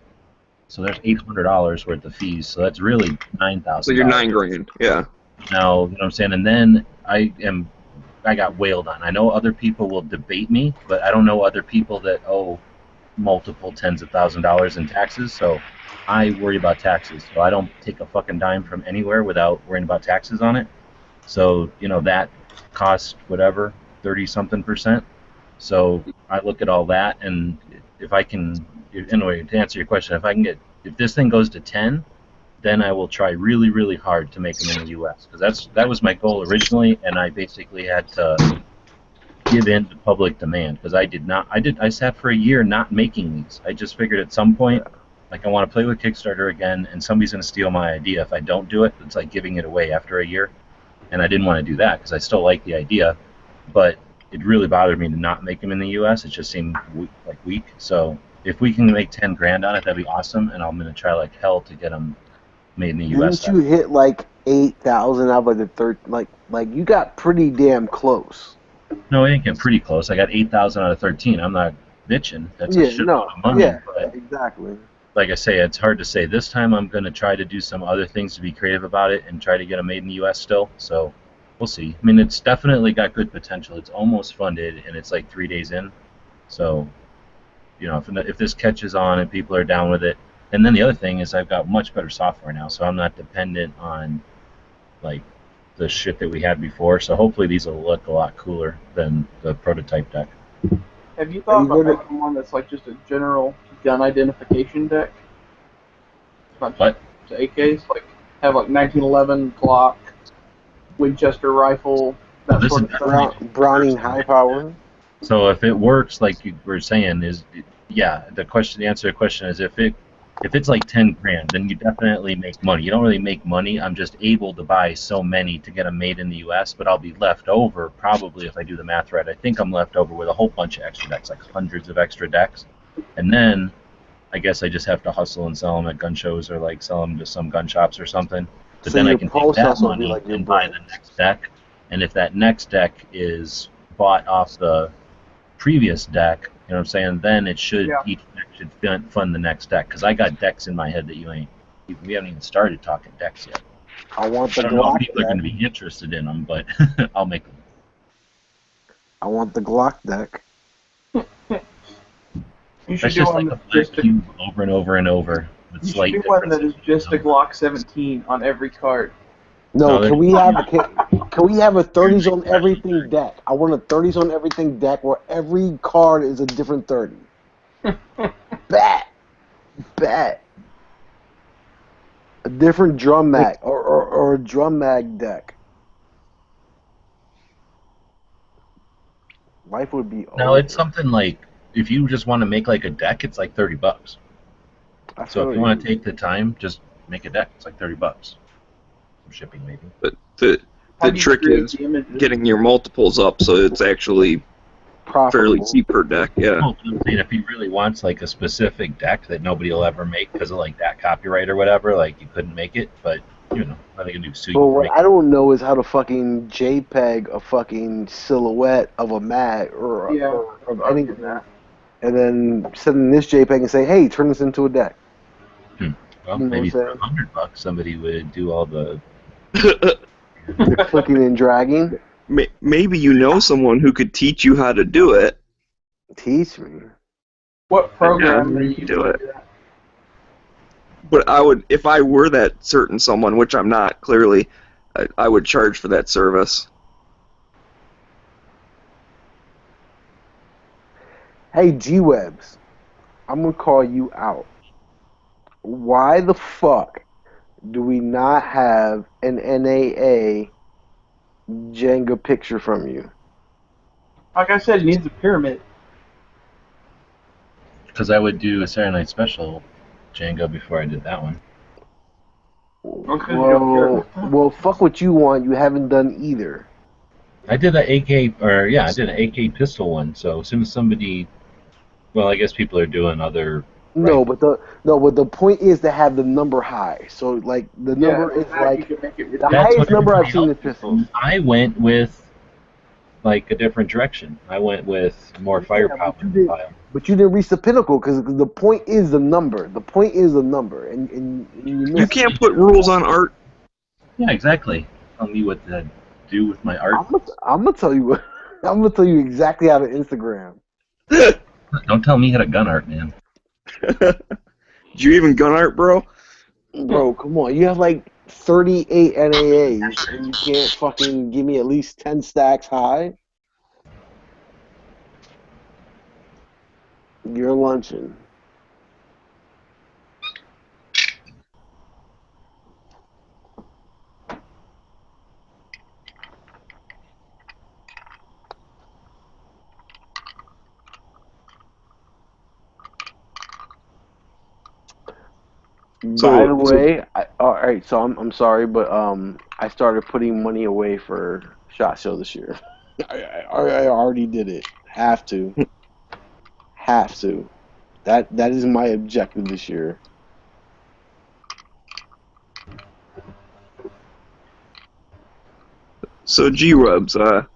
So there's $800 worth of fees, so that's really $9,000. So you're $9 grand, yeah. Now, you know what I'm saying? And then I got wailed on. I know other people will debate me, but I don't know other people that owe multiple tens of $1,000s in taxes, so I worry about taxes. So I don't take a fucking dime from anywhere without worrying about taxes on it. So, that costs whatever, 30-something%. So I look at all that, and if I can, anyway, to answer your question, if this thing goes to 10, then I will try really, really hard to make them in the U.S. because that was my goal originally, and I basically had to give in to public demand because I sat for a year not making these. I just figured at some point Like I want to play with Kickstarter again, and somebody's going to steal my idea if I don't do it. It's like giving it away after a year, and I didn't want to do that because I still like the idea, but it really bothered me to not make them in the U.S. It just seemed weak. So if we can make 10 grand on it, that'd be awesome, and I'm going to try like hell to get them made in the U.S. Didn't you hit like 8,000 out of like the third? Like you got pretty damn close. No, I didn't get pretty close. I got 8,000 out of 13. I'm not bitching. That's a shit load of money. Yeah, but exactly. like I say, it's hard to say. This time I'm going to try to do some other things to be creative about it and try to get them made in the U.S. still. So we'll see. I mean, it's definitely got good potential. It's almost funded, and it's like 3 days in. So, you know, if this catches on and people are down with it. And then the other thing is I've got much better software now, so I'm not dependent on, like, the shit that we had before. So hopefully these will look a lot cooler than the prototype deck. Have you thought about making one that's like just a general gun identification deck? Not what? Just AKs, like have like 1911 Glock, Winchester rifle, that This sort is of stuff. Browning high power. So if it works like you were saying, the answer to the question is if it's like 10 grand, then you definitely make money. You don't really make money. I'm just able to buy so many to get them made in the U.S., but I'll be left over probably if I do the math right. I think I'm left over with a whole bunch of extra decks, like hundreds of extra decks. And then I guess I just have to hustle and sell them at gun shows or like sell them to some gun shops or something. But So then I your can take post that hustle would be money like your and buy the next deck. And if that next deck is bought off the previous deck, you know what I'm saying, then it should each deck should fund the next deck. Because I got decks in my head that we haven't even started talking decks yet. I want the I don't know if Glock people are going to deck. be interested in them, but I'll make them. I want the Glock deck. You should That's do just one like a that's black just a, cube over and over and over with you should slight do one that differences. is just a Glock 17 on every card. No, No, can we have a 30s on everything deck? I want a 30s on everything deck where every card is a different 30. Bet. A different drum mag or a drum mag deck. Life would be No, over. it's something like if you just want to make like a deck, it's like $30. So if you want to take the time, just make a deck. It's like $30. Some shipping maybe. But the trick is getting your multiples up so it's actually fairly cheap per deck. Yeah. Well, I'm saying if he really wants like a specific deck that nobody will ever make because of like that copyright or whatever, like you couldn't make it, but you know, I think a new suit. But what I don't know is how to fucking JPEG a fucking silhouette of a mag or of anything, and then send this JPEG and say, "Hey, turn this into a deck." Well, You know maybe what I'm for $100 somebody would do all the The clicking and dragging. Maybe you know someone who could teach you how to do it. Teach me. What program Yeah, are you do it? But I would, if I were that certain someone, which I'm not, clearly, I would charge for that service. Hey, G-Webs, I'm gonna call you out. Why the fuck do we not have an NAA Jenga picture from you? Like I said, it needs a pyramid. because I would do a Saturday Night Special Django before I did that one. Well, fuck what you want. You haven't done either. I did an AK, I did an AK pistol one. So as soon as somebody, well, I guess people are doing other. No, but the point is to have the number high. So like the number is like the highest number I've seen in pistols. I went with like a different direction. I went with more firepower. But you didn't reach the pinnacle because the point is the number. The point is the number, and you can't put rules on art. Yeah, exactly. Tell me what to do with my art. I'm gonna tell you what. I'm gonna tell you exactly how to Instagram. Don't tell me how to gun art, man. Do you even gun art, bro? Bro, come on. You have like 38 NAAs, and you can't fucking give me at least 10 stacks high? You're lunching. By the way, all right. So I'm sorry, but I started putting money away for SHOT Show this year. I already did it. Have to. That is my objective this year. So G-Rubs, I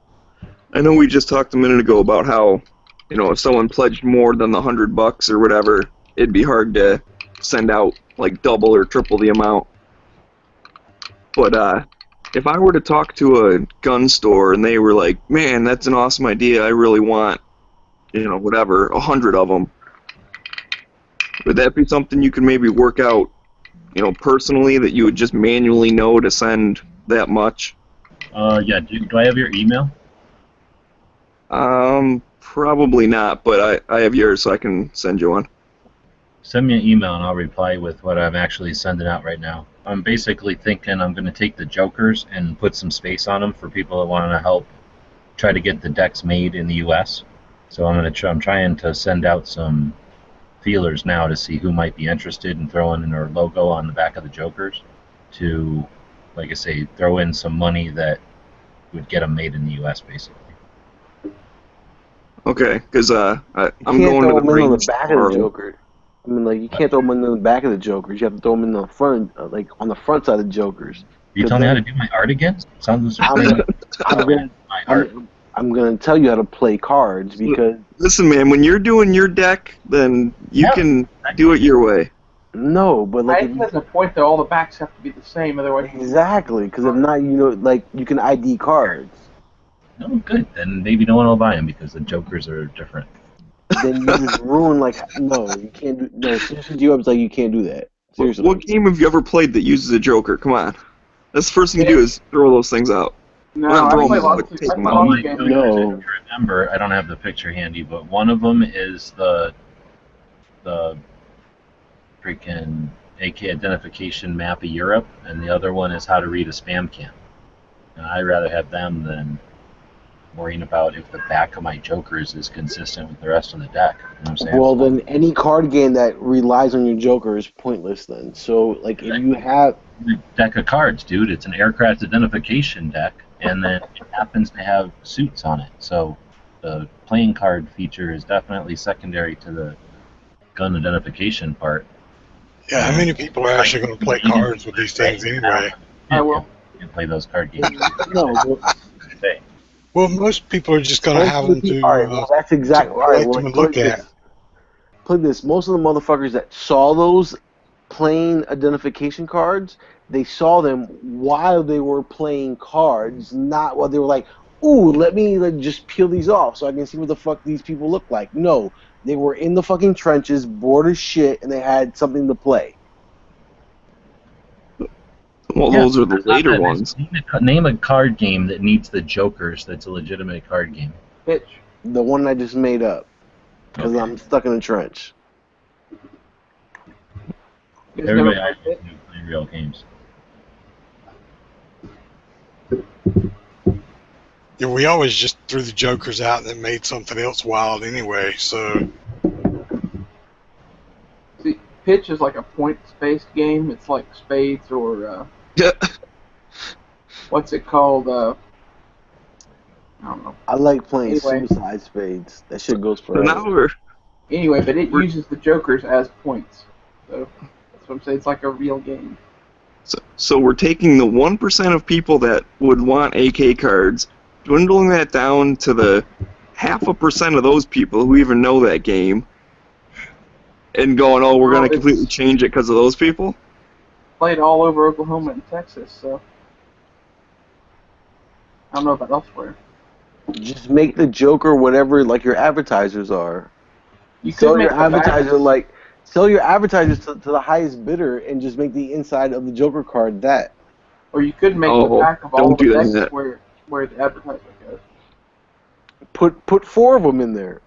know we just talked a minute ago about how, if someone pledged more than the $100 or whatever, it'd be hard to send out like double or triple the amount. But if I were to talk to a gun store and they were like, man, that's an awesome idea, I really want, whatever, 100 of them, would that be something you could maybe work out, personally, that you would just manually know to send that much? Yeah. Do I have your email? Probably not, but I have yours, so I can send you one. Send me an email and I'll reply with what I'm actually sending out right now. I'm basically thinking I'm going to take the Jokers and put some space on them for people that want to help try to get the decks made in the U.S. So I'm trying to send out some feelers now to see who might be interested in throwing in their logo on the back of the Jokers to, like I say, throw in some money that would get them made in the U.S. basically. Okay, because I'm going to the in on range the back tomorrow. of the Joker. I mean, like, you can't throw them in the back of the Jokers. You have to throw them in the front, like on the front side of the Jokers. You telling me how to do my art again? Sounds I'm gonna tell you how to play cards because. Listen, man, when you're doing your deck, then you can do it your way. No, but like. I has a point that all the backs have to be the same, otherwise. Exactly, because if not, like you can ID cards. Oh, good. Then maybe no one will buy them because the Jokers are different. Then you just ruin no, you can't do no. Seriously, G-Rubs, like you can't do that. Seriously. What game have you ever played that uses a Joker? Come on, that's the first thing you do is throw those things out. No, Not I throw play them, lots but of take them games. out. No. I remember, I don't have the picture handy, but one of them is the freaking AK identification map of Europe, and the other one is how to read a spam can. And I'd rather have them than worrying about if the back of my Jokers is consistent with the rest of the deck. You know what I'm saying? Well, then any card game that relies on your Joker is pointless. Then, so like if you have the deck of cards, dude, it's an aircraft identification deck, and then it happens to have suits on it. So the playing card feature is definitely secondary to the gun identification part. Yeah, how many people are actually going to play cards with these things anyway? I will. You can play those card games. no. Well, most people are just going to have them to. All right, well, that's exactly to collect them and look at. Put this: most of the motherfuckers that saw those playing identification cards, they saw them while they were playing cards, not while they were like, "Ooh, let me just peel these off so I can see what the fuck these people look like." No, they were in the fucking trenches, bored as shit, and they had something to play. Well, those are the later ones. Name a card game that needs the Jokers that's a legitimate card game. Pitch. The one I just made up. Because I'm stuck in a trench. Everybody I do play real games. Yeah, we always just threw the Jokers out and then made something else wild anyway, so... See, pitch is like a points-based game. It's like spades or... what's it called? I don't know. I like playing Suicide Spades. That shit goes forever. Anyway, but it uses the Jokers as points. So that's what I'm saying. It's like a real game. So we're taking the 1% of people that would want AK cards, dwindling that down to the 0.5% of those people who even know that game, and going, oh, we're going to completely change it because of those people? Played all over Oklahoma and Texas, so I don't know about elsewhere. Just make the Joker whatever like your advertisers are. You sell your advertiser sell your advertisers to the highest bidder and just make the inside of the Joker card that. Or you could make the back of all the decks where the advertiser goes. Put 4 of them in there.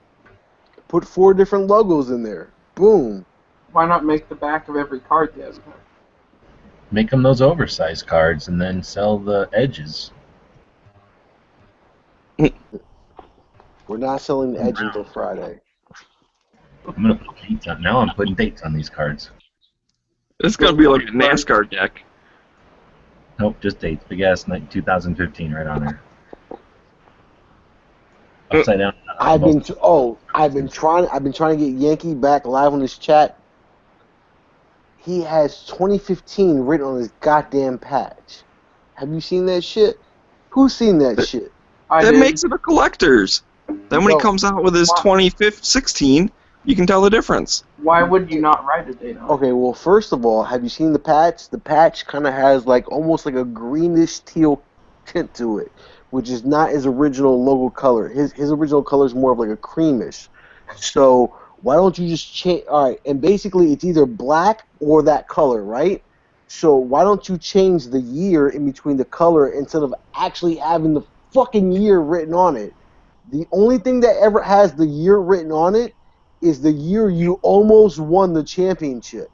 Put 4 different logos in there. Boom. Why not make the back of every card the advertiser? Make them those oversized cards and then sell the edges. We're not selling the edge until Friday. I'm gonna put dates on. Now I'm putting dates on these cards. It's gonna be like a NASCAR deck. Nope, just dates. Big ass 2015 right on there. Upside down. I've been trying to get Yankee back live on this chat. He has 2015 written on his goddamn patch. Have you seen that shit? Who's seen that shit? That makes it a collector's. Then when he comes out with his 2016, you can tell the difference. Why would you not write a date on it? Okay, well, first of all, have you seen the patch? The patch kind of has like almost like a greenish teal tint to it, which is not his original logo color. His original color is more of like a creamish. So why don't you just change? All right, and basically it's either black or that color, right? So why don't you change the year in between the color instead of actually having the fucking year written on it? The only thing that ever has the year written on it is the year you almost won the championship.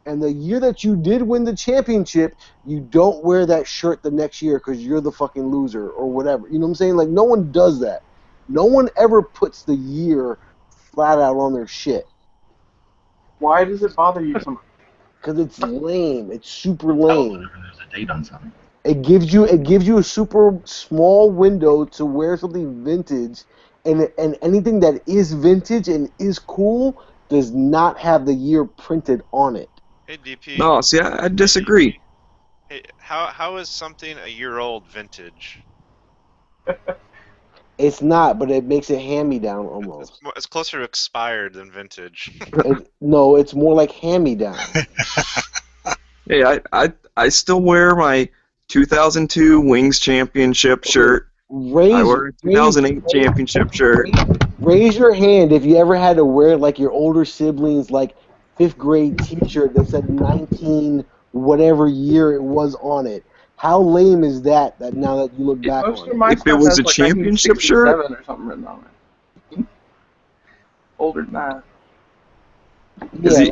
And the year that you did win the championship, you don't wear that shirt the next year because you're the fucking loser or whatever. You know what I'm saying? Like, no one does that. No one ever puts the year flat out on their shit. Why does it bother you so much? Because it's lame. It's super lame. There's a date on something. It gives you a super small window to wear something vintage, and anything that is vintage and is cool does not have the year printed on it. Hey, DP. No, see, I disagree. Hey, how is something a year old vintage? It's not, but it makes it hand-me-down almost. It's closer to expired than vintage. No, it's more like hand-me-down. Hey, I still wear my 2002 Wings Championship shirt. I wear a 2008 championship shirt. Raise your hand if you ever had to wear like your older siblings' like 5th grade T-shirt that said 19 whatever year it was on it. How lame is that? That now that you look back on it. If it was a championship shirt, or something written on it. Older than that.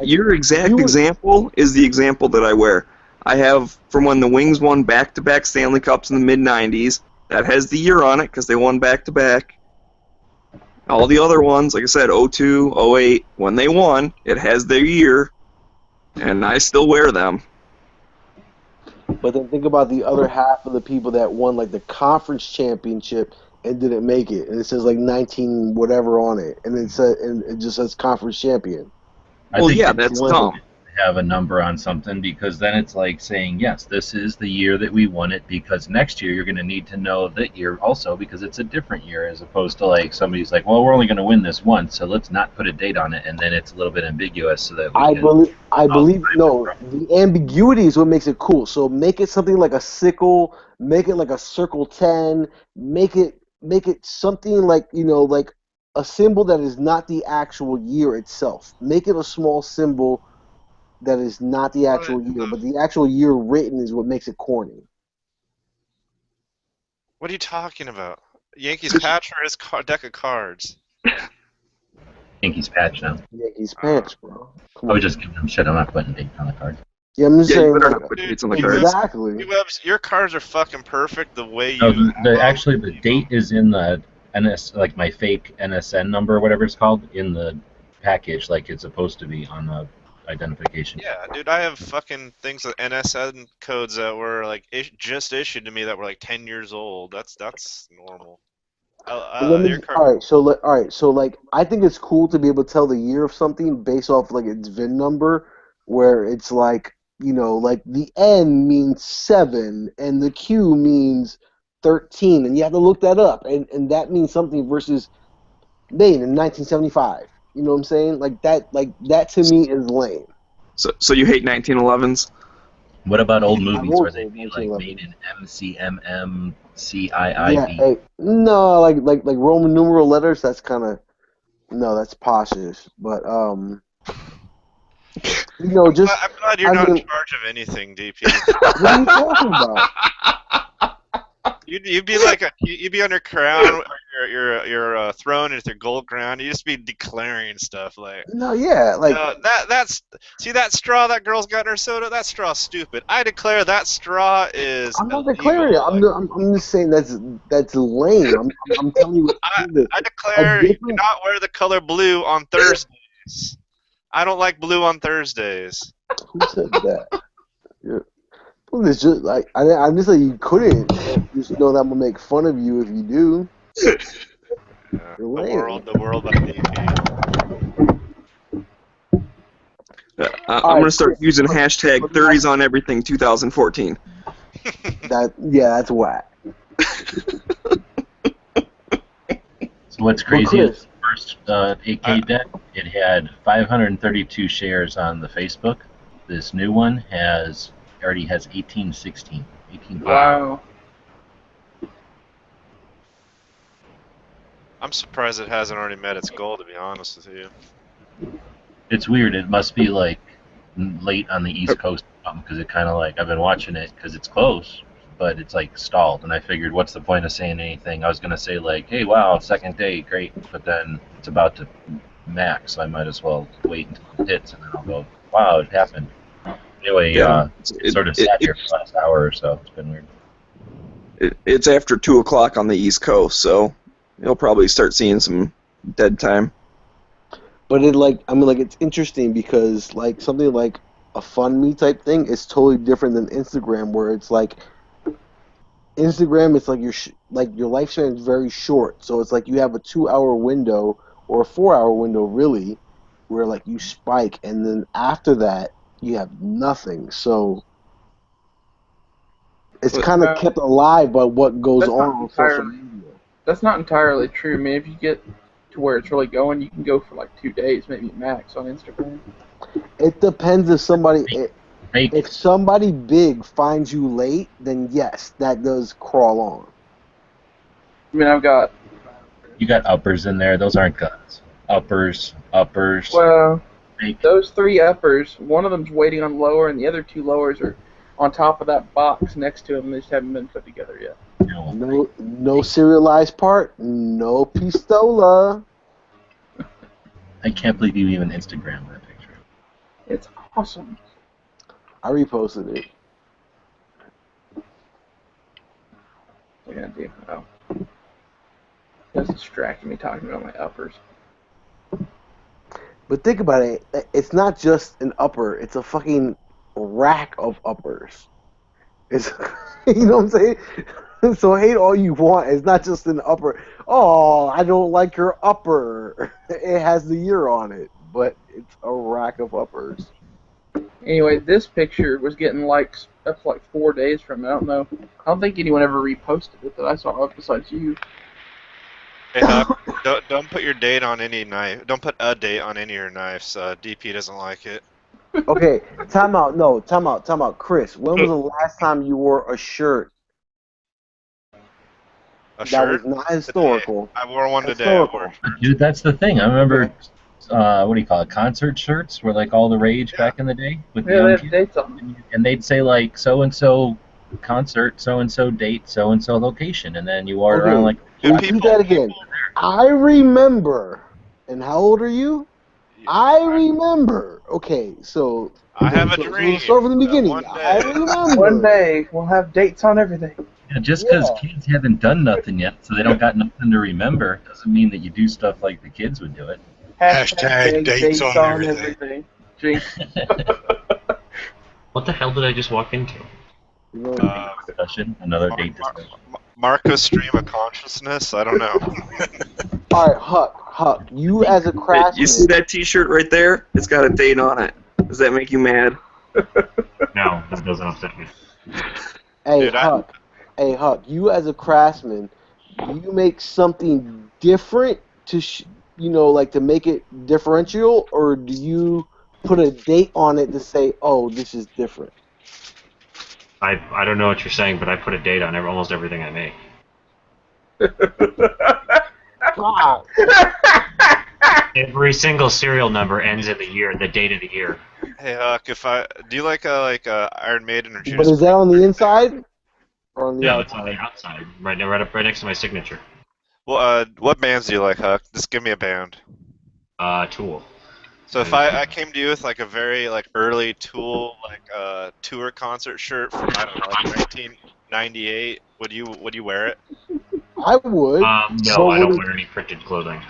Your exact example is the example that I wear. I have from when the Wings won back-to-back Stanley Cups in the mid-'90s. That has the year on it because they won back-to-back. All the other ones, like I said, 02, 08, when they won, it has their year, and I still wear them. But then think about the other half of the people that won like the conference championship and didn't make it, and it says like 19 whatever on it, and it just says conference champion. Well, yeah, that's dumb. Have a number on something because then it's like saying, yes, this is the year that we won it, because next year you're going to need to know that year also because it's a different year, as opposed to like somebody's like, well, we're only going to win this once, so let's not put a date on it, and then it's a little bit ambiguous so that we I believe no, the ambiguity is what makes it cool. So make it something like a sickle, make it like a circle 10, make it something like, you know, like a symbol that is not the actual year itself. Make it a small symbol that is not the actual year, but the actual year written is what makes it corny. What are you talking about? Yankees patch or his deck of cards? Yankees patch now. Yankees patch, bro. I was just giving them shit. I'm not putting dates on the cards. Yeah, I'm just saying. You better not put dates on the cards. Exactly. Your cards are fucking perfect the way you. No, actually, the date is in the like my fake NSN number or whatever it's called, in the package, like it's supposed to be on the identification. Yeah, dude, I have fucking things with NSN codes that were like just issued to me that were like 10 years old. That's normal. All right, so like I think it's cool to be able to tell the year of something based off like its VIN number, where it's like, you know, like the N means 7 and the Q means 13, and you have to look that up, and that means something versus made in 1975. You know what I'm saying? Like that to me is lame. So you hate 1911s? What about old movies where they be like made in MCMMCIIV? Yeah, no, like Roman numeral letters. That's kind of that's poshish. But you know, just I'm glad you're not in charge of anything, DP. What are you talking about? You'd be like you'd be on your crown, your throne with your gold crown. You just be declaring stuff like. No, yeah, like that's see that straw that girl's got in her soda. That straw's stupid. I declare that straw is. I'm not declaring it. I'm just saying that's lame. I'm telling you. I declare you do not wear the color blue on Thursdays. I don't like blue on Thursdays. Who said that? Yeah. Well, it's just like I just say you couldn't. Just know that I'm gonna make fun of you if you do. Yeah, the world by DP. I'm going to start using hashtag 30s on everything 2014. That's whack. So what's crazy is the first 8K deck, it had 532 shares on the Facebook. This new one already has 1816. 18. Wow. I'm surprised it hasn't already met its goal, to be honest with you. It's weird. It must be like late on the East Coast because it kind of like I've been watching it because it's close, but it's like stalled. And I figured, what's the point of saying anything? I was gonna say like, hey, wow, second day, great, but then it's about to max, so I might as well wait until it hits, and then I'll go, wow, it happened. Anyway, it sort of sat here for the last hour or so. It's been weird. It's after 2 o'clock on the East Coast, so you'll probably start seeing some dead time. But it's interesting because like something like a Fund Me type thing is totally different than Instagram, where it's like Instagram, it's like your lifespan is very short, so it's like you have a 2-hour window or a 4-hour window really, where like you spike, and then after that you have nothing. So it's kind of kept alive by what goes on social media. That's not entirely true. I mean, if you get to where it's really going, you can go for like 2 days, maybe max on Instagram. It depends if somebody if somebody big finds you late, then yes, that does crawl on. I mean, you got uppers in there. Those aren't guns. Uppers. Well, those 3 uppers, one of them's waiting on lower, and the other 2 lowers are on top of that box next to them. They just haven't been put together yet. No serialized part, no pistola. I can't believe you even Instagrammed that picture. It's awesome. I reposted it. What are you gonna do? Oh. That's distracting me talking about my uppers. But think about it. It's not just an upper. It's a fucking rack of uppers. It's, you know what I'm saying? So hate all you want. It's not just an upper. Oh, I don't like your upper. It has the year on it, but it's a rack of uppers. Anyway, this picture was getting likes up for like 4 days from it. I don't think anyone ever reposted it that I saw besides you. Hey, don't put your date on any knife. Don't put a date on any of your knives. DP doesn't like it. Okay, time out. No, time out. Chris, when was the last time you wore a shirt? That was not historical. I wore one today. Dude, that's the thing. I remember, what do you call it, concert shirts were like all the rage back in the day with the young kids. And they'd say like so-and-so concert, so-and-so date, so-and-so location, and then you wore it around like... Repeat that again. I remember. And how old are you? I remember. Okay, so... I have a dream. We'll start from the beginning. I remember. One day, we'll have dates on everything. Yeah, just because kids haven't done nothing yet, so they don't got nothing to remember, doesn't mean that you do stuff like the kids would do it. Hashtag dates on everything. What the hell did I just walk into? Discussion, another date discussion. Marco's stream of consciousness? I don't know. Alright, Huck, you as a craftsman... You see that t-shirt right there? It's got a date on it. Does that make you mad? No, that doesn't upset me. Hey, Huck, you as a craftsman, do you make something different to, like to make it differential, or do you put a date on it to say, oh, this is different? I don't know what you're saying, but I put a date on almost everything I make. God. Every single serial number ends in the year, the date of the year. Hey Huck, do you like Iron Maiden or Judas? But is that on the inside? Or on the outside? It's on the outside, right next to my signature. Well, what bands do you like, Huck? Just give me a band. Tool. So if I came to you with like a very like early Tool tour concert shirt from I don't know like 1998, would you wear it? I would. No, I don't wear any printed clothing.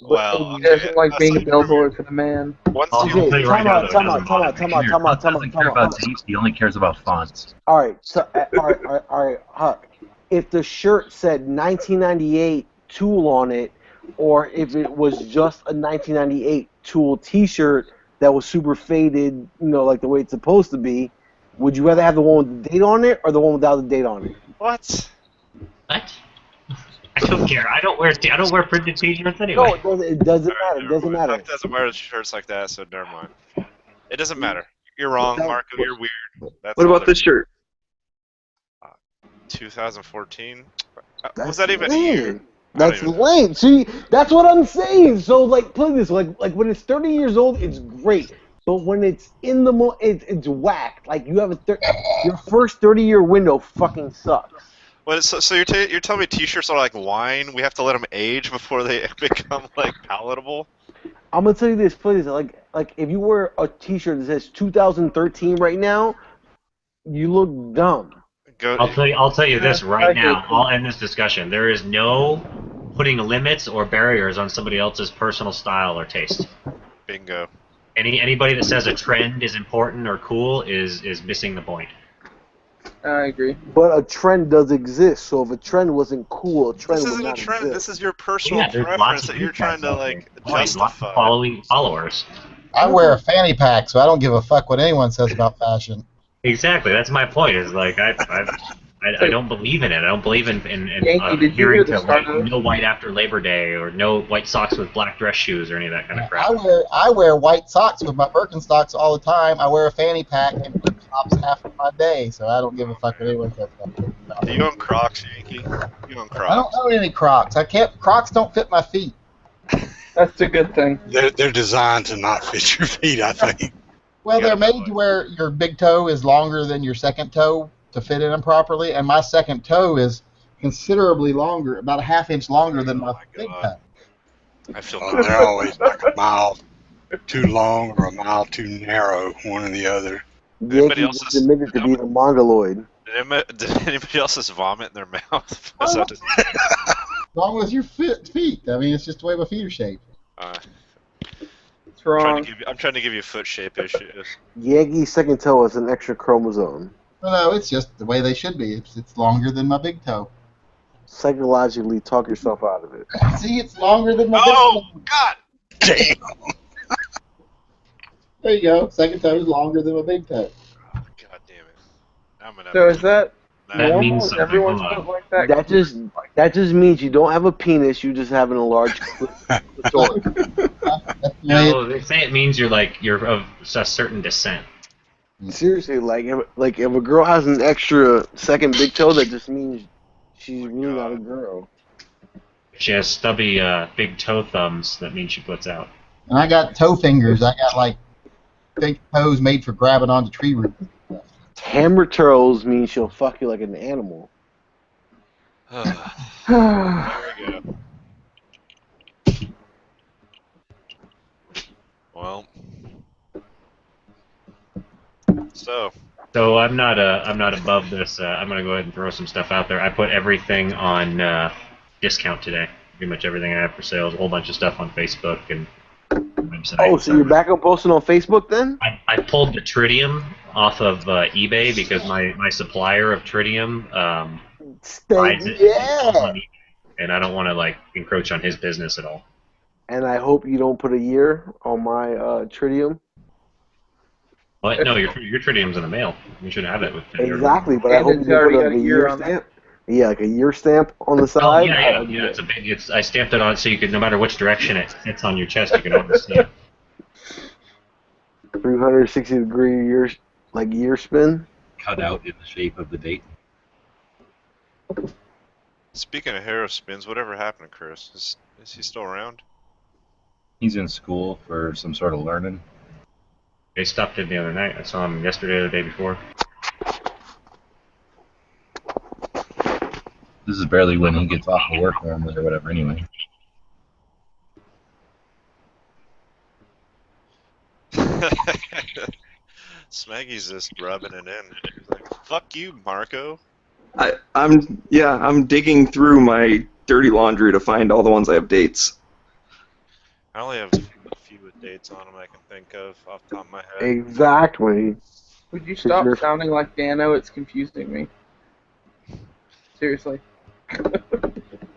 Well, He doesn't like that's being a like billboard for the man. once I'll you tell you right now, though, it doesn't bother me. Doesn't care about taste. He only cares about fonts. All right, so all right, Huck. If the shirt said 1998 Tool on it, or if it was just a 1998 Tool T-shirt that was super faded, like the way it's supposed to be, would you rather have the one with the date on it or the one without the date on it? What? What? I don't care. I don't wear printed T-shirts anyway. No, it doesn't matter. It doesn't matter. Huck doesn't wear shirts like that, so never mind. It doesn't matter. You're wrong, Marco. You're weird. That's What all about this shirt? 2014? That's Was that even a year? That's lame. See, that's what I'm saying. So, like, put this, like when it's 30 years old, it's great. But when it's in the it's whacked. Like you have your first 30-year window fucking sucks. Well, so you're telling me T-shirts are like wine? We have to let them age before they become like palatable? I'm gonna tell you this, please. Like if you wear a T-shirt that says 2013 right now, you look dumb. I'll tell you this right now. I'll end this discussion. There is no putting limits or barriers on somebody else's personal style or taste. Bingo. Anybody that says a trend is important or cool is missing the point. I agree. But a trend does exist. So if a trend wasn't cool, a trend This would isn't a not trend. exist. This is your personal Yeah, there's lots preference of that you're trying to like Lots of justify. followers. I wear a fanny pack, so I don't give a fuck what anyone says about fashion. Exactly. That's my point. Is like I don't believe in it. I don't believe in Yankee, did you adhering hear the to start of no white after Labor Day or no white socks with black dress shoes or any of that kind of crap. I wear white socks with my Birkenstocks all the time. I wear a fanny pack and flip flops half of my day, so I don't give a fuck what anyone says about Do you own Crocs, Yankee? You own Crocs? I don't own any Crocs. Crocs don't fit my feet. That's a good thing. They're designed to not fit your feet, I think. Well, they're made to where your big toe is longer than your second toe to fit in them properly, and my second toe is considerably longer, about a half-inch longer than my big toe. I feel they're always like a mile too long or a mile too narrow, one or the other. Yankee was admitted to being a mongoloid. Did anybody else's vomit in their mouth? What's wrong with your feet? I mean, it's just the way my feet are shaped. It's wrong. I'm trying to give you foot shape issues. Yankee's second toe is an extra chromosome. No, it's just the way they should be. It's longer than my big toe. Psychologically, talk yourself out of it. See, it's longer than my big toe. God! Damn! There you go. Second toe is longer than my big toe. God damn it. I'm gonna So is that That normal? means Is something. everyone's Hold on. foot like that? That just means you don't have a penis. You just have an enlarged clitoris. No, they say it means you're of a certain descent. Seriously, like if a girl has an extra second big toe, that just means she's really not a girl. If she has stubby big toe thumbs, that means she puts out. And I got toe fingers. I got like big toes made for grabbing onto tree roots. Hammer toes means she'll fuck you like an animal. There we go. Well. So I'm not above this. I'm gonna go ahead and throw some stuff out there. I put everything on discount today. Pretty much everything I have for sale. A whole bunch of stuff on Facebook and website. Oh, so you're back on posting on Facebook then? I pulled the tritium off of eBay because my supplier of tritium buys it, Yeah. and I don't want to like encroach on his business at all. And I hope you don't put a year on my tritium. But no, your tritium's in the mail. You should have it with Exactly, but I hope you it's already put got like a year on stamp. Yeah, like a year stamp on the Oh side. yeah. It's a big. I stamped it on so you could, no matter which direction it sits on your chest, you can always stamp. 360-degree year spin. Cut out in the shape of the date. Speaking of hero spins, whatever happened to Chris? Is he still around? He's in school for some sort of learning. They stopped in the other night. I saw him yesterday or the day before. This is barely when he gets off of work normally or whatever anyway. Smaggy's just rubbing it in. He's like, fuck you, Marco. I'm digging through my dirty laundry to find all the ones I have dates. I only have a few with dates on them I can think of off the top of my head. Exactly. Would you stop sounding like Dano? It's confusing me. Seriously.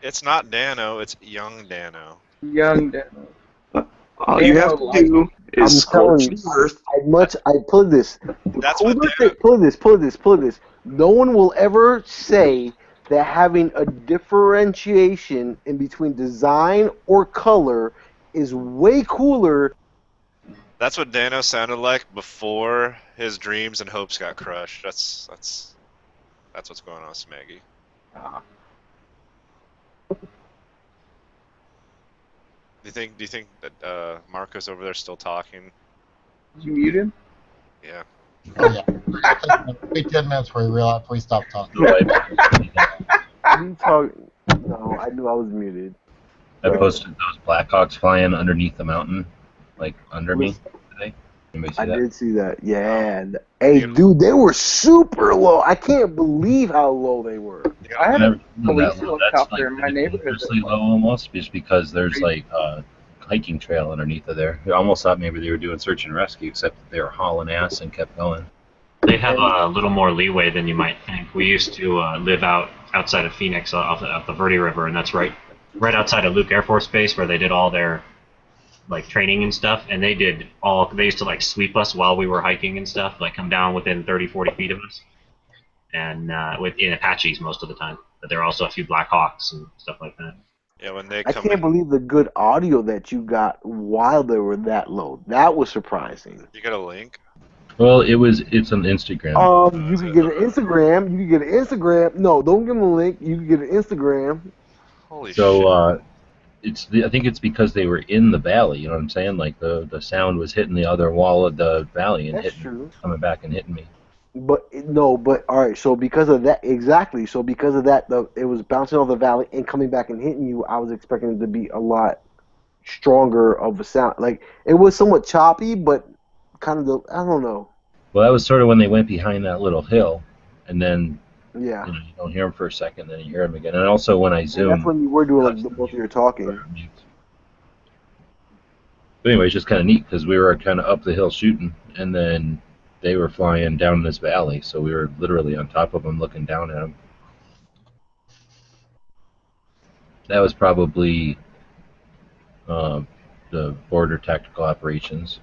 It's not Dano, it's young Dano. Young Dano. All you have to do is scorch the earth. I put this. That's what Put this. No one will ever say that having a differentiation in between design or color is way cooler. That's what Dano sounded like before his dreams and hopes got crushed. That's what's going on with Smeggy. Do you think that Marco's over there still talking? Did you mute him? Yeah. Oh, yeah. Wait 10 minutes before we stop talking. No, I knew I was muted. I posted those Blackhawks flying underneath the mountain, like under me today. Anybody see I that? did see that. Yeah. Hey, dude, they were super low. I can't believe how low they were. I have a police That's like helicopter in my neighborhood. dangerously low almost, just because there's like a hiking trail underneath of there. I almost thought maybe they were doing search and rescue, except that they were hauling ass and kept going. They have a little more leeway than you might think. We used to live outside of Phoenix, off the Verde River, and that's right outside of Luke Air Force Base, where they did all their like training and stuff. And they used to like sweep us while we were hiking and stuff, like come down within 30, 40 feet of us, and in Apaches most of the time. But there are also a few Black Hawks and stuff like that. Yeah, when they I can't believe the good audio that you got while they were that low. That was surprising. You got a link? Well, it's on Instagram. You can get an Instagram. No, don't give them a link. You can get an Instagram. Holy shit. I think it's because they were in the valley. You know what I'm saying? Like the sound was hitting the other wall of the valley and coming back and hitting me. But all right. So because of that, exactly. So because of that, it was bouncing off the valley and coming back and hitting you. I was expecting it to be a lot stronger of a sound. Like it was somewhat choppy, but kind of I don't know. Well, that was sort of when they went behind that little hill, and then yeah, you don't hear them for a second, then you hear them again. And also when I zoomed, that's when you were doing like both of your talking. But anyway, it's just kind of neat because we were kind of up the hill shooting, and then they were flying down this valley, so we were literally on top of them, looking down at them. That was probably the Border Tactical Operations.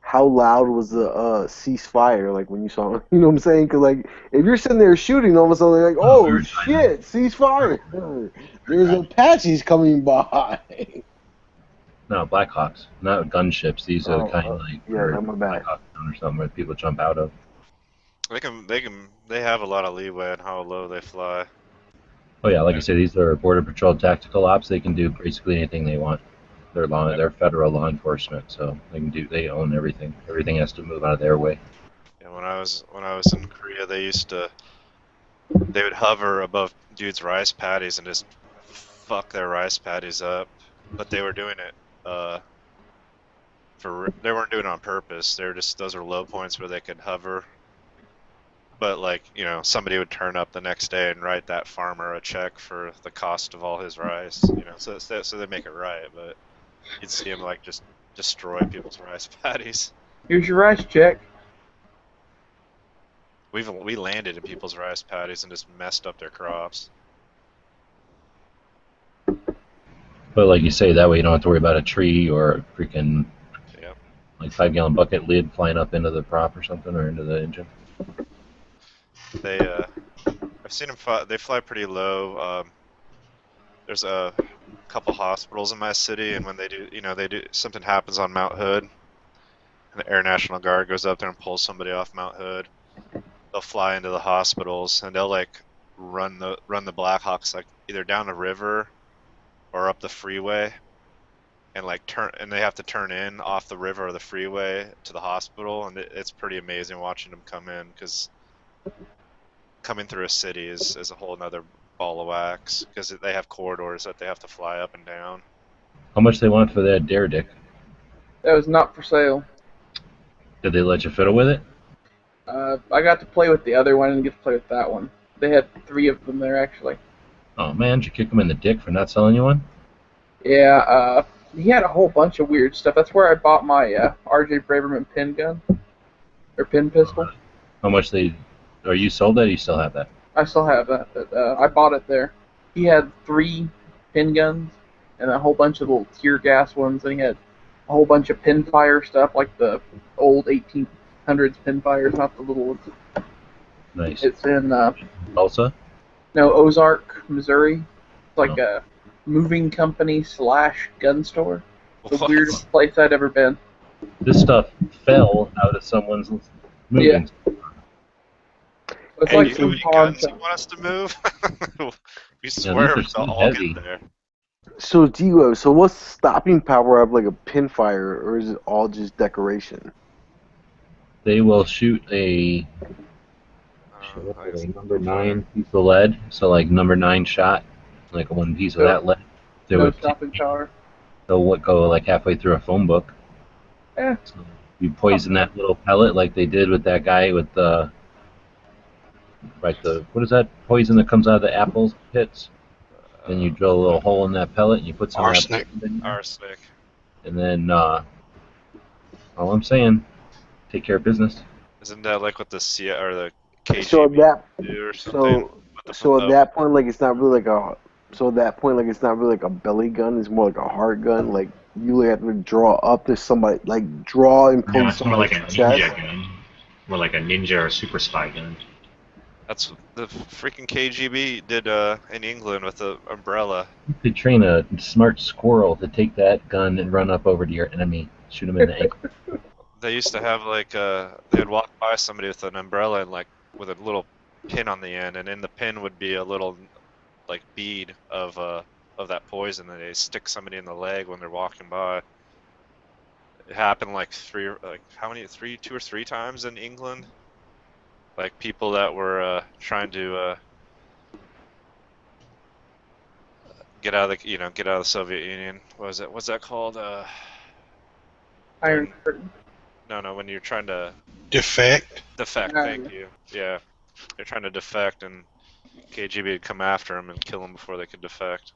How loud was the ceasefire? Like when you saw, you know what I'm saying? Because like if you're sitting there shooting, all of a sudden they're like, "Oh shit, ceasefire!" There's Apaches coming by. No, Blackhawks, not gunships. These are the kind of like Blackhawk or something where people jump out of. They have a lot of leeway on how low they fly. Oh yeah, like I say, these are Border Patrol tactical ops. They can do basically anything they want. They're federal law enforcement, so they own everything. Everything has to move out of their way. Yeah, when I was in Korea, they would hover above dudes' rice paddies and just fuck their rice paddies up. But they were doing it they weren't doing it on purpose. Those are low points where they could hover. But like, somebody would turn up the next day and write that farmer a check for the cost of all his rice. So they make it right. But you'd see him like just destroy people's rice paddies. Here's your rice check. We landed in people's rice paddies and just messed up their crops. But like you say, that way you don't have to worry about a tree or a freaking like 5-gallon bucket lid flying up into the prop or something, or into the engine. I've seen them fly. They fly pretty low. There's a couple hospitals in my city, and when they do something happens on Mount Hood, and the Air National Guard goes up there and pulls somebody off Mount Hood. They'll fly into the hospitals, and they'll like run the Blackhawks like either down the river or up the freeway, and they have to turn in off the river or the freeway to the hospital, and it's pretty amazing watching them come in, because coming through a city is a whole nother ball of wax, because they have corridors that they have to fly up and down. How much they want for that dare dick? That was not for sale. Did they let you fiddle with it? I got to play with the other one and get to play with that one. They had 3 of them there, actually. Oh man, did you kick them in the dick for not selling you one? Yeah, He had a whole bunch of weird stuff. That's where I bought my R.J. Braverman pin gun or pin pistol. How much they? Are you sold that? Or you still have that? I still have that. I bought it there. He had 3 pin guns and a whole bunch of little tear gas ones, and he had a whole bunch of pin fire stuff, like the old 1800s pin fires, not the little ones. Nice. It's in Tulsa? No, Ozark, Missouri. It's like a moving company / gun store. The weirdest place I'd ever been. This stuff fell out of someone's moving. Yeah. It's Hey, like you some have any guns concept. you want us to move? We swear these are we'll so all heavy. get there. So G-Web, so what's the stopping power of like a pinfire, or is it all just decoration? They will shoot a number 9 piece of lead, so like number 9 shot, like one piece of that lead. They No would stopping power. they'll go like halfway through a phone book. Yeah. So you poison that little pellet like they did with that guy with the what is that poison that comes out of the apple pits? Then you drill a little hole in that pellet and you put some Arsenic. of that in there. Arsenic. And then all I'm saying, take care of business. Isn't that like what the or the KGB So at that, do or something? so at that point, like it's not really like a. So at that point, like it's not really like a belly gun. It's more like a hard gun. Like you have to draw up to somebody, like draw and pull Yeah, it's more like a somebody's chest. ninja gun. More like a ninja or super spy gun. That's what the freaking KGB did in England with the umbrella. You could train a smart squirrel to take that gun and run up over to your enemy, shoot him in the ankle. They used to have like they'd walk by somebody with an umbrella and like with a little pin on the end, and in the pin would be a little like bead of that poison, and they stick somebody in the leg when they're walking by. It happened like two or three times in England. Like people that were trying to get out of the Soviet Union. What was it? What's that called? Iron Curtain. No, when you're trying to Defect. defect. Thank you. Yeah, they're trying to defect, and KGB would come after them and kill them before they could defect.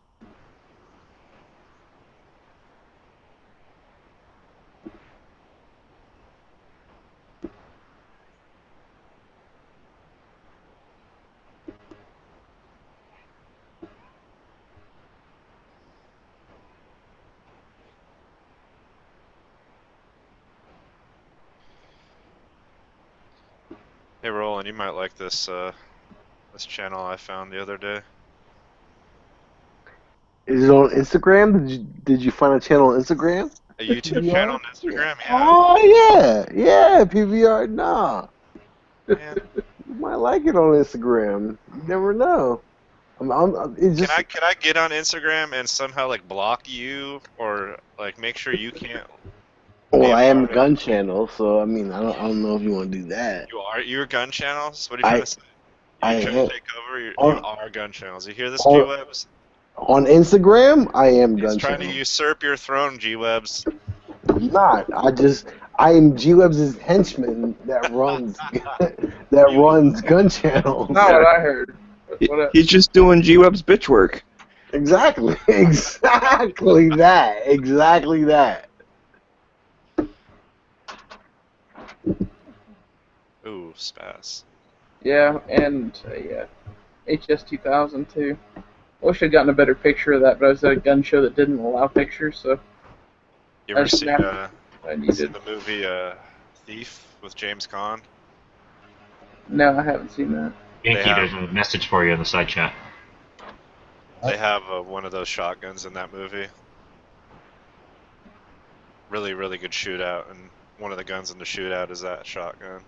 Hey, Roland, you might like this this channel I found the other day. Is it on Instagram? Did you find a channel on Instagram? A YouTube channel on Instagram? Yeah. Oh yeah, PVR. Nah, you might like it on Instagram. You never know. It's just, Can I get on Instagram and somehow like block you or like make sure you can't? well, I am a gun channel, so I mean, I don't know if you want to do that. You're gun channels? What are you trying to say? You're trying to take over? You are gun channels. You hear this, G-Webs? On Instagram, I am gun He's trying channel. to usurp your throne, G-Webs. Not. I am G-Webs' henchman that runs runs gun channel. Not what I heard. He's just doing G-Web's bitch work. Exactly. Exactly that. Exactly that. Ooh, spaz. Yeah, and HS2000 too. I wish I'd gotten a better picture of that, but I was at a gun show that didn't allow pictures, so. You ever I seen needed. the movie Thief with James Caan? No, I haven't seen that. Yankee, there's a message for you in the side chat. They have one of those shotguns in that movie. Really, really good shootout, and one of the guns in the shootout is that shotgun.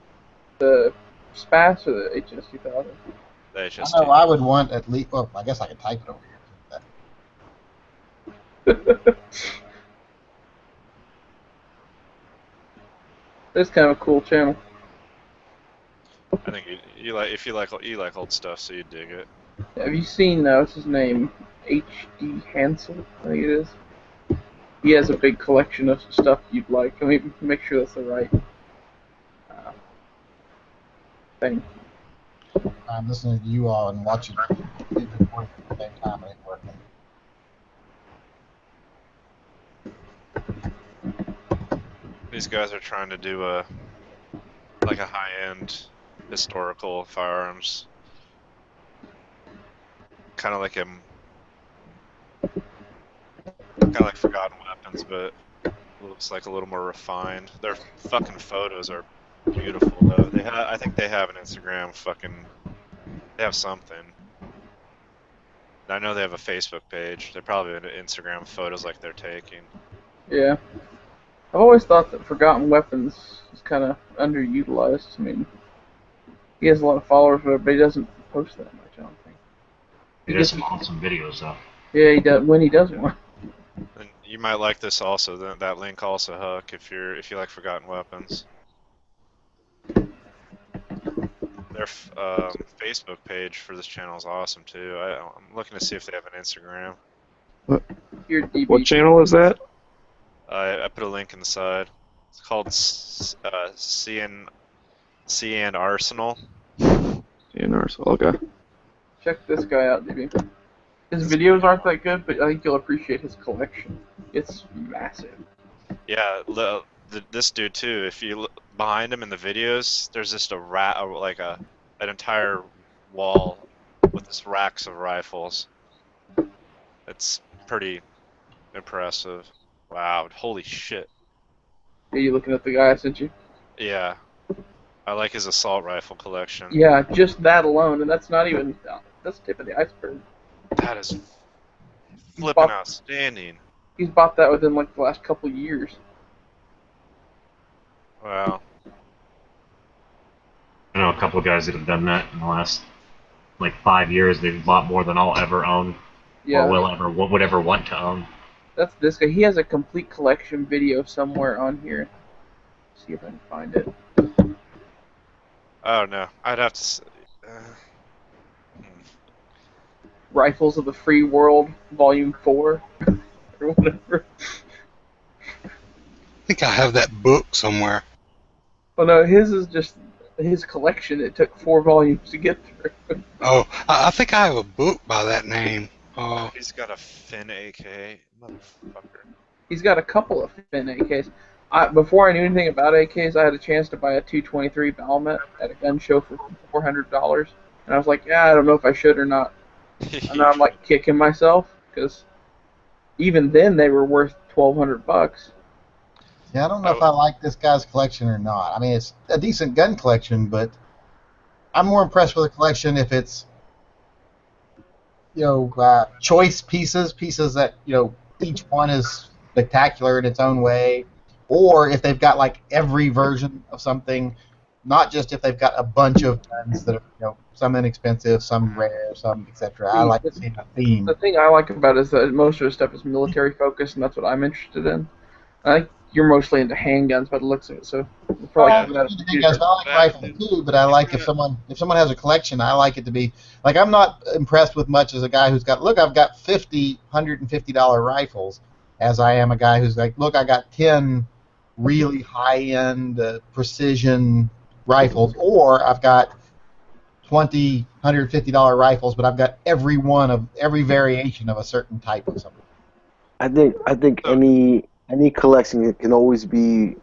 The SPAS or the HS2000? The I HS2. know I would want at least. Well, I guess I could type it over here. It's kind of a cool channel. I think you like old stuff, so you dig it. Have you seen, what's his name? H.D. Hansel, I think it is. He has a big collection of stuff you'd like. Let me make sure that's the right thing. I'm listening to you all and watching it at the same time. It ain't working. These guys are trying to do a high-end historical firearms, kind of like Forgotten Weapons, but looks like a little more refined. Their fucking photos are beautiful though. I think they have an Instagram. They have something. I know they have a Facebook page. They probably have Instagram photos like they're taking. Yeah. I've always thought that Forgotten Weapons is kind of underutilized. I mean, he has a lot of followers, but he doesn't post that much, I don't think. He does some awesome videos, though. Yeah, he does. When he does one. And you might like this also. That link also, Huck, if you like Forgotten Weapons. Their Facebook page for this channel is awesome too. I'm looking to see if they have an Instagram. What channel is that? I put a link in the side. It's called CN Arsenal. CN Arsenal. Okay. Check this guy out, DB. His videos aren't that good, but I think you'll appreciate his collection. It's massive. Yeah, this dude too. If you look behind him in the videos, there's just an entire wall with just racks of rifles. It's pretty impressive. Wow, holy shit. Are you looking at the guy I sent you? Yeah, I like his assault rifle collection. Yeah, just that alone, and that's not even that's the tip of the iceberg. That is flipping outstanding. He's bought that within like the last couple years. Wow. I know a couple of guys that have done that in the last like 5 years. They've bought more than I'll ever own, Yeah. or would ever want to own. That's this guy. He has a complete collection video somewhere on here. Let's see if I can find it. Oh no, I'd have to. Rifles of the Free World, Volume 4, or whatever. I think I have that book somewhere. Well, no, his is just his collection. It took 4 volumes to get through. Oh, I think I have a book by that name. He's got a Finn AK, motherfucker. He's got a couple of Finn AKs. Before I knew anything about AKs, I had a chance to buy a 223 Valmet at a gun show for $400, and I was like, yeah, I don't know if I should or not. And now I'm like kicking myself because even then they were worth $1,200. Yeah, I don't know if I like this guy's collection or not. I mean, it's a decent gun collection, but I'm more impressed with a collection if it's, choice pieces that, each one is spectacular in its own way, or if they've got like every version of something, not just if they've got a bunch of guns that are, some inexpensive, some rare, some etc. I like to see a theme. The thing I like about it is that most of the stuff is military focused, and that's what I'm interested in. I think you're mostly into handguns by the looks of it, so we'll probably Handguns, I like rifles too, but I like if someone has a collection, I like it to be like I'm not impressed with much as a guy who's got I've got 50 $150 rifles, as I am a guy who's like, look, I got 10 really high-end precision rifles, or I've got 20 $150 rifles, but I've got every variation of a certain type of something. I think any collection can always be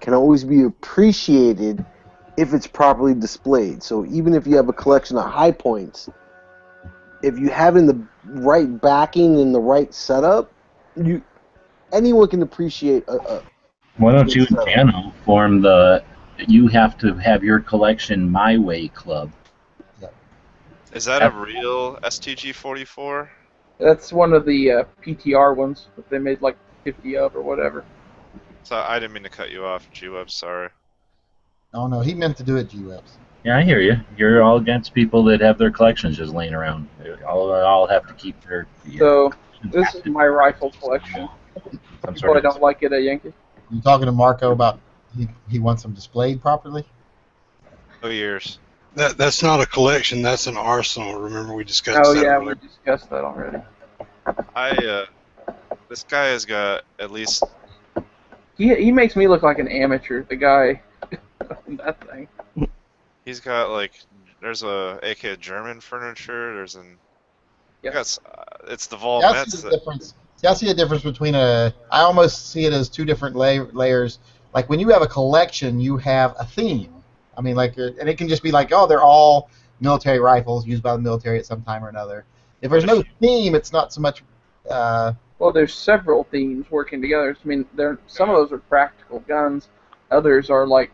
appreciated if it's properly displayed. So even if you have a collection of high points, if you have in the right backing and the right setup, anyone can appreciate a Why don't you and Dano form the "You have to have your collection my way" club? Is that a real STG-44? That's one of the PTR ones that they made like 50 of or whatever. So I didn't mean to cut you off, G-Web, sorry. Oh no, he meant to do it, G-Webs. Yeah, I hear you. You're all against people that have their collections just laying around. All have to keep their. So this is my rifle collection. People I don't like it at Yankee. You talking to Marco about he wants them displayed properly? Oh, years. That's not a collection. That's an arsenal. Remember we discussed that. Oh yeah, earlier. we discussed that already. This guy has got at least. He makes me look like an amateur. The guy, that thing. He's got there's a AK German furniture. There's an. Yep. It's the Vol Mets. I see the difference between I almost see it as two different layers. like when you have a collection, you have a theme. I mean, like, and it can just be like, oh, they're all military rifles used by the military at some time or another. If there's no theme, it's not so much. Well, there's several themes working together. I mean, some of those are practical guns. Others are like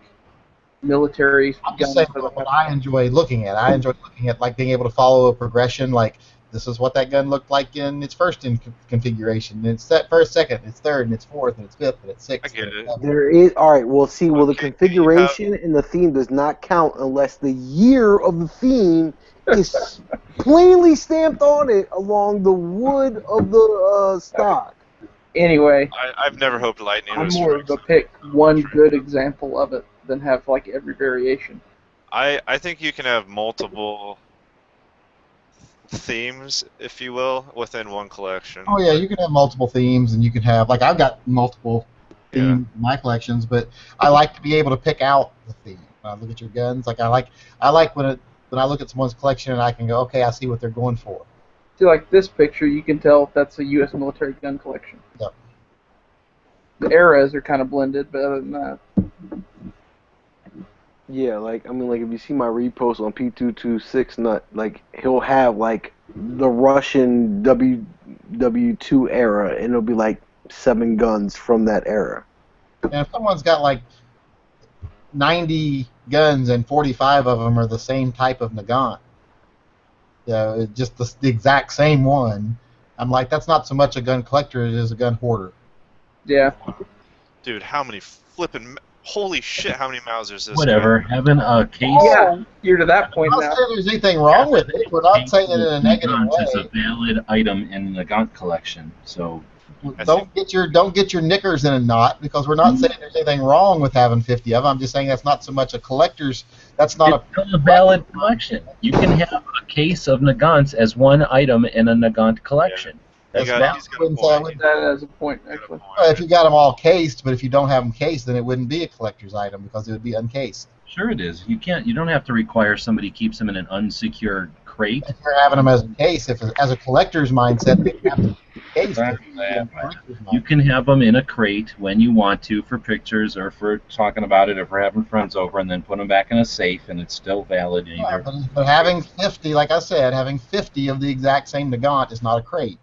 military I'm guns. just saying what I enjoy looking at. I enjoy looking at like being able to follow a progression. Like this is what that gun looked like in its first configuration. And it's first, second, it's third, and it's fourth, and it's fifth, and it's sixth. I get it. There is all right. Well, see, well, the configuration and the theme does not count unless the year of the theme is plainly stamped on it along the wood of the stock. Anyway, I've never hoped Lightning I'm was more of a pick one good example of it than have like every variation. I think you can have multiple themes, if you will, within one collection. Oh yeah, you can have multiple themes, and you can have like I've got multiple themes in my collections, but I like to be able to pick out the theme. When I look at your guns, like I like when I look at someone's collection and I can go, okay, I see what they're going for. See, like this picture, you can tell if that's a U.S. military gun collection. Yep. The eras are kind of blended, but other than that. Yeah, like I mean, like if you see my repost on P226 Nut, like he'll have like the Russian WW2 era, and it'll be like 7 guns from that era. And if someone's got like 90 guns and 45 of them are the same type of Nagant, just the exact same one, I'm like, that's not so much a gun collector as it is a gun hoarder. Yeah. Dude, how many flipping... Holy shit, how many Mausers is Whatever, having a case... Yeah, you're to that point I'm now. not saying there's anything wrong with it. We're not saying it in a negative way. It's a valid item in the Nagant collection, so... Don't get your knickers in a knot, because we're not saying there's anything wrong with having 50 of them. I'm just saying that's not so much a collector's. That's not it's still a valid collection. You can have a case of Nagants as one item in a Nagant collection. That's valid. That as a point, actually. Well, if you got them all cased, but if you don't have them cased, then it wouldn't be a collector's item because it would be uncased. Sure, it is. You don't have to require somebody keeps them in an unsecured crate. If you're having them as a case, as a collector's mindset, they have to be cased. You can have them in a crate when you want to for pictures or for talking about it if we're having friends over, and then put them back in a safe, and it's still valid either. Yeah, but having 50, like I said, having 50 of the exact same Nagant is not a crate.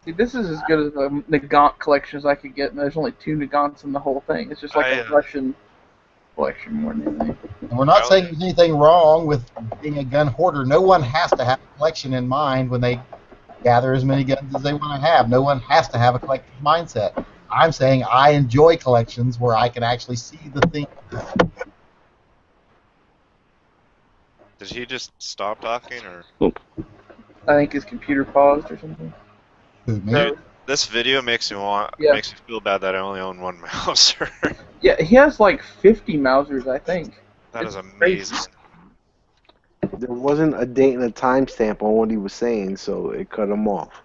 See, this is as good as a Nagant collection as I could get, and there's only 2 Nagants in the whole thing. It's just like a Russian collection more than anything. And we're not saying there's anything wrong with being a gun hoarder. No one has to have a collection in mind when they gather as many guns as they want to have. No one has to have a collector's mindset. I'm saying I enjoy collections where I can actually see the thing. Did he just stop talking, or? I think his computer paused or something. Dude, this video makes me makes me feel bad that I only own one Mauser. Yeah, he has like 50 Mausers, I think. That is amazing. There wasn't a date and a timestamp on what he was saying, so it cut him off.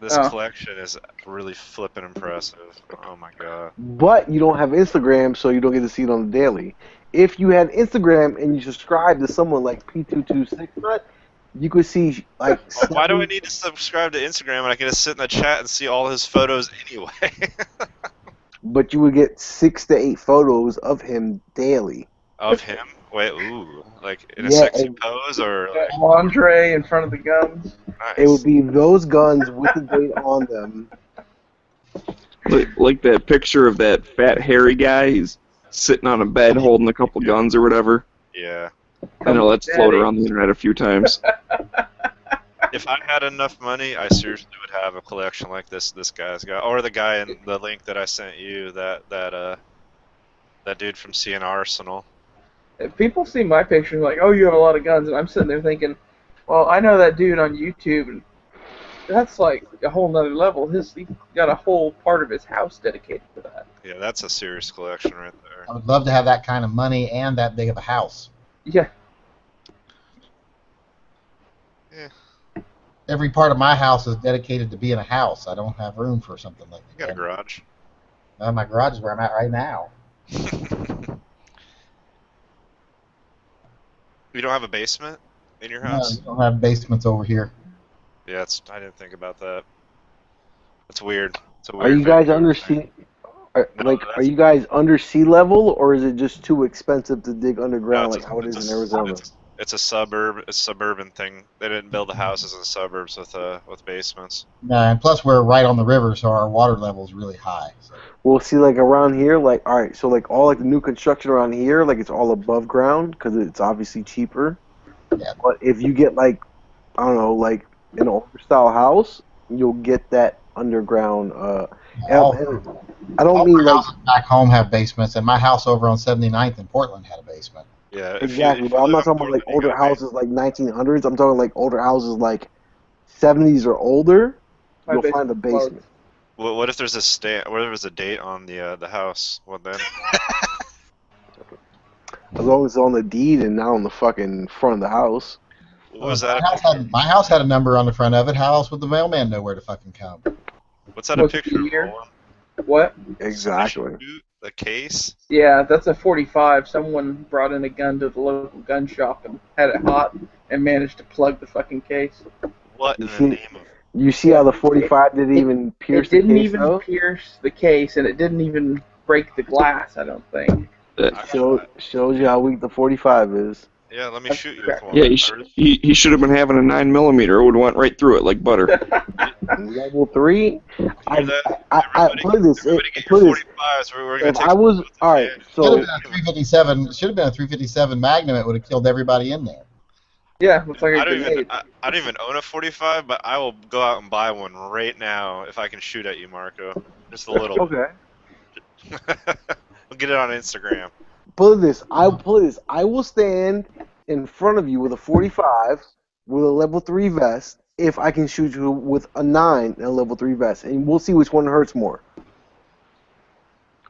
This collection is really flippin' impressive. Oh my god. But you don't have Instagram, so you don't get to see it on the daily. If you had Instagram and you subscribe to someone like P226 Nut, you could see like. Why do I need to subscribe to Instagram when I can just sit in the chat and see all his photos anyway? But you would get 6 to 8 photos of him daily. Of him? Wait, ooh, like in a sexy pose or like lingerie in front of the guns? Nice. It would be those guns with the date on them. Like that picture of that fat hairy guy. He's sitting on a bed holding a couple guns or whatever. Yeah. I know that's floated around the internet a few times. If I had enough money, I seriously would have a collection like this guy's got, or the guy in the link that I sent you, that dude from CN Arsenal. If people see my picture and like, oh, you have a lot of guns, and I'm sitting there thinking, well, I know that dude on YouTube, and that's like a whole nother level. He got a whole part of his house dedicated to that. Yeah, that's a serious collection right there. I would love to have that kind of money and that big of a house. Yeah. Yeah. Every part of my house is dedicated to being a house. I don't have room for something like that. You got a garage? My garage is where I'm at right now. You don't have a basement in your house? No, we don't have basements over here. Yeah, I didn't think about that. That's weird. It's a Are weird you guys Are you guys under sea level, or is it just too expensive to dig underground like how it is in Arizona? It's a suburban thing. They didn't build the houses in the suburbs with basements. No, and plus we're right on the river, so our water level is really high. So. Well, see, like around here, like all right, so like all like the new construction around here, like it's all above ground because it's obviously cheaper. Yeah. But if you get like, I don't know, like an older style house, you'll get that underground. I don't mean like houses back home have basements, and my house over on 79th in Portland had a basement. Yeah, exactly. But I'm not talking about like older houses like 1900s. I'm talking like older houses like 70s or older. You'll find a basement. What if there's a what if there's a date on the house? What then? As long as it's on the deed and not on the fucking front of the house. What was that? My house had a number on the front of it. How else would the mailman know where to fucking come? What's that a picture of? What? Exactly. The case? Yeah, that's a 45. Someone brought in a gun to the local gun shop and had it hot and managed to plug the fucking case. What in the name of... You see how the 45 didn't even pierce the case, It didn't even though? pierce the case, and it didn't even break the glass, I don't think. Shows you how weak the 45 is. Yeah, let me shoot you with one. Yeah, he should have been having a 9mm. It would have went right through it like butter. Level 3? I play this. Everybody get your 45s. We're gonna take I was alright, so Should have been a 357. Should have been a 357 Magnum. It would have killed everybody in there. Yeah, looks like I don't even own a 45, but I will go out and buy one right now if I can shoot at you, Marco. Just a little. Okay. We'll get it on Instagram. put it this. I will stand in front of you with a 45 with a level 3 vest if I can shoot you with a 9 and a level 3 vest, and we'll see which one hurts more.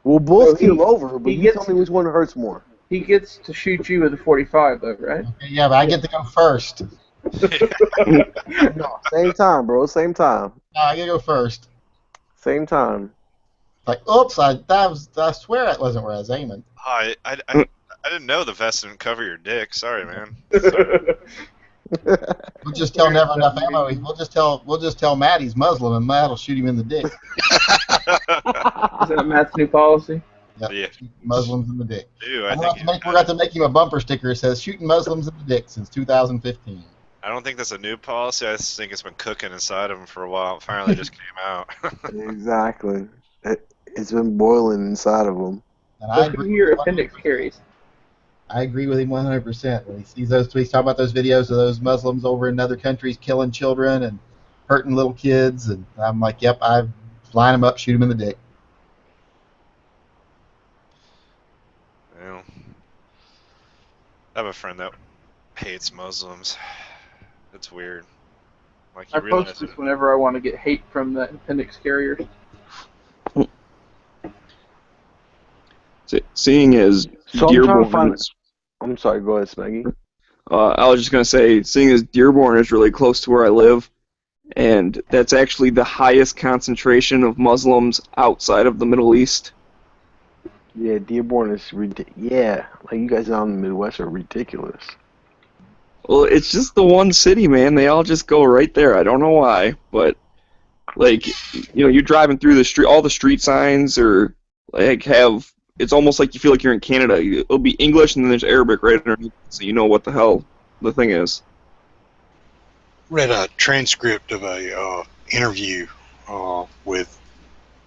We'll both keel over, but you tell me which one hurts more. He gets to shoot you with a 45, though, right? Yeah, but I get to go first. No, same time, bro. Same time. No, I get to go first. Same time. Like, oops! I swear that wasn't where I was aiming. I didn't know the vest didn't cover your dick. Sorry, man. We'll just tell never enough ammo. We'll just tell Matt he's Muslim, and Matt will shoot him in the dick. Is that Matt's new policy? Yep. Yeah. Muslims in the dick. Dude, We're going to make him a bumper sticker that says "Shooting Muslims in the dick" since 2015. I don't think that's a new policy. I just think it's been cooking inside of him for a while. It finally just came out. Exactly. It's been boiling inside of him. And I agree. Your appendix carries. I agree with him 100%. When he sees those, he's talking about those videos of those Muslims over in other countries killing children and hurting little kids, and I'm like, yep, I line them up, shoot them in the dick. Well, I have a friend that hates Muslims. It's weird. Like, I post this whenever I want to get hate from the appendix carriers. Seeing as Dearborn is, I'm sorry, go ahead, Smeggy. I was just going to say, seeing as Dearborn is really close to where I live, and that's actually the highest concentration of Muslims outside of the Middle East. Yeah, Dearborn is yeah, like you guys out in the Midwest are ridiculous. Well, it's just the one city, man. They all just go right there. I don't know why, but like, you know, you're driving through the street, all the street signs are like have. It's almost like you feel like you're in Canada. It'll be English and then there's Arabic right underneath, so you know what the hell the thing is. Read a transcript of a interview with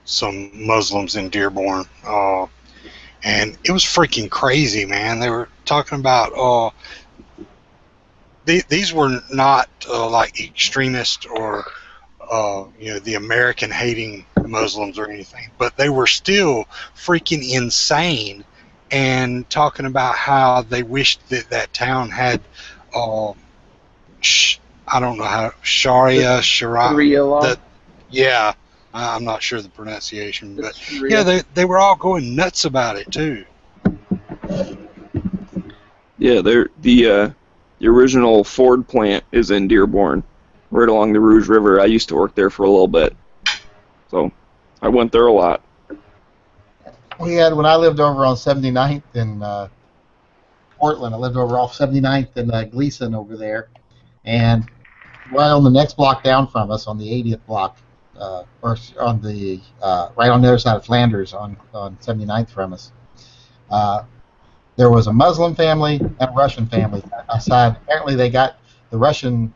some Muslims in Dearborn, and it was freaking crazy, man. They were talking about these were not like extremist or the American hating Muslims or anything, but they were still freaking insane and talking about how they wished that that town had I don't know how Sharia law. Yeah, I'm not sure the pronunciation, but yeah, they were all going nuts about it too. Yeah, the original Ford plant is in Dearborn, right along the Rouge River. I used to work there for a little bit, so I went there a lot. We had, when I lived over on 79th in Portland, I lived over off 79th in Gleason over there, and right on the next block down from us, on the 80th block, or on the right on the other side of Flanders on 79th from us. There was a Muslim family and a Russian family outside. Apparently, the Russian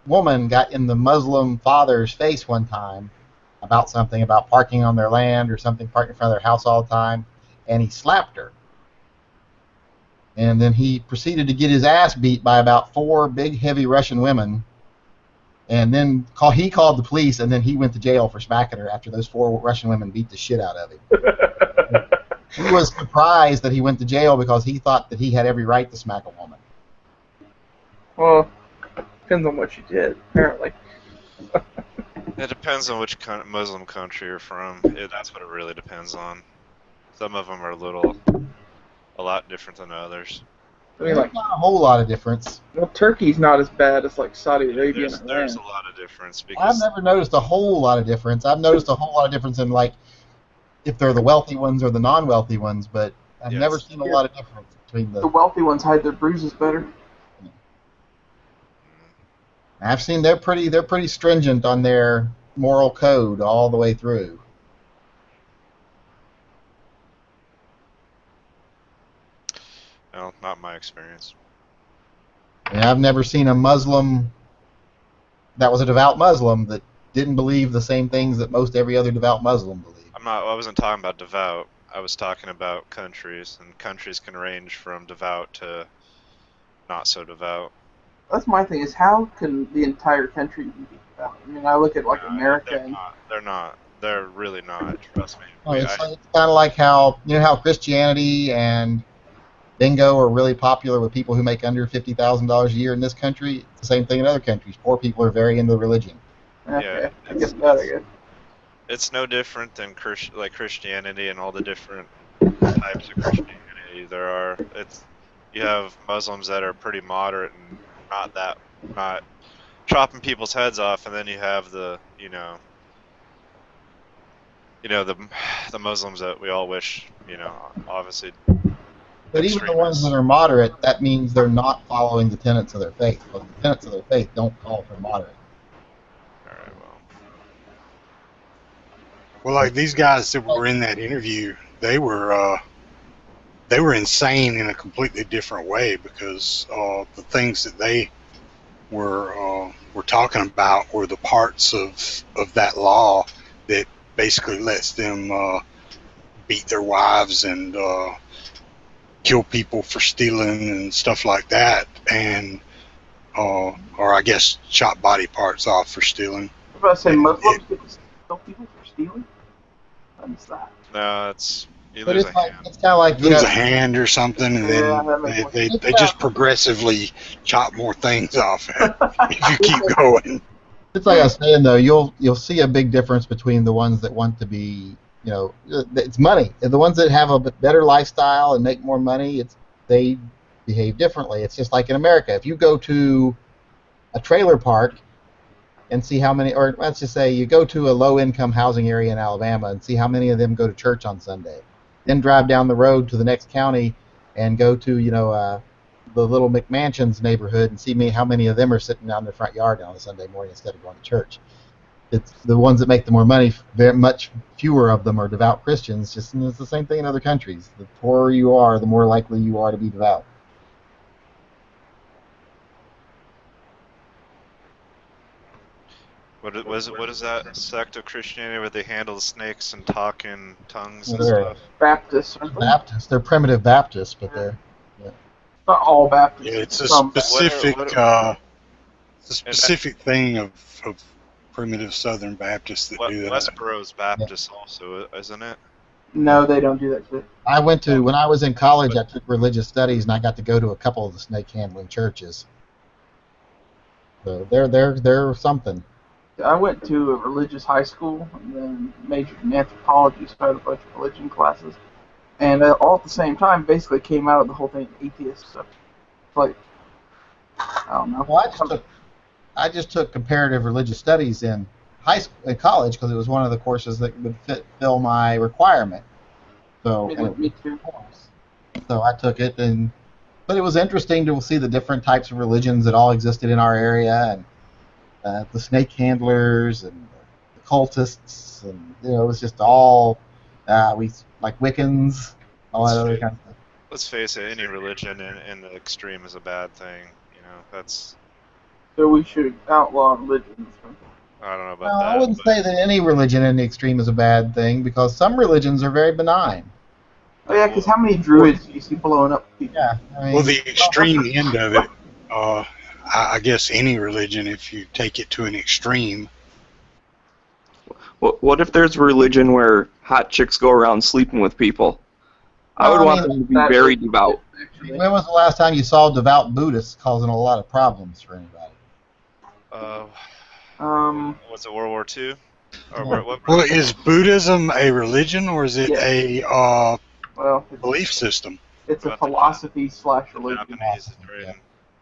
woman got in the Muslim father's face one time about something, about parking on their land or something, parking in front of their house all the time, and he slapped her. And then he proceeded to get his ass beat by about 4 big, heavy Russian women. And then he called the police, and then he went to jail for smacking her after those 4 Russian women beat the shit out of him. He was surprised that he went to jail because he thought that he had every right to smack a woman. Well, depends on what you did, apparently. It depends on which Muslim country you're from. That's what it really depends on. Some of them are a lot different than others. I mean, like, not a whole lot of difference. Well, Turkey's not as bad as like Saudi Arabia. There's a lot of difference because I've never noticed a whole lot of difference. I've noticed a whole lot of difference in like if they're the wealthy ones or the non-wealthy ones, but I've never seen a lot of difference between The wealthy ones hide their bruises better. I've seen they're pretty stringent on their moral code all the way through. no, not my experience. And I've never seen a Muslim that was a devout Muslim that didn't believe the same things that most every other devout Muslim believed. I wasn't talking about devout. I was talking about countries, and countries can range from devout to not so devout. That's my thing, is how can the entire country be devout? I mean, I look at like America and... They're not. They're really not. Trust me. Oh, it's kind of like how how Christianity and bingo are really popular with people who make under $50,000 a year in this country. It's the same thing in other countries. Poor people are very into religion. Okay, I guess that, I guess. It's no different than Christianity and all the different types of Christianity there are. You have Muslims that are pretty moderate and not chopping people's heads off, and then you have the the Muslims that we all wish obviously. But even the ones that are moderate, that means they're not following the tenets of their faith. But the tenets of their faith don't call for moderate. Well, like these guys that were in that interview, they were insane in a completely different way because the things that they were talking about were the parts of that law that basically lets them beat their wives and kill people for stealing and stuff like that, and or I guess chop body parts off for stealing. I was about to say Muslims get to kill people for stealing? What is that? No, it's you But lose it's a like hand. it's kind of like Lose a hand or something, and then they just progressively chop more things off if you keep going. It's like I was saying though, you'll see a big difference between the ones that want to be, it's money. And the ones that have a better lifestyle and make more money, they behave differently. It's just like in America. If you go to a trailer park and see how many, or let's just say you go to a low-income housing area in Alabama and see how many of them go to church on Sunday. Then drive down the road to the next county and go to, the little McMansions neighborhood and see how many of them are sitting down in their front yard on a Sunday morning instead of going to church. It's the ones that make the more money, very much fewer of them are devout Christians. It's the same thing in other countries. The poorer you are, the more likely you are to be devout. What is that sect of Christianity where they handle the snakes and talk in tongues and They're stuff? Baptists. Baptists. They're primitive Baptists, but they're Not all Baptists. Yeah, it's a Some specific Baptists. thing of primitive Southern Baptists that do that. Westboro's Baptist also, isn't it? No, they don't do that shit. when I was in college, I took religious studies and I got to go to a couple of the snake handling churches. So they're something. I went to a religious high school and then majored in anthropology, so I had a bunch of religion classes. And all at the same time, basically came out of the whole thing atheist stuff. Like, I don't know. Well, I just took comparative religious studies in college because it was one of the courses that would fill my requirement. So Me too. So I took it, but it was interesting to see the different types of religions that all existed in our area, and the snake handlers and the cultists, and it was just all we like Wiccans, all that other kind of stuff. Let's face it, any religion in the extreme is a bad thing. That's. So we should outlaw religions. I don't know about Well, that. I wouldn't say that any religion in the extreme is a bad thing, because some religions are very benign. Oh yeah, because how many druids do you see blowing up people? Yeah. I mean, Well, the extreme end of it, I guess any religion, if you take it to an extreme. What if there's a religion where hot chicks go around sleeping with people? I would want them to be very devout. When was the last time you saw devout Buddhists causing a lot of problems for anybody? Was it World War II? Or what? Well, is Buddhism a religion, or is it a belief system? It's a philosophy / religion. Japanese, right?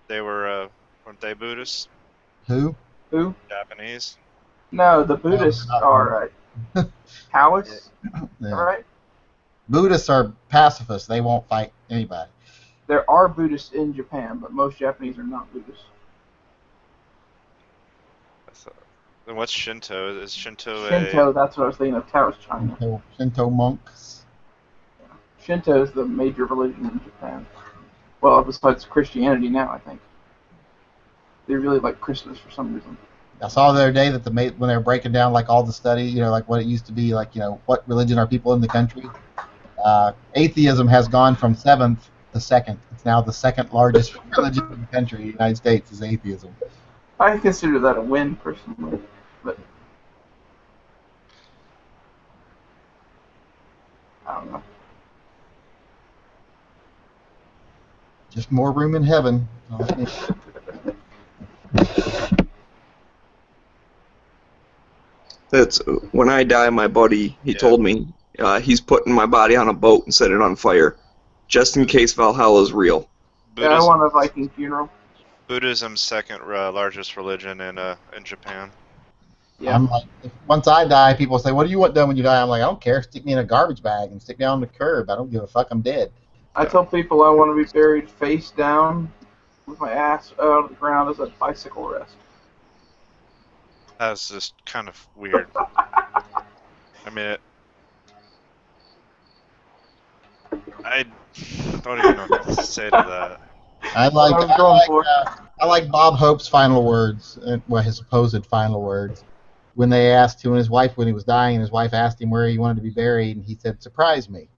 They were, weren't they Buddhists? Who? Japanese. No, the Buddhists are Taoists. Yeah. All right. Buddhists are pacifists. They won't fight anybody. There are Buddhists in Japan, but most Japanese are not Buddhists. Then what's Shinto? Is Shinto Shinto, that's what I was thinking of. Taoist China. Shinto monks. Shinto is the major religion in Japan. Well, besides Christianity now, I think. They really like Christmas for some reason. I saw the other day that when they were breaking down like all the study, like what it used to be, like what religion are people in the country. Atheism has gone from 7th to 2nd. It's now the 2nd largest religion in the country. The United States is atheism. I consider that a win personally, but I don't know. Just more room in heaven. That's when I die. My buddy, he told me he's putting my body on a boat and set it on fire, just in case Valhalla is real. Yeah, I want a Viking funeral. Buddhism's second largest religion in Japan. Yeah. I'm like, once I die, people say, "What do you want done when you die?" I'm like, "I don't care. Stick me in a garbage bag and stick me on the curb. I don't give a fuck. I'm dead." I tell people I want to be buried face down with my ass out of the ground as a bicycle rest. That's just kind of weird. I mean, I don't even know what to say to that. I like Bob Hope's final words, well, his supposed final words, when they asked him and his wife when he was dying, and his wife asked him where he wanted to be buried, and he said, "Surprise me."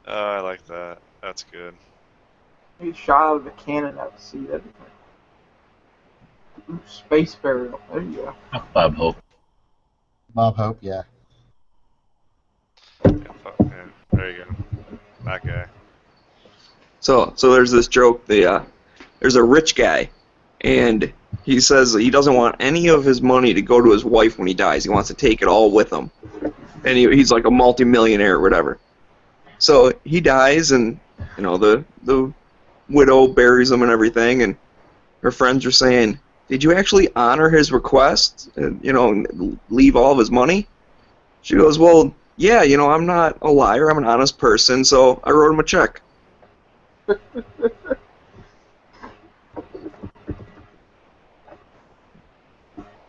Oh, I like that. That's good. He shot out of a cannon out to sea. That'd be fun. Ooh, space burial. There you go. Bob Hope. Bob Hope, yeah. Yeah, there you go. That guy. So there's this joke. There's a rich guy, and he says he doesn't want any of his money to go to his wife when he dies. He wants to take it all with him, and he's like a multi-millionaire or whatever. So he dies, and the widow buries him and everything, and her friends are saying, "Did you actually honor his request? And leave all of his money?" She goes, "Well, yeah, I'm not a liar. I'm an honest person, so I wrote him a check."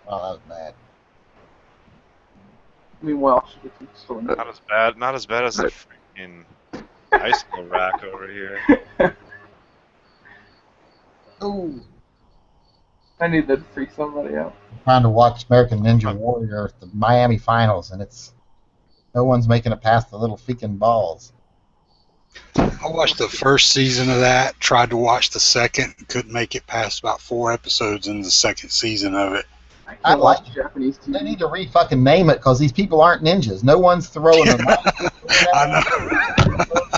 Oh, that was bad. Meanwhile, Not as bad as the freaking ice cream rack over here. Ooh. I need to freak somebody out. I'm trying to watch American Ninja Warrior at the Miami Finals, and no one's making it past the little freaking balls. I watched the first season of that, tried to watch the second, couldn't make it past about 4 episodes in the second season of it. I like Japanese TV. They need to re-fucking name it, because these people aren't ninjas. No one's throwing them out. I know.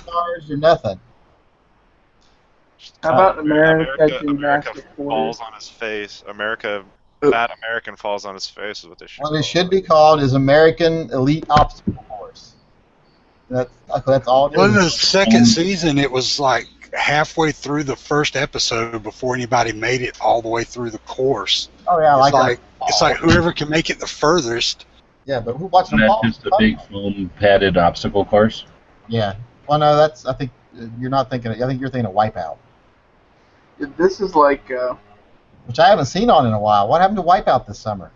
Stars or nothing. How about America America Gymnastics falls on his face. Fat American falls on his face is what they should What it should be called is American Elite Obstacle Course. That's all it is. Well, in the second season, it was like halfway through the first episode before anybody made it all the way through the course. Oh yeah, it's like whoever can make it the furthest. Yeah, but who watches Isn't them that all? just a big foam padded obstacle course? Yeah. Well, no, I think you're not thinking. I think you're thinking of Wipeout. This is like which I haven't seen on in a while. What happened to Wipeout this summer?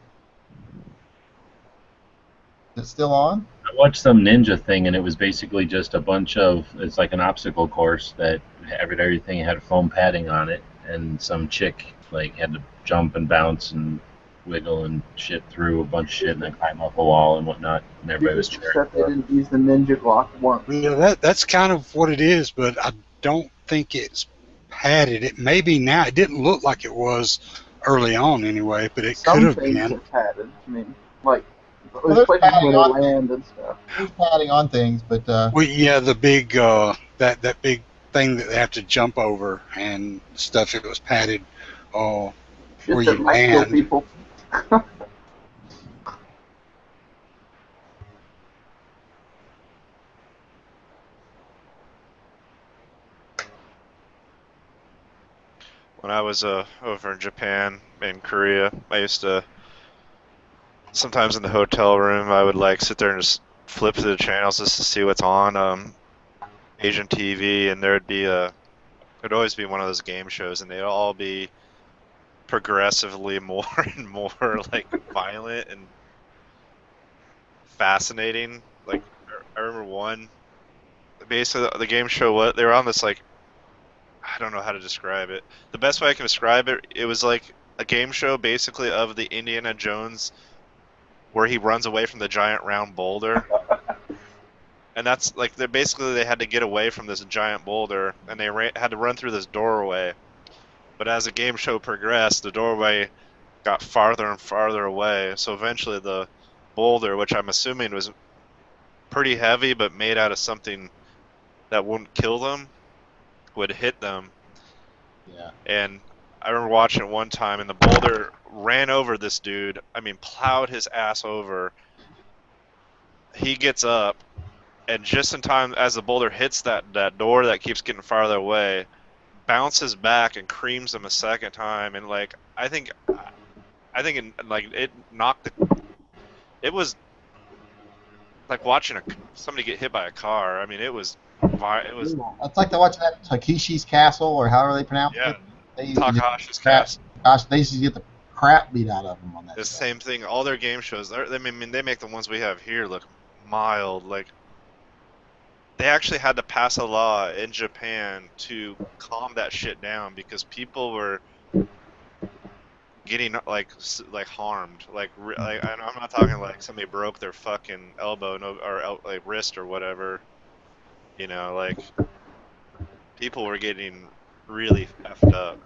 Is it still on? I watched some ninja thing, and it was basically just a bunch of, it's like an obstacle course that everything had foam padding on it, and some chick like had to jump and bounce and wiggle and shit through a bunch of shit and then climb up a wall and whatnot, and everybody was cheering. Except they didn't use the ninja Glock once. Yeah, that's kind of what it is, but I don't think it's padded. It may be now. It didn't look like it was early on anyway, but it could Some have things been. are padded. I mean, like Well, there's there's places padding where on they land and stuff. There's padding on things, but Well, yeah, the big that big thing that they have to jump over and stuff. It was padded. Where Shit that you might kill land. people. When I was over in Japan and Korea, I used to sometimes in the hotel room I would like sit there and just flip through the channels just to see what's on Asian TV, and there'd always be one of those game shows, and they'd all be progressively more and more like violent and fascinating. Like I remember one, basically the game show, what they were on this like, I don't know how to describe it. The best way I can describe it, it was like a game show basically of the Indiana Jones where he runs away from the giant round boulder. And that's like they had to get away from this giant boulder, and they had to run through this doorway. But as the game show progressed, the doorway got farther and farther away. So eventually the boulder, which I'm assuming was pretty heavy but made out of something that wouldn't kill them, would hit them. Yeah. And I remember watching it one time, and the boulder ran over this dude. I mean, plowed his ass over. He gets up, and just in time as the boulder hits that door that keeps getting farther away, bounces back and creams him a second time. And like I think it knocked it was like watching somebody get hit by a car. I mean, it was. It's like they're watching that Takeshi's Castle, or however they pronounce it. Takashi's Castle. Gosh, they used to get the crap beat out of them on that. The same thing. All their game shows. I mean, they make the ones we have here look mild. Like they actually had to pass a law in Japan to calm that shit down because people were getting like harmed. Like I'm not talking like somebody broke their fucking elbow or like wrist or whatever. You know, like people were getting really effed up.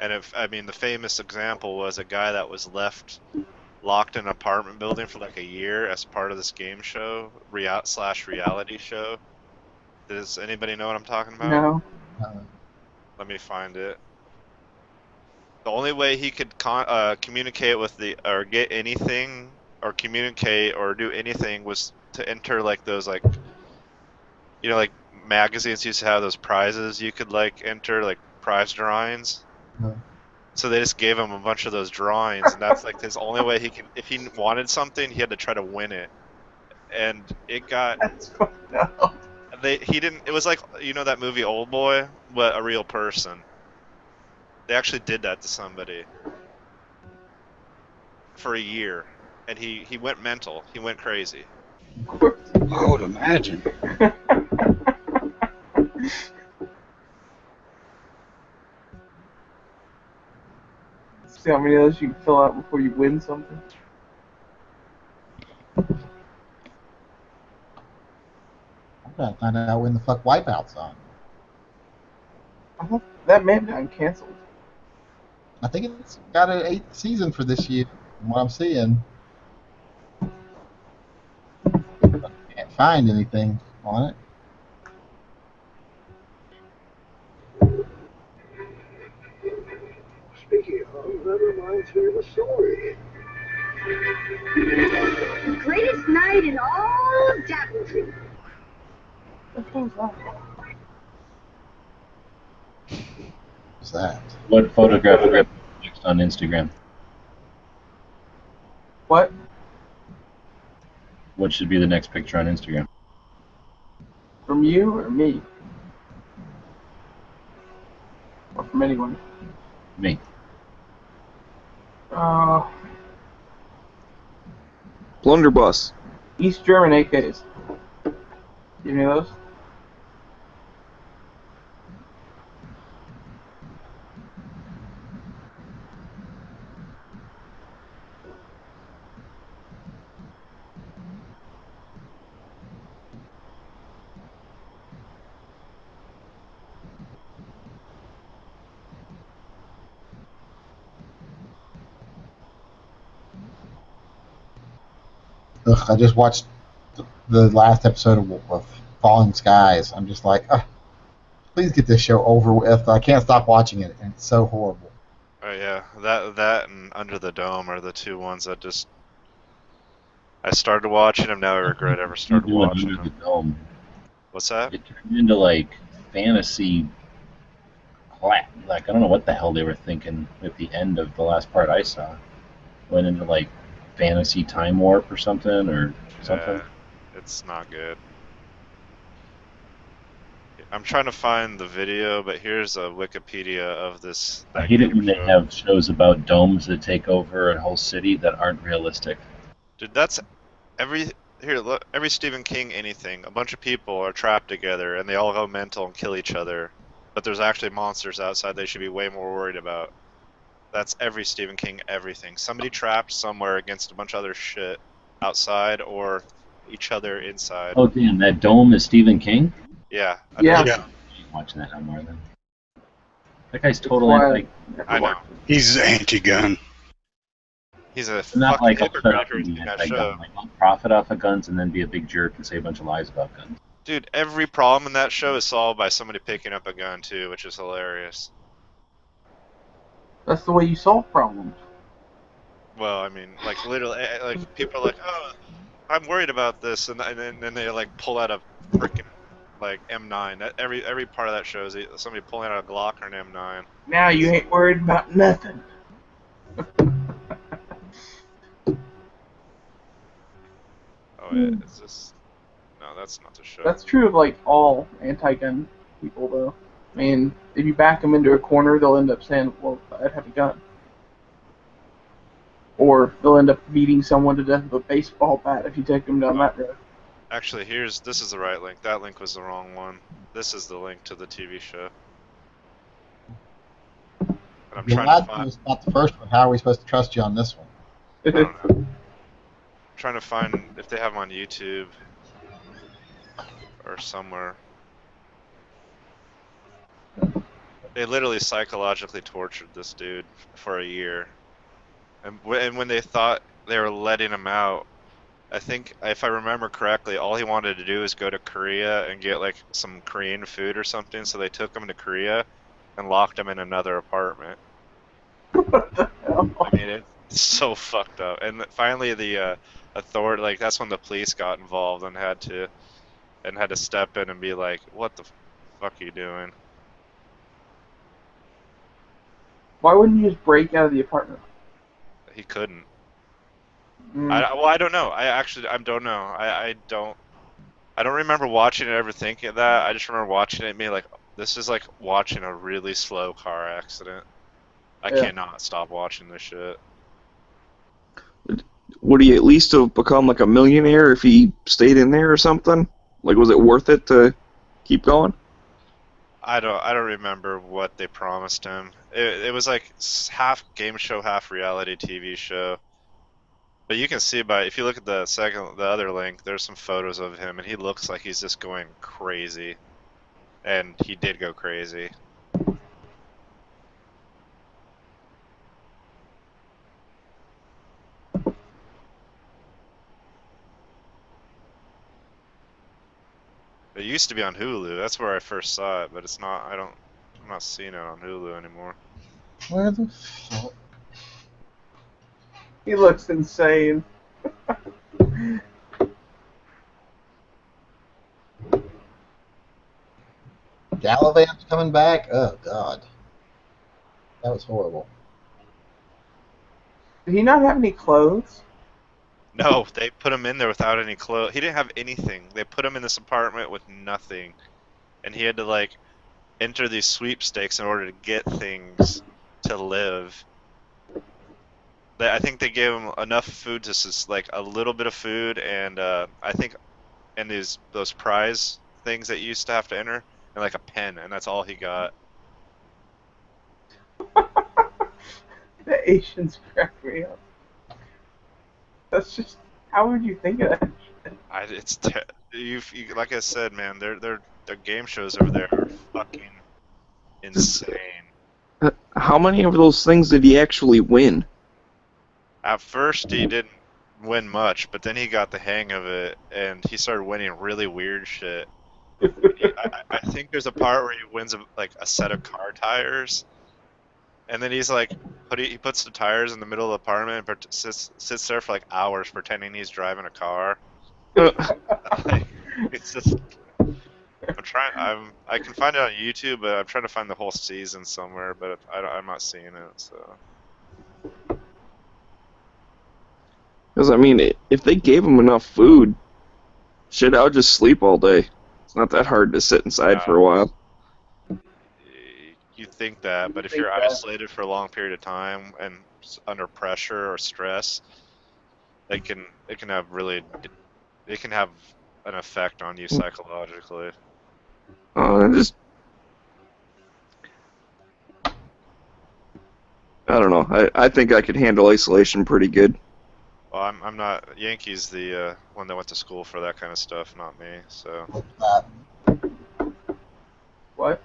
And the famous example was a guy that was left locked in an apartment building for like a year as part of this game show, reality show. Does anybody know what I'm talking about? No. Let me find it. The only way he could communicate with or get anything or communicate or do anything was to enter like those like, you know, like magazines used to have those prizes you could like enter, like prize drawings. So they just gave him a bunch of those drawings, and that's like his only way he can. If he wanted something, he had to try to win it, and it got. That's fucked up. He didn't. It was like, you know that movie Old Boy, but a real person. They actually did that to somebody for a year, and he went mental. He went crazy. I would imagine. See how many of those you can fill out before you win something. I'm trying to find out when the fuck Wipeout's on. That may have gotten canceled. I think it's got an 8th season for this year, from what I'm seeing. Can't find anything on it. Speaking of, that reminds me of a story. The greatest night in all Daventry. What's that? What photograph are next on Instagram? What? What should be the next picture on Instagram? From you or me? Or from anyone. Me. Blunderbuss. East German AKs. Give me those. Ugh, I just watched the last episode of Falling Skies. I'm just like, please get this show over with. I can't stop watching it, and it's so horrible. Oh yeah, that and Under the Dome are the two ones that just. I started watching them. Now I regret ever started watching Under the them. Dome. What's that? It turned into like fantasy. Like I don't know what the hell they were thinking at the end of the last part I saw. Went into like fantasy time warp or something It's not good. I'm trying to find the video, but here's a Wikipedia of this. I hate it when they have shows about domes that take over a whole city that aren't realistic. Dude, that's every Stephen King anything. A bunch of people are trapped together and they all go mental and kill each other, but there's actually monsters outside they should be way more worried about. That's every Stephen King everything. Somebody trapped somewhere against a bunch of other shit outside or each other inside. Oh damn, that dome is Stephen King? Yeah. Yeah. I'm watching that no more then. That guy's totally like. I know. He's anti-gun. He's a Not fucking like I'll hypocrite shut up in and be that anti-gun. show. Like, I'll profit off of guns and then be a big jerk and say a bunch of lies about guns. Dude, every problem in that show is solved by somebody picking up a gun too, which is hilarious. That's the way you solve problems. Well, I mean, like literally, like people are like, "Oh, I'm worried about this," and then they like pull out a freaking like M9. That every part of that show is somebody pulling out a Glock or an M9. Now you ain't worried about nothing. Oh, is this? No, that's not the show. That's true of like all anti-gun people, though. I mean, if you back them into a corner, they'll end up saying, "Well, I'd have a gun," or they'll end up beating someone to death with a baseball bat if you take them down that road. Actually, this is the right link. That link was the wrong one. This is the link to the TV show. And I'm You're trying allowed to to find. it's not the first one. How are we supposed to trust you on this one? I don't know. Trying to find if they have them on YouTube or somewhere. They literally psychologically tortured this dude for a year, and when they thought they were letting him out, I think if I remember correctly, all he wanted to do was go to Korea and get like some Korean food or something. So they took him to Korea and locked him in another apartment. I mean, it's so fucked up. And finally, the authority, like that's when the police got involved and had to step in and be like, "What the fuck are you doing?" Why wouldn't you just break out of the apartment? He couldn't. Mm. I don't know. I don't know. I don't remember watching it ever thinking of that. I just remember watching it and being like, this is like watching a really slow car accident. I cannot stop watching this shit. Would he at least have become like a millionaire if he stayed in there or something? Like, was it worth it to keep going? I don't remember what they promised him. It was like half game show, half reality TV show. But you can see if you look at the other link, there's some photos of him, and he looks like he's just going crazy. And he did go crazy. It used to be on Hulu. That's where I first saw it, but it's not. I'm not seeing it on Hulu anymore. Where the fuck? He looks insane. Gallivant's coming back? Oh, God. That was horrible. Did he not have any clothes? No, they put him in there without any clothes. He didn't have anything. They put him in this apartment with nothing, and he had to like enter these sweepstakes in order to get things to live. I think they gave him enough food to like a little bit of food, and I think and those prize things that you used to have to enter, and like a pen, and that's all he got. The Asians crack me up. That's just, how would you think of that? You like I said, man, their game shows over there are fucking insane. How many of those things did he actually win? At first, he didn't win much, but then he got the hang of it, and he started winning really weird shit. I think there's a part where he wins like a set of car tires, and then he's like, he puts the tires in the middle of the apartment and sits there for like hours pretending he's driving a car. It's just, I can find it on YouTube, but I'm trying to find the whole season somewhere, but I'm not seeing it. So. Because I mean, if they gave him enough food, shit, I would just sleep all day. It's not that hard to sit inside for a while. You think that, but if you're isolated for a long period of time and under pressure or stress, it can have an effect on you psychologically. I don't know. I think I could handle isolation pretty good. Well, I'm not. Yankee's the one that went to school for that kind of stuff, not me. So. What?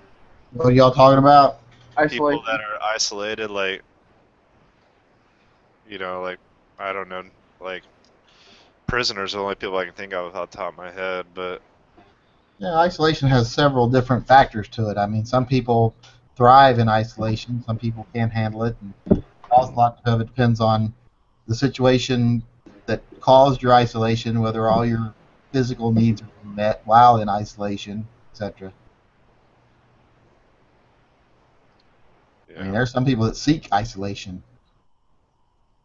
What are y'all talking about? People that are isolated, like, like, I don't know, like, prisoners are the only people I can think of off the top of my head, but. Yeah, isolation has several different factors to it. I mean, some people thrive in isolation, some people can't handle it, and a lot of it depends on the situation that caused your isolation, whether all your physical needs are met while in isolation, etc. Yeah. I mean, there's some people that seek isolation,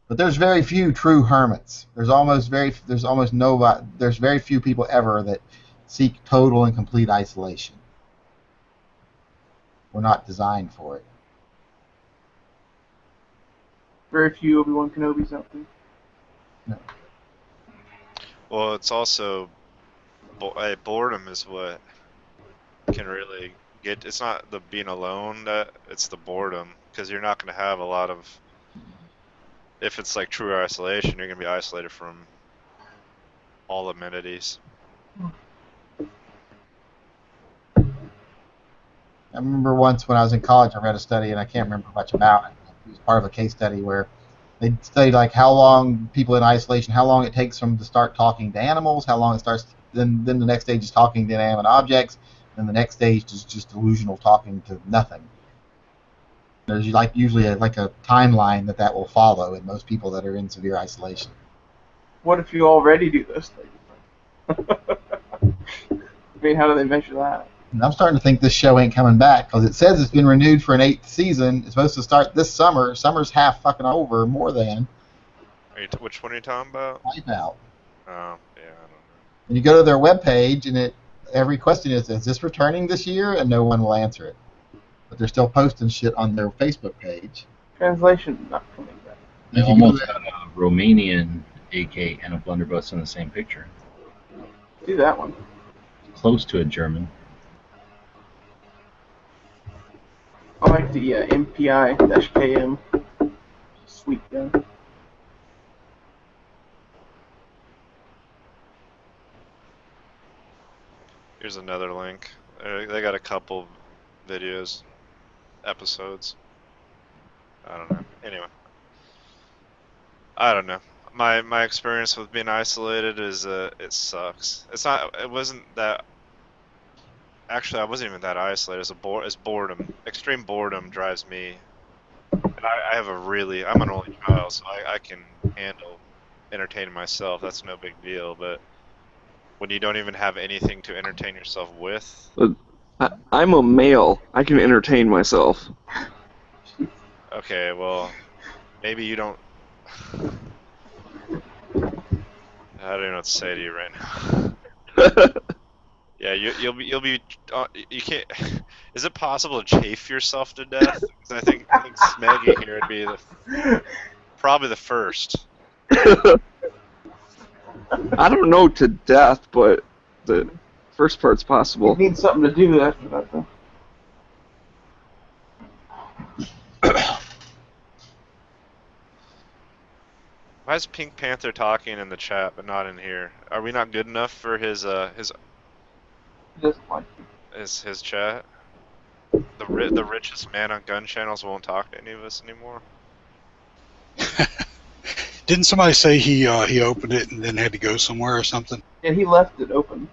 but there's very few true hermits. There's very few people ever that seek total and complete isolation. We're not designed for it. Very few Obi-Wan Kenobis out there. No. Well, it's also boredom is what can really get. It's not the being alone it's the boredom, because you're not going to have a lot of. If it's like true isolation, you're going to be isolated from all amenities. I remember once when I was in college, I read a study, and I can't remember much about it. It was part of a case study where they studied like how long people in isolation, how long it takes them to start talking to animals, how long it starts. Then the next stage is talking to inanimate objects, and the next stage is just delusional talking to nothing. There's like usually a timeline that will follow in most people that are in severe isolation. What if you already do those things? I mean, how do they measure that? And I'm starting to think this show ain't coming back, because it says it's been renewed for an 8th season. It's supposed to start this summer. Summer's half fucking over, more than. Which one are you talking about? Wipeout. Oh, yeah, I don't know. And you go to their webpage, and every question is this returning this year? And no one will answer it. But they're still posting shit on their Facebook page. Translation not coming back. They almost got a Romanian AK and a blunderbuss in the same picture. Do that one. Close to a German. I like the MPI-KM. Sweet gun. Here's another link. They got a couple videos, episodes. I don't know. Anyway. I don't know. My experience with being isolated is it sucks. It wasn't that. Actually, I wasn't even that isolated. It's boredom. Extreme boredom drives me. And I'm an only child, so I can handle entertaining myself. That's no big deal. But when you don't even have anything to entertain yourself with. I'm a male. I can entertain myself. Okay, well, maybe you don't. I don't know what to say to you right now. Yeah, you'll be you can't. Is it possible to chafe yourself to death? 'Cause I think Smeggy here would be probably the first. I don't know to death, but the first part's possible. You need something to do after that, though. Why is Pink Panther talking in the chat but not in here? Are we not good enough for his his chat? The richest man on gun channels won't talk to any of us anymore. Didn't somebody say he opened it and then had to go somewhere or something? Yeah, he left it open,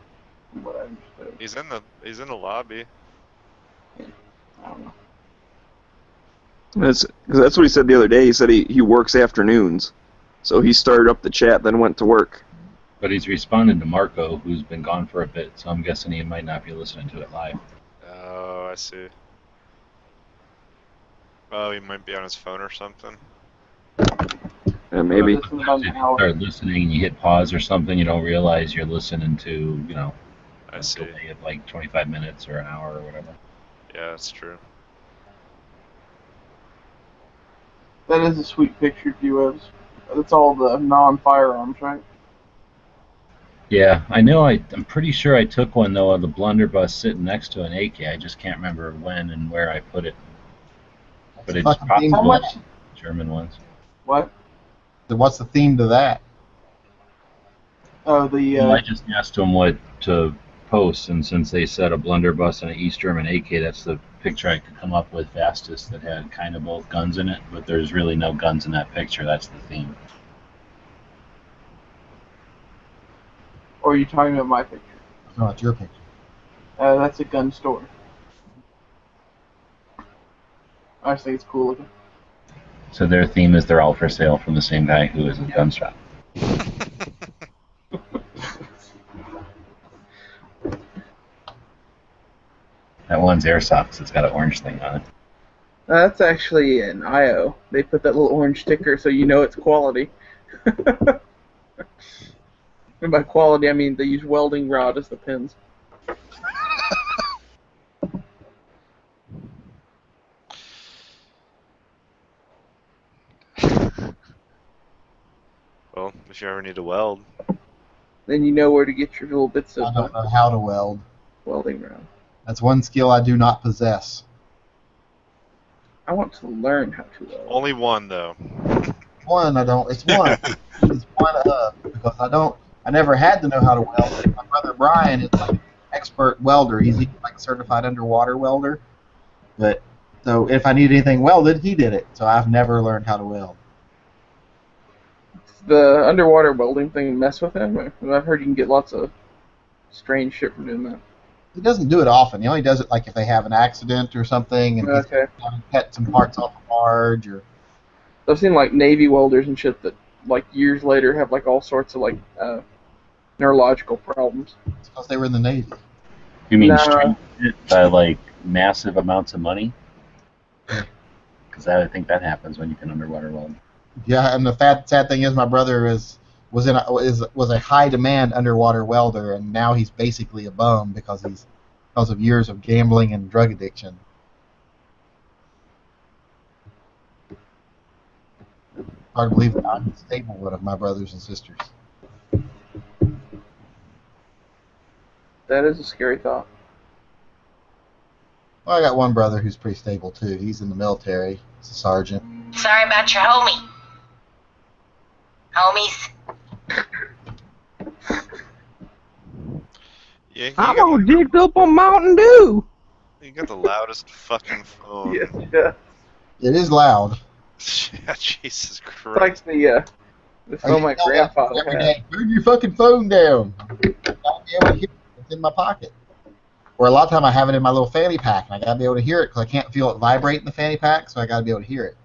from what I understood. He's in the lobby. I don't know. That's what he said the other day. He said he works afternoons, so he started up the chat, then went to work. But he's responding to Marco, who's been gone for a bit, so I'm guessing he might not be listening to it live. Oh, I see. Oh, he might be on his phone or something. Yeah, maybe. If you start listening and you hit pause or something, you don't realize you're listening to, I see. delay of like 25 minutes or an hour or whatever. Yeah, that's true. That is a sweet picture, G-Webs. That's all the non-firearms, right? Yeah, I know. I'm pretty sure I took one though of the blunderbuss sitting next to an AK. I just can't remember when and where I put it. But it's fucking possible theme. it's German ones. What? So what's the theme to that? Oh, the. Well, I just asked them what to post, and since they said a blunderbuss and an East German AK, that's the picture I could come up with fastest that had kind of both guns in it. But there's really no guns in that picture. That's the theme. Or are you talking about my picture? No, it's your picture. That's a gun store. I just think it's cool looking. So their theme is they're all for sale from the same guy who is a gun shop. That one's airsoft, so it's got an orange thing on it. That's actually an IO. They put that little orange sticker so you know it's quality. And by quality, I mean they use welding rod as the pins. Well, if you ever need to weld. Then you know where to get your little bits of I don't know how to weld. welding rod. That's one skill I do not possess. I want to learn how to weld. Only one though. One, I don't. It's one. It's one because I never had to know how to weld. My brother Brian is like an expert welder. He's like a certified underwater welder. But so if I need anything welded, he did it. So I've never learned how to weld. The underwater welding thing mess with him? I've heard you can get lots of strange shit from doing that. He doesn't do it often. He only does it like if they have an accident or something and he's cut some parts off a barge or. I've seen like Navy welders and shit that like years later have like all sorts of like neurological problems. It's because they were in the Navy. You mean straight it by like massive amounts of money? Because I think that happens when you can underwater weld. Yeah, and the sad thing is, my brother was a high demand underwater welder, and now he's basically a bum because of years of gambling and drug addiction. Hard to believe that I'm stable one of my brothers and sisters. That is a scary thought. Well, I got one brother who's pretty stable too. He's in the military. He's a sergeant. Sorry about your homie. Homies. Yeah, I'm gonna dig up on Mountain Dew. You got the loudest fucking phone. Yeah. It is loud. Yeah, Jesus Christ. It's like the phone my grandfather Every had. day, turn your fucking phone down. I gotta be able to hear it. It's in my pocket. Or a lot of time I have it in my little fanny pack, and I gotta be able to hear it because I can't feel it vibrate in the fanny pack, so I gotta be able to hear it.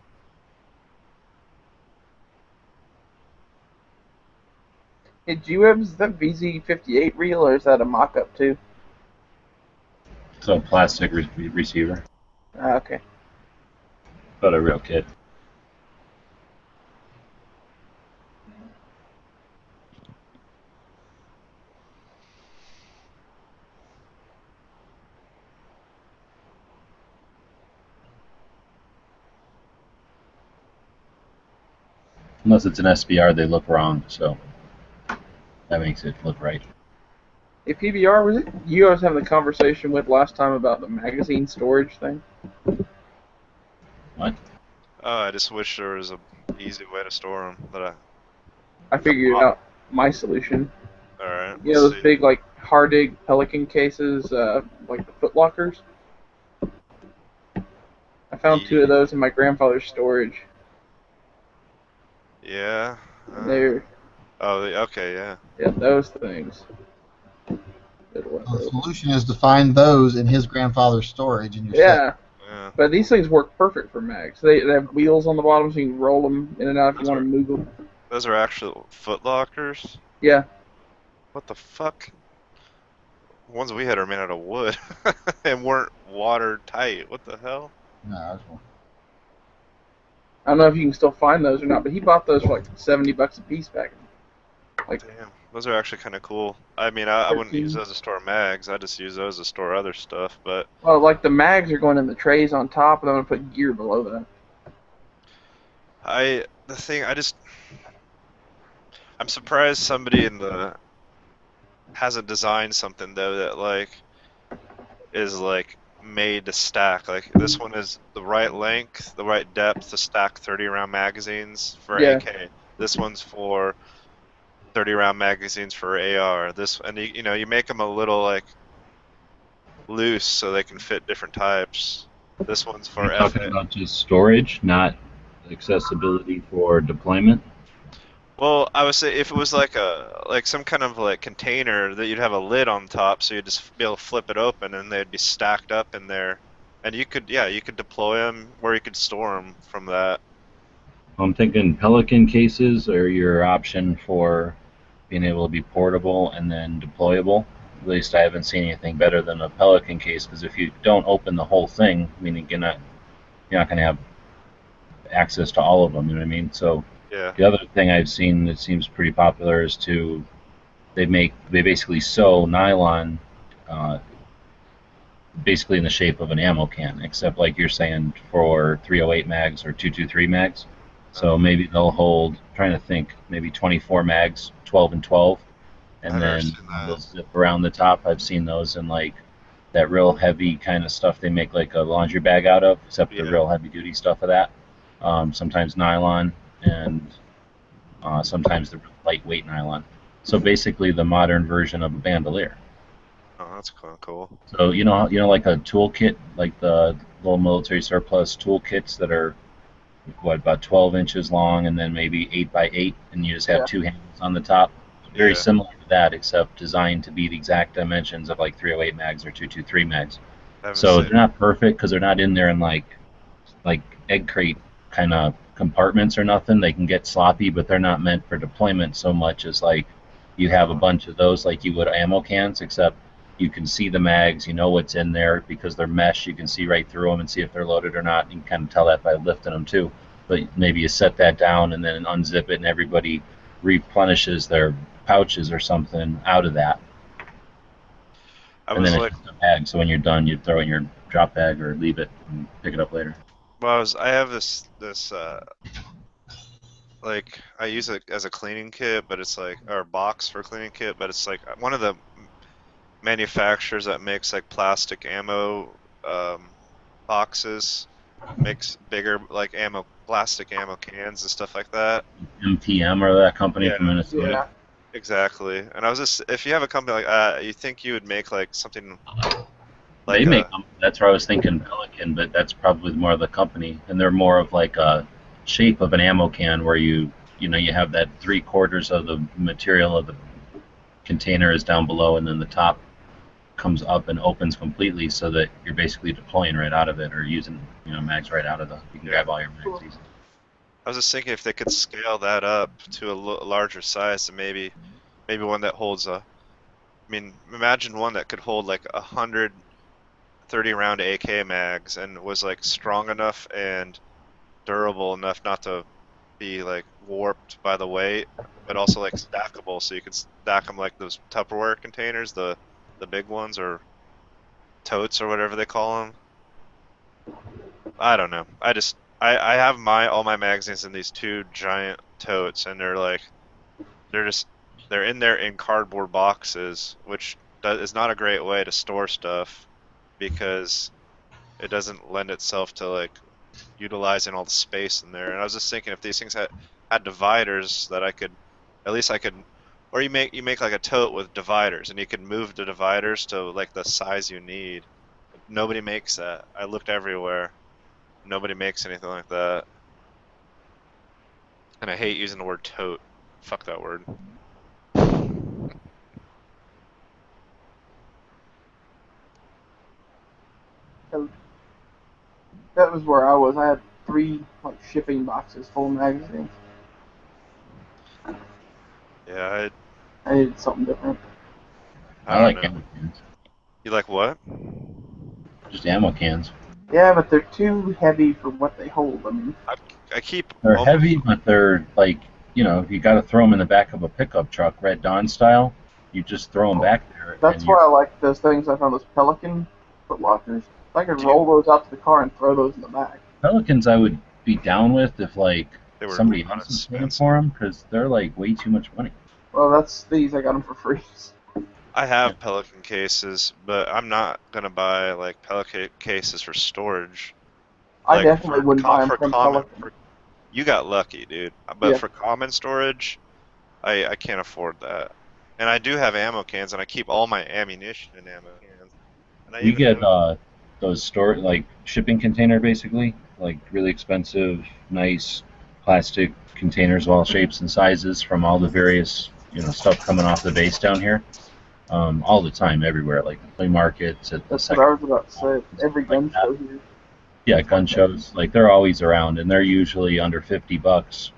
Hey, G-Webs, is that VZ58 real or is that a mock-up too? So a plastic receiver, Okay. but a real kit. Unless it's an SBR, they look wrong, so that makes it look right. Hey, PBR, was it you I was having a conversation with last time about the magazine storage thing? What? Oh, I just wish there was a easy way to store them. But I figured out my solution. all right. You know those big like Hardig Pelican cases, like the Foot Lockers? I found 2 of those in my grandfather's storage. Yeah. They're Okay, yeah. yeah, those things. The solution is to find those in his grandfather's storage in your set. Yeah. But these things work perfect for mags. They have wheels on the bottom, so you can roll them in and out if you want to move them. Those are actual Foot Lockers? Yeah. What the fuck? The ones we had are made out of wood and weren't watertight. What the hell? No, that's one. I don't know if you can still find those or not, but he bought those for like $70 a piece back. Like, damn, those are actually kind of cool. I mean, I wouldn't use those to store mags. I just use those to store other stuff. But well, like the mags are going in the trays on top, and I'm gonna put gear below that. I'm surprised somebody hasn't designed something though that like is like made to stack. Like this one is the right length, the right depth to stack 30 round magazines for AK. This one's for 30 round magazines for AR. You make them a little like loose so they can fit different types. This one's for You're talking about just storage, not accessibility for deployment. Well, I would say if it was like some kind of like container that you'd have a lid on top, so you'd just be able to flip it open and they'd be stacked up in there, and you could deploy them or you could store them from that. I'm thinking Pelican cases are your option for being able to be portable and then deployable. At least I haven't seen anything better than a Pelican case, because if you don't open the whole thing, meaning you're not going to have access to all of them. You know what I mean? So yeah. The other thing I've seen that seems pretty popular is they basically sew nylon, basically in the shape of an ammo can, except like you're saying for 308 mags or 223 mags. So maybe they'll hold, I'm trying to think, maybe 24 mags, 12 and 12, and then they'll zip around the top. I've seen those in like that real heavy kind of stuff they make like a laundry bag out of, except the real heavy duty stuff of that. Sometimes nylon and sometimes the lightweight nylon. So basically the modern version of a bandolier. Oh, that's kind of cool. So you know like a toolkit, like the little military surplus toolkits that are about 12 inches long and then maybe 8 by 8, and you just have 2 handles on the top. Very similar to that, except designed to be the exact dimensions of like 308 mags or 223 mags. So they're not perfect because they're not in there in like egg crate kind of compartments or nothing. They can get sloppy, but they're not meant for deployment so much as like you have a bunch of those like you would ammo cans, except you can see the mags, you know what's in there because they're mesh. You can see right through them and see if they're loaded or not. You can kind of tell that by lifting them too. But maybe you set that down and then unzip it, and everybody replenishes their pouches or something out of that. And then it's just a bag, so when you're done, you throw it in your drop bag or leave it and pick it up later. Well, I have this like I use it as a cleaning kit, but it's like or box for cleaning kit, but it's like one of the manufacturers that makes like plastic ammo boxes, makes bigger like plastic ammo cans and stuff like that. MTM or that company from Minnesota. Yeah, exactly. And I was just, if you have a company like that, you think you would make like something like they make them. That's where I was thinking Pelican, but that's probably more of the company, and they're more of like a shape of an ammo can where you have that 3/4 of the material of the container is down below, and then the top comes up and opens completely so that you're basically deploying right out of it or using mags right out of you can grab all your mags easily. I was just thinking if they could scale that up to a larger size, and maybe one that holds imagine one that could hold like 130 round AK mags and was like strong enough and durable enough not to be like warped by the weight, but also like stackable, so you could stack them like those Tupperware containers, the big ones, or totes or whatever they call them. I don't know. I have all my magazines in these 2 giant totes, and they're in there in cardboard boxes, which is not a great way to store stuff because it doesn't lend itself to like utilizing all the space in there. And I was just thinking if these things had dividers that I could or you make like a tote with dividers, and you can move the dividers to like the size you need. Nobody makes that. I looked everywhere. Nobody makes anything like that. And I hate using the word tote. Fuck that word. That was where I was. I had 3 like shipping boxes full of magazines. Yeah, I needed something different. I like ammo cans. You like what? Just ammo cans. Yeah, but they're too heavy for what they hold. I mean, I keep. They're heavy, but they're like, you know, you got to throw them in the back of a pickup truck, Red Dawn style. You just throw them back there. That's why I like those things I found, those Pelican foot lockers. I could roll those out to the car and throw those in the back. Pelicans I would be down with if like They were somebody not else was paying for them, because they're like way too much money. Well, that's these. I got them for free. I have Pelican cases, but I'm not gonna buy like Pelican cases for storage. I Like, definitely wouldn't buy them from common. Pelican. You got lucky, dude. But Yeah. for common storage, I can't afford that. And I do have ammo cans, and I keep all my ammunition in ammo cans. And I We even get have- those store like shipping container basically, like really expensive, nice plastic containers of all shapes and sizes from all the various stuff coming off the base down here, all the time, everywhere, like the flea markets, at the That's what I was about to say. Every gun show here. yeah, gun shows, like they're always around, and they're usually under $50,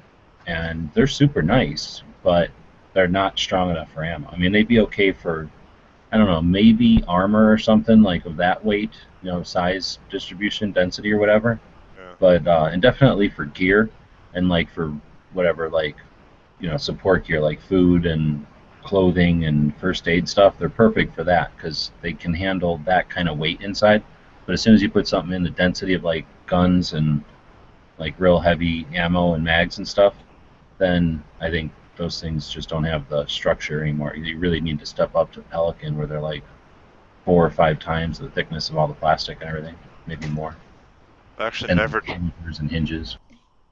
and they're super nice, but they're not strong enough for ammo. I mean, they'd be okay for, I don't know, maybe armor or something like of that weight, size, distribution, density, or whatever. Yeah. But and definitely for gear and like for whatever, like support gear like food and clothing and first aid stuff, they're perfect for that because they can handle that kind of weight inside. But as soon as you put something in the density of like guns and like real heavy ammo and mags and stuff, then I think those things just don't have the structure anymore. You really need to step up to Pelican where they're like 4 or 5 times the thickness of all the plastic and everything, maybe more. I've actually And never. hinges and hinges.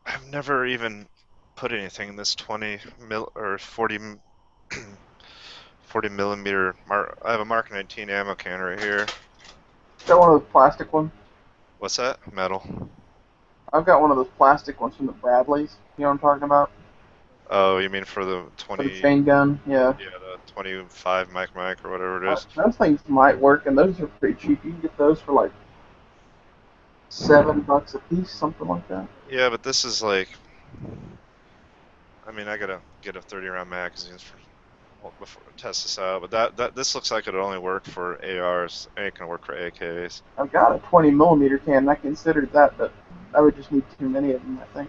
I've never even put anything in this 20 mil or 40 millimeter. I have a Mark 19 ammo can right here. Got one of those plastic ones. What's that? Metal. I've got one of those plastic ones from the Bradleys. You know what I'm talking about? Oh, you mean for the 20? For the chain gun, yeah. Yeah, the 25 Mike or whatever it is. Those things might work, and those are pretty cheap. You can get those for like $7 a piece, something like that. Yeah, but this is like. I mean, I gotta get a 30-round magazines before test this out. But this looks like it'll only work for ARs. It ain't gonna work for AKs. I've got a 20 millimeter can, and I considered that, but I would just need too many of them, I think.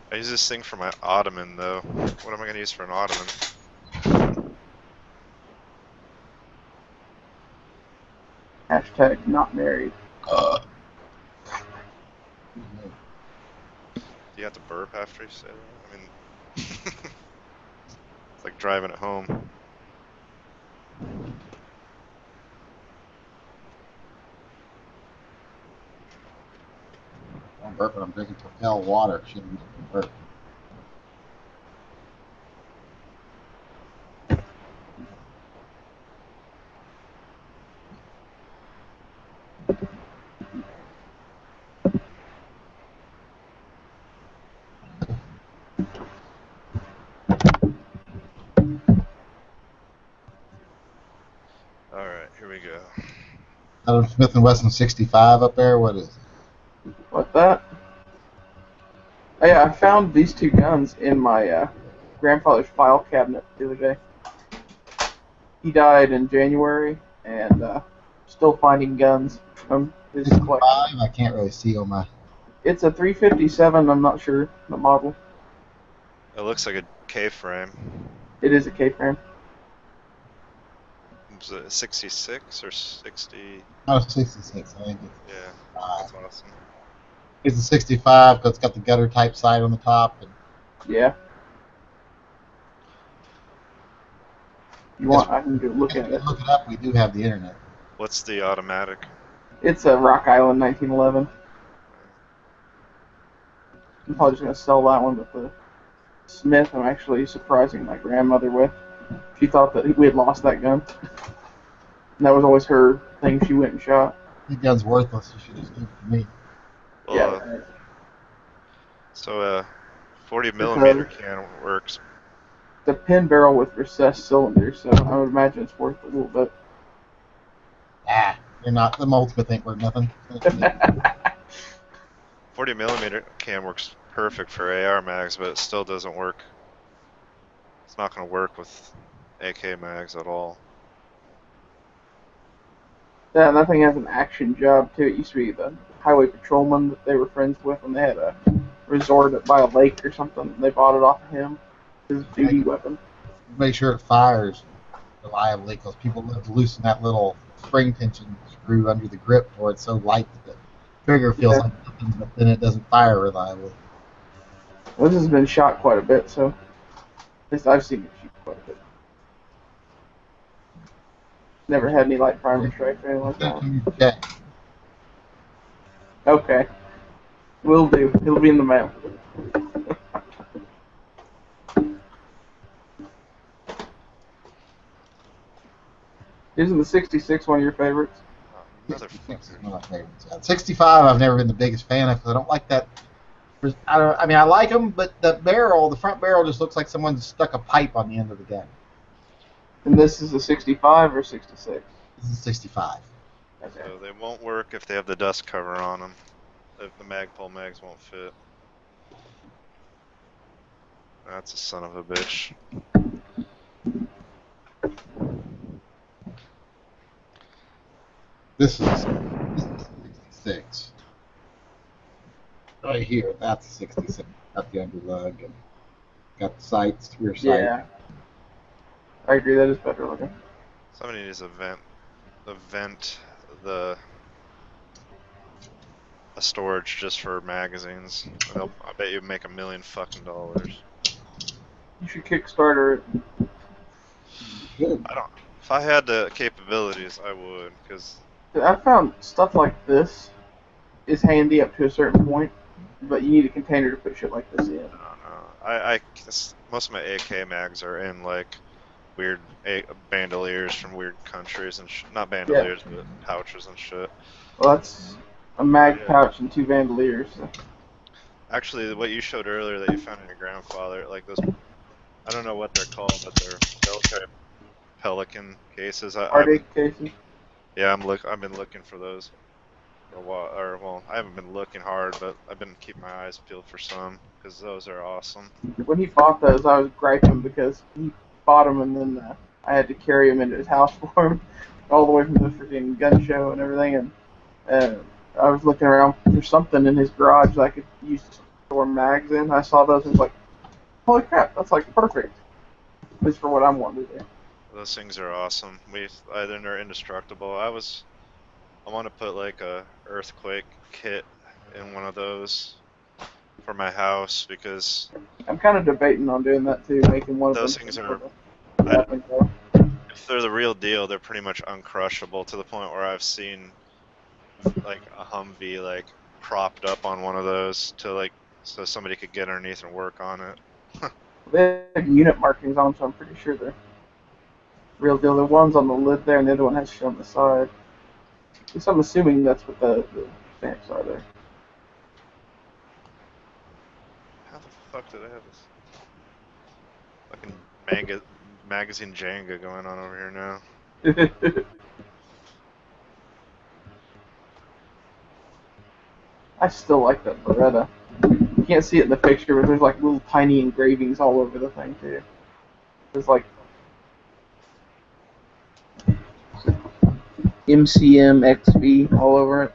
I use this thing for my ottoman though. What am I gonna use for an ottoman? Hashtag not married. Do you have to burp after you say that? I mean, it's like driving it home. I'm burping. I'm drinking Propel water. Shouldn't burp. Alright, here we go. Out Smith & Wesson 65 up there. What is it? What's that? Oh, yeah, I found these 2 guns in my grandfather's file cabinet the other day. He died in January, and still finding guns from his collection. I can't really see on my. It's a 357. I'm not sure the model. It looks like a K-frame. It is a K-frame. Was it 66 or 60? Oh, 66. I think it's. Yeah, that's awesome. It's a 65 because it's got the gutter type sight on the top, and Yeah. You want? I can go look at it. Look it up. We do have the internet. What's the automatic? It's a Rock Island 1911. I'm probably just gonna sell that one, but the Smith I'm actually surprising my grandmother with. She thought that we had lost that gun. And that was always her thing she went and shot. The gun's worthless. You should just give it to me. Well, Yeah. So 40 millimeter can works. The pin barrel with recessed cylinders, so I would imagine it's worth a little bit. You're not. The ultimate ain't worth nothing. 40 millimeter can works perfect for AR mags, but it still doesn't work. It's not going to work with AK mags at all. Yeah, and that thing has an action job too. It used to be the highway patrolman that they were friends with, and they had a resort by a lake or something. They bought it off of him. His duty weapon. Make sure it fires reliably, because people love to loosen that little spring tension screw under the grip, or it's so light that the trigger feels like nothing, but then it doesn't fire reliably. Well, this has been shot quite a bit, so I've seen it shoot quite a bit. Never had any light primer strikes or anything like that. Okay. Okay. Will do. It'll be in the mail. Isn't the 66 one of your favorites? 66 is one of my favorites. 65 I've never been the biggest fan of, because I don't like that. I mean, I like them, but the front barrel just looks like someone stuck a pipe on the end of the gun. And this is a 65 or 66? This is 65. Okay. So they won't work if they have the dust cover on them. If the Magpul mags won't fit. That's a son of a bitch. This is 66. Right here, that's 66. Got the underlug and got the sights, rear sight. Yeah. I agree, that is better looking. Somebody needs to vent a storage just for magazines. I bet you make $1 million fucking dollars. You should Kickstarter it. I don't. If I had the capabilities, I would, because I found stuff like this is handy up to a certain point, but you need a container to put shit like this in. most of my AK mags are in like weird bandoliers from weird countries and not bandoliers, but pouches and shit. Well, that's a mag pouch and 2 bandoliers. So. Actually, what you showed earlier that you found in your grandfather, like those, I don't know what they're called, but they're Delta Pelican cases. Arctic cases. Yeah, I've been looking for those for a while, well, I haven't been looking hard, but I've been keeping my eyes peeled for some, because those are awesome. When he bought those, I was griping because he bought them and then I had to carry him into his house for him, all the way from the freaking gun show and everything, and I was looking around for something in his garage that I could use to store mags in. I saw those and was like, holy crap, that's like perfect. At least for what I'm wanting to do. Those things are awesome. They're indestructible. I want to put like a earthquake kit in one of those for my house, because I'm kind of debating on doing that too, making one of those them. things are, if they're the real deal, they're pretty much uncrushable, to the point where I've seen like a Humvee like propped up on one of those to like so somebody could get underneath and work on it. They have unit markings on them, so I'm pretty sure they're real deal. The one's on the lid there, and the other one has shit on the side. At least I'm assuming that's what the stamps are there. How the fuck did I have this fucking magazine Jenga going on over here now? I still like that Beretta. You can't see it in the picture, but there's like little tiny engravings all over the thing too. There's like MCM XV all over it.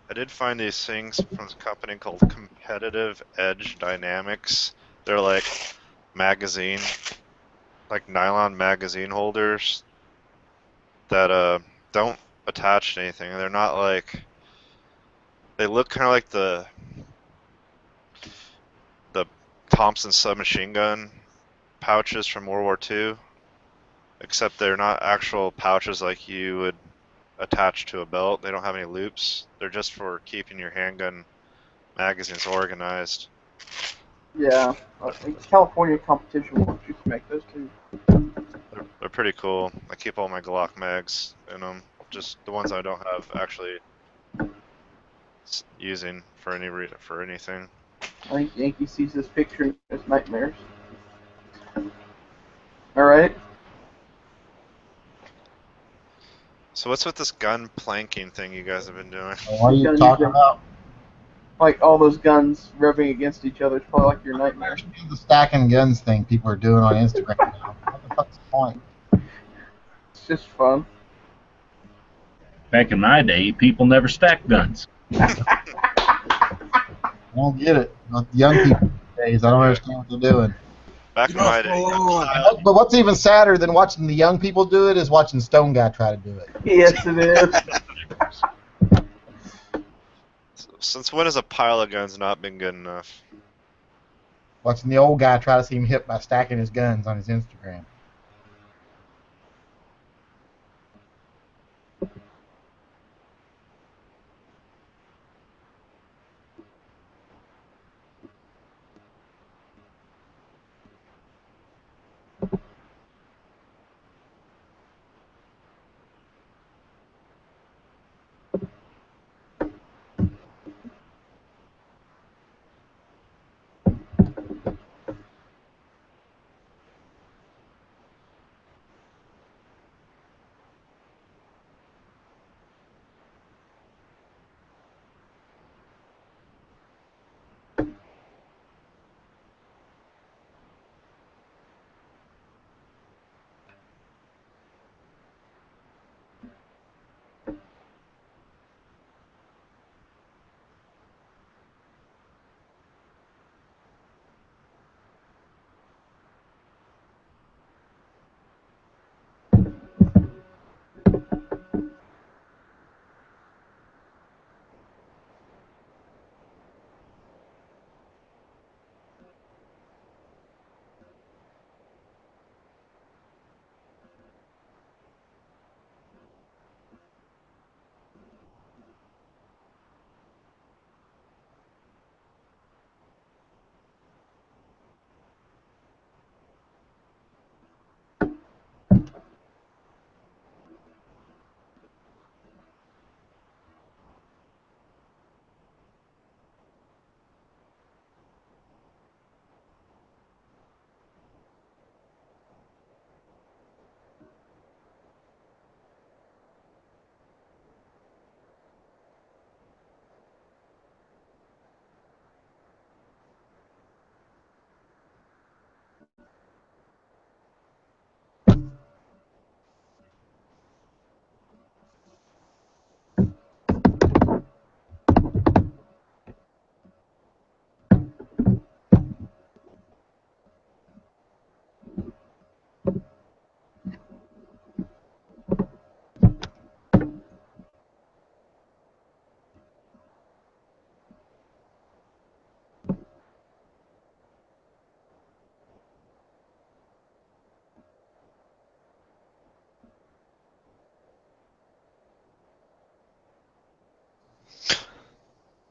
I did find these things from a company called Competitive Edge Dynamics. They're like nylon magazine holders that don't attach to anything. They're not like, they look kind of like Thompson submachine gun pouches from World War II, except they're not actual pouches like you would attach to a belt. They don't have any loops. They're just for keeping your handgun magazines organized. Yeah, California competition wants you to make those too. They're pretty cool. I keep all my Glock mags in them, just the ones I don't have actually using for anything. I think Yankee sees this picture as nightmares. Alright. So what's with this gun planking thing you guys have been doing? What are you talking about? Like all those guns rubbing against each other. It's probably like your nightmare. The stacking guns thing people are doing on Instagram now. What the fuck's the point? It's just fun. Back in my day, people never stacked guns. I don't get it. Not the young people these days. I don't understand what they're doing. Back in my day. But what's even sadder than watching the young people do it is watching Stone Guy try to do it. Yes, it is. Since when has a pile of guns not been good enough? Watching the old guy try to see him hit by stacking his guns on his Instagram.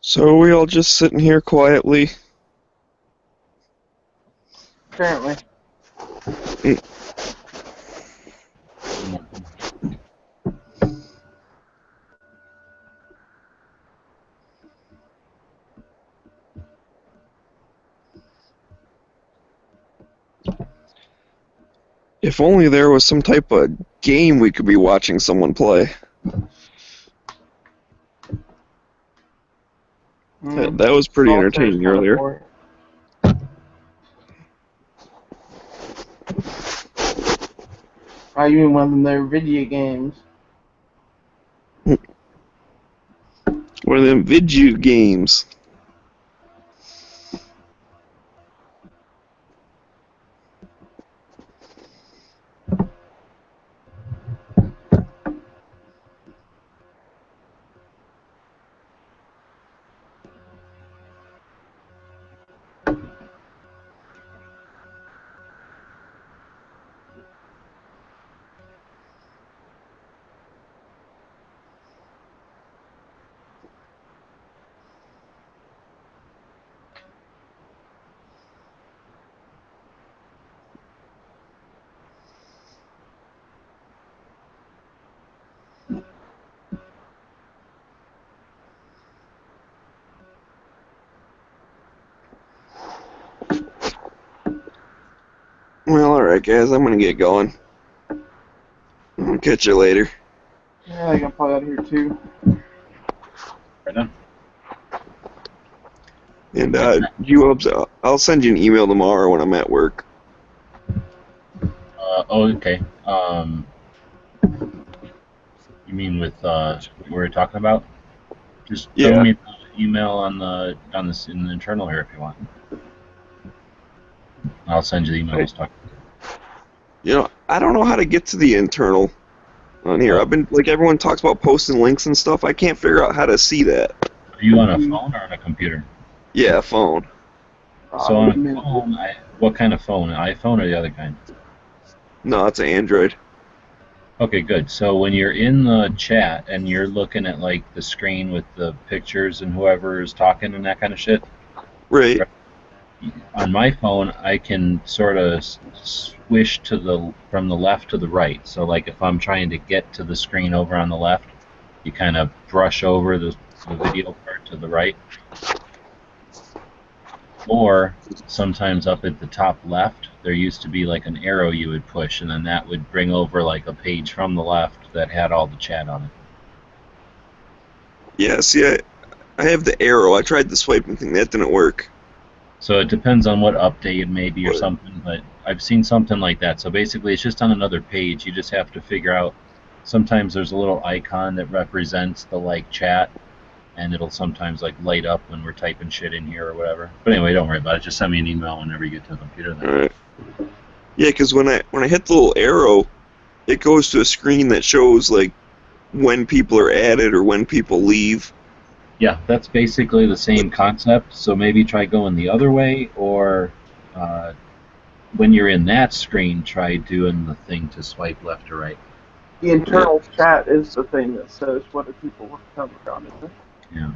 So are we all just sitting here quietly? Apparently. If only there was some type of game we could be watching someone play. That was pretty entertaining earlier. Oh, you mean one of their video games? One of them video games. right, guys, I'm gonna get going. I'll catch you later. Yeah, I think I'm probably out of here too. Right on. And I'll send you an email tomorrow when I'm at work. Okay. You mean with what we were talking about? Just throw me the email on this in the internal here if you want. I'll send you the email I was talking about. You know, I don't know how to get to the internal on here. I've been like everyone talks about posting links and stuff. I can't figure out how to see that. Are you on a phone or on a computer? Yeah, phone. So on a phone, what kind of phone? iPhone or the other kind? No, it's an Android. Okay, good. So when you're in the chat and you're looking at like the screen with the pictures and whoever is talking and that kind of shit. Right. On my phone, I can sort of swish from the left to the right. So like if I'm trying to get to the screen over on the left, you kind of brush over the video part to the right. Or sometimes up at the top left, there used to be like an arrow you would push, and then that would bring over like a page from the left that had all the chat on it. Yeah, see, I have the arrow. I tried the swiping thing. That didn't work. So it depends on what update it may be or something, but I've seen something like that. So basically it's just on another page. You just have to figure out, sometimes there's a little icon that represents the like chat, and it'll sometimes like light up when we're typing shit in here or whatever. But anyway, don't worry about it. Just send me an email whenever you get to the computer then. All right. Yeah, because when I hit the little arrow, it goes to a screen that shows like when people are added or when people leave. Yeah, that's basically the same concept. So maybe try going the other way, or when you're in that screen, try doing the thing to swipe left or right. The internal chat is the thing that says whether people want to come or not, isn't it? Yeah.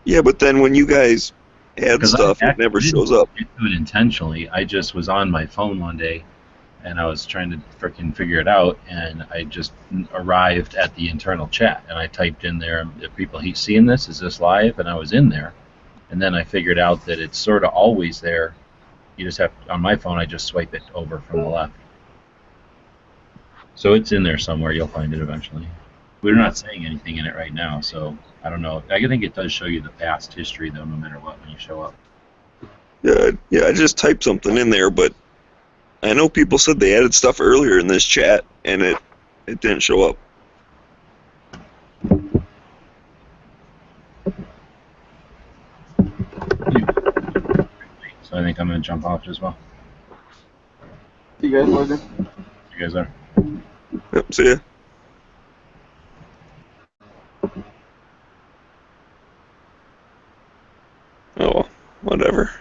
Yeah, but then when you guys add stuff, it never shows up. I didn't do it intentionally. I just was on my phone one day, and I was trying to freaking figure it out, and I just arrived at the internal chat, and I typed in there, "Are people seeing this? Is this live?" And I was in there, and then I figured out that it's sort of always there. You just have on my phone, I just swipe it over from the left. So it's in there somewhere. You'll find it eventually. We're not saying anything in it right now, so I don't know. I think it does show you the past history, though, no matter what, when you show up. Yeah, I just typed something in there, but I know people said they added stuff earlier in this chat, and it didn't show up. So I think I'm going to jump off as well. See you guys later. You guys are. Yep, see ya. Oh, whatever.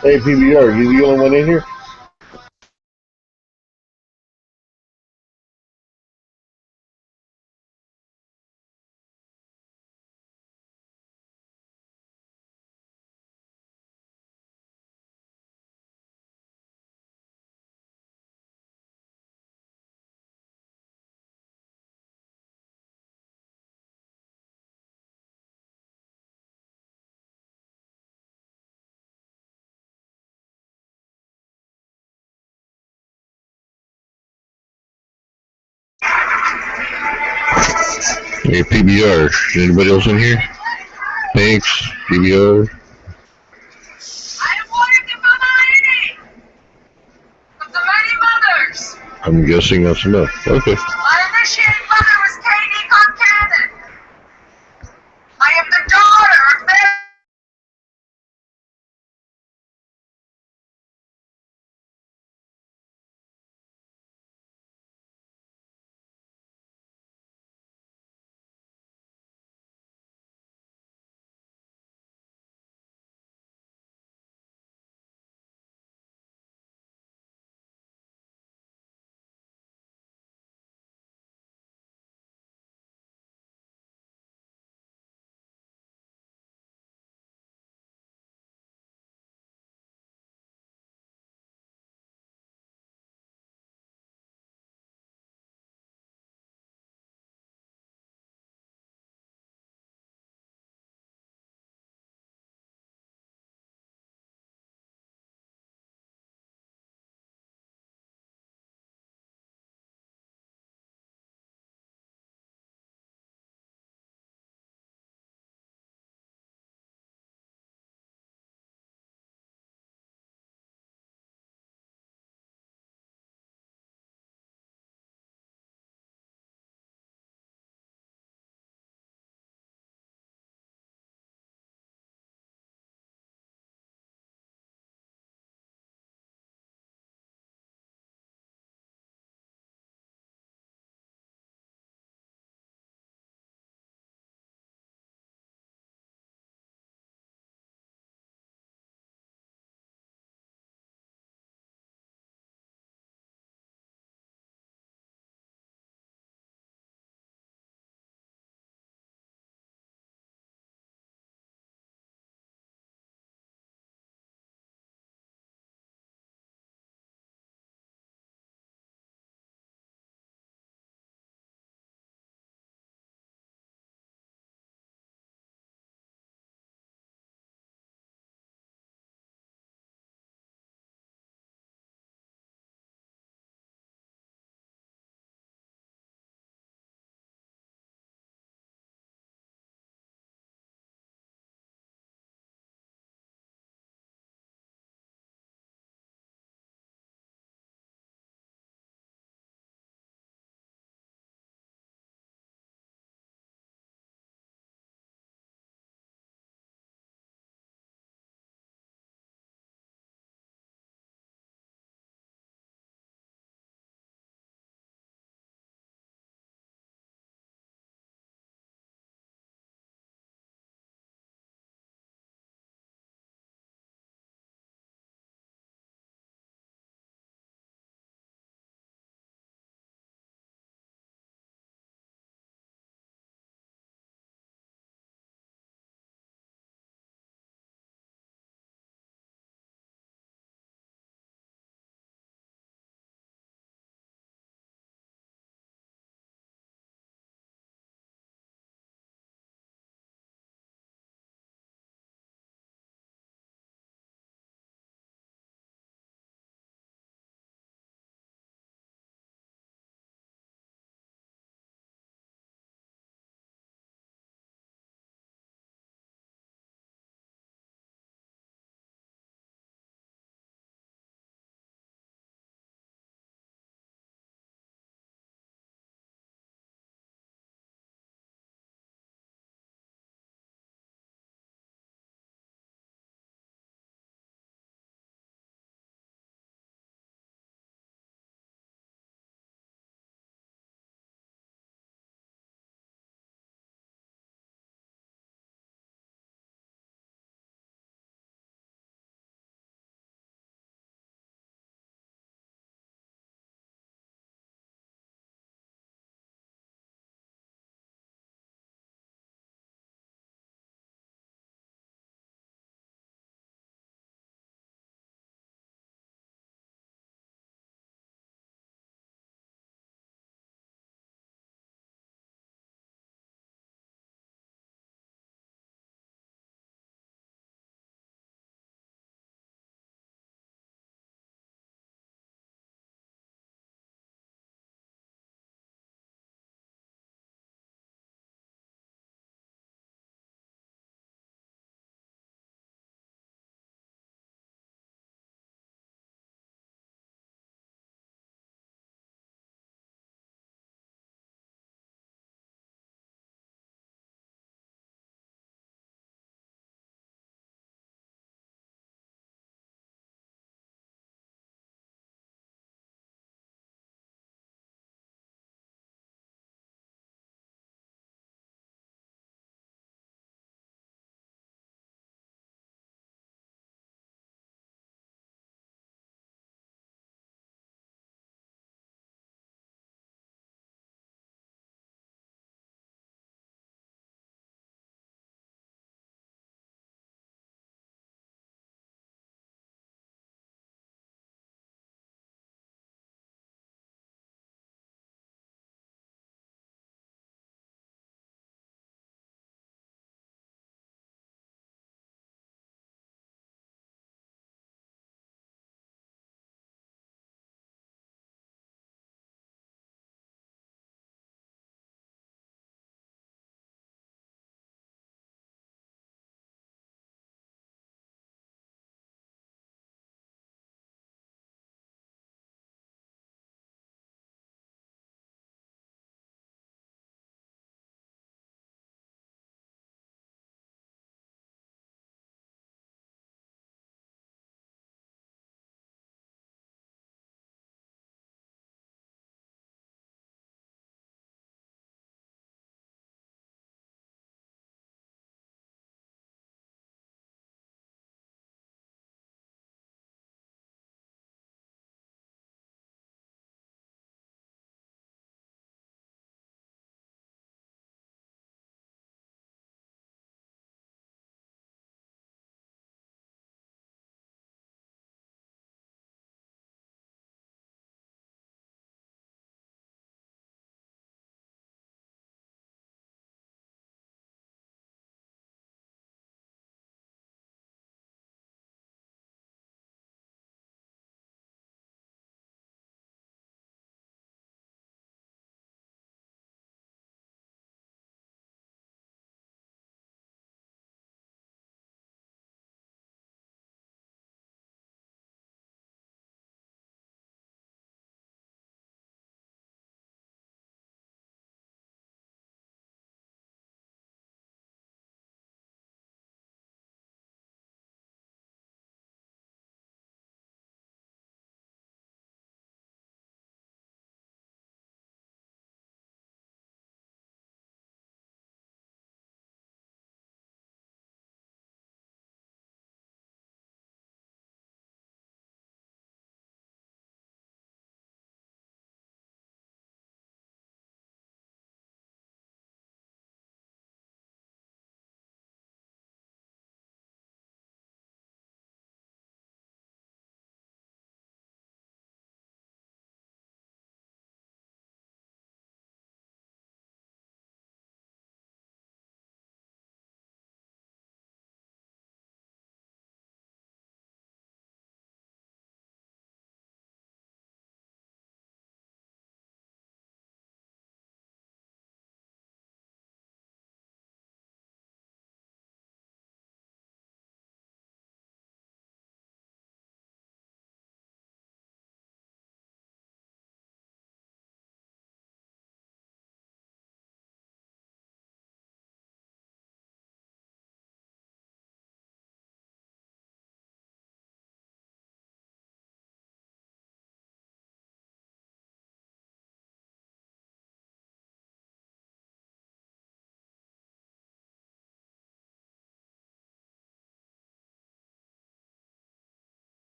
Hey, PBR, you the only one in here? Hey, PBR. Is anybody else in here? Thanks, PBR. I'm guessing that's enough. Okay.